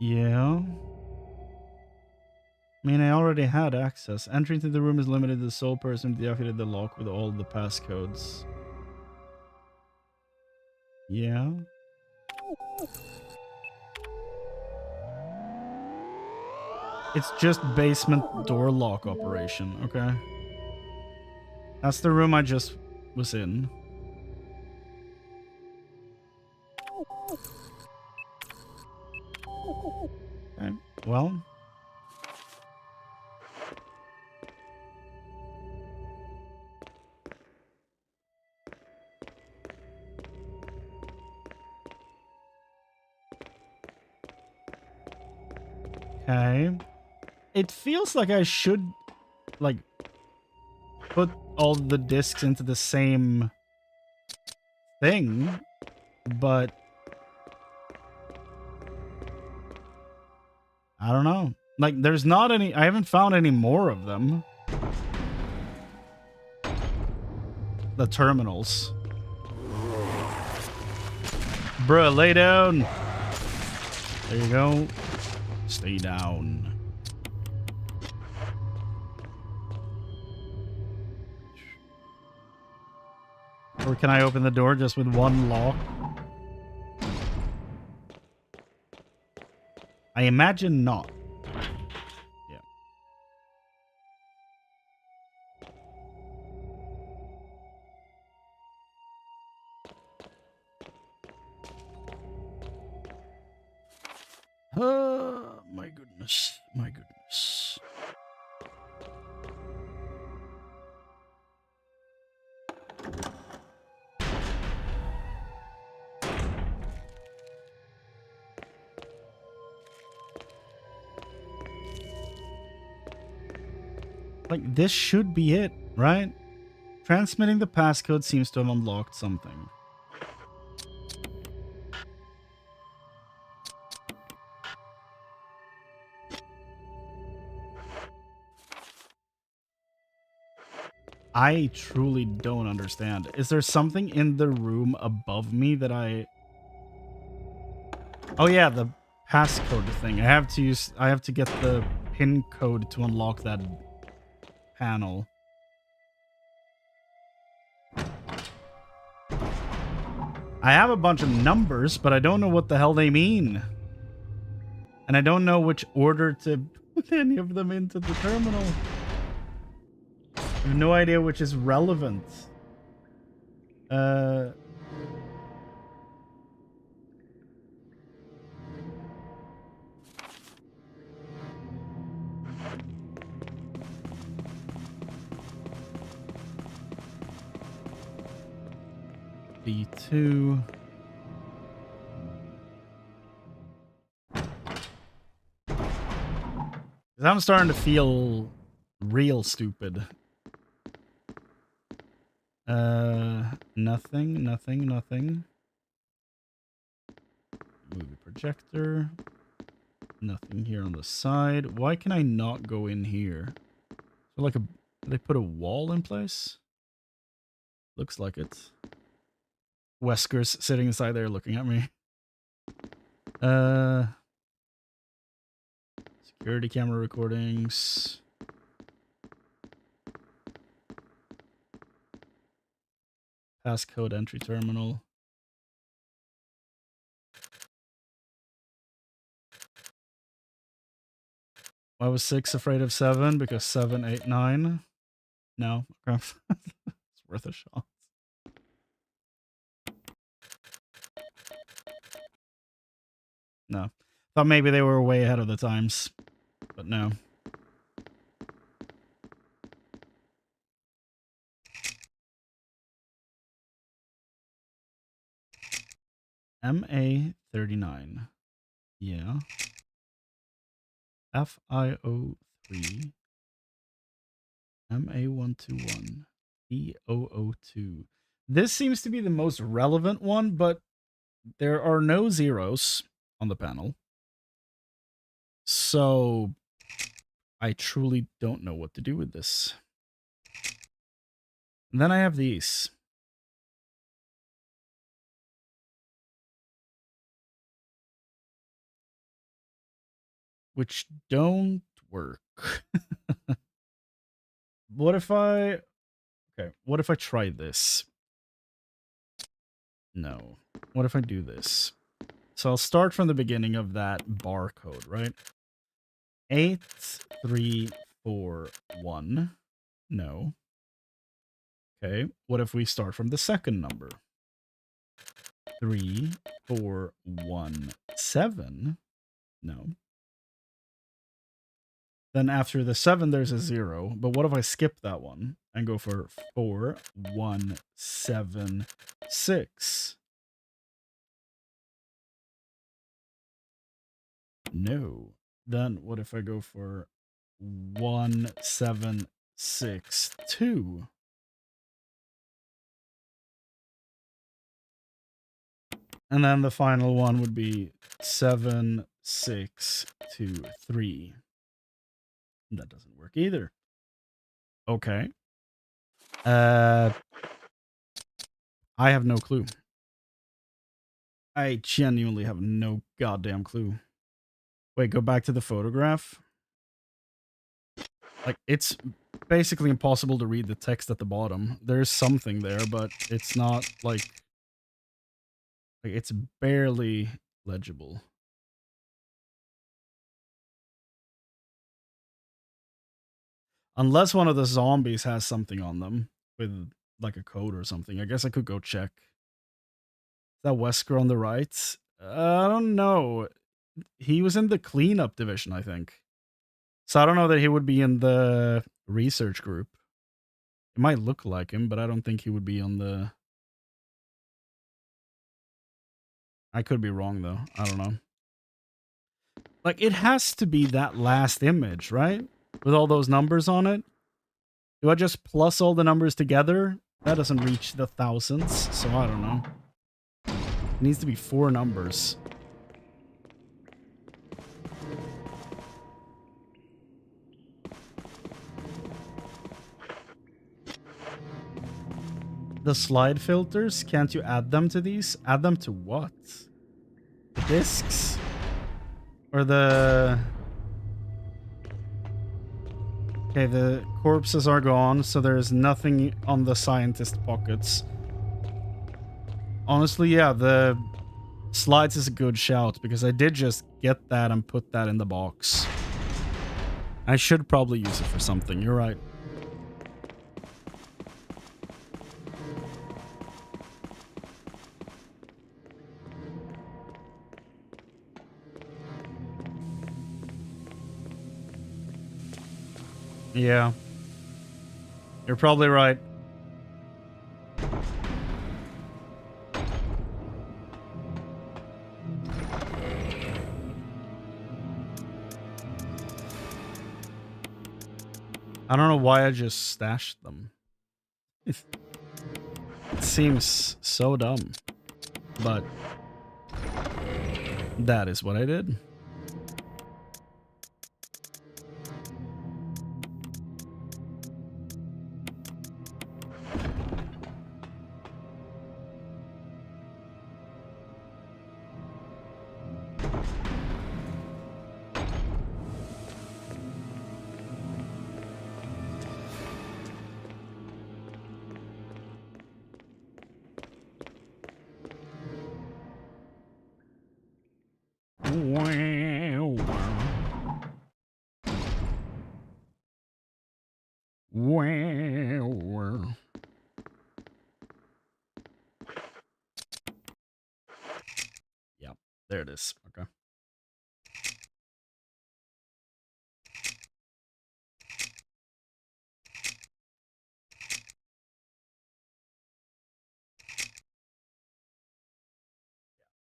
Yeah. I mean, I already had access. Entry into the room is limited to the sole person who deactivated the lock with all the passcodes. Yeah. It's just basement door lock operation, okay? That's the room I just was in. Okay, well. Okay. It feels like I should, like, put all the discs into the same thing, but I don't know. Like, there's not any, I haven't found any more of them. The terminals. Bruh, lay down. There you go. Stay down. Or can I open the door just with one lock? I imagine not. Yeah. My goodness. My goodness. Like, this should be it, right? Transmitting the passcode seems to have unlocked something. I truly don't understand. Is there something in the room above me that I... Oh yeah, the passcode thing. I have to get the pin code to unlock that panel. I have a bunch of numbers, but I don't know what the hell they mean. And I don't know which order to put any of them into the terminal. I have no idea which is relevant. B2. I'm starting to feel real stupid. Nothing. Movie projector. Nothing here on the side. Why can I not go in here? So like they put a wall in place? Looks like it. Wesker's sitting inside there looking at me. Security camera recordings. Passcode entry terminal. Why was 6 afraid of 7? Because 7, 8, 9. No. Okay. It's worth a shot. No. Thought maybe they were way ahead of the times. But no. MA39. Yeah. FIO3. MA121. E002. This seems to be the most relevant one, but there are no zeros on the panel. So I truly don't know what to do with this. And then I have these. Which don't work. What if I... Okay, what if I try this? No. What if I do this? So I'll start from the beginning of that barcode, right? 8, 3, 4, 1. No. Okay, what if we start from the second number? 3, 4, 1, 7. No. Then after the 7, there's a 0. But what if I skip that one and go for 4, 1, 7, 6? No. Then what if I go for 1, 7, 6, 2? And then the final one would be 7, 6, 2, 3. That doesn't work either. Okay. I have no clue. I genuinely have no goddamn clue. Wait, go back to the photograph. Like, it's basically impossible to read the text at the bottom. There's something there, but it's not like it's barely legible. Unless one of the zombies has something on them with like a code or something. I guess I could go check. Is that Wesker on the right? I don't know. He was in the cleanup division, I think. So I don't know that he would be in the research group. It might look like him, but I don't think he would be on the... I could be wrong, though. I don't know. Like, it has to be that last image, right? With all those numbers on it. Do I just plus all the numbers together? That doesn't reach the thousands, so I don't know. It needs to be 4 numbers. The slide filters, can't you add them to these? Add them to what? The discs? Or the... Okay, the corpses are gone, so there's nothing on the scientist pockets. Honestly, yeah, the slides is a good shout, because I did just get that and put that in the box. I should probably use it for something, you're right. Yeah. You're probably right. I don't know why I just stashed them. It seems so dumb. But that is what I did. Yep, there it is. Okay.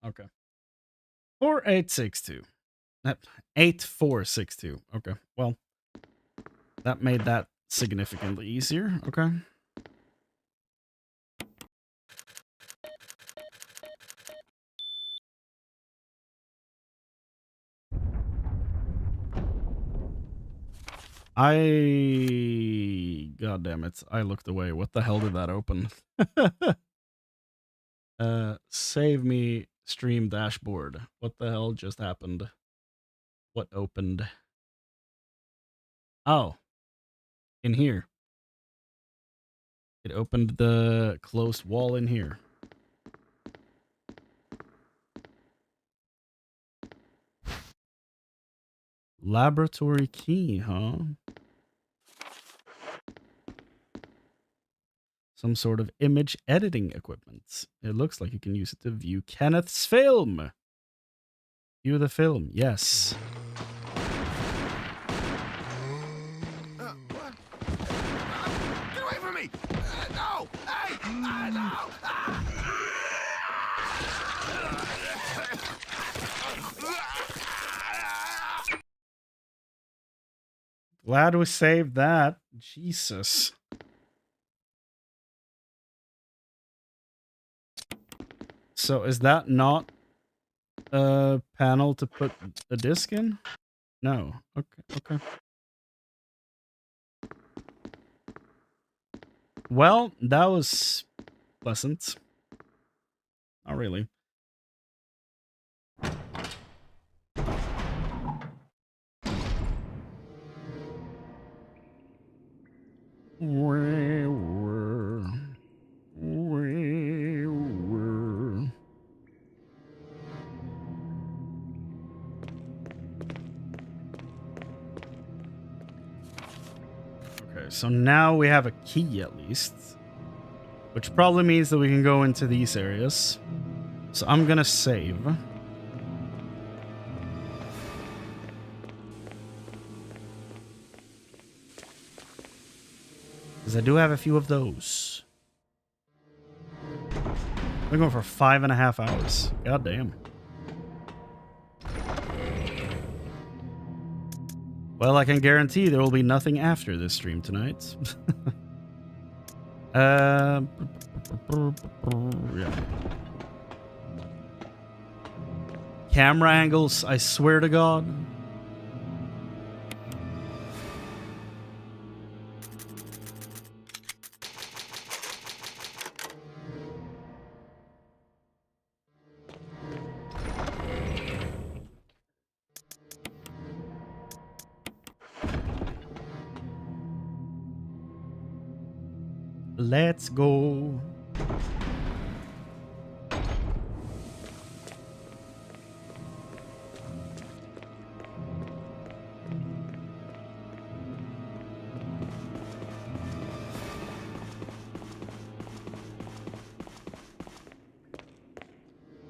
Okay. 4862. 8462. Okay. Well, that made that significantly easier. Okay. God damn it. I looked away. What the hell did that open? Save me stream dashboard. What the hell just happened? What opened? Oh. In here. It opened the closed wall in here. Laboratory key, huh? Some sort of image editing equipment. It looks like you can use it to view Kenneth's film. View the film, yes. What? Get away from me! No! Hey! No! Glad we saved that. Jesus. So is that not a panel to put a disc in? No. Okay. Okay. Well, that was pleasant. Not really. Okay, so now we have a key at least, which probably means that we can go into these areas. So I'm gonna save. Because I do have a few of those. We're going for 5.5 hours. God damn. Well, I can guarantee there will be nothing after this stream tonight. Yeah. Camera angles, I swear to God. Let's go.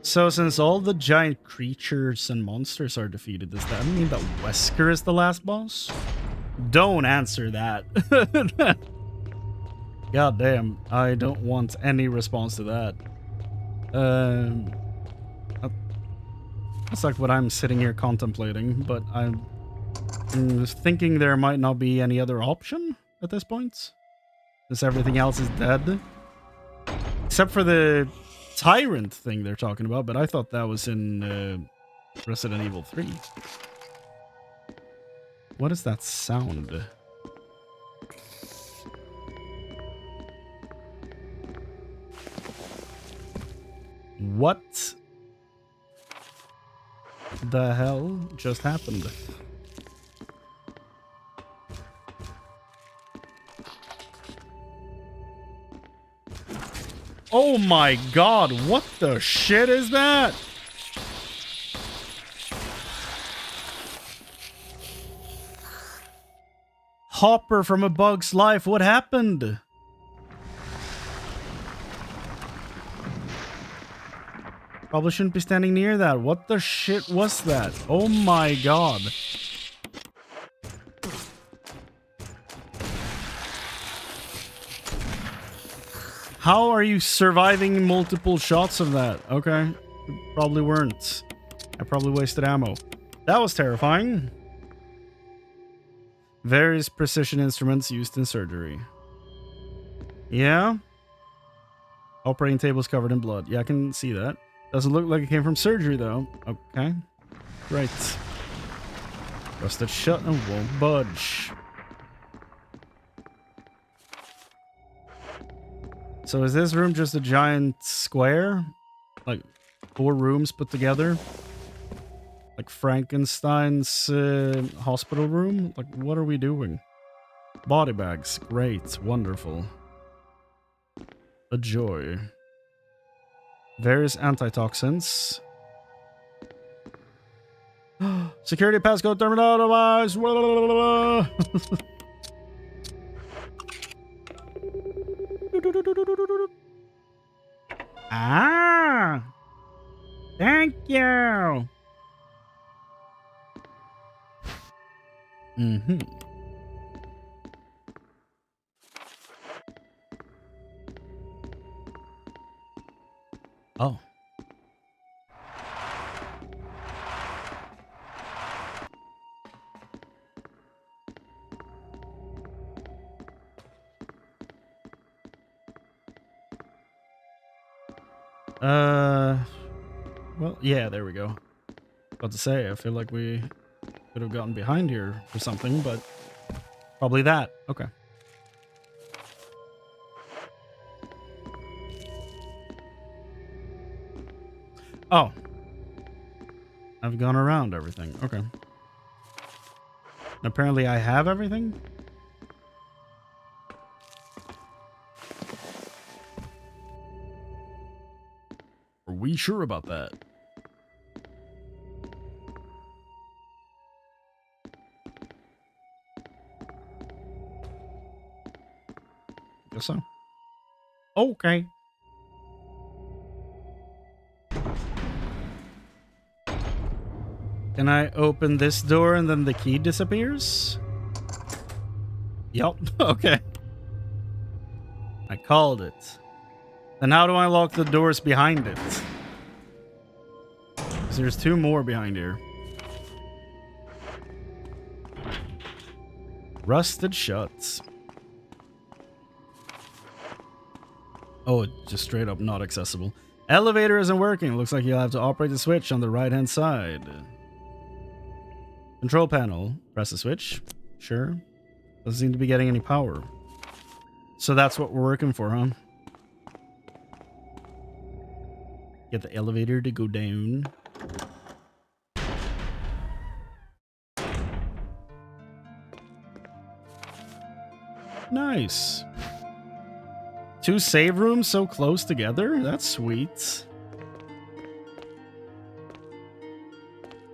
So since all the giant creatures and monsters are defeated, does that mean that Wesker is the last boss? Don't answer that. God damn, I don't want any response to that. That's like what I'm sitting here contemplating, but I'm thinking there might not be any other option at this point, since everything else is dead. Except for the tyrant thing they're talking about, but I thought that was in Resident Evil 3. What is that sound? What the hell just happened? Oh my God, what the shit is that? Hopper from A Bug's Life. What happened? Probably shouldn't be standing near that. What the shit was that? Oh my god. How are you surviving multiple shots of that? Okay. Probably weren't. I probably wasted ammo. That was terrifying. Various precision instruments used in surgery. Yeah. Operating tables covered in blood. Yeah, I can see that. Doesn't look like it came from surgery, though. Okay. Right. Rusted shut and won't budge. So is this room just a giant square? Like 4 rooms put together? Like Frankenstein's hospital room? Like, what are we doing? Body bags. Great. Wonderful. A joy. Various antitoxins. Security passcode terminal device. Ah! Thank you! Mm-hmm. Oh. Well, yeah, there we go. About to say, I feel like we could have gotten behind here or something, but probably that. Okay. Oh. I've gone around everything. Okay. Apparently I have everything? Are we sure about that? Guess so. Okay. Can I open this door and then the key disappears? Yup. Okay. I called it. Then how do I lock the doors behind it? 'Cause there's 2 more behind here. Rusted shuts. Oh, just straight up not accessible. Elevator isn't working. Looks like you'll have to operate the switch on the right-hand side. Control panel. Press the switch. Sure. Doesn't seem to be getting any power. So that's what we're working for, huh? Get the elevator to go down. Nice. 2 save rooms so close together? That's sweet.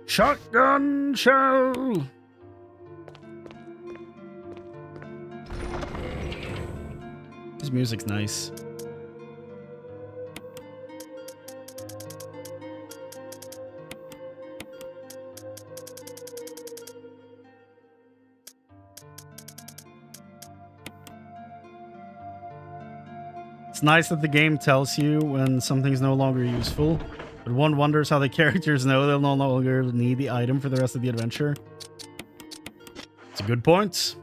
Shotgun shell! This music's nice. It's nice that the game tells you when something's no longer useful, but one wonders how the characters know they'll no longer need the item for the rest of the adventure. It's a good point.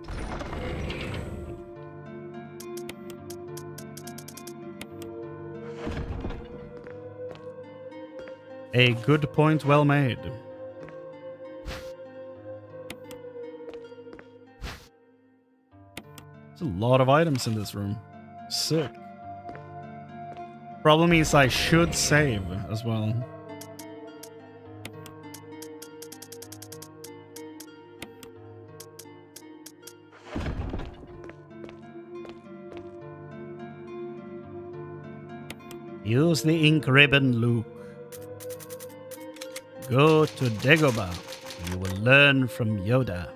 A good point well made. There's a lot of items in this room. Sick. Problem is I should save as well. Use the ink ribbon, Luke. Go to Dagobah. You will learn from Yoda.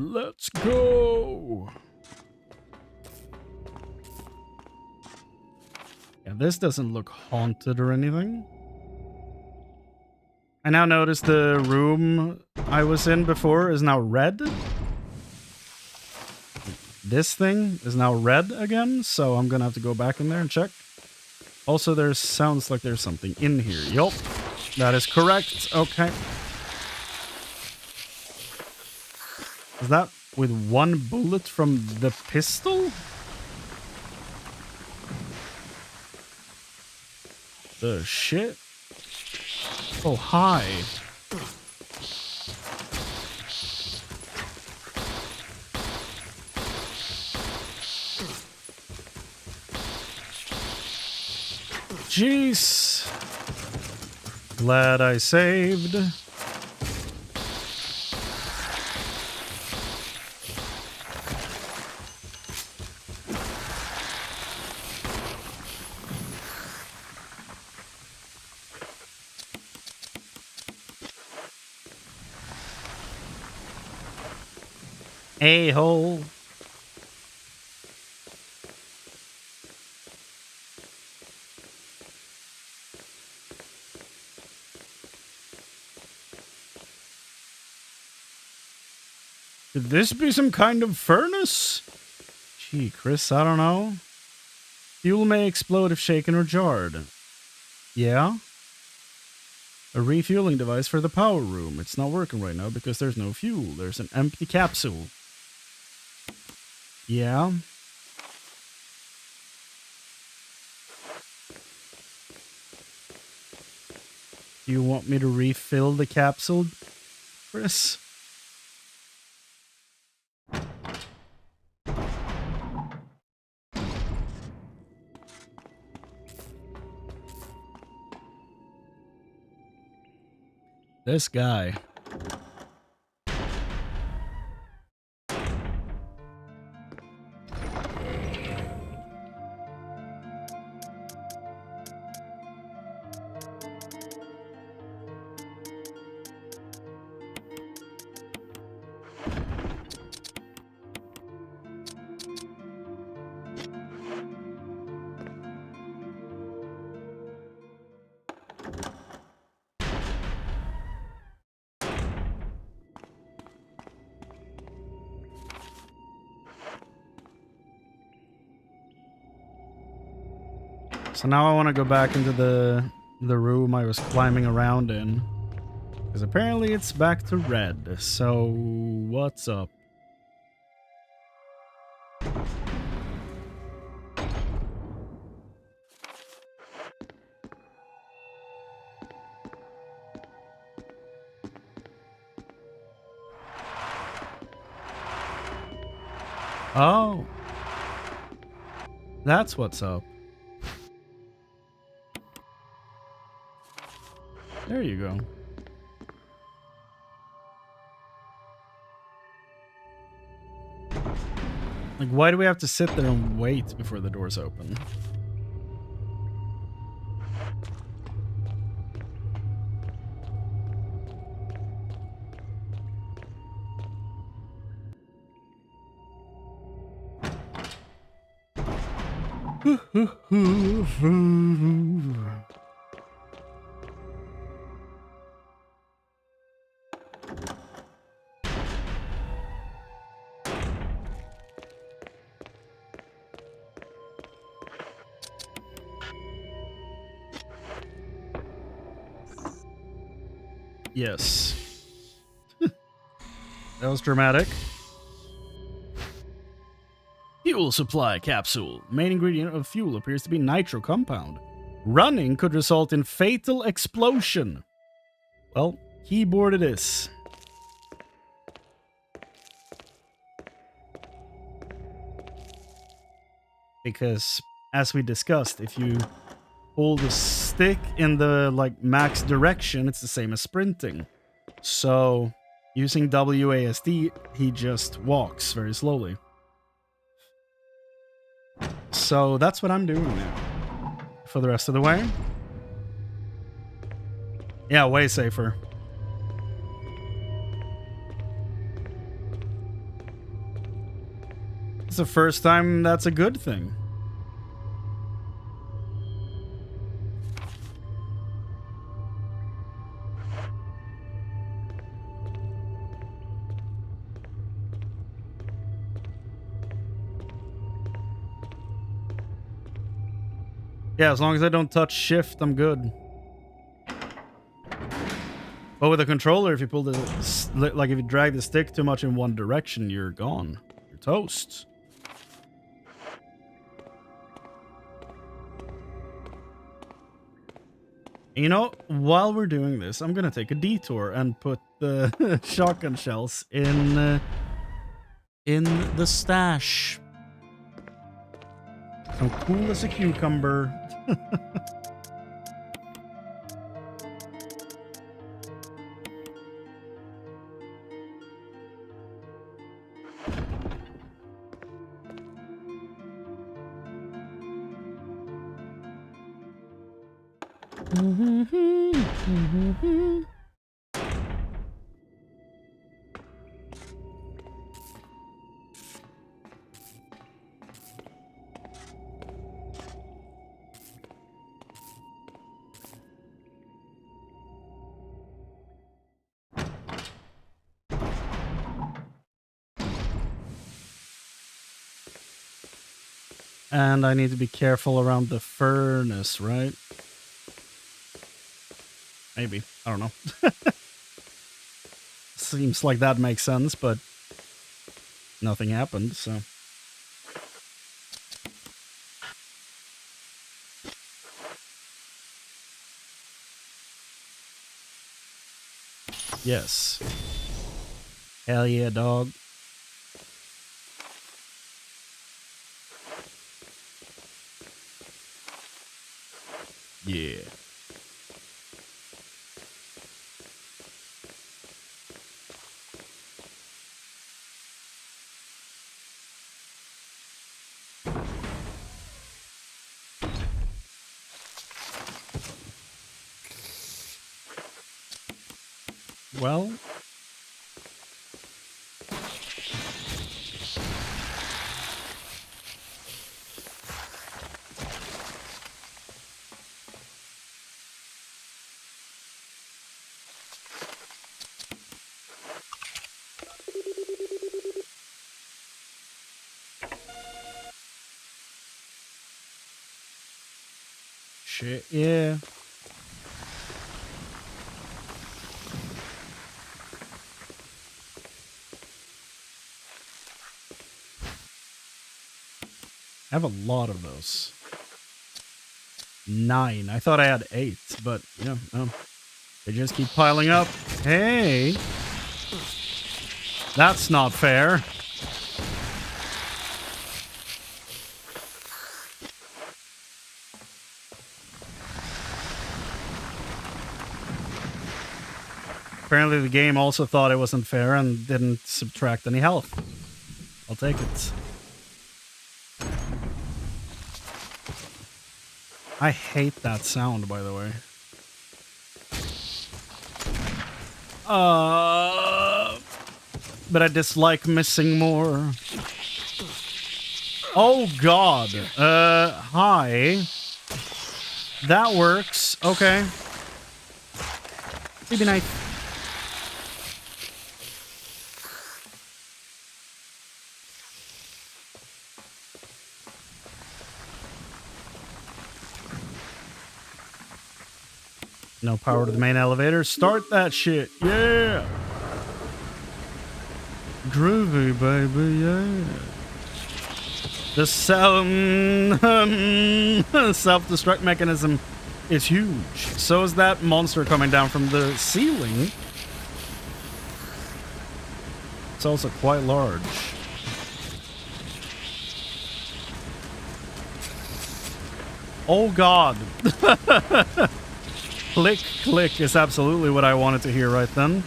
Let's go. Yeah, this doesn't look haunted or anything. I now notice the room I was in before is now red. This thing is now red again, so I'm gonna have to go back in there and check. Also, there sounds like there's something in here. Yup, that is correct. Okay. Is that with one bullet from the pistol? The shit? Oh, hi. Jeez. Glad I saved. A-hole. Could this be some kind of furnace? Gee, Chris, I don't know. Fuel may explode if shaken or jarred. Yeah? A refueling device for the power room. It's not working right now because there's no fuel. There's an empty capsule. Yeah? Do you want me to refill the capsule, Chris? This guy. So now I want to go back into the room I was climbing around in. Because apparently it's back to red. So what's up? Oh. That's what's up. There you go. Like, why do we have to sit there and wait before the doors open? Yes. That was dramatic. Fuel supply capsule. Main ingredient of fuel appears to be nitro compound. Running could result in fatal explosion. Well, keyboard it is. Because, as we discussed, if you hold the stick in the max direction, it's the same as sprinting. So, using WASD, he just walks very slowly. So that's what I'm doing now. For the rest of the way. Yeah, way safer. It's the first time that's a good thing. Yeah, as long as I don't touch shift, I'm good. But with a controller, if you pull the... like, if you drag the stick too much in one direction, you're gone. You're toast. You know, while we're doing this, I'm gonna take a detour and put the shotgun shells in the stash. I'm cool as a cucumber. And I need to be careful around the furnace, right? Maybe. I don't know. Seems like that makes sense, but nothing happened, so... Yes. Hell yeah, dog. Yeah. Well... shit, yeah. I have a lot of those. 9. I thought I had 8, but yeah, no. They just keep piling up. Hey! That's not fair. Apparently the game also thought it wasn't fair and didn't subtract any health. I'll take it. I hate that sound, by the way. But I dislike missing more. Oh god. Hi. That works. Okay. Maybe nice. No power to the main elevator. Start that shit. Yeah. Groovy, baby. Yeah. The self-destruct mechanism is huge. So is that monster coming down from the ceiling. It's also quite large. Oh god. Click, click is absolutely what I wanted to hear right then.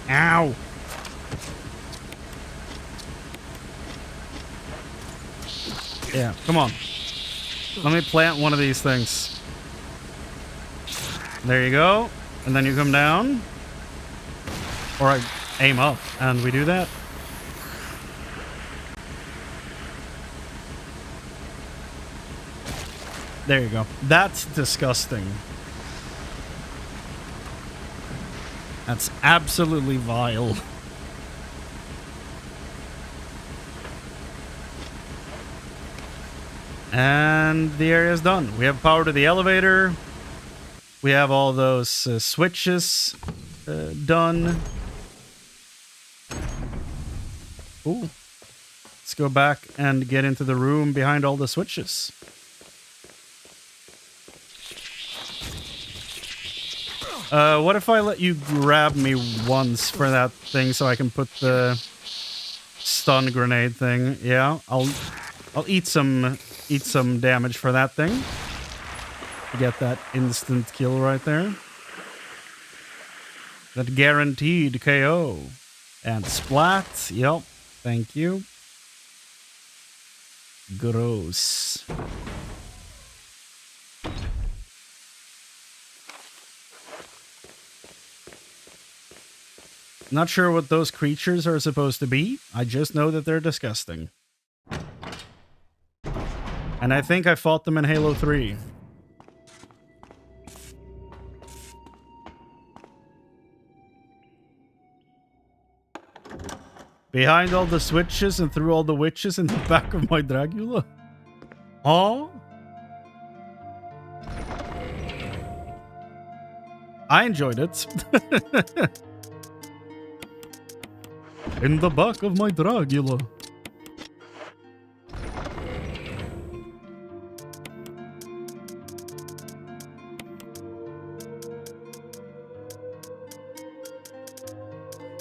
Ow. Yeah, come on. Let me plant one of these things. There you go. And then you come down. Or I aim up and we do that. There you go. That's disgusting. That's absolutely vile. And the area is done. We have power to the elevator. We have all those switches done. Ooh. Let's go back and get into the room behind all the switches. What if I let you grab me once for that thing so I can put the stun grenade thing? Yeah, I'll eat some damage for that thing. Get that instant kill right there. That guaranteed KO. And splat. Yep. Thank you. Gross. Not sure what those creatures are supposed to be. I just know that they're disgusting. And I think I fought them in Halo 3. Behind all the switches and through all the witches in the back of my Dracula. Oh. I enjoyed it. In the back of my Dracula.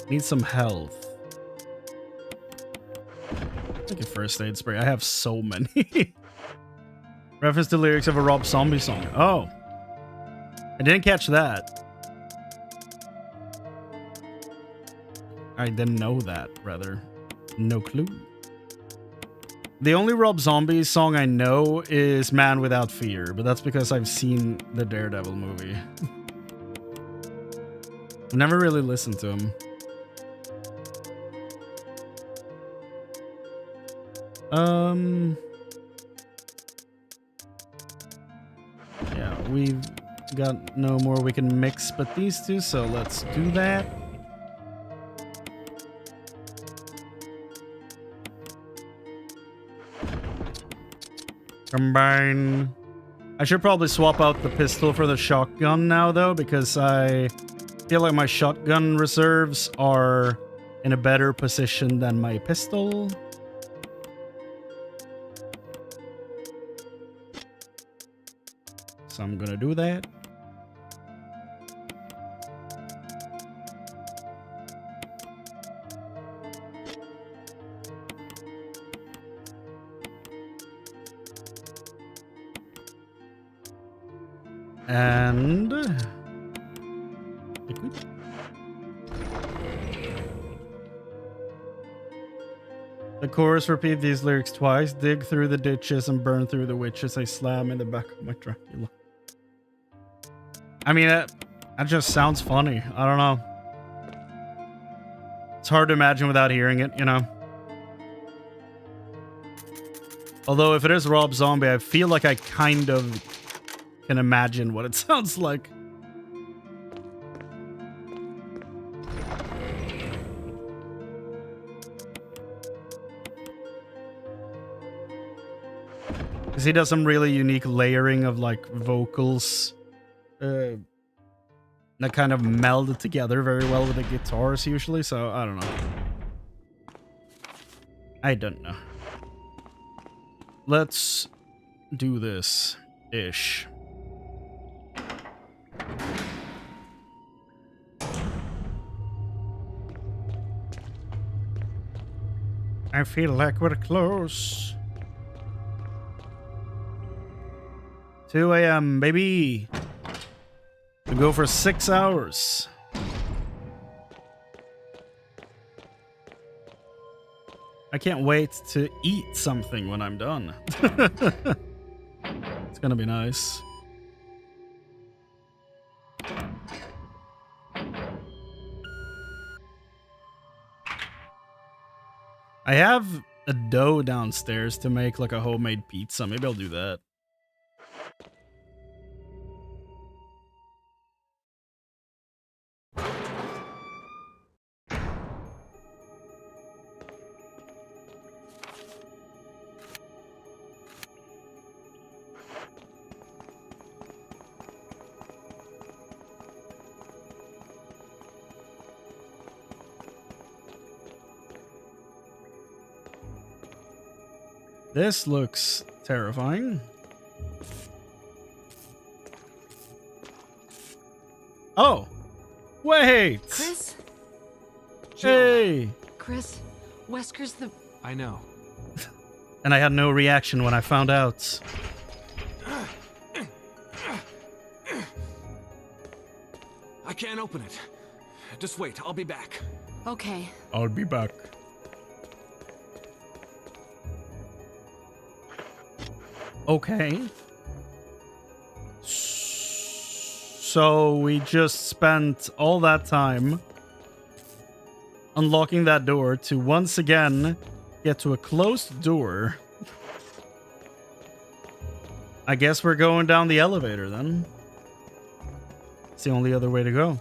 Need some health. Take a first aid spray. I have so many. Reference to lyrics of a Rob Zombie song. Oh. I didn't catch that. I didn't know that, rather. No clue. The only Rob Zombie song I know is Man Without Fear, but that's because I've seen the Daredevil movie. I've never really listened to him. Yeah, we've got no more we can mix but these two, so let's do that. Combine. I should probably swap out the pistol for the shotgun now, though, because I feel like my shotgun reserves are in a better position than my pistol. So I'm gonna do that. And liquid. The chorus repeat these lyrics twice. Dig through the ditches and burn through the witches. I slam in the back of my Dracula. I mean, that just sounds funny. I don't know. It's hard to imagine without hearing it, you know. Although if it is Rob Zombie, I feel like I kind of can imagine what it sounds like. Because he does some really unique layering of like vocals that kind of meld together very well with the guitars usually, so I don't know. I don't know. Let's do this-ish. I feel like we're close. 2 a.m., baby. We go for 6 hours. I can't wait to eat something when I'm done. It's gonna be nice. I have a dough downstairs to make like a homemade pizza. Maybe I'll do that. This looks terrifying. Oh, wait. Chris? Hey. Chris, Wesker's the... I know. And I had no reaction when I found out. I can't open it. Just wait, I'll be back. Okay. I'll be back. Okay. So we just spent all that time unlocking that door to once again get to a closed door. I guess we're going down the elevator then. It's the only other way to go.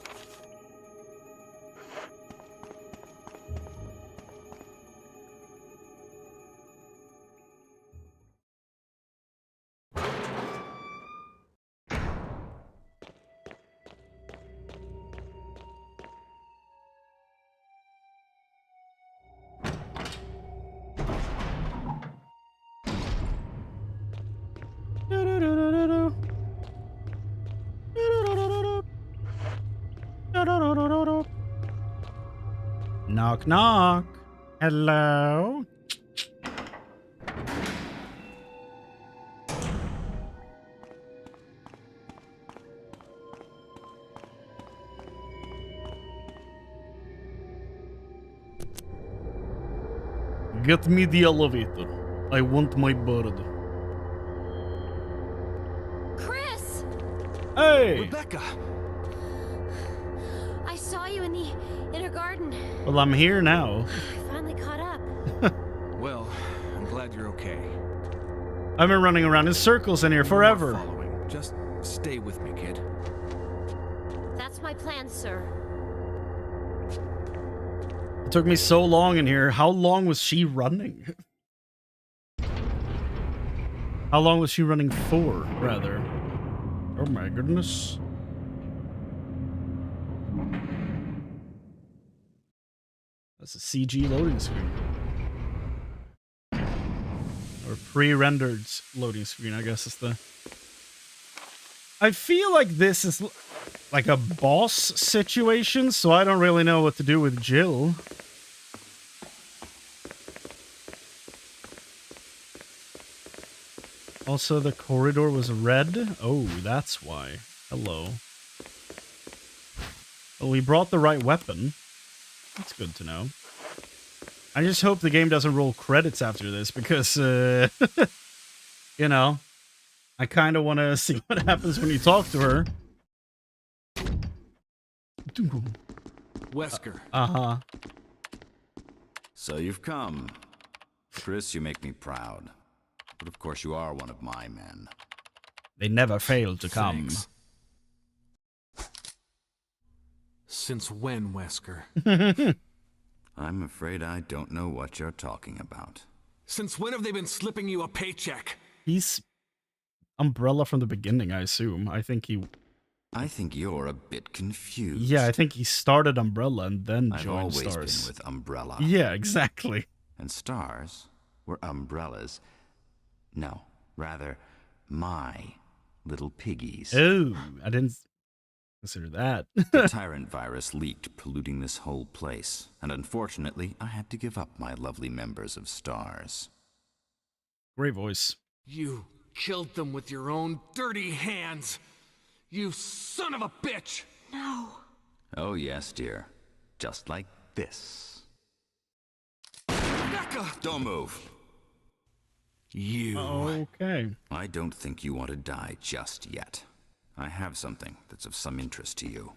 Knock, knock. Hello? Get me the elevator. I want my bird. Chris! Hey! Rebecca! I saw you in the inner garden. Well, I'm here now. I finally caught up. Well, I'm glad you're okay. I've been running around in circles in here No forever. more following. Just stay with me, kid. That's my plan, sir. It took me so long in here. How long was she running? How long was she running for, rather? Oh my goodness. That's a CG loading screen. Or pre-rendered loading screen, I guess is the... I feel like this is like a boss situation, so I don't really know what to do with Jill. Also, the corridor was red. Oh, that's why. Hello. Well, we brought the right weapon. That's good to know. I just hope the game doesn't roll credits after this, because, you know, I kind of want to see what happens when you talk to her. Wesker. Uh-huh. So you've come. Chris, you make me proud. But of course you are one of my men. They never fail to come. Thanks. Since when, Wesker? I'm afraid I don't know what you're talking about. Since when have they been slipping you a paycheck? He's Umbrella from the beginning, I assume. I think you're a bit confused. yeah, I think he started Umbrella and then I've joined always Stars. been with Umbrella. Yeah, exactly. And Stars were Umbrella's... No, rather, my little piggies. Oh, I didn't consider that. The tyrant virus leaked, polluting this whole place. And unfortunately, I had to give up my lovely members of Stars. Great voice. You killed them with your own dirty hands! You son of a bitch! No. Oh yes, dear. Just like this. Rebecca! Don't move. You. Okay. I don't think you want to die just yet. I have something that's of some interest to you.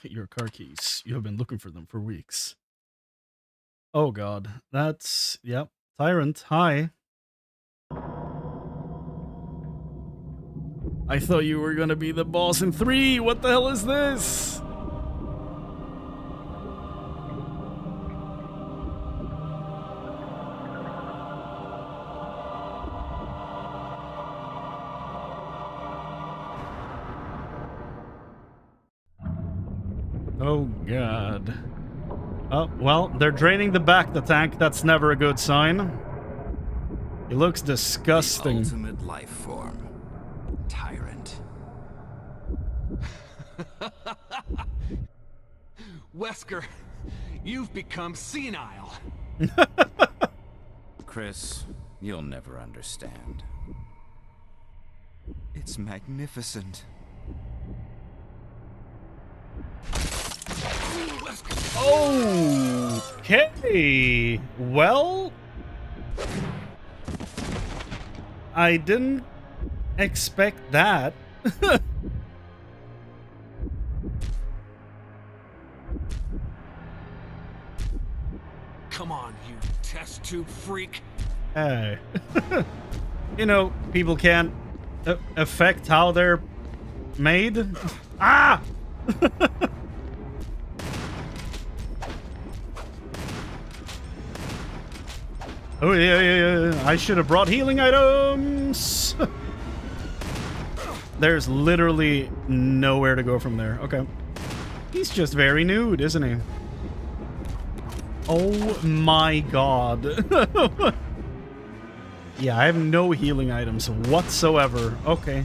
Your car keys. You have been looking for them for weeks. Oh god. That's... Yep. Tyrant. Hi. I thought you were gonna be the boss in 3. What the hell is this? Oh god. Oh, well, they're draining the tank. That's never a good sign. He looks The disgusting. ultimate life form. Tyrant. Wesker, you've become senile. Chris, you'll never understand. It's magnificent. Okay. Well, I didn't expect that. Come on, you test tube freak. Hey. You know, people can't affect how they're made. Ah! Oh, yeah. I should have brought healing items. There's literally nowhere to go from there. Okay. He's just very nude, isn't he? Oh my god. Yeah, I have no healing items whatsoever. Okay.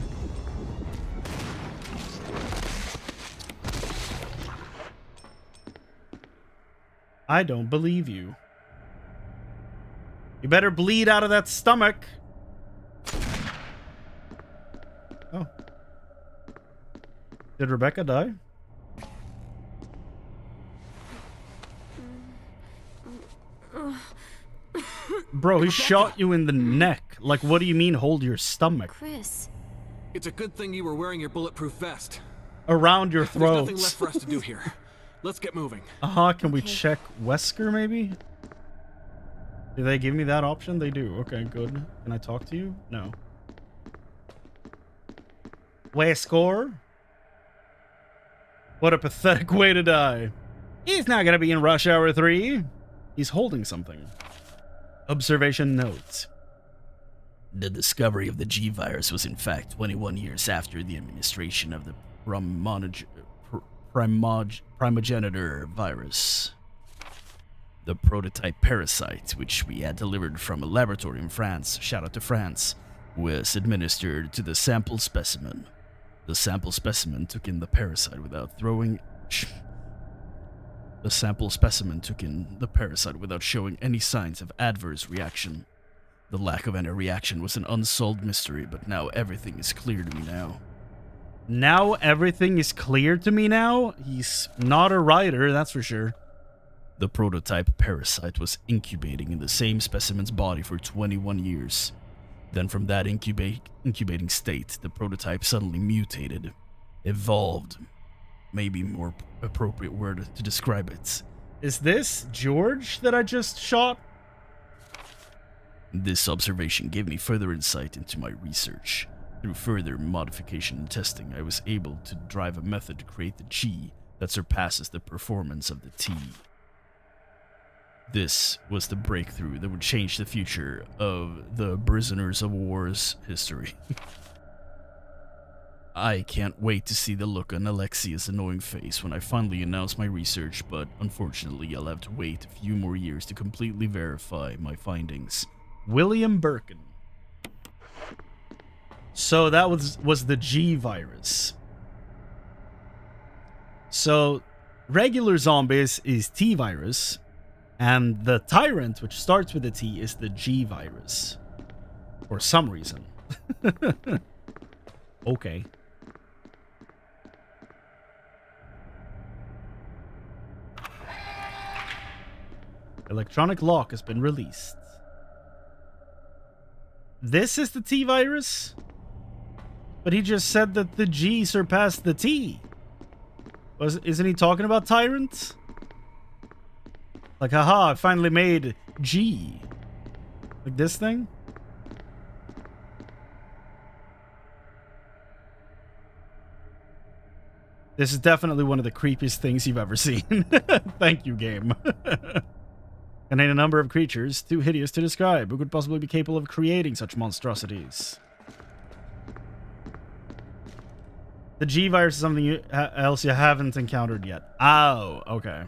I don't believe you. You better bleed out of that stomach. Oh. Did Rebecca die? Bro, he shot you in the neck. Like, what do you mean hold your stomach? Chris. It's a good thing you were wearing your bulletproof vest. Around your There's nothing throat. left for us to do here. Let's get moving. Can we check Wesker maybe? Do they give me that option? They do. Okay, good. Can I talk to you? No. Wesker? What a pathetic way to die. He's not gonna be in Rush Hour 3. He's holding something. Observation note. The discovery of the G virus was in fact 21 years after the administration of the primogenitor virus. The prototype parasite, which we had delivered from a laboratory in France, shout out to France, was administered to the sample specimen. The sample specimen took in the parasite without showing any signs of adverse reaction. The lack of any reaction was an unsolved mystery, but now everything is clear to me now. Now everything is clear to me now? He's not a writer, that's for sure. The prototype parasite was incubating in the same specimen's body for 21 years. Then from that incubating state, the prototype suddenly mutated, evolved. Maybe more appropriate word to describe it. Is this George that I just shot? This observation gave me further insight into my research. Through further modification and testing, I was able to drive a method to create the G that surpasses the performance of the T. This was the breakthrough that would change the future of the Prisoners of War's history. I can't wait to see the look on Alexia's annoying face when I finally announce my research, but unfortunately I'll have to wait a few more years to completely verify my findings. William Birkin. So that was the G virus. So regular zombies is T virus, and the tyrant, which starts with a T, is the G virus. For some reason. Okay. Electronic lock has been released. This is the T virus? But he just said that the G surpassed the T. Isn't he talking about tyrants? Like, haha, I finally made G. Like this thing? This is definitely one of the creepiest things you've ever seen. Thank you, game. Contain a number of creatures too hideous to describe. Who could possibly be capable of creating such monstrosities? The G virus is something else you haven't encountered yet. Oh, okay.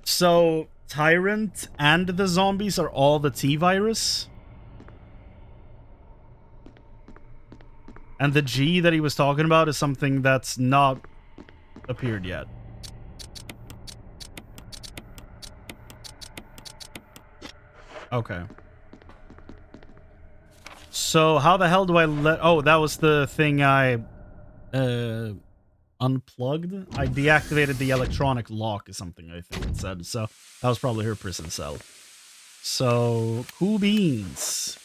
So, Tyrant and the zombies are all the T virus? And the G that he was talking about is something that's not appeared yet. Okay. So how the hell do I let... Oh, that was the thing I unplugged? I deactivated the electronic lock or something, I think it said. So that was probably her prison cell. So, cool beans.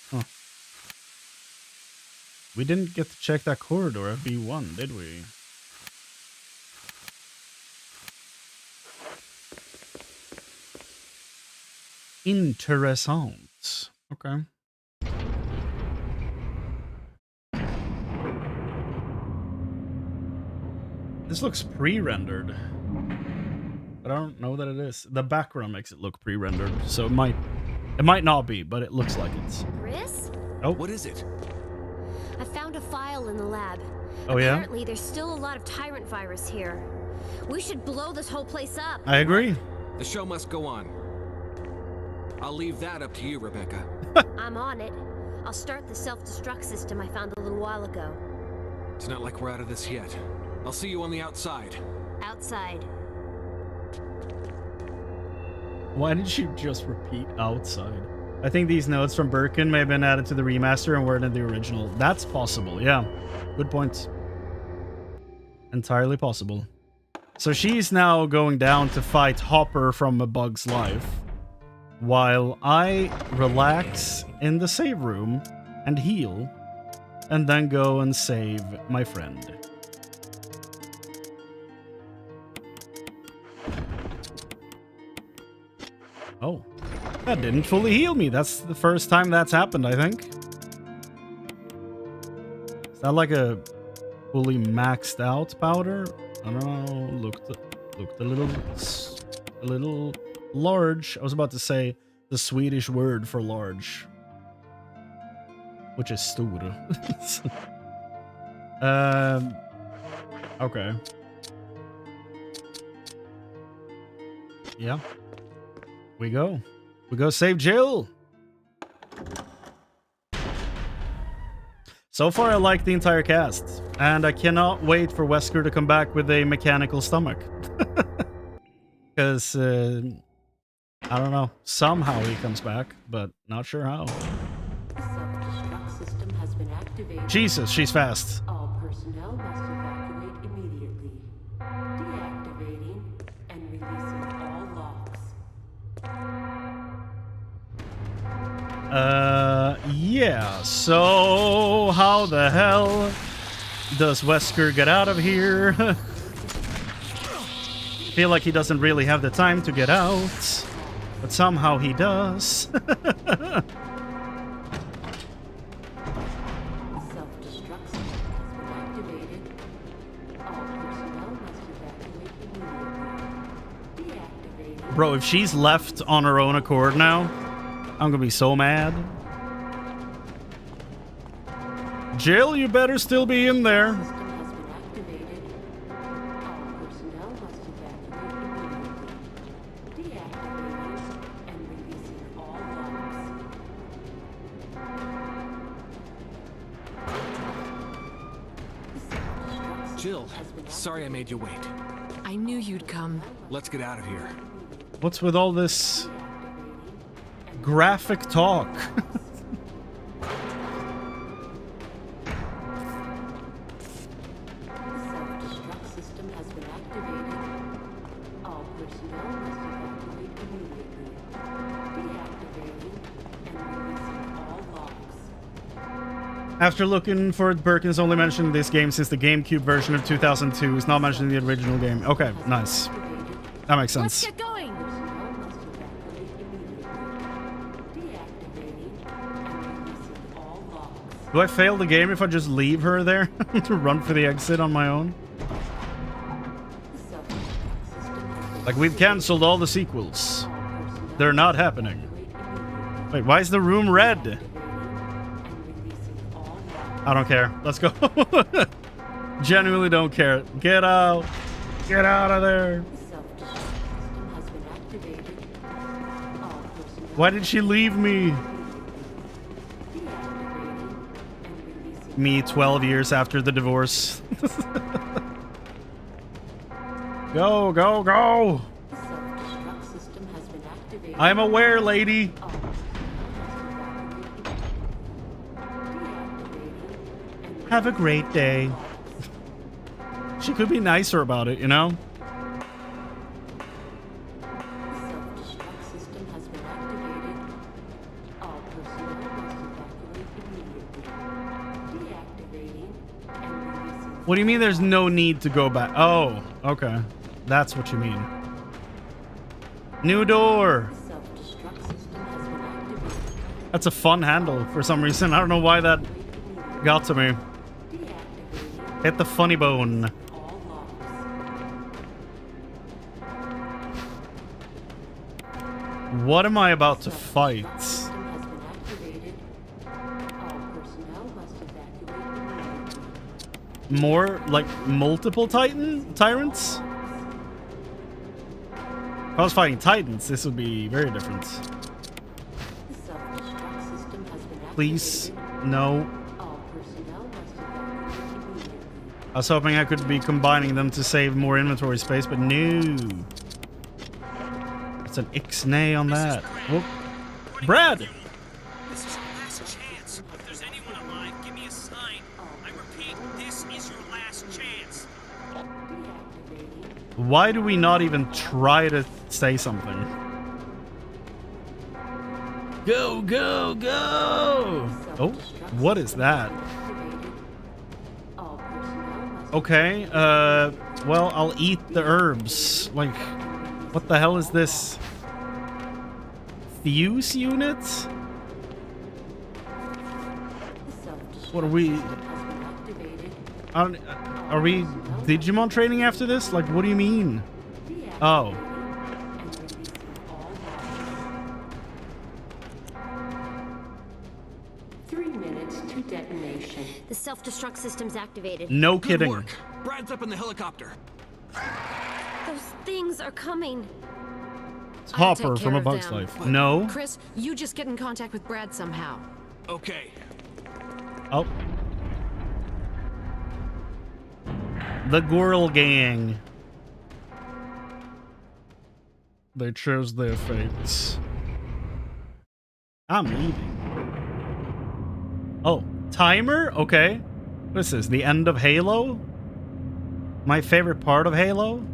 Huh. We didn't get to check that corridor at B1, did we? Interessant. Okay. This looks pre-rendered. But I don't know that it is. The background makes it look pre-rendered, so it might not be, but it looks like it's. Chris? Oh. What is it? I found a file in the lab. Oh, yeah? Apparently, there's still a lot of tyrant virus here. We should blow this whole place up. I agree. The show must go on. I'll leave that up to you, Rebecca. I'm on it. I'll start the self-destruct system I found a little while ago. It's not like we're out of this yet. I'll see you on the outside. Outside. Why did you just repeat outside? I think these notes from Birkin may have been added to the remaster and weren't in the original. That's possible, yeah. Good point. Entirely possible. So she's now going down to fight Hopper from A Bug's Life, while I relax in the save room and heal, and then go and save my friend. Oh, that didn't fully heal me. That's the first time that's happened, I think. Is that like a fully maxed out powder? I don't know. Looked a little large. I was about to say the Swedish word for large, which is stor. Okay. Yeah. We go save Jill. So far, I like the entire cast, and I cannot wait for Wesker to come back with a mechanical stomach. Because, I don't know, somehow he comes back, but not sure how. Self-destruct system has been activated. Jesus, she's fast. All personnel must evacuate immediately. Deactivating and releasing all locks. Yeah, so how the hell does Wesker get out of here? Feel like he doesn't really have the time to get out, but somehow he does. Self-destruct system has been activated. All personnel must evacuate immediately. Deactivating. Bro, if she's left on her own accord now, I'm gonna be so mad. Jill, you better still be in there. System has been activated. All personnel must evacuate immediately. Deactivating and releasing all locks. Jill, sorry I made you wait. I knew you'd come. Let's get out of here. What's with all this graphic talk? Self-destruct system has been activated. All personnel must evacuate immediately. Deactivating and releasing all locks. After looking for it, Birkin's only mentioned this game since the GameCube version of 2002 is not mentioned in the original game. Okay, nice. That makes Let's sense. get going. Personnel must evacuate immediately. Deactivating and releasing all locks. Do I fail the game if I just leave her there to run for the exit on my own? Self-destruct system has been Like, we've canceled all the sequels. all personnel They're not happening. evacuate immediately. Wait, why is the room red? And releasing all locks. I don't care. Let's go. Genuinely don't care. Get out. Get out of there. The self-destruct system has been activated. All personnel Why did she leave me? Me 12 years after the divorce. Go, go, go! Self-destruct system has been activated. I'm aware, lady. Have a great day. She could be nicer about it, you know? Self-destruct system has been activated. All personnel must evacuate immediately. Deactivating and releasing. What do you mean there's no need to go back? Oh, okay. That's what you mean. New door. Self-destruct system has been activated. That's a fun handle for some reason. I don't know why that got to me. Deactivating Hit the funny bone. all locks. What am I about to fight? System has been activated. All personnel must evacuate immediately. More, like, multiple tyrants? If I was fighting titans, this would be very different. The self-destruct system has been activated. Please, no. All personnel must evacuate immediately. I was hoping I could be combining them to save more inventory space, but no. It's an ixnay on that. Oh. Brad! This is your last chance. If there's anyone alive, give me a sign. I repeat, this is your last chance. Deactivating. Why do we not even try to say something? Go, go, go! Oh, what is that? Activated. All personnel must Okay, well, I'll eat the herbs. Like, what the hell is this? Fuse units? What are we? Are we Digimon training after this? Like, what do you mean? Oh. 3 minutes to detonation. The self-destruct system's activated. No Good kidding. work. Brad's up in the helicopter. Those things are coming. It's I'll take Hopper care from A of Bug's them. Life. No. Chris, you just get in contact with Brad somehow. Okay. Oh. The Girl Gang. They chose their fates. I'm leaving. Oh, timer? Okay. What is this? The end of Halo? My favorite part of Halo?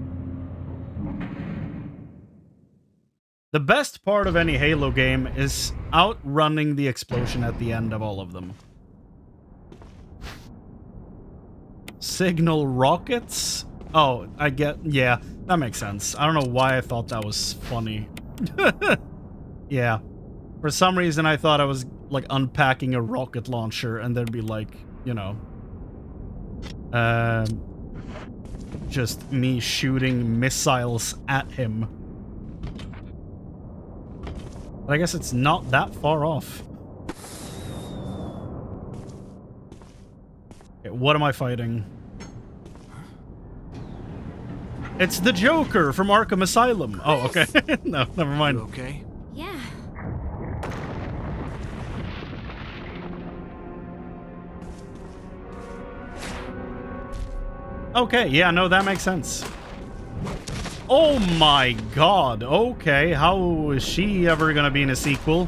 The best part of any Halo game is outrunning the explosion at the end of all of them. Signal rockets? Oh, I get... Yeah, that makes sense. I don't know why I thought that was funny. Yeah. For some reason, I thought I was, like, unpacking a rocket launcher, and there'd be, like, you know... just me shooting missiles at him. But I guess it's not that far off. Okay, what am I fighting? It's the Joker from Arkham Asylum. Oh, okay. No, never mind. You okay? Yeah. Okay, yeah, no, that makes sense. Oh my god. Okay, how is she ever gonna be in a sequel?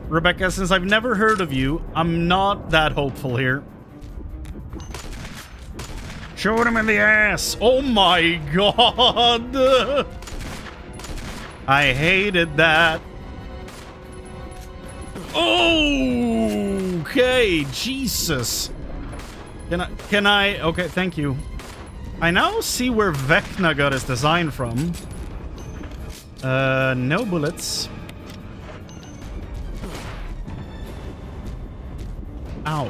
Rebecca, since I've never heard of you, I'm not that hopeful here. Shoot him in the ass! Oh my god! I hated that. Okay, Jesus. Can I, okay, thank you. I now see where Vecna got his design from. No bullets. Ow.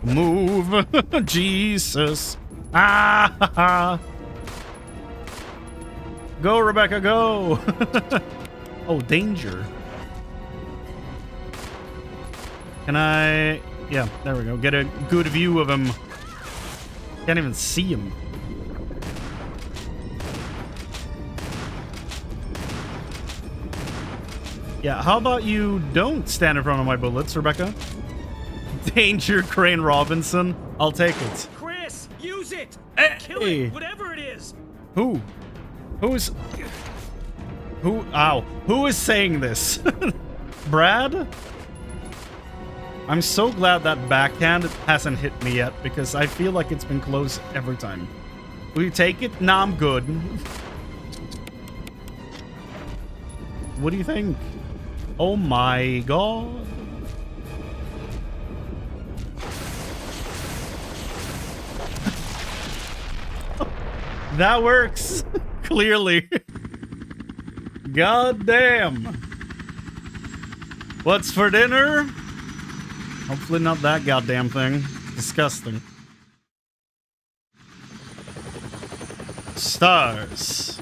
Move. Jesus. Ah. Go, Rebecca, go. Oh, danger. Can I... Yeah, there we go. Get a good view of him. Can't even see him. Yeah, how about you don't stand in front of my bullets, Rebecca? Danger, Crane Robinson. I'll take it. Chris, use it! Hey. Kill it, whatever it is! Who? Who's... Who? Ow. Who is saying this? Brad? I'm so glad that backhand hasn't hit me yet, because I feel like it's been close every time. Will you take it? Nah, I'm good. What do you think? Oh my god. That works. Clearly. God damn. What's for dinner? Hopefully not that goddamn thing. Disgusting. Stars.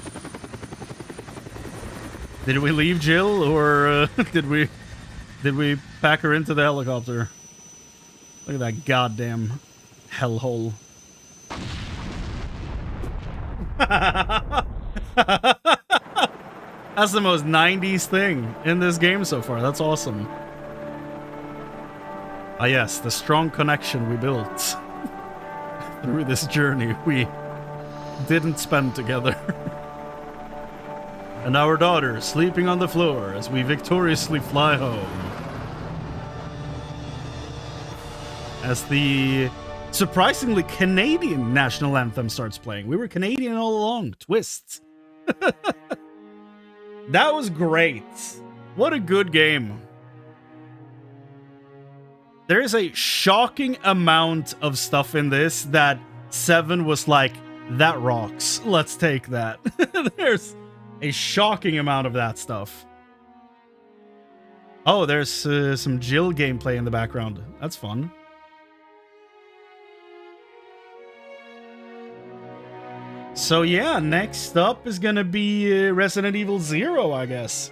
Did we leave Jill, or did we pack her into the helicopter? Look at that goddamn hellhole. That's the most 90s thing in this game so far. That's awesome. Ah yes, the strong connection we built through this journey we didn't spend together. And our daughter sleeping on the floor as we victoriously fly home. As the surprisingly Canadian national anthem starts playing. We were Canadian all along. Twists. That was great. What a good game. There is a shocking amount of stuff in this that 7 was like, that rocks. Let's take that. There's a shocking amount of that stuff. Oh, there's some Jill gameplay in the background. That's fun. So yeah, next up is gonna be Resident Evil 0, I guess.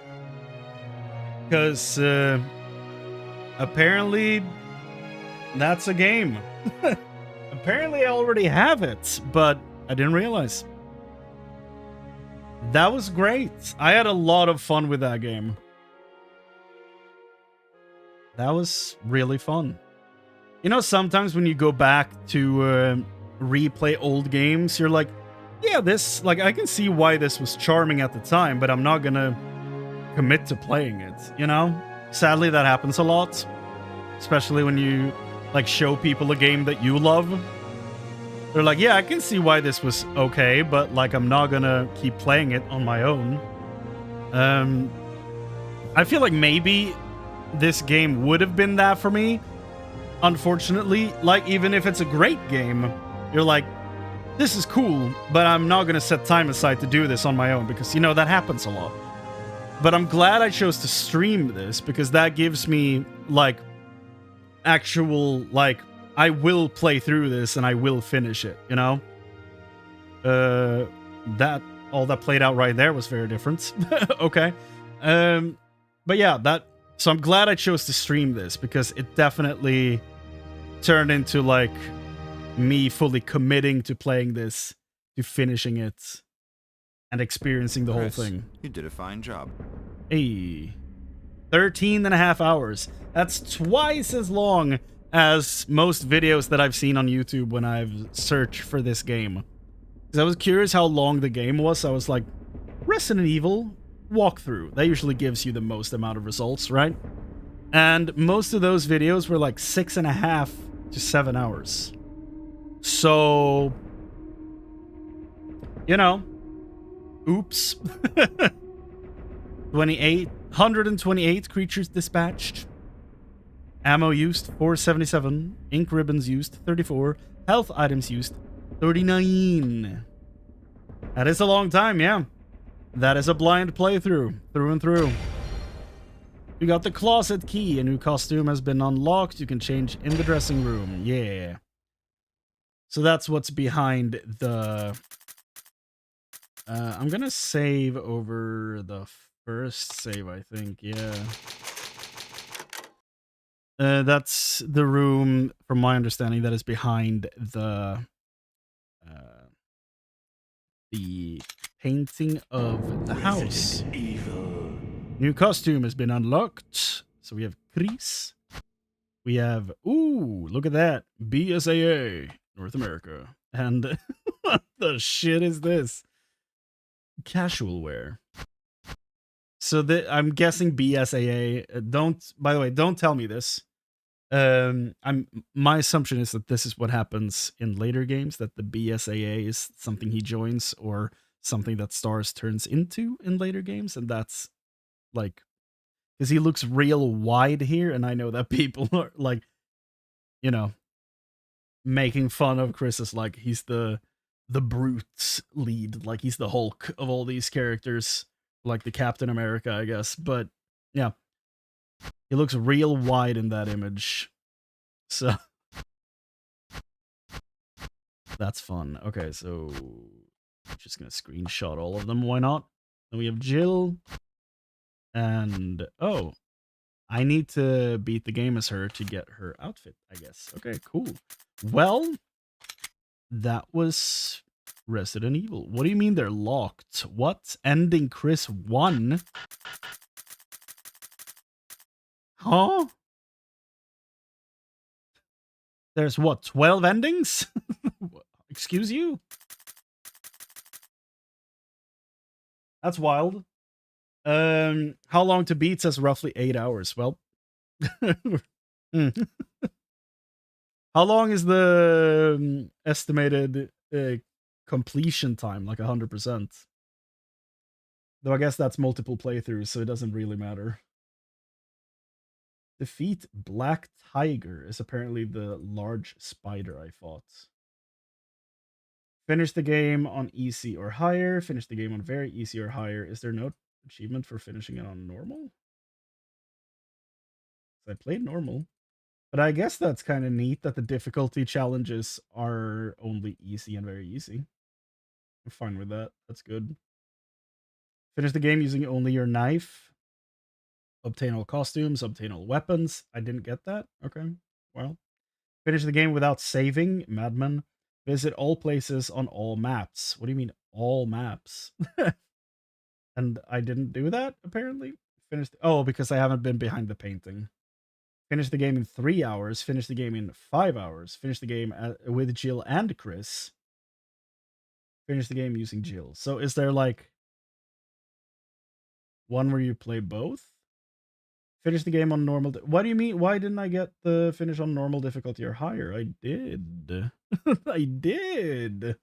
Because apparently that's a game. Apparently I already have it, but I didn't realize. That was great. I had a lot of fun with that game. That was really fun. You know, sometimes when you go back to replay old games, you're like, yeah, this, like, I can see why this was charming at the time, but I'm not gonna commit to playing it, you know? Sadly, that happens a lot. Especially when you, like, show people a game that you love. They're like, yeah, I can see why this was okay, but, like, I'm not gonna keep playing it on my own. I feel like maybe this game would have been that for me. Unfortunately, like, even if it's a great game, you're like, this is cool, but I'm not gonna set time aside to do this on my own because, you know, that happens a lot. But I'm glad I chose to stream this because that gives me, like, actual, like, I will play through this and I will finish it, you know? All that played out right there was very different. Okay. But yeah, so I'm glad I chose to stream this because it definitely turned into, like, me fully committing to playing this, to finishing it, and experiencing the whole thing. You did a fine job. Hey. 13.5 hours. That's twice as long as most videos that I've seen on YouTube when I've searched for this game. Because I was curious how long the game was. I was like, Resident Evil walkthrough. That usually gives you the most amount of results, right? And most of those videos were like 6.5 to 7 hours. So, you know, oops. 128 creatures dispatched. Ammo used 477. Ink ribbons used 34. Health items used 39. That is a long time, yeah. That is a blind playthrough, through and through. You got the closet key. A new costume has been unlocked. You can change in the dressing room. Yeah. So that's what's behind the... I'm gonna save over the first save, I think. Yeah. That's the room, from my understanding, that is behind the painting of the house. Evil. New costume has been unlocked. So we have Chris. We have, ooh, look at that. BSAA, North America. And what the shit is this? Casual wear. So I'm guessing BSAA. By the way, don't tell me this. My assumption is that this is what happens in later games, that the BSAA is something he joins or something that Stars turns into in later games, and that's like, because he looks real wide here, and I know that people are like, you know, making fun of Chris as like he's the brute lead, like he's the Hulk of all these characters, like the Captain America, I guess. But yeah, he looks real wide in that image, so that's fun. Okay, so just gonna screenshot all of them. Why not? Then we have Jill, and oh, I need to beat the game as her to get her outfit, I guess. Okay, cool. Well, that was Resident Evil. What do you mean they're locked? What? Ending Chris 1? Huh? There's what, 12 endings? Excuse you? That's wild. How long to beat says roughly 8 hours. Well, how long is the estimated completion time? Like 100%. Though I guess that's multiple playthroughs, so it doesn't really matter. Defeat Black Tiger is apparently the large spider I fought. Finish the game on easy or higher. Finish the game on very easy or higher. Is there no achievement for finishing it on normal? I played normal. But I guess that's kind of neat that the difficulty challenges are only easy and very easy. I'm fine with that. That's good. Finish the game using only your knife. Obtain all costumes. Obtain all weapons. I didn't get that. Okay. Well. Finish the game without saving. Madman. Visit all places on all maps. What do you mean all maps? And I didn't do that, apparently. Oh, because I haven't been behind the painting. Finish the game in 3 hours. Finish the game in 5 hours. Finish the game with Jill and Chris. Finish the game using Jill. So is there like one where you play both? Finish the game on normal. What do you mean? Why didn't I get the finish on normal difficulty or higher? I did. I did.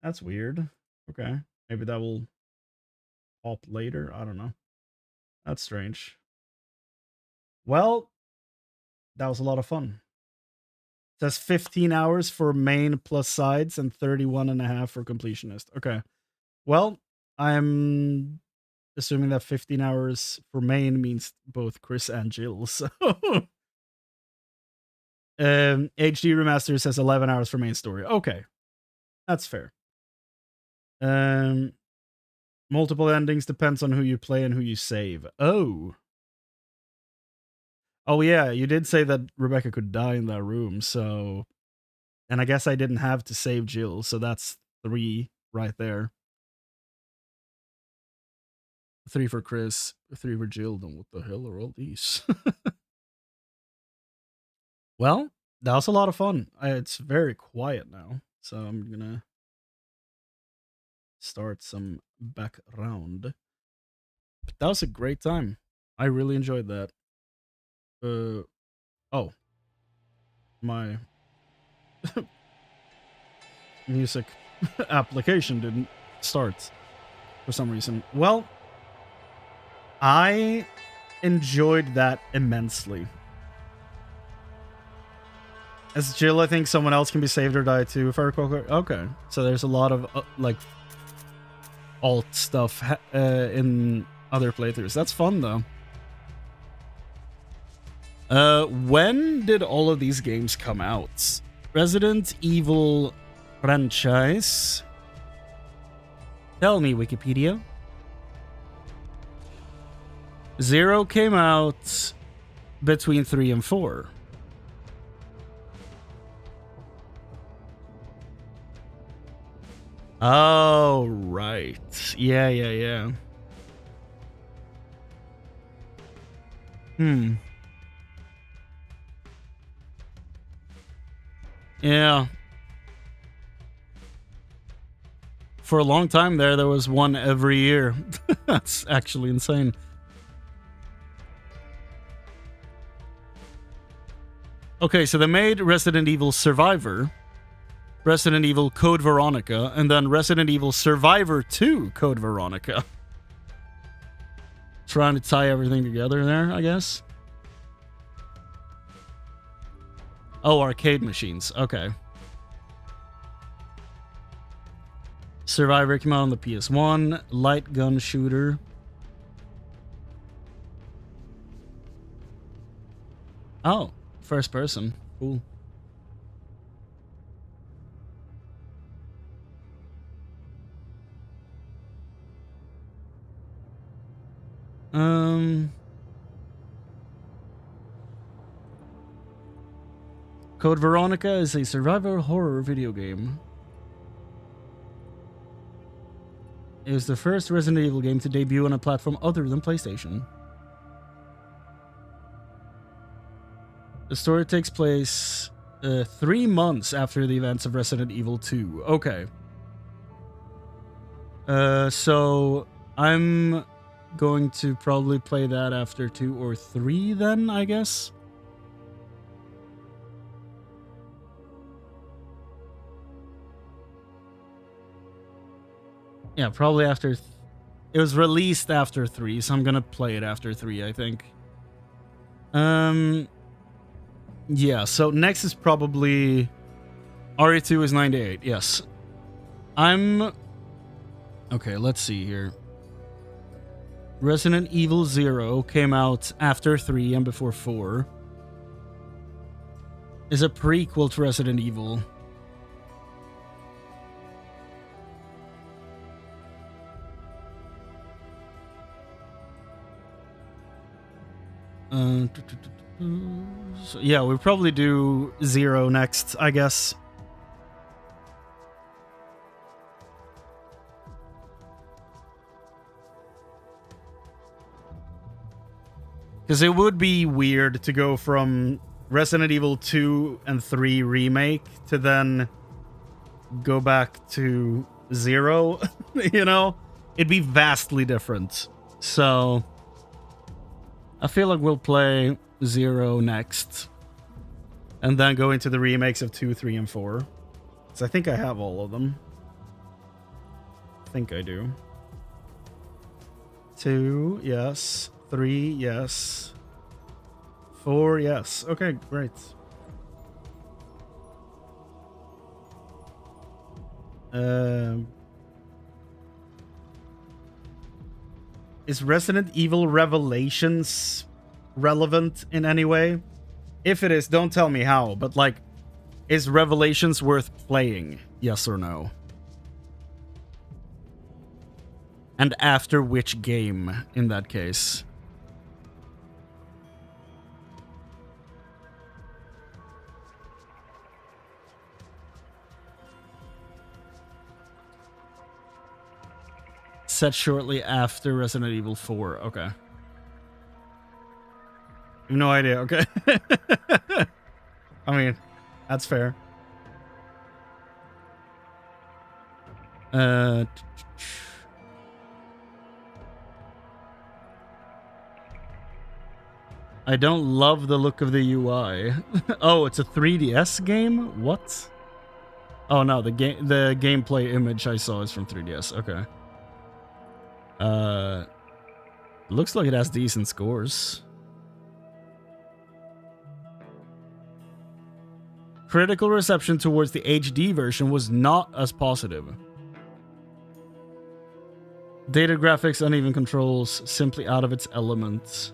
That's weird. Okay. Maybe that will pop later. I don't know. That's strange. Well, that was a lot of fun. It says 15 hours for main plus sides and 31.5 for completionist. Okay. Well, I'm assuming that 15 hours for main means both Chris and Jill. So HD Remaster says 11 hours for main story. Okay. That's fair. Multiple endings depends on who you play and who you save. Oh. Oh yeah, you did say that Rebecca could die in that room, so... And I guess I didn't have to save Jill, so that's 3 right there. 3 for Chris, 3 for Jill, then what the hell are all these? Well, that was a lot of fun. It's very quiet now, so I'm gonna start some background. But that was a great time. I really enjoyed that. Oh. My music application didn't start for some reason. Well, I enjoyed that immensely. As Jill, I think someone else can be saved or die too. If I recall, okay. So there's a lot of like alt stuff in other playthroughs. That's fun though. When did all of these games come out? Resident Evil franchise. Tell me, Wikipedia. 0 came out between 3 and 4. Oh, right. Yeah. Yeah. For a long time there was one every year. That's actually insane. Okay, so they made Resident Evil Survivor, Resident Evil Code Veronica, and then Resident Evil Survivor 2 Code Veronica. Trying to tie everything together there, I guess. Oh, arcade machines. Okay. Survivor came out on the PS1. Light gun shooter. Oh, first person. Cool. Code Veronica is a survival horror video game. It was the first Resident Evil game to debut on a platform other than PlayStation. The story takes place 3 months after the events of Resident Evil 2. Okay. So I'm going to probably play that after 2 or 3 then, I guess. Yeah, probably after... It was released after 3, so I'm gonna play it after 3, I think. Yeah, so next is probably... RE2 is 98, yes. I'm... Okay, let's see here. Resident Evil 0 came out after 3 and before 4. Is a prequel to Resident Evil. So yeah, we'll probably do 0 next, I guess. Because it would be weird to go from Resident Evil 2 and 3 remake to then go back to 0, you know? It'd be vastly different. So I feel like we'll play 0 next. And then go into the remakes of 2, 3, and 4. So I think I have all of them. I think I do. 2, yes. 3, yes. 4, yes. Okay, great. Is Resident Evil Revelations relevant in any way? If it is, don't tell me how, but like, is Revelations worth playing? Yes or no? And after which game, in that case? Set shortly after Resident Evil 4. Okay. No idea. Okay. I mean, that's fair. I don't love the look of the UI. Oh, it's a 3DS game? What? Oh no, the gameplay image I saw is from 3DS. Okay. Looks like it has decent scores. Critical reception towards the HD version was not as positive. Dated graphics, uneven controls, simply out of its element.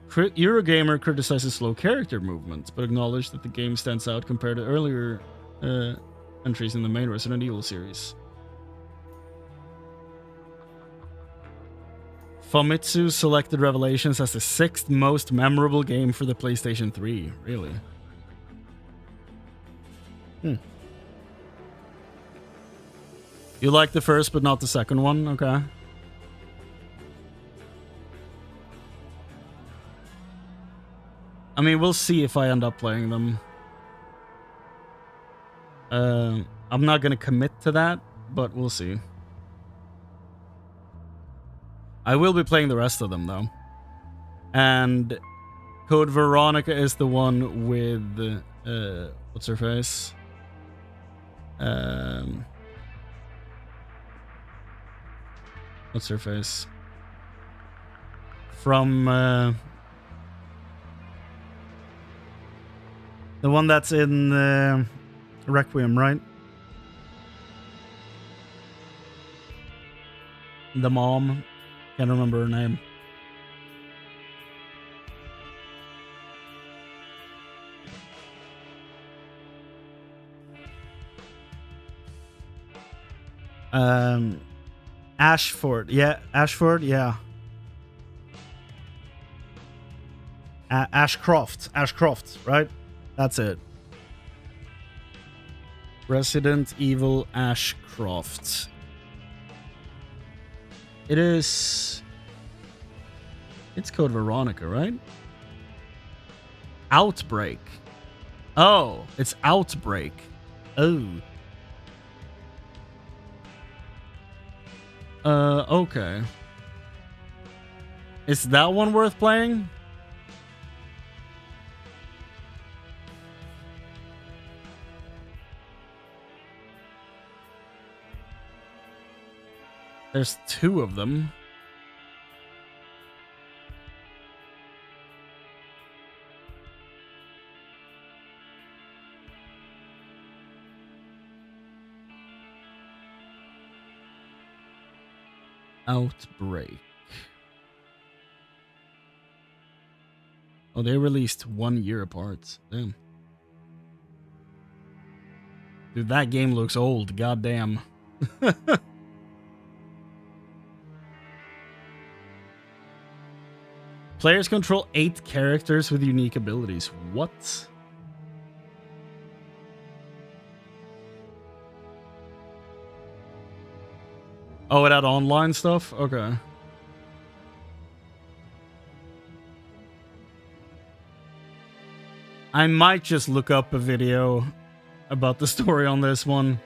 Eurogamer criticizes slow character movements, but acknowledged that the game stands out compared to earlier entries in the main Resident Evil series. Famitsu selected Revelations as the 6th most memorable game for the PlayStation 3. Really? You like the first, but not the second one? Okay. I mean, we'll see if I end up playing them. I'm not gonna commit to that, but we'll see. I will be playing the rest of them, though. And Code Veronica is the one with... what's her face? What's her face? From... the one that's in Requiem, right? The mom. Can't remember her name. Ashford. Yeah, Ashford, yeah. Ashcroft. Ashcroft, right? That's it. Resident Evil Ashcroft. It is... It's Code Veronica, right? Outbreak. Oh, it's Outbreak. Oh. Okay. Is that one worth playing? There's 2 of them. Outbreak. Oh, they released 1 year apart. Damn. Dude, that game looks old. Goddamn. Players control 8 characters with unique abilities. What? Oh, it had online stuff? Okay. I might just look up a video about the story on this one.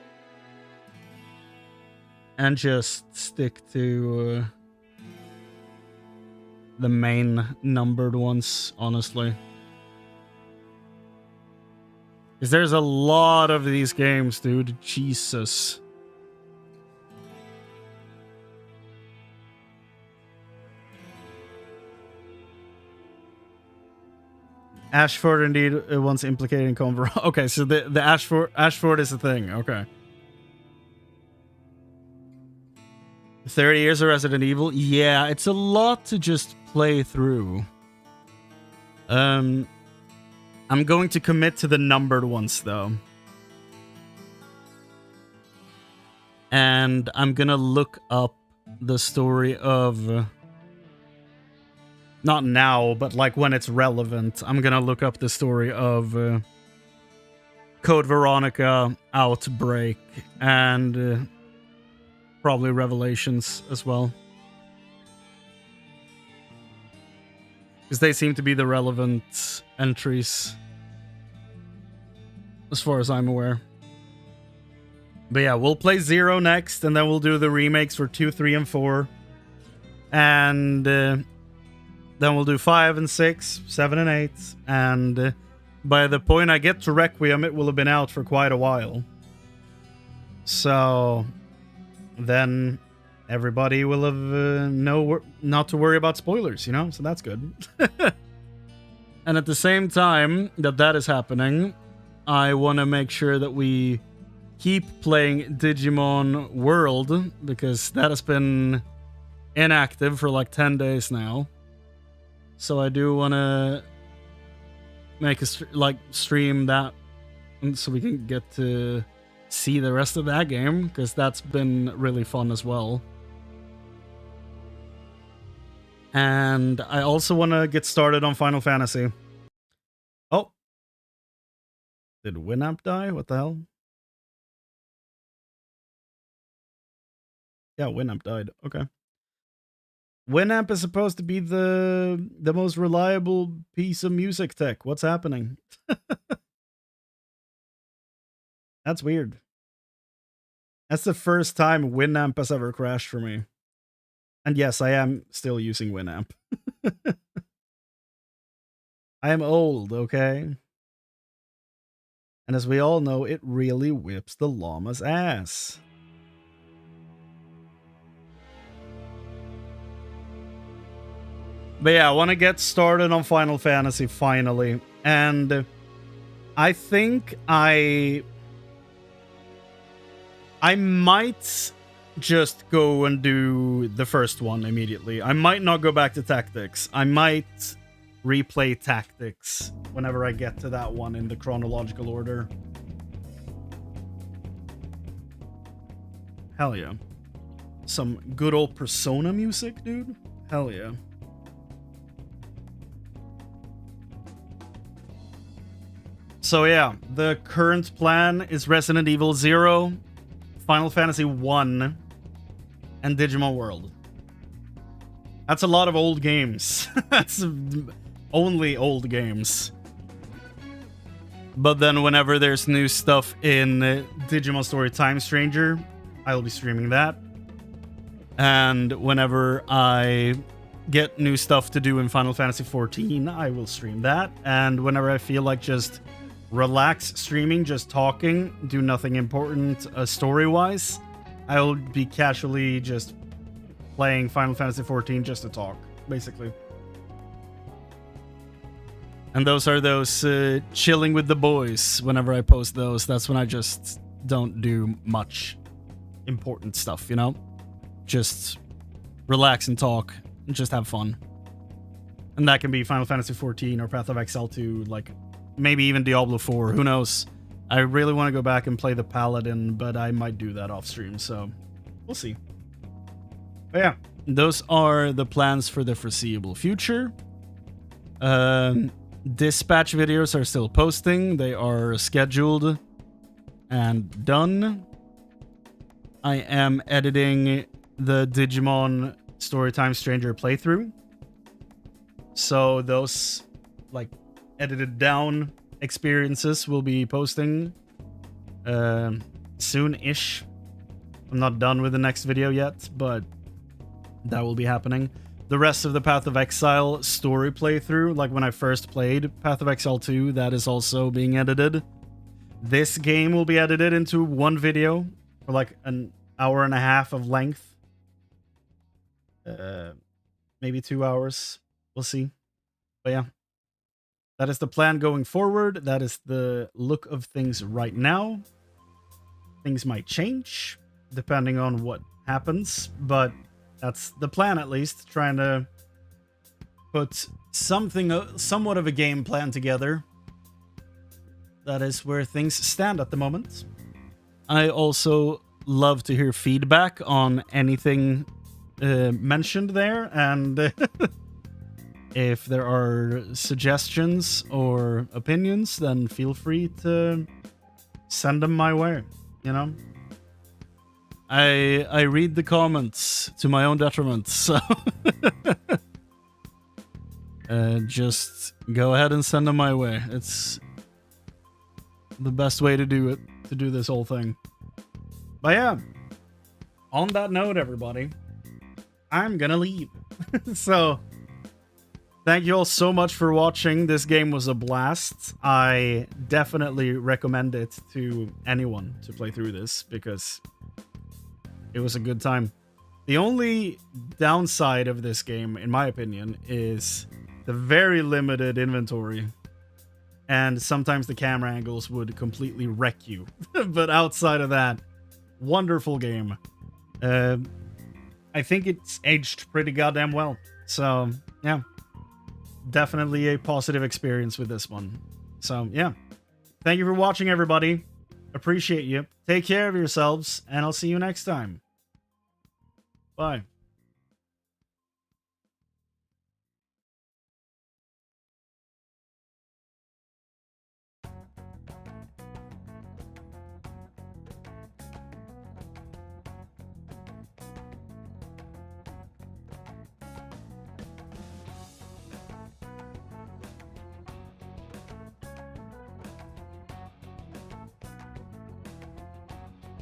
And just stick to the main numbered ones, honestly. Because there's a lot of these games, dude. Jesus. Ashford indeed once implicated in Conver. Okay, so the Ashford is a thing. Okay. 30 years of Resident Evil. Yeah, it's a lot to just play through. I'm going to commit to the numbered ones though. And I'm gonna look up the story of not now, but like when it's relevant. I'm gonna look up the story of Code Veronica, Outbreak, and probably Revelations as well. Because they seem to be the relevant entries, as far as I'm aware. But yeah, we'll play 0 next, and then we'll do the remakes for 2, 3, and 4. And then we'll do 5 and 6, 7 and 8. And by the point I get to Requiem, it will have been out for quite a while. So then everybody will have know not to worry about spoilers, you know? So that's good. And at the same time that is happening, I want to make sure that we keep playing Digimon World, because that has been inactive for like 10 days now. So I do want to make a stream that, so we can get to see the rest of that game, because that's been really fun as well. And I also want to get started on Final Fantasy. Oh. Did Winamp die? What the hell? Yeah, Winamp died. Okay. Winamp is supposed to be the most reliable piece of music tech. What's happening? That's weird. That's the first time Winamp has ever crashed for me. And yes, I am still using Winamp. I am old, okay? And as we all know, it really whips the llama's ass. But yeah, I want to get started on Final Fantasy finally. And I think I might just go and do the first one immediately. I might not go back to Tactics. I might replay Tactics whenever I get to that one in the chronological order. Hell yeah. Some good old Persona music, dude. Hell yeah. So yeah, the current plan is Resident Evil 0, Final Fantasy 1, and Digimon World. That's a lot of old games. That's only old games. But then whenever there's new stuff in Digimon Story Time Stranger, I'll be streaming that. And whenever I get new stuff to do in Final Fantasy 14, I will stream that. And whenever I feel like just relax streaming, just talking, do nothing important story-wise, I will be casually just playing Final Fantasy 14 just to talk, basically. And those are those chilling with the boys. Whenever I post those, that's when I just don't do much important stuff, you know? Just relax and talk and just have fun. And that can be Final Fantasy 14 or Path of Exile 2, like maybe even Diablo 4, who knows? I really want to go back and play the Paladin, but I might do that off stream, so we'll see. But yeah, those are the plans for the foreseeable future. Dispatch videos are still posting. They are scheduled and done. I am editing the Digimon Storytime Stranger playthrough. So those, like, edited down experiences will be posting soon-ish. I'm not done with the next video yet, but that will be happening. The rest of the Path of Exile story playthrough, like when I first played Path of Exile 2, that is also being edited. This game will be edited into one video for like an hour and a half of length. Maybe 2 hours. We'll see. But yeah. That is the plan going forward. That is the look of things right now. Things might change depending on what happens, but that's the plan, at least. Trying to put somewhat of a game plan together. That is where things stand at the moment. I also love to hear feedback on anything mentioned there, and if there are suggestions or opinions, then feel free to send them my way, you know? I read the comments to my own detriment, so just go ahead and send them my way. It's the best way to do it, to do this whole thing. But yeah, on that note, everybody, I'm gonna leave. So thank you all so much for watching. This game was a blast. I definitely recommend it to anyone to play through this because it was a good time. The only downside of this game, in my opinion, is the very limited inventory. And sometimes the camera angles would completely wreck you. But outside of that, wonderful game. I think it's aged pretty goddamn well. So, yeah. Definitely a positive experience with this one. So, yeah. Thank you for watching, everybody. Appreciate you. Take care of yourselves, and I'll see you next time. Bye.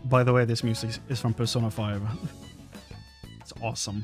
By the way, this music is from Persona 5. It's awesome.